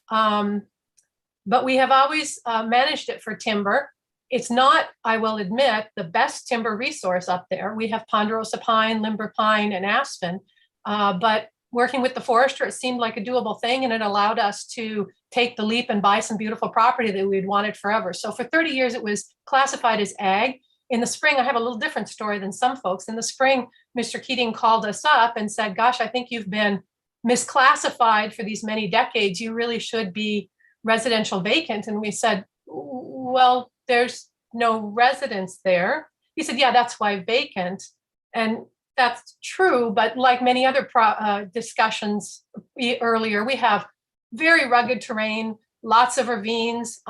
But we have always managed it for timber. It's not, I will admit, the best timber resource up there. We have ponderosa pine, limber pine, and aspen. But working with the forester, it seemed like a doable thing, and it allowed us to take the leap and buy some beautiful property that we'd wanted forever. So for 30 years, it was classified as ag. In the spring, I have a little different story than some folks. In the spring, Mr. Keating called us up and said, gosh, I think you've been misclassified for these many decades. You really should be residential vacant. And we said, well, there's no residence there. He said, yeah, that's why vacant. And that's true. But like many other discussions earlier, we have very rugged terrain, lots of ravines.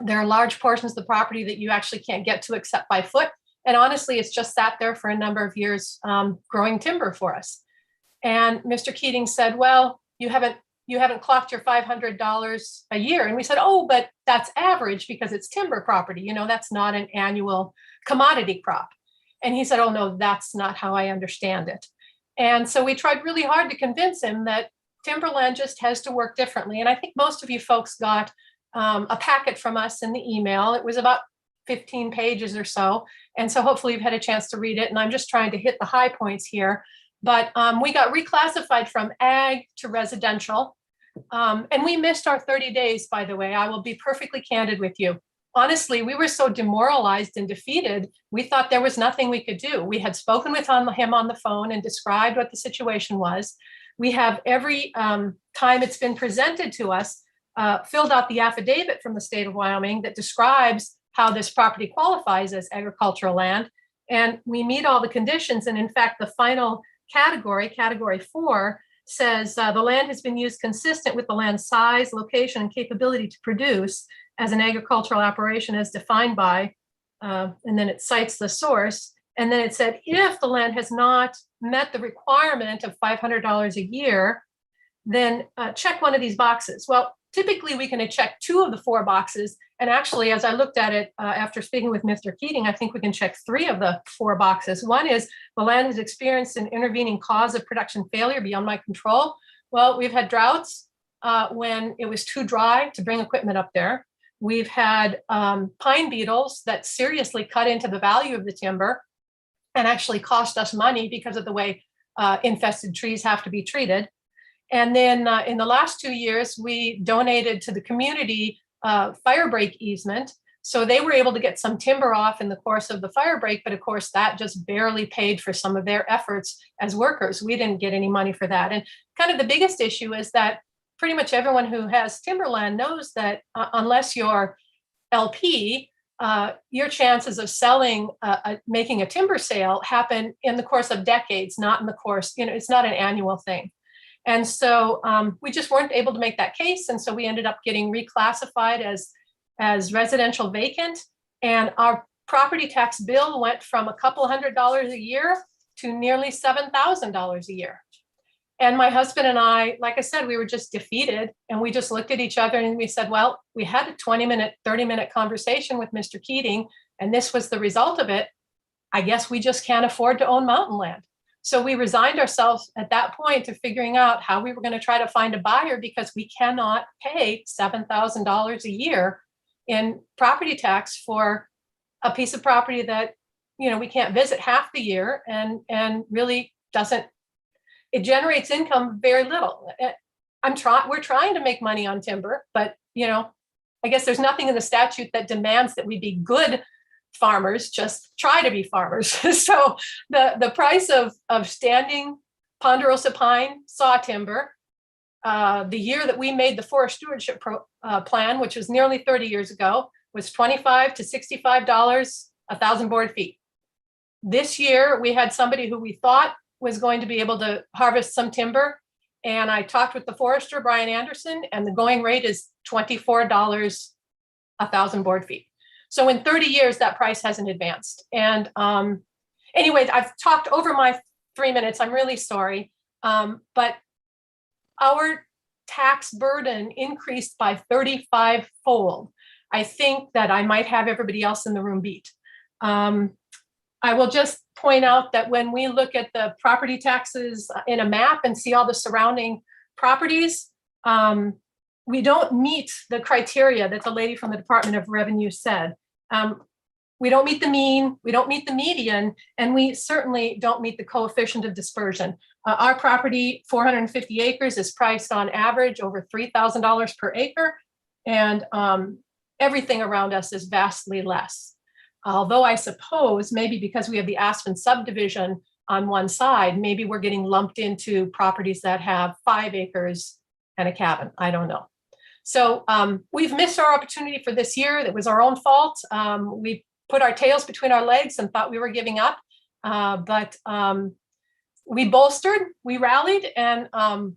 There are large portions of the property that you actually can't get to except by foot. And honestly, it's just sat there for a number of years growing timber for us. And Mr. Keating said, well, you haven't clocked your $500 a year. And we said, oh, but that's average because it's timber property. You know, that's not an annual commodity crop. And he said, oh, no, that's not how I understand it. And so we tried really hard to convince him that timberland just has to work differently. And I think most of you folks got a packet from us in the email. It was about 15 pages or so. And so hopefully you've had a chance to read it. And I'm just trying to hit the high points here. But we got reclassified from ag to residential. And we missed our 30 days, by the way. I will be perfectly candid with you. Honestly, we were so demoralized and defeated, we thought there was nothing we could do. We had spoken with him on the phone and described what the situation was. We have every time it's been presented to us, filled out the affidavit from the state of Wyoming that describes how this property qualifies as agricultural land. And we meet all the conditions. And in fact, the final category, category 4, says the land has been used consistent with the land's size, location, and capability to produce as an agricultural operation as defined by, and then it cites the source. And then it said, if the land has not met the requirement of $500 a year, then check one of these boxes. Well, typically we can check 2 of the 4 boxes. And actually, as I looked at it after speaking with Mr. Keating, I think we can check 3 of the 4 boxes. One is the land has experienced an intervening cause of production failure beyond my control. Well, we've had droughts when it was too dry to bring equipment up there. We've had pine beetles that seriously cut into the value of the timber and actually cost us money because of the way infested trees have to be treated. And then in the last 2 years, we donated to the community fire break easement. So they were able to get some timber off in the course of the fire break, but of course that just barely paid for some of their efforts as workers. We didn't get any money for that. And kind of the biggest issue is that pretty much everyone who has timberland knows that unless you're LP, your chances of selling, making a timber sale happen in the course of decades, not in the course, it's not an annual thing. And so we just weren't able to make that case. And so we ended up getting reclassified as residential vacant. And our property tax bill went from a couple $100 a year to nearly $7,000 a year. And my husband and I, like I said, we were just defeated. And we just looked at each other and we said, well, we had a 20-minute, 30-minute conversation with Mr. Keating, and this was the result of it. I guess we just can't afford to own mountain land. So we resigned ourselves at that point to figuring out how we were going to try to find a buyer because we cannot pay $7,000 a year in property tax for a piece of property that, we can't visit half the year and really doesn't, it generates income very little. We're trying to make money on timber, but, I guess there's nothing in the statute that demands that we be good farmers, just try to be farmers. So the price of standing ponderosa pine saw timber, the year that we made the forest stewardship plan, which was nearly 30 years ago, was $25 to $65 a 1,000 board feet. This year, we had somebody who we thought was going to be able to harvest some timber. And I talked with the forester, Brian Anderson, and the going rate is $24 a 1,000 board feet. So in 30 years, that price hasn't advanced. And anyway, I've talked over my 3 minutes. I'm really sorry. But our tax burden increased by 35-fold. I think that I might have everybody else in the room beat. I will just point out that when we look at the property taxes in a map and see all the surrounding properties, we don't meet the criteria that the lady from the Department of Revenue said. We don't meet the mean, we don't meet the median, and we certainly don't meet the coefficient of dispersion. Our property, 450 acres, is priced on average over $3,000 per acre, and everything around us is vastly less. Although I suppose maybe because we have the Aspen subdivision on one side, maybe we're getting lumped into properties that have 5 acres and a cabin. I don't know. So we've missed our opportunity for this year. That was our own fault. We put our tails between our legs and thought we were giving up. But we bolstered, we rallied. And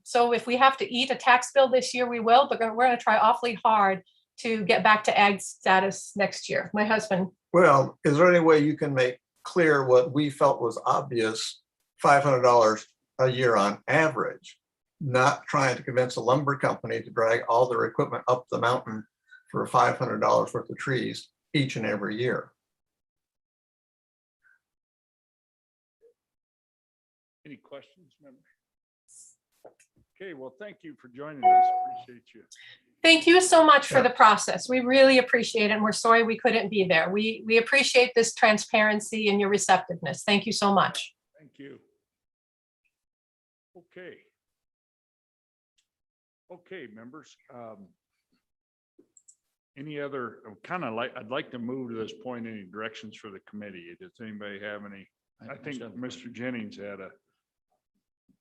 so if we have to eat a tax bill this year, we will, but we're going to try awfully hard to get back to ag status next year. My husband. Well, is there any way you can make clear what we felt was obvious, $500 a year on average, not trying to convince a lumber company to drag all their equipment up the mountain for $500 worth of trees each and every year? Any questions, members? Okay, well, thank you for joining us. Appreciate you. Thank you so much for the process. We really appreciate it. And we're sorry we couldn't be there. We appreciate this transparency and your receptiveness. Thank you so much. Thank you. Okay. Okay, members. Any other, I'd like to move to this point, any directions for the committee? Does anybody have any? I think Mr. Jennings had a,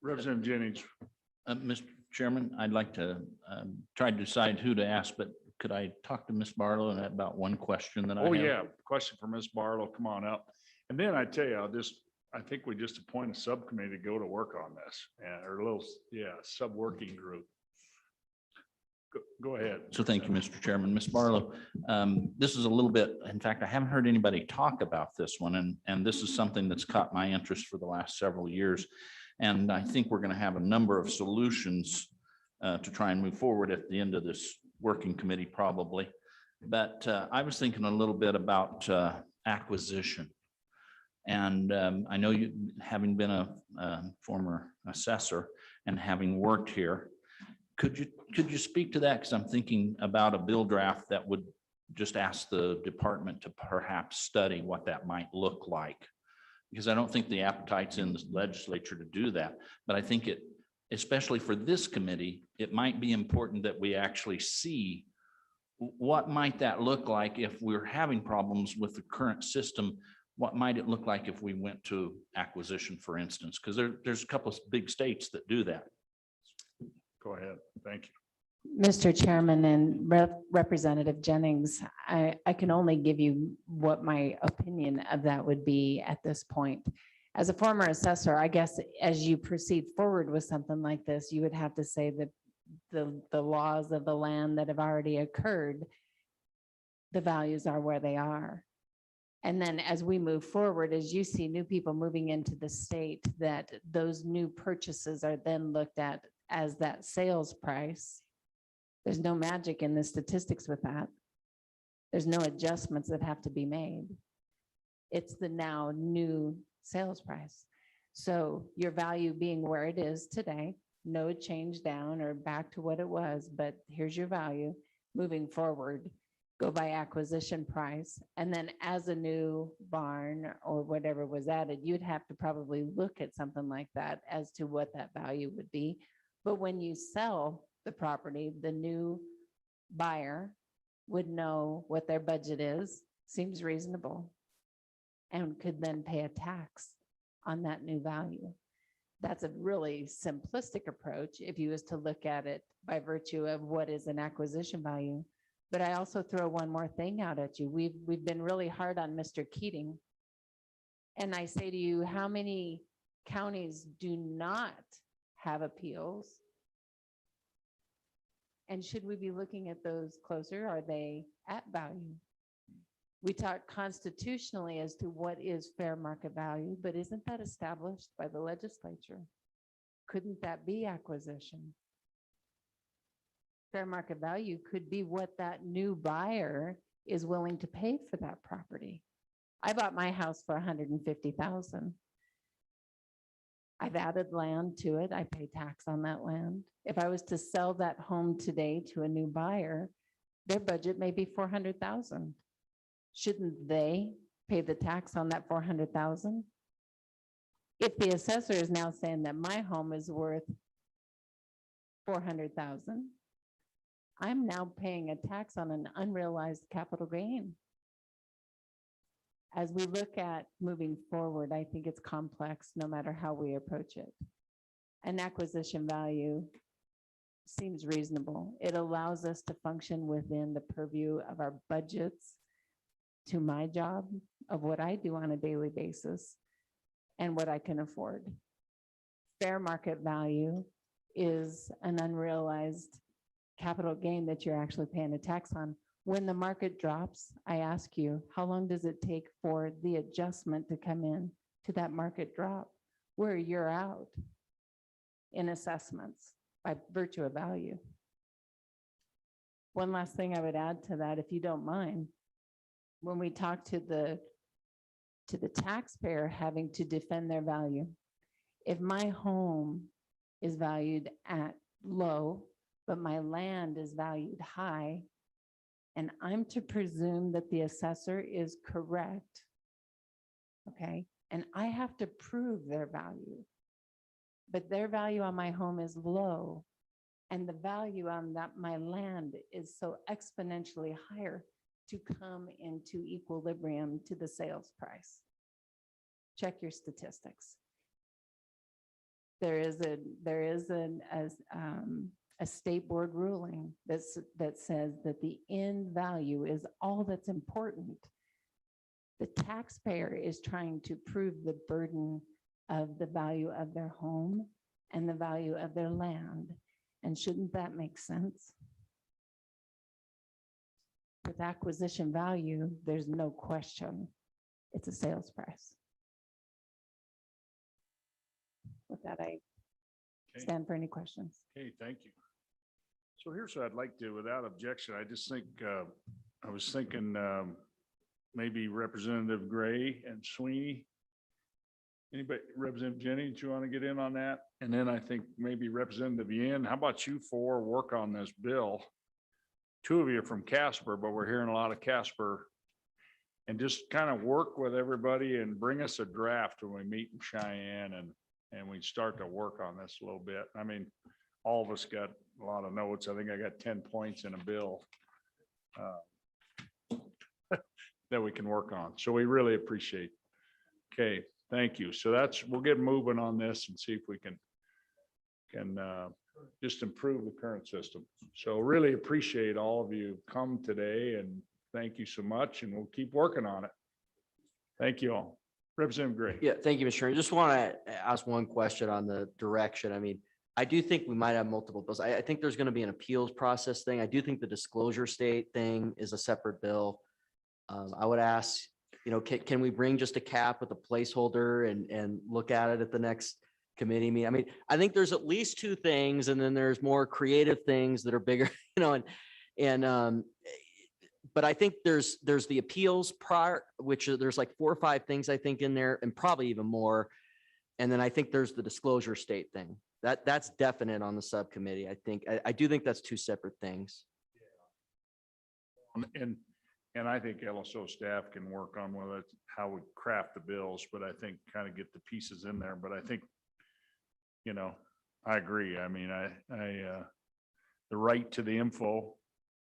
Representative Jennings. Mr. Chairman, I'd like to try to decide who to ask, but could I talk to Ms. Barlow about one question that I have? Oh, yeah, question for Ms. Barlow, come on up. And then I tell you, I think we just appoint a subcommittee to go to work on this, or a little, sub-working group. Go ahead. So thank you, Mr. Chairman. Ms. Barlow, this is a little bit, in fact, I haven't heard anybody talk about this one, and this is something that's caught my interest for the last several years. And I think we're going to have a number of solutions to try and move forward at the end of this working committee probably. But I was thinking a little bit about acquisition. And I know you, having been a former assessor and having worked here, could you speak to that? Because I'm thinking about a bill draft that would just ask the department to perhaps study what that might look like. Because I don't think the appetite's in the legislature to do that. But I think it, especially for this committee, it might be important that we actually see what might that look like if we're having problems with the current system. What might it look like if we went to acquisition, for instance? Because there's a couple of big states that do that. Go ahead. Thank you. Mr. Chairman and Representative Jennings, I can only give you what my opinion of that would be at this point. As a former assessor, I guess as you proceed forward with something like this, you would have to say that the laws of the land that have already occurred, the values are where they are. And then as we move forward, as you see new people moving into the state, that those new purchases are then looked at as that sales price. There's no magic in the statistics with that. There's no adjustments that have to be made. It's the now new sales price. So your value being where it is today, no change down or back to what it was, but here's your value moving forward. Go by acquisition price. And then as a new barn or whatever was added, you'd have to probably look at something like that as to what that value would be. But when you sell the property, the new buyer would know what their budget is, seems reasonable, and could then pay a tax on that new value. That's a really simplistic approach if you was to look at it by virtue of what is an acquisition value. But I also throw one more thing out at you. We've been really hard on Mr. Keating. And I say to you, how many counties do not have appeals? And should we be looking at those closer? Are they at value? We talk constitutionally as to what is fair market value, but isn't that established by the legislature? Couldn't that be acquisition? Fair market value could be what that new buyer is willing to pay for that property. I bought my house for $150,000. I've added land to it. I pay tax on that land. If I was to sell that home today to a new buyer, their budget may be $400,000. Shouldn't they pay the tax on that $400,000? If the assessor is now saying that my home is worth $400,000, I'm now paying a tax on an unrealized capital gain. As we look at moving forward, I think it's complex no matter how we approach it. An acquisition value seems reasonable. It allows us to function within the purview of our budgets, to my job of what I do on a daily basis and what I can afford. Fair market value is an unrealized capital gain that you're actually paying a tax on. When the market drops, I ask you, how long does it take for the adjustment to come in to that market drop where you're out in assessments by virtue of value? One last thing I would add to that, if you don't mind, when we talk to the taxpayer having to defend their value, if my home is valued at low, but my land is valued high, and I'm to presume that the assessor is correct, okay? And I have to prove their value, but their value on my home is low, And the value on that, my land is so exponentially higher to come into equilibrium to the sales price. Check your statistics. There is a state board ruling that says that the end value is all that's important. The taxpayer is trying to prove the burden of the value of their home and the value of their land. And shouldn't that make sense? With acquisition value, there's no question. It's a sales price. With that, I Okay. stand for any questions. Okay, thank you. So here's what I'd like to, without objection, I just think, I was thinking maybe Representative Gray and Sweeney. Anybody, Representative Jennings, you want to get in on that? And then I think maybe Representative Yin, how about you four work on this bill? Two of you are from Casper, but we're hearing a lot of Casper. And just kind of work with everybody and bring us a draft when we meet in Cheyenne and we start to work on this a little bit. I mean, all of us got a lot of notes. I think I got 10 points in a bill that we can work on. So we really appreciate. Okay, thank you. So we'll get moving on this and see if we can just improve the current system. So really appreciate all of you come today and thank you so much, and we'll keep working on it. Thank you all. Representative Gray. Yeah, thank you, Mr. Chairman. Just want to ask one question on the direction. I mean, I do think we might have multiple bills. I think there's going to be an appeals process thing. I do think the disclosure state thing is a separate bill. I would ask, can we bring just a cap with a placeholder and look at it at the next committee meeting? I mean, I think there's at least two things, and then there's more creative things that are bigger, but I think there's the appeals part, which there's like 4 or 5 things I think in there, and probably even more. And then I think there's the disclosure state thing. That's definite on the subcommittee. I do think that's 2 separate things. And I think LSO staff can work on whether it's how we craft the bills, but I think kind of get the pieces in there. But I think, I agree. I mean, the right to the info,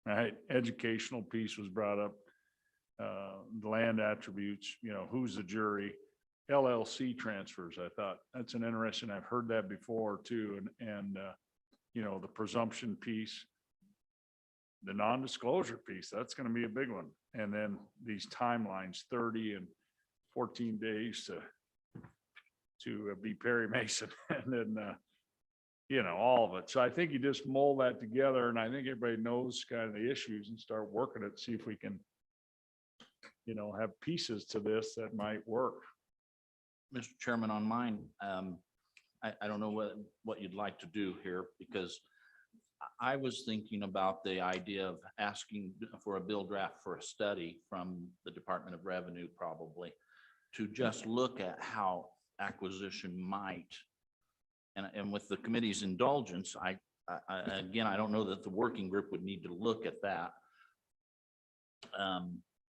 right? Educational piece was brought up. The land attributes, who's the jury? LLC transfers. I thought that's an interesting, I've heard that before too. And the presumption piece, the non-disclosure piece, that's going to be a big one. And then these timelines, 30 and 14 days to be Perry Mason and then, all of it. So I think you just mold that together, and I think everybody knows kind of the issues and start working it, see if we can, have pieces to this that might work. Mr. Chairman, on mine, I don't know what you'd like to do here, because I was thinking about the idea of asking for a bill draft for a study from the Department of Revenue, probably, to just look at how acquisition might, and with the committee's indulgence, again, I don't know that the working group would need to look at that.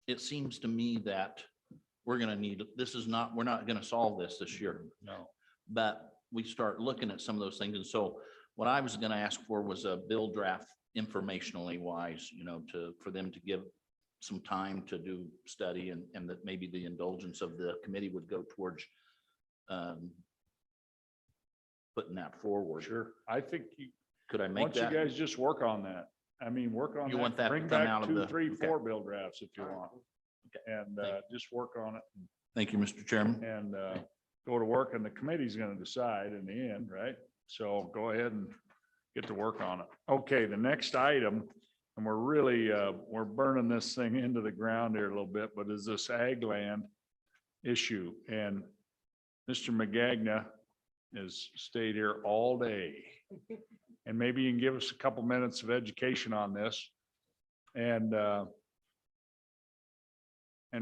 It seems to me that we're going to need, we're not going to solve this year. No. But we start looking at some of those things. And so what I was going to ask for was a bill draft informationally wise, for them to give some time to do study, and that maybe the indulgence of the committee would go towards putting that forward. Sure. I think could I make once that? You guys just work on that. I mean, work on You that. want that to Bring come back out of 2, the- 3, okay. 4 bill drafts if you want. Okay. And just work on it. Thank you, Mr. Chairman. And go to work, and the committee's going to decide in the end, right? So go ahead and get to work on it. Okay, the next item, and we're really, we're burning this thing into the ground here a little bit, but is this ag land issue. And Mr. Magagna has stayed here all day. And maybe you can give us a couple minutes of education on this. And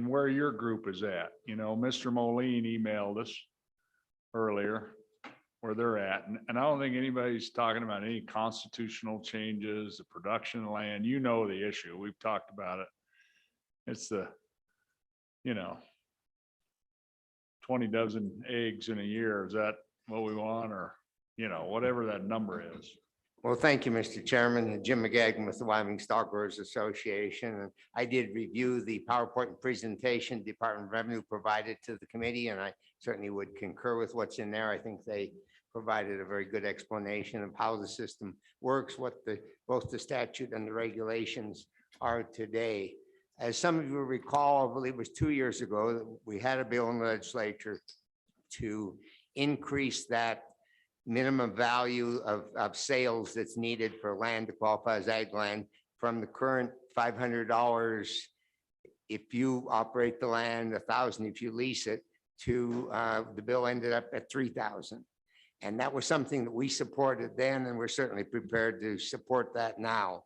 where your group is at. Mr. Moline emailed us earlier where they're at. And I don't think anybody's talking about any constitutional changes, the production of land. The issue. We've talked about it. It's the, 20 dozen eggs in a year. Is that what we want? Or, whatever that number is. Well, thank you, Mr. Chairman. Jim McGagnon with the Wyoming Stockbrokers Association. And I did review the PowerPoint presentation Department of Revenue provided to the committee, and I certainly would concur with what's in there. I think they provided a very good explanation of how the system works, what both the statute and the regulations are today. As some of you recall, I believe it was 2 years ago, that we had a bill in the legislature to increase that minimum value of sales that's needed for land to qualify as ag land from the current $500 if you operate the land, $1,000 if you lease it, to the bill ended up at $3,000. And that was something that we supported then, and we're certainly prepared to support that now.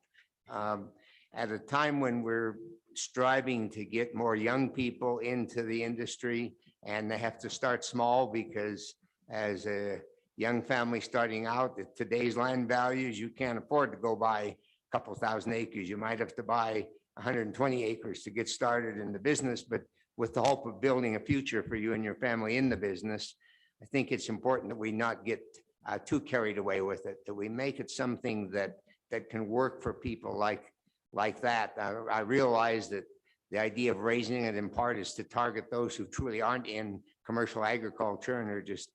At a time when we're striving to get more young people into the industry, and they have to start small because as a young family starting out at today's land values, you can't afford to go buy a couple thousand acres. You might have to buy 120 acres to get started in the business, but with the hope of building a future for you and your family in the business, I think it's important that we not get too carried away with it, that we make it something that can work for people like that. I realize that the idea of raising it in part is to target those who truly aren't in commercial agriculture and are just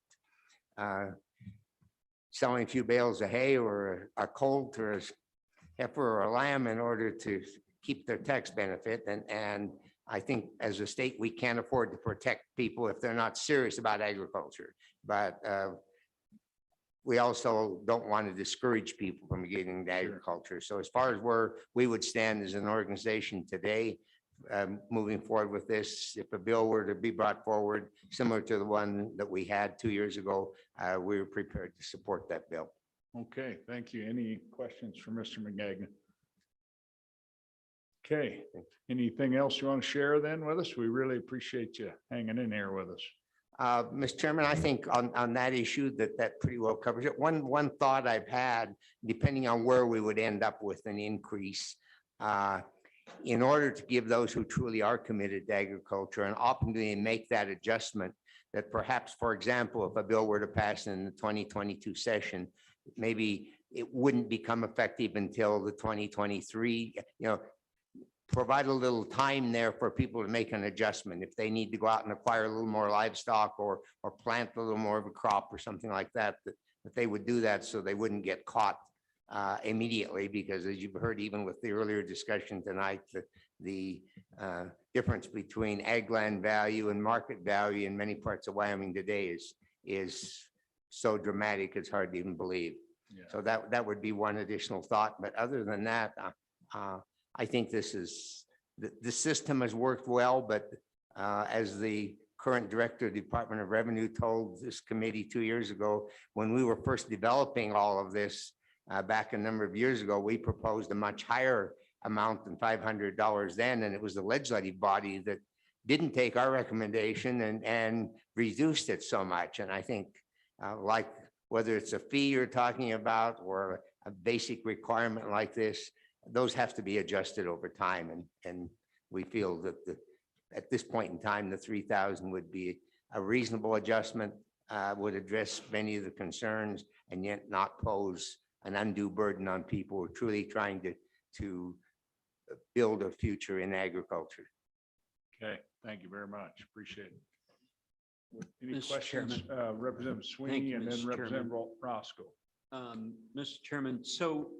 selling a few bales of hay or a colt or a heifer or a lamb in order to keep their tax benefit. And I think as a state, we can't afford to protect people if they're not serious about agriculture. But we also don't want to discourage people from getting into agriculture. So as far as where we would stand as an organization today, moving forward with this, if a bill were to be brought forward similar to the one that we had 2 years ago, we were prepared to support that bill. Okay, thank you. Any questions for Mr. McGagnon? Okay, anything else you want to share then with us? We really appreciate you hanging in there with us. Mr. Chairman, I think on that issue that pretty well covers it. One thought I've had, depending on where we would end up with an increase, in order to give those who truly are committed to agriculture an opportunity to make that adjustment, that perhaps, for example, if a bill were to pass in the 2022 session, maybe it wouldn't become effective until the 2023, provide a little time there for people to make an adjustment. If they need to go out and acquire a little more livestock or plant a little more of a crop or something like that, that they would do that so they wouldn't get caught immediately, because as you've heard, even with the earlier discussion tonight, the difference between ag land value and market value in many parts of Wyoming today is so dramatic, it's hard to even believe. Yeah. So that would be one additional thought. But other than that, I think the system has worked well, but as the current director of the Department of Revenue told this committee 2 years ago, when we were first developing all of this back a number of years ago, we proposed a much higher amount than $500 then, and it was the legislative body that didn't take our recommendation and reduced it so much. And I think like whether it's a fee you're talking about or a basic requirement like this, those have to be adjusted over time. And we feel that at this point in time, the 3,000 would be a reasonable adjustment, would address many of the concerns and yet not pose an undue burden on people who are truly trying to build a future in agriculture. Okay, thank you very much. Appreciate it. Any Mr. questions? Representative Thank Sweeney you, and then Mr. Representative Chairman. Roscoe. Mr. Chairman, so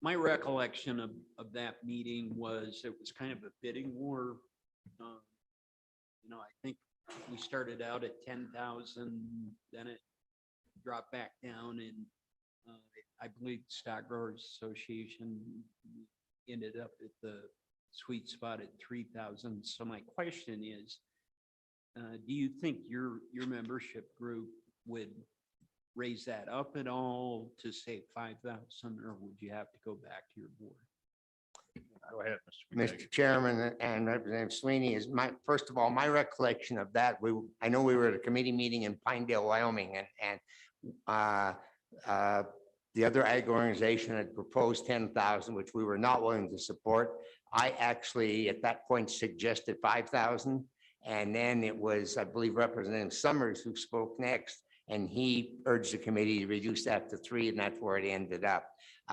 my recollection of that meeting was it was kind of a bidding war. I think we started out at 10,000, then it dropped back down, and I believe Stock Growers Association ended up at the sweet spot at 3,000. So my question is, do you think your membership group would raise that up at all to say 5,000, or would you have to go back to your board? Go ahead, Mr. McGagnon. Mr. Chairman and Representative Sweeney, is first of all, my recollection of that, I know we were at a committee meeting in Pinedale, Wyoming, and the other ag organization had proposed 10,000, which we were not willing to support. I actually, at that point, suggested 5,000. And then it was, I believe, Representative Summers who spoke next And he urged the committee to reduce that to 3, and that's where it ended up.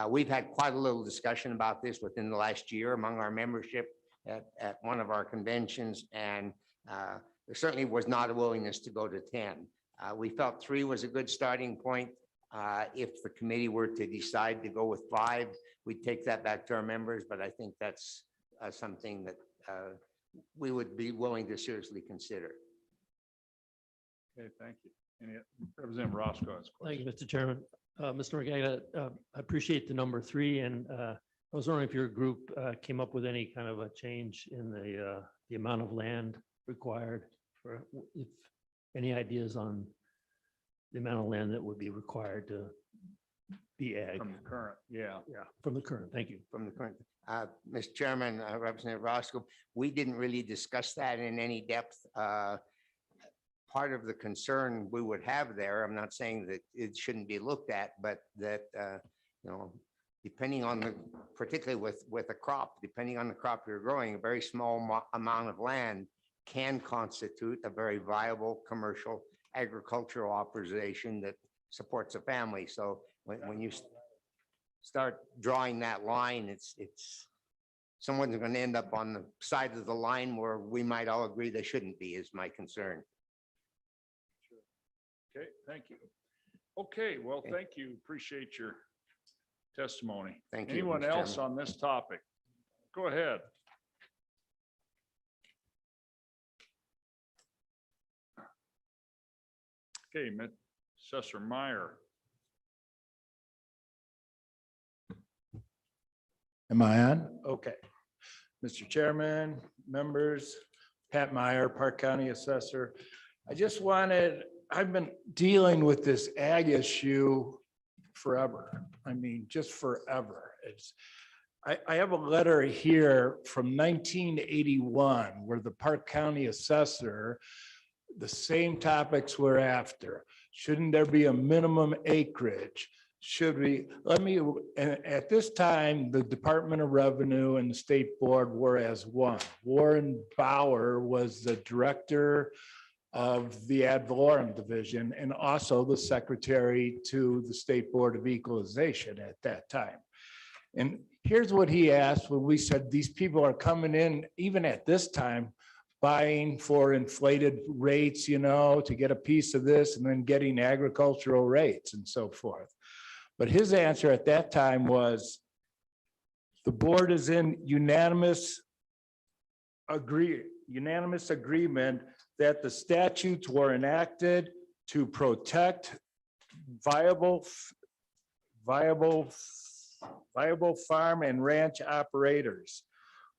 We've had quite a little discussion about this within the last year among our membership at one of our conventions, and there certainly was not a willingness to go to 10. We felt 3 was a good starting point. If the committee were to decide to go with 5, we'd take that back to our members, but I think that's something that we would be willing to seriously consider. Okay, thank you. Any Representative Roscoe has a question. Thank you, Mr. Chairman. Mr. Magagna, I appreciate the number 3, and I was wondering if your group came up with any kind of a change in the amount of land required for, if any ideas on the amount of land that would be required to be ag. From the current, yeah. Yeah, from the current. Thank you. From the current, Mr. Chairman, Representative Roscoe, we didn't really discuss that in any depth. Part of the concern we would have there, I'm not saying that it shouldn't be looked at, but that, depending on the, particularly with a crop, depending on the crop you're growing, a very small amount of land can constitute a very viable commercial agricultural operation that supports a family. So when you start drawing that line, it's someone's going to end up on the side of the line where we might all agree they shouldn't be, is my concern. Okay, thank you. Okay, well, thank you. Appreciate your testimony. Thank you, Anyone Mr. else Chairman. on this topic? Go ahead. Okay, Assessor Meyer. Am I on? Okay. Mr. Chairman, members, Pat Meyer, Park County Assessor. I've been dealing with this ag issue forever. I mean, just forever. I have a letter here from 1981 where the Park County Assessor, the same topics we're after. Shouldn't there be a minimum acreage? At this time, the Department of Revenue and the State Board were as one. Warren Bauer was the director of the ad valorem division and also the secretary to the State Board of Equalization at that time. And here's what he asked when we said these people are coming in, even at this time, buying for inflated rates, to get a piece of this and then getting agricultural rates and so forth. But his answer at that time was, the board is in unanimous agreement that the statutes were enacted to protect viable farm and ranch operators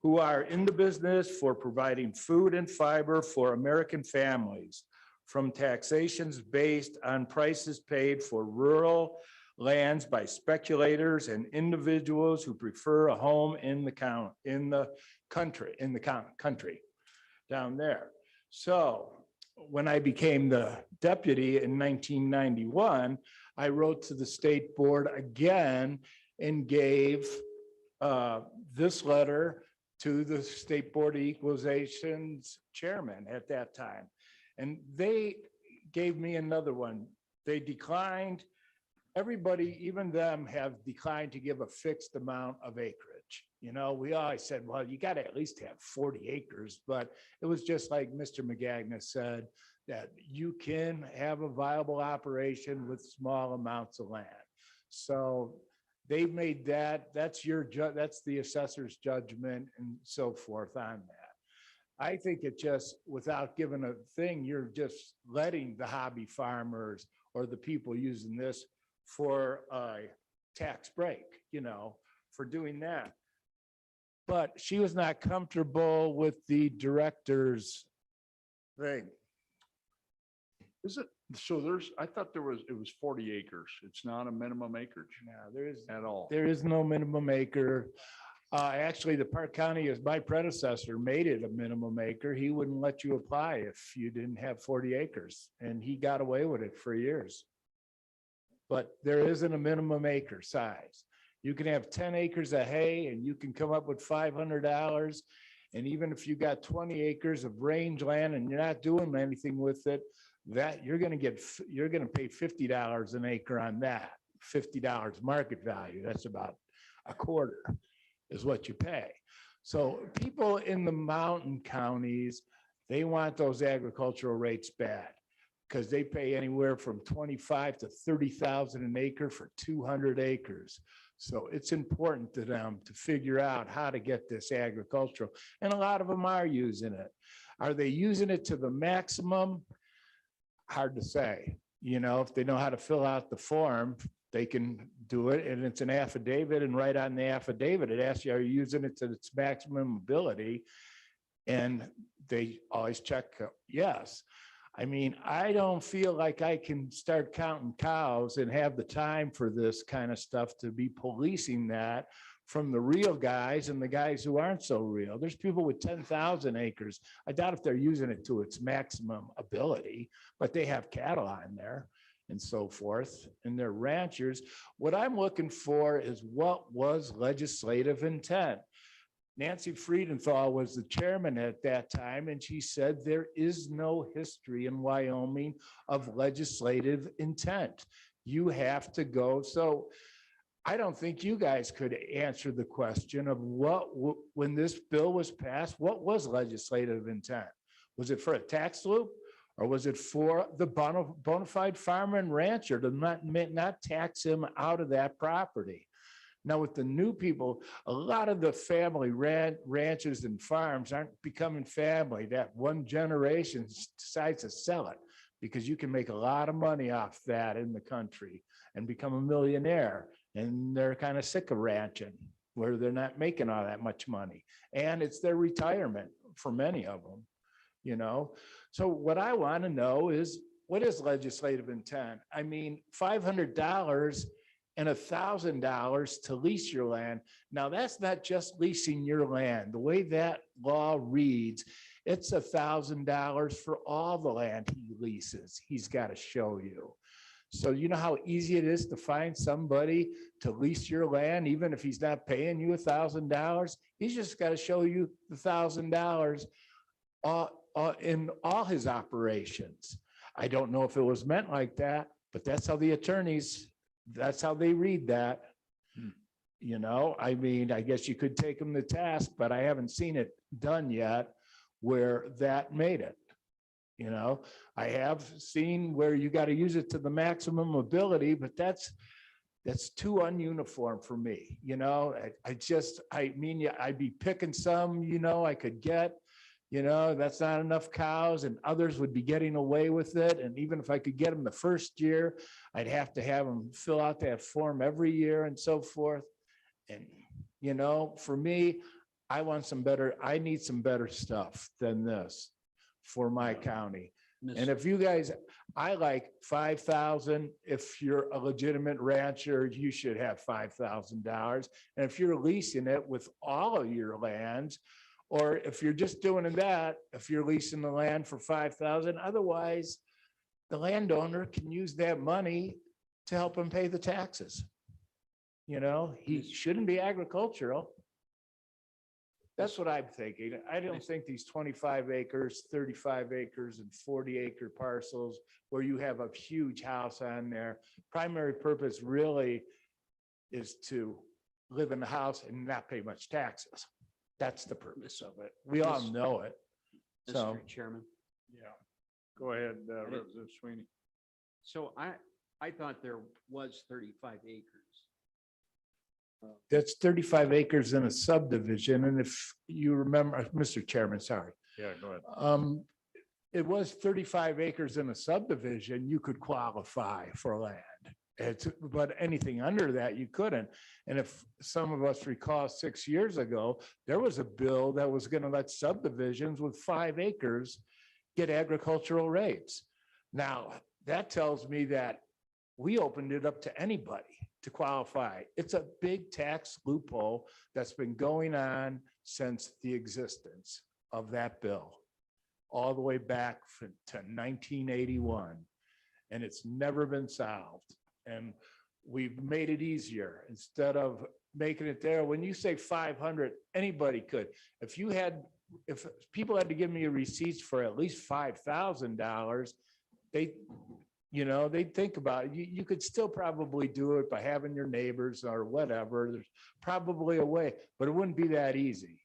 who are in the business for providing food and fiber for American families from taxations based on prices paid for rural lands by speculators and individuals who prefer a home in the country down there. So when I became the deputy in 1991, I wrote to the state board again and gave this letter to the State Board of Equalization's chairman at that time. And they gave me another one. They declined. Everybody, even them, have declined to give a fixed amount of acreage. We always said, well, you got to at least have 40 acres, but it was just like Mr. Magagna said, that you can have a viable operation with small amounts of land. So they made that's the assessor's judgment and so forth on that. I think it just, without giving a thing, you're just letting the hobby farmers or the people using this for a tax break, for doing that. But she was not comfortable with the director's thing. Is it, so I thought it was 40 acres. It's not a minimum acreage. No, there is at all. There is no minimum acre. Actually, the Park County, as my predecessor, made it a minimum acre. He wouldn't let you apply if you didn't have 40 acres, and he got away with it for years. But there isn't a minimum acre size. You can have 10 acres of hay and you can come up with $500. And even if you got 20 acres of range land and you're not doing anything with it, that you're gonna pay $50 an acre on that, $50 market value. That's about a quarter is what you pay. So people in the mountain counties, they want those agricultural rates bad because they pay anywhere from 25 to 30,000 an acre for 200 acres. So it's important to them to figure out how to get this agricultural, and a lot of them are using it. Are they using it to the maximum? Hard to say. You know, if they know how to fill out the form, they can do it, and it's an affidavit, and right on the affidavit, it asks you, are you using it to its maximum ability? And they always check yes. I mean, I don't feel like I can start counting cows and have the time for this kind of stuff to be policing that from the real guys and the guys who aren't so real. There's people with 10,000 acres. I doubt if they're using it to its maximum ability, but they have cattle on there and so forth, and they're ranchers. What I'm looking for is what was legislative intent. Nancy Friedenthal was the chairman at that time, and she said there is no history in Wyoming of legislative intent. You have to go. So I don't think you guys could answer the question of when this bill was passed, what was legislative intent? Was it for a tax loop? Or was it for the bona fide farmer and rancher to not tax him out of that property? Now with the new people, a lot of the family ranches and farms aren't becoming family. That one generation decides to sell it because you can make a lot of money off that in the country and become a millionaire. And they're kind of sick of ranching where they're not making all that much money. And it's their retirement for many of them, you know? So what I want to know is, what is legislative intent? I mean, $500 and $1,000 to lease your land. Now that's not just leasing your land. The way that law reads, it's $1,000 for all the land he leases. He's got to show you. So you know how easy it is to find somebody to lease your land, even if he's not paying you $1,000. He's just got to show you the $1,000 in all his operations. I don't know if it was meant like that, but that's how the attorneys, that's how they read that. You know, I mean, I guess you could take them to task, but I haven't seen it done yet where that made it. You know, I have seen where you got to use it to the maximum ability, but that's too ununiform for me. You know, I mean, I'd be picking some, you know, I could get, you know, that's not enough cows, and others would be getting away with it. And even if I could get them the first year, I'd have to have them fill out that form every year and so forth. And, you know, for me, I need some better stuff than this for my county. And if you guys, I like 5,000. If you're a legitimate rancher, you should have $5,000. And if you're leasing it with all of your lands, or if you're just doing that, if you're leasing the land for 5,000, otherwise the landowner can use that money to help him pay the taxes. You know, he shouldn't be agricultural. That's what I'm thinking. I don't think these 25 acres, 35 acres and 40-acre parcels where you have a huge house on there, primary purpose really is to live in the house and not pay much taxes. That's the purpose of it. We all know it. So, Mr. Chairman. Yeah, go ahead, Representative Sweeney. So I thought there was 35 acres. that's 35 acres in a subdivision. And if you remember, Mr. Chairman, sorry. Yeah, go ahead. It was 35 acres in a subdivision, you could qualify for land. But anything under that, you couldn't. And if some of us recall 6 years ago, there was a bill that was going to let subdivisions with 5 acres get agricultural rates. Now, that tells me that we opened it up to anybody to qualify. It's a big tax loophole that's been going on since the existence of that bill, all the way back to 1981. And it's never been solved. And we've made it easier instead of making it there. When you say 500, anybody could. If people had to give me receipts for at least $5,000, they, they think about it. You could still probably do it by having your neighbors or whatever. There's probably a way, but it wouldn't be that easy,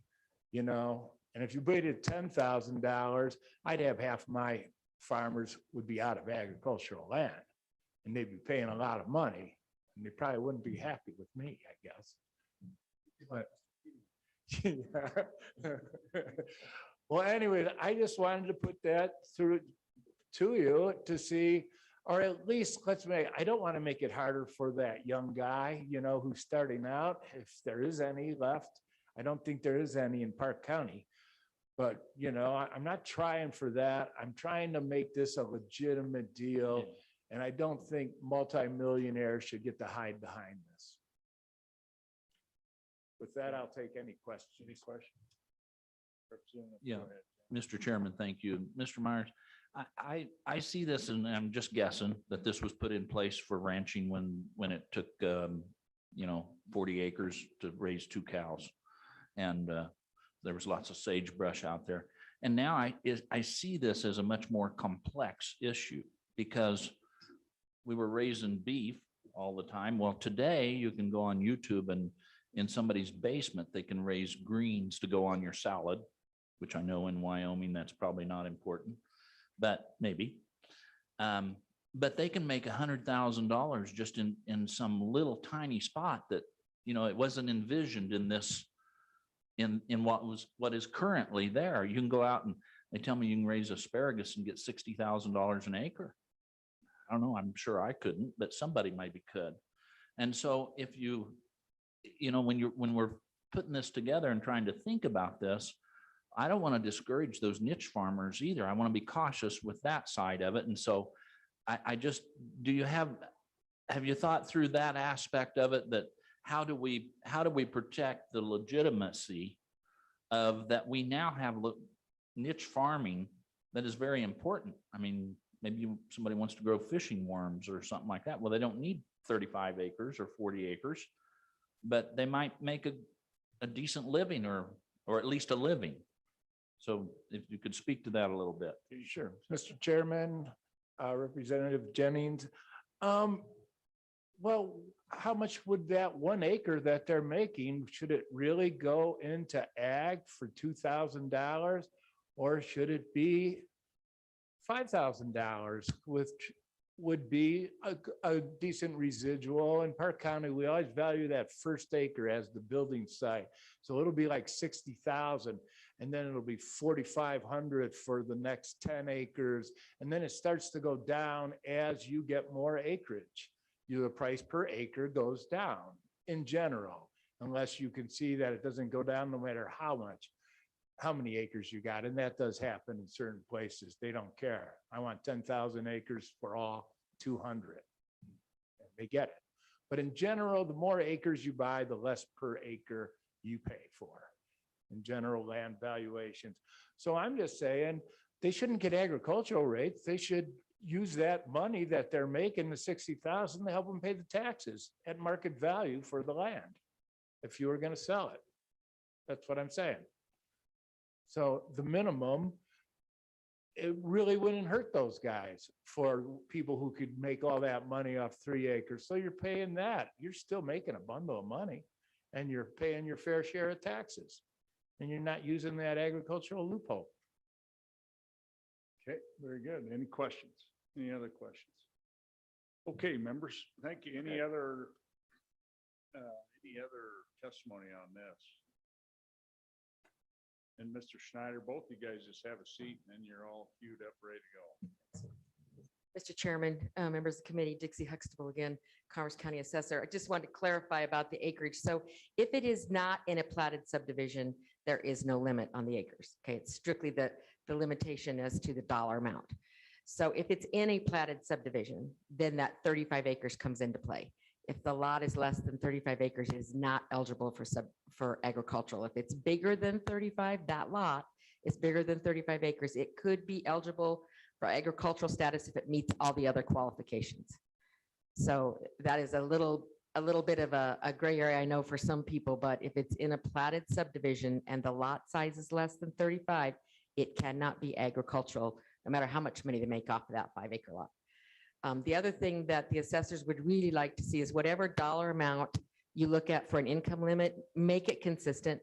And if you made it $10,000, I'd have half my farmers would be out of agricultural land and they'd be paying a lot of money and they probably wouldn't be happy with me, I guess. But well, anyway, I just wanted to put that through to you to see, or at least I don't want to make it harder for that young guy, who's starting out, if there is any left. I don't think there is any in Park County. But, I'm not trying for that. I'm trying to make this a legitimate deal. And I don't think multimillionaires should get to hide behind this. With that, I'll take any questions. Any questions? Yeah, Mr. Chairman, thank you. Mr. Myers, I see this and I'm just guessing that this was put in place for ranching when it took, 40 acres to raise 2 cows. And there was lots of sagebrush out there. And now I see this as a much more complex issue because we were raising beef all the time. Well, today you can go on YouTube and in somebody's basement, they can raise greens to go on your salad, which I know in Wyoming, that's probably not important, but maybe. But they can make $100,000 just in some little tiny spot that, it wasn't envisioned in this, in what is currently there. You can go out and they tell me you can raise asparagus and get $60,000 an acre. I don't know, I'm sure I couldn't, but somebody maybe could. And so if when we're putting this together and trying to think about this, I don't want to discourage those niche farmers either. I want to be cautious with that side of it. And so have you thought through that aspect of it, that how do we protect the legitimacy of that we now have niche farming that is very important? I mean, maybe somebody wants to grow fishing worms or something like that. Well, they don't need 35 acres or 40 acres, but they might make a decent living or at least a living. So if you could speak to that a little bit. Sure. Mr. Chairman, Representative Jennings. Well, how much would that 1 acre that they're making, should it really go into ag for $2,000? Or should it be $5,000, which would be a decent residual? In Park County, we always value that first acre as the building site. So it'll be like 60,000. And then it'll be 4,500 for the next 10 acres. And then it starts to go down as you get more acreage. The price per acre goes down in general, unless you can see that it doesn't go down no matter how many acres you got. And that does happen in certain places. They don't care. I want 10,000 acres for all 200. And they get it. But in general, the more acres you buy, the less per acre you pay for. In general land valuations. So I'm just saying they shouldn't get agricultural rates. They should use that money that they're making, the 60,000, to help them pay the taxes at market value for the land if you were going to sell it. That's what I'm saying. So the minimum, it really wouldn't hurt those guys for people who could make all that money off 3 acres. So you're paying that. You're still making a bundle of money and you're paying your fair share of taxes. And you're not using that agricultural loophole. Okay, very good. Any questions? Any other questions? Okay, members, thank you. Any other testimony on this? And Mr. Schneider, both you guys just have a seat and then you're all queued up, ready to go. Mr. Chairman, members of the committee, Dixie Huxtable again, Commerce County Assessor. I just wanted to clarify about the acreage. So if it is not in a platted subdivision, there is no limit on the acres. Okay, it's strictly the limitation as to the dollar amount. So if it's in a platted subdivision, then that 35 acres comes into play. If the lot is less than 35 acres, it is not eligible for agricultural. If it's bigger than 35, that lot is bigger than 35 acres, it could be eligible for agricultural status if it meets all the other qualifications. So that is a little bit of a gray area, I know, for some people, but if it's in a platted subdivision and the lot size is less than 35, it cannot be agricultural. no matter how much money they make off of that 5-acre lot. The other thing that the assessors would really like to see is whatever dollar amount you look at for an income limit, make it consistent.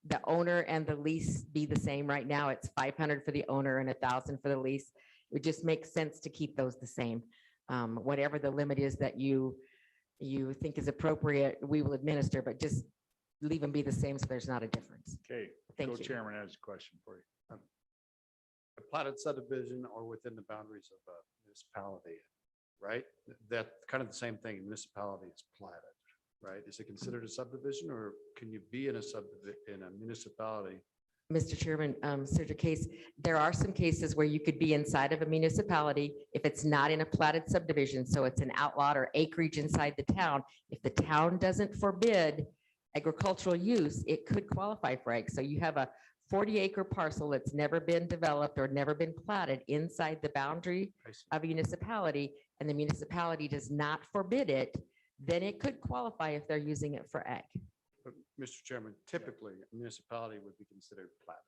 The owner and the lease be the same. Right now, it's 500 for the owner and 1,000 for the lease. It would just make sense to keep those the same. Whatever the limit is that you think is appropriate, we will administer, but just leave them be the same so there's not a difference. Okay, Thank you. Co-chairman has a question for you. A platted subdivision or within the boundaries of a municipality, right? That kind of the same thing, municipality is platted, right? Is it considered a subdivision or can you be in a municipality? Mr. Chairman, Sergio Case, there are some cases where you could be inside of a municipality if it's not in a platted subdivision. So it's an outlot or acreage inside the town. If the town doesn't forbid agricultural use, it could qualify for ag. So you have a 40-acre parcel that's never been developed or never been platted inside the boundary of a municipality, and the municipality does not forbid it, then it could qualify if they're using it for ag. But Mr. Chairman, typically a municipality would be considered platted.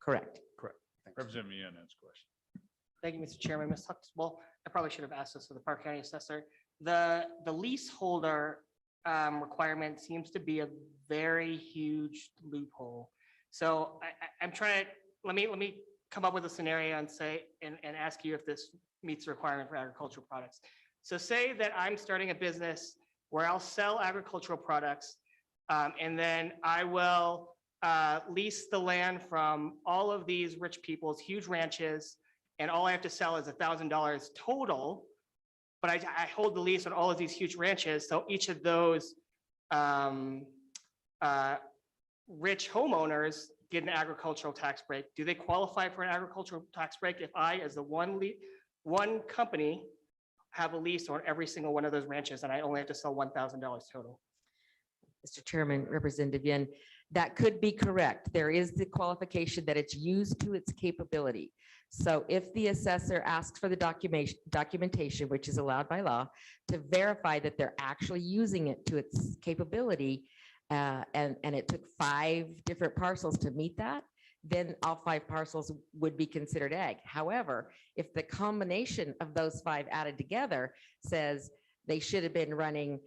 Correct. Correct. Thanks. Representative Yan has a question. Thank you, Mr. Chairman. Ms. Huxtable, I probably should have asked this of the Park County Assessor. The leaseholder requirement seems to be a very huge loophole. So I'm trying to, let me come up with a scenario and say, and ask you if this meets the requirement for agricultural products. So say that I'm starting a business where I'll sell agricultural products, and then I will lease the land from all of these rich people's huge ranches, and all I have to sell is $1,000 total. But I hold the lease on all of these huge ranches, so each of those rich homeowners get an agricultural tax break. Do they qualify for an agricultural tax break if I, as the one company, have a lease on every single one of those ranches and I only have to sell $1,000 total? Mr. Chairman, Representative Yen, that could be correct. There is the qualification that it's used to its capability. So if the assessor asks for the documentation, which is allowed by law, to verify that they're actually using it to its capability, and it took 5 different parcels to meet that, then all 5 parcels would be considered ag. However, if the combination of those 5 added together says they should have been running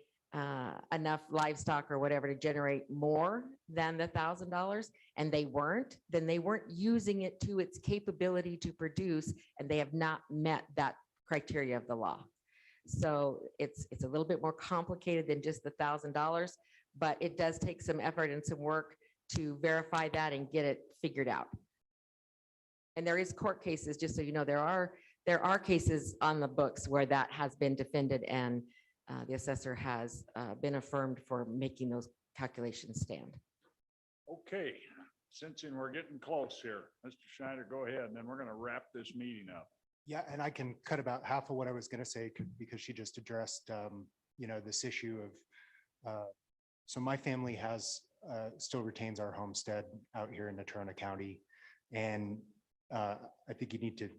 enough livestock or whatever to generate more than the $1,000 and they weren't, then they weren't using it to its capability to produce, and they have not met that criteria of the law. So it's a little bit more complicated than just the $1,000, but it does take some effort and some work to verify that and get it figured out. And there is court cases, just so you know, there are cases on the books where that has been defended, and the assessor has been affirmed for making those calculations stand. Okay, since we're getting close here, Mr. Schneider, go ahead, and then we're going to wrap this meeting up. Yeah, and I can cut about half of what I was going to say because she just addressed, this issue of, so my family still retains our homestead out here in Natrona County. And I think you need to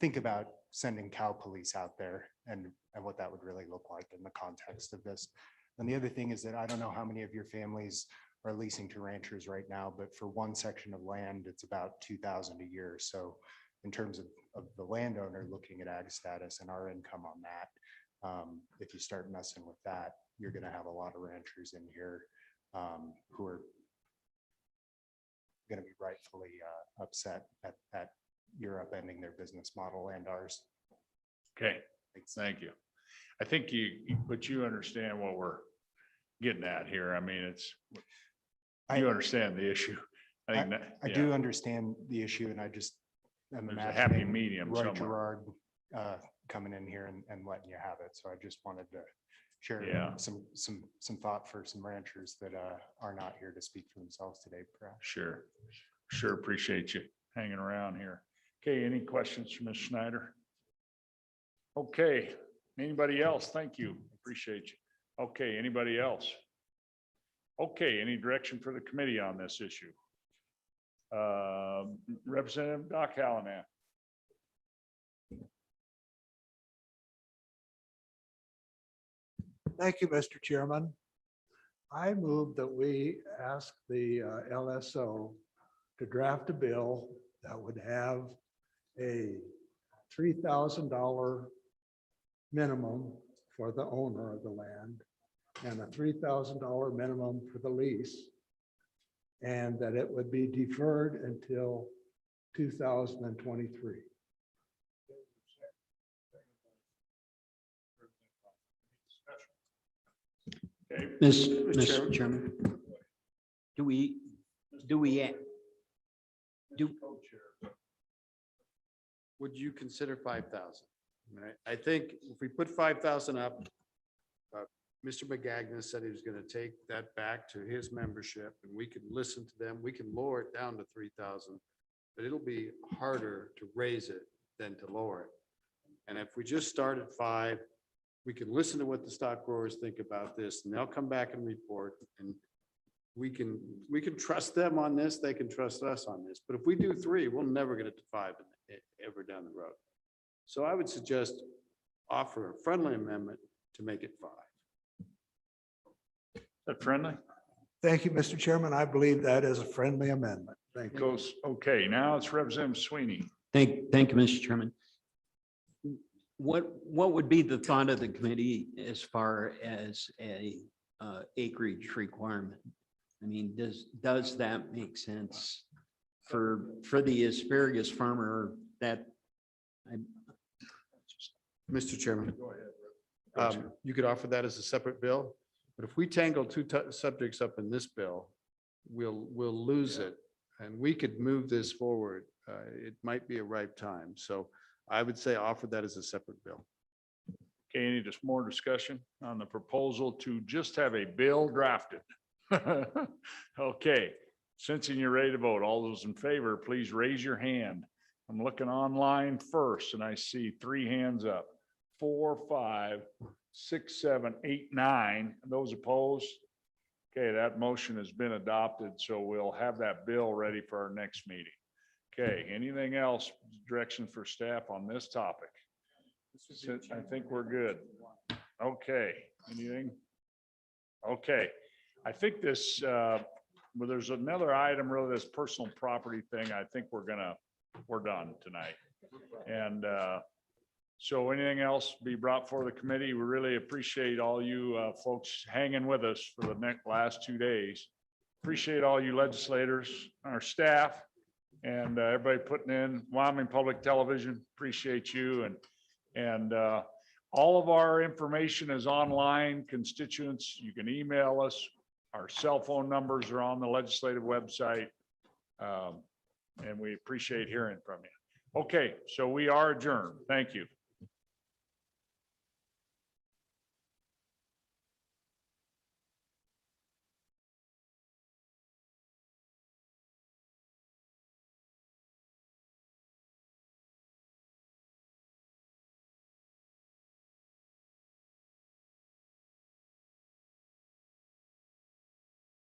think about sending cow police out there and what that would really look like in the context of this. And the other thing is that I don't know how many of your families are leasing to ranchers right now, but for one section of land, it's about $2,000 a year. So in terms of the landowner looking at ag status and our income on that, if you start messing with that, you're going to have a lot of ranchers in here who are going to be rightfully upset at your upending their business model and ours. Okay, thank you. I think you understand what we're getting at here. I mean, you understand the issue. I do understand the issue, and I just am There's a happy imagining medium Roy somewhere. Gerard coming in here and letting you have it. So I just wanted to share some thought for some ranchers that are not here to speak for themselves today, perhaps. Sure. Appreciate you hanging around here. Okay, any questions for Ms. Schneider? Okay, anybody else? Thank you. Appreciate you. Okay, anybody else? Okay, any direction for the committee on this issue? Representative Doc Hallinan. Thank you, Mr. Chairman. I move that we ask the LSO to draft a bill that would have a $3,000 minimum for the owner of the land and a $3,000 minimum for the lease, and that it would be deferred until 2023. Okay. Mr. Chairman, do we, Would you consider 5,000? I think if we put 5,000 up, Mr. McGagnon said he was going to take that back to his membership and we can listen to them. We can lower it down to 3,000, but it'll be harder to raise it than to lower it. And if we just start at 5, we can listen to what the stock growers think about this and they'll come back and report, and we can trust them on this. They can trust us on this. But if we do 3, we'll never get it to 5 ever down the road. So I would suggest offer a friendly amendment to make it 5. Is that friendly? Thank you, Mr. Chairman. I believe that is a friendly amendment. Thank you. Goes, okay, now it's Representative Sweeney. thank you, Mr. Chairman. What would be the thought of the committee as far as a acreage requirement? I mean, does that make sense for the asparagus farmer that? Mr. Chairman, you could offer that as a separate bill, but if we tangle 2 subjects up in this bill, we'll lose it, and we could move this forward. It might be a ripe time. So I would say offer that as a separate bill. Okay, any just more discussion on the proposal to just have a bill drafted? Okay, sensing you're ready to vote, all those in favor, please raise your hand. I'm looking online first and I see 3 hands up. 4, 5, 6, 7, 8, 9. Those opposed? Okay, that motion has been adopted, so we'll have that bill ready for our next meeting. Okay, anything else, direction for staff on this topic? I think we're good. Okay, anything? Okay, I think this, well, there's another item, really, this personal property thing. I think we're done tonight. And so anything else be brought for the committee? We really appreciate all you folks hanging with us for the last 2 days. Appreciate all you legislators, our staff, and everybody putting in. Wyoming Public Television, appreciate you. And all of our information is online. Constituents, you can email us. Our cell phone numbers are on the legislative website. And we appreciate hearing from you. Okay, so we are adjourned. Thank you.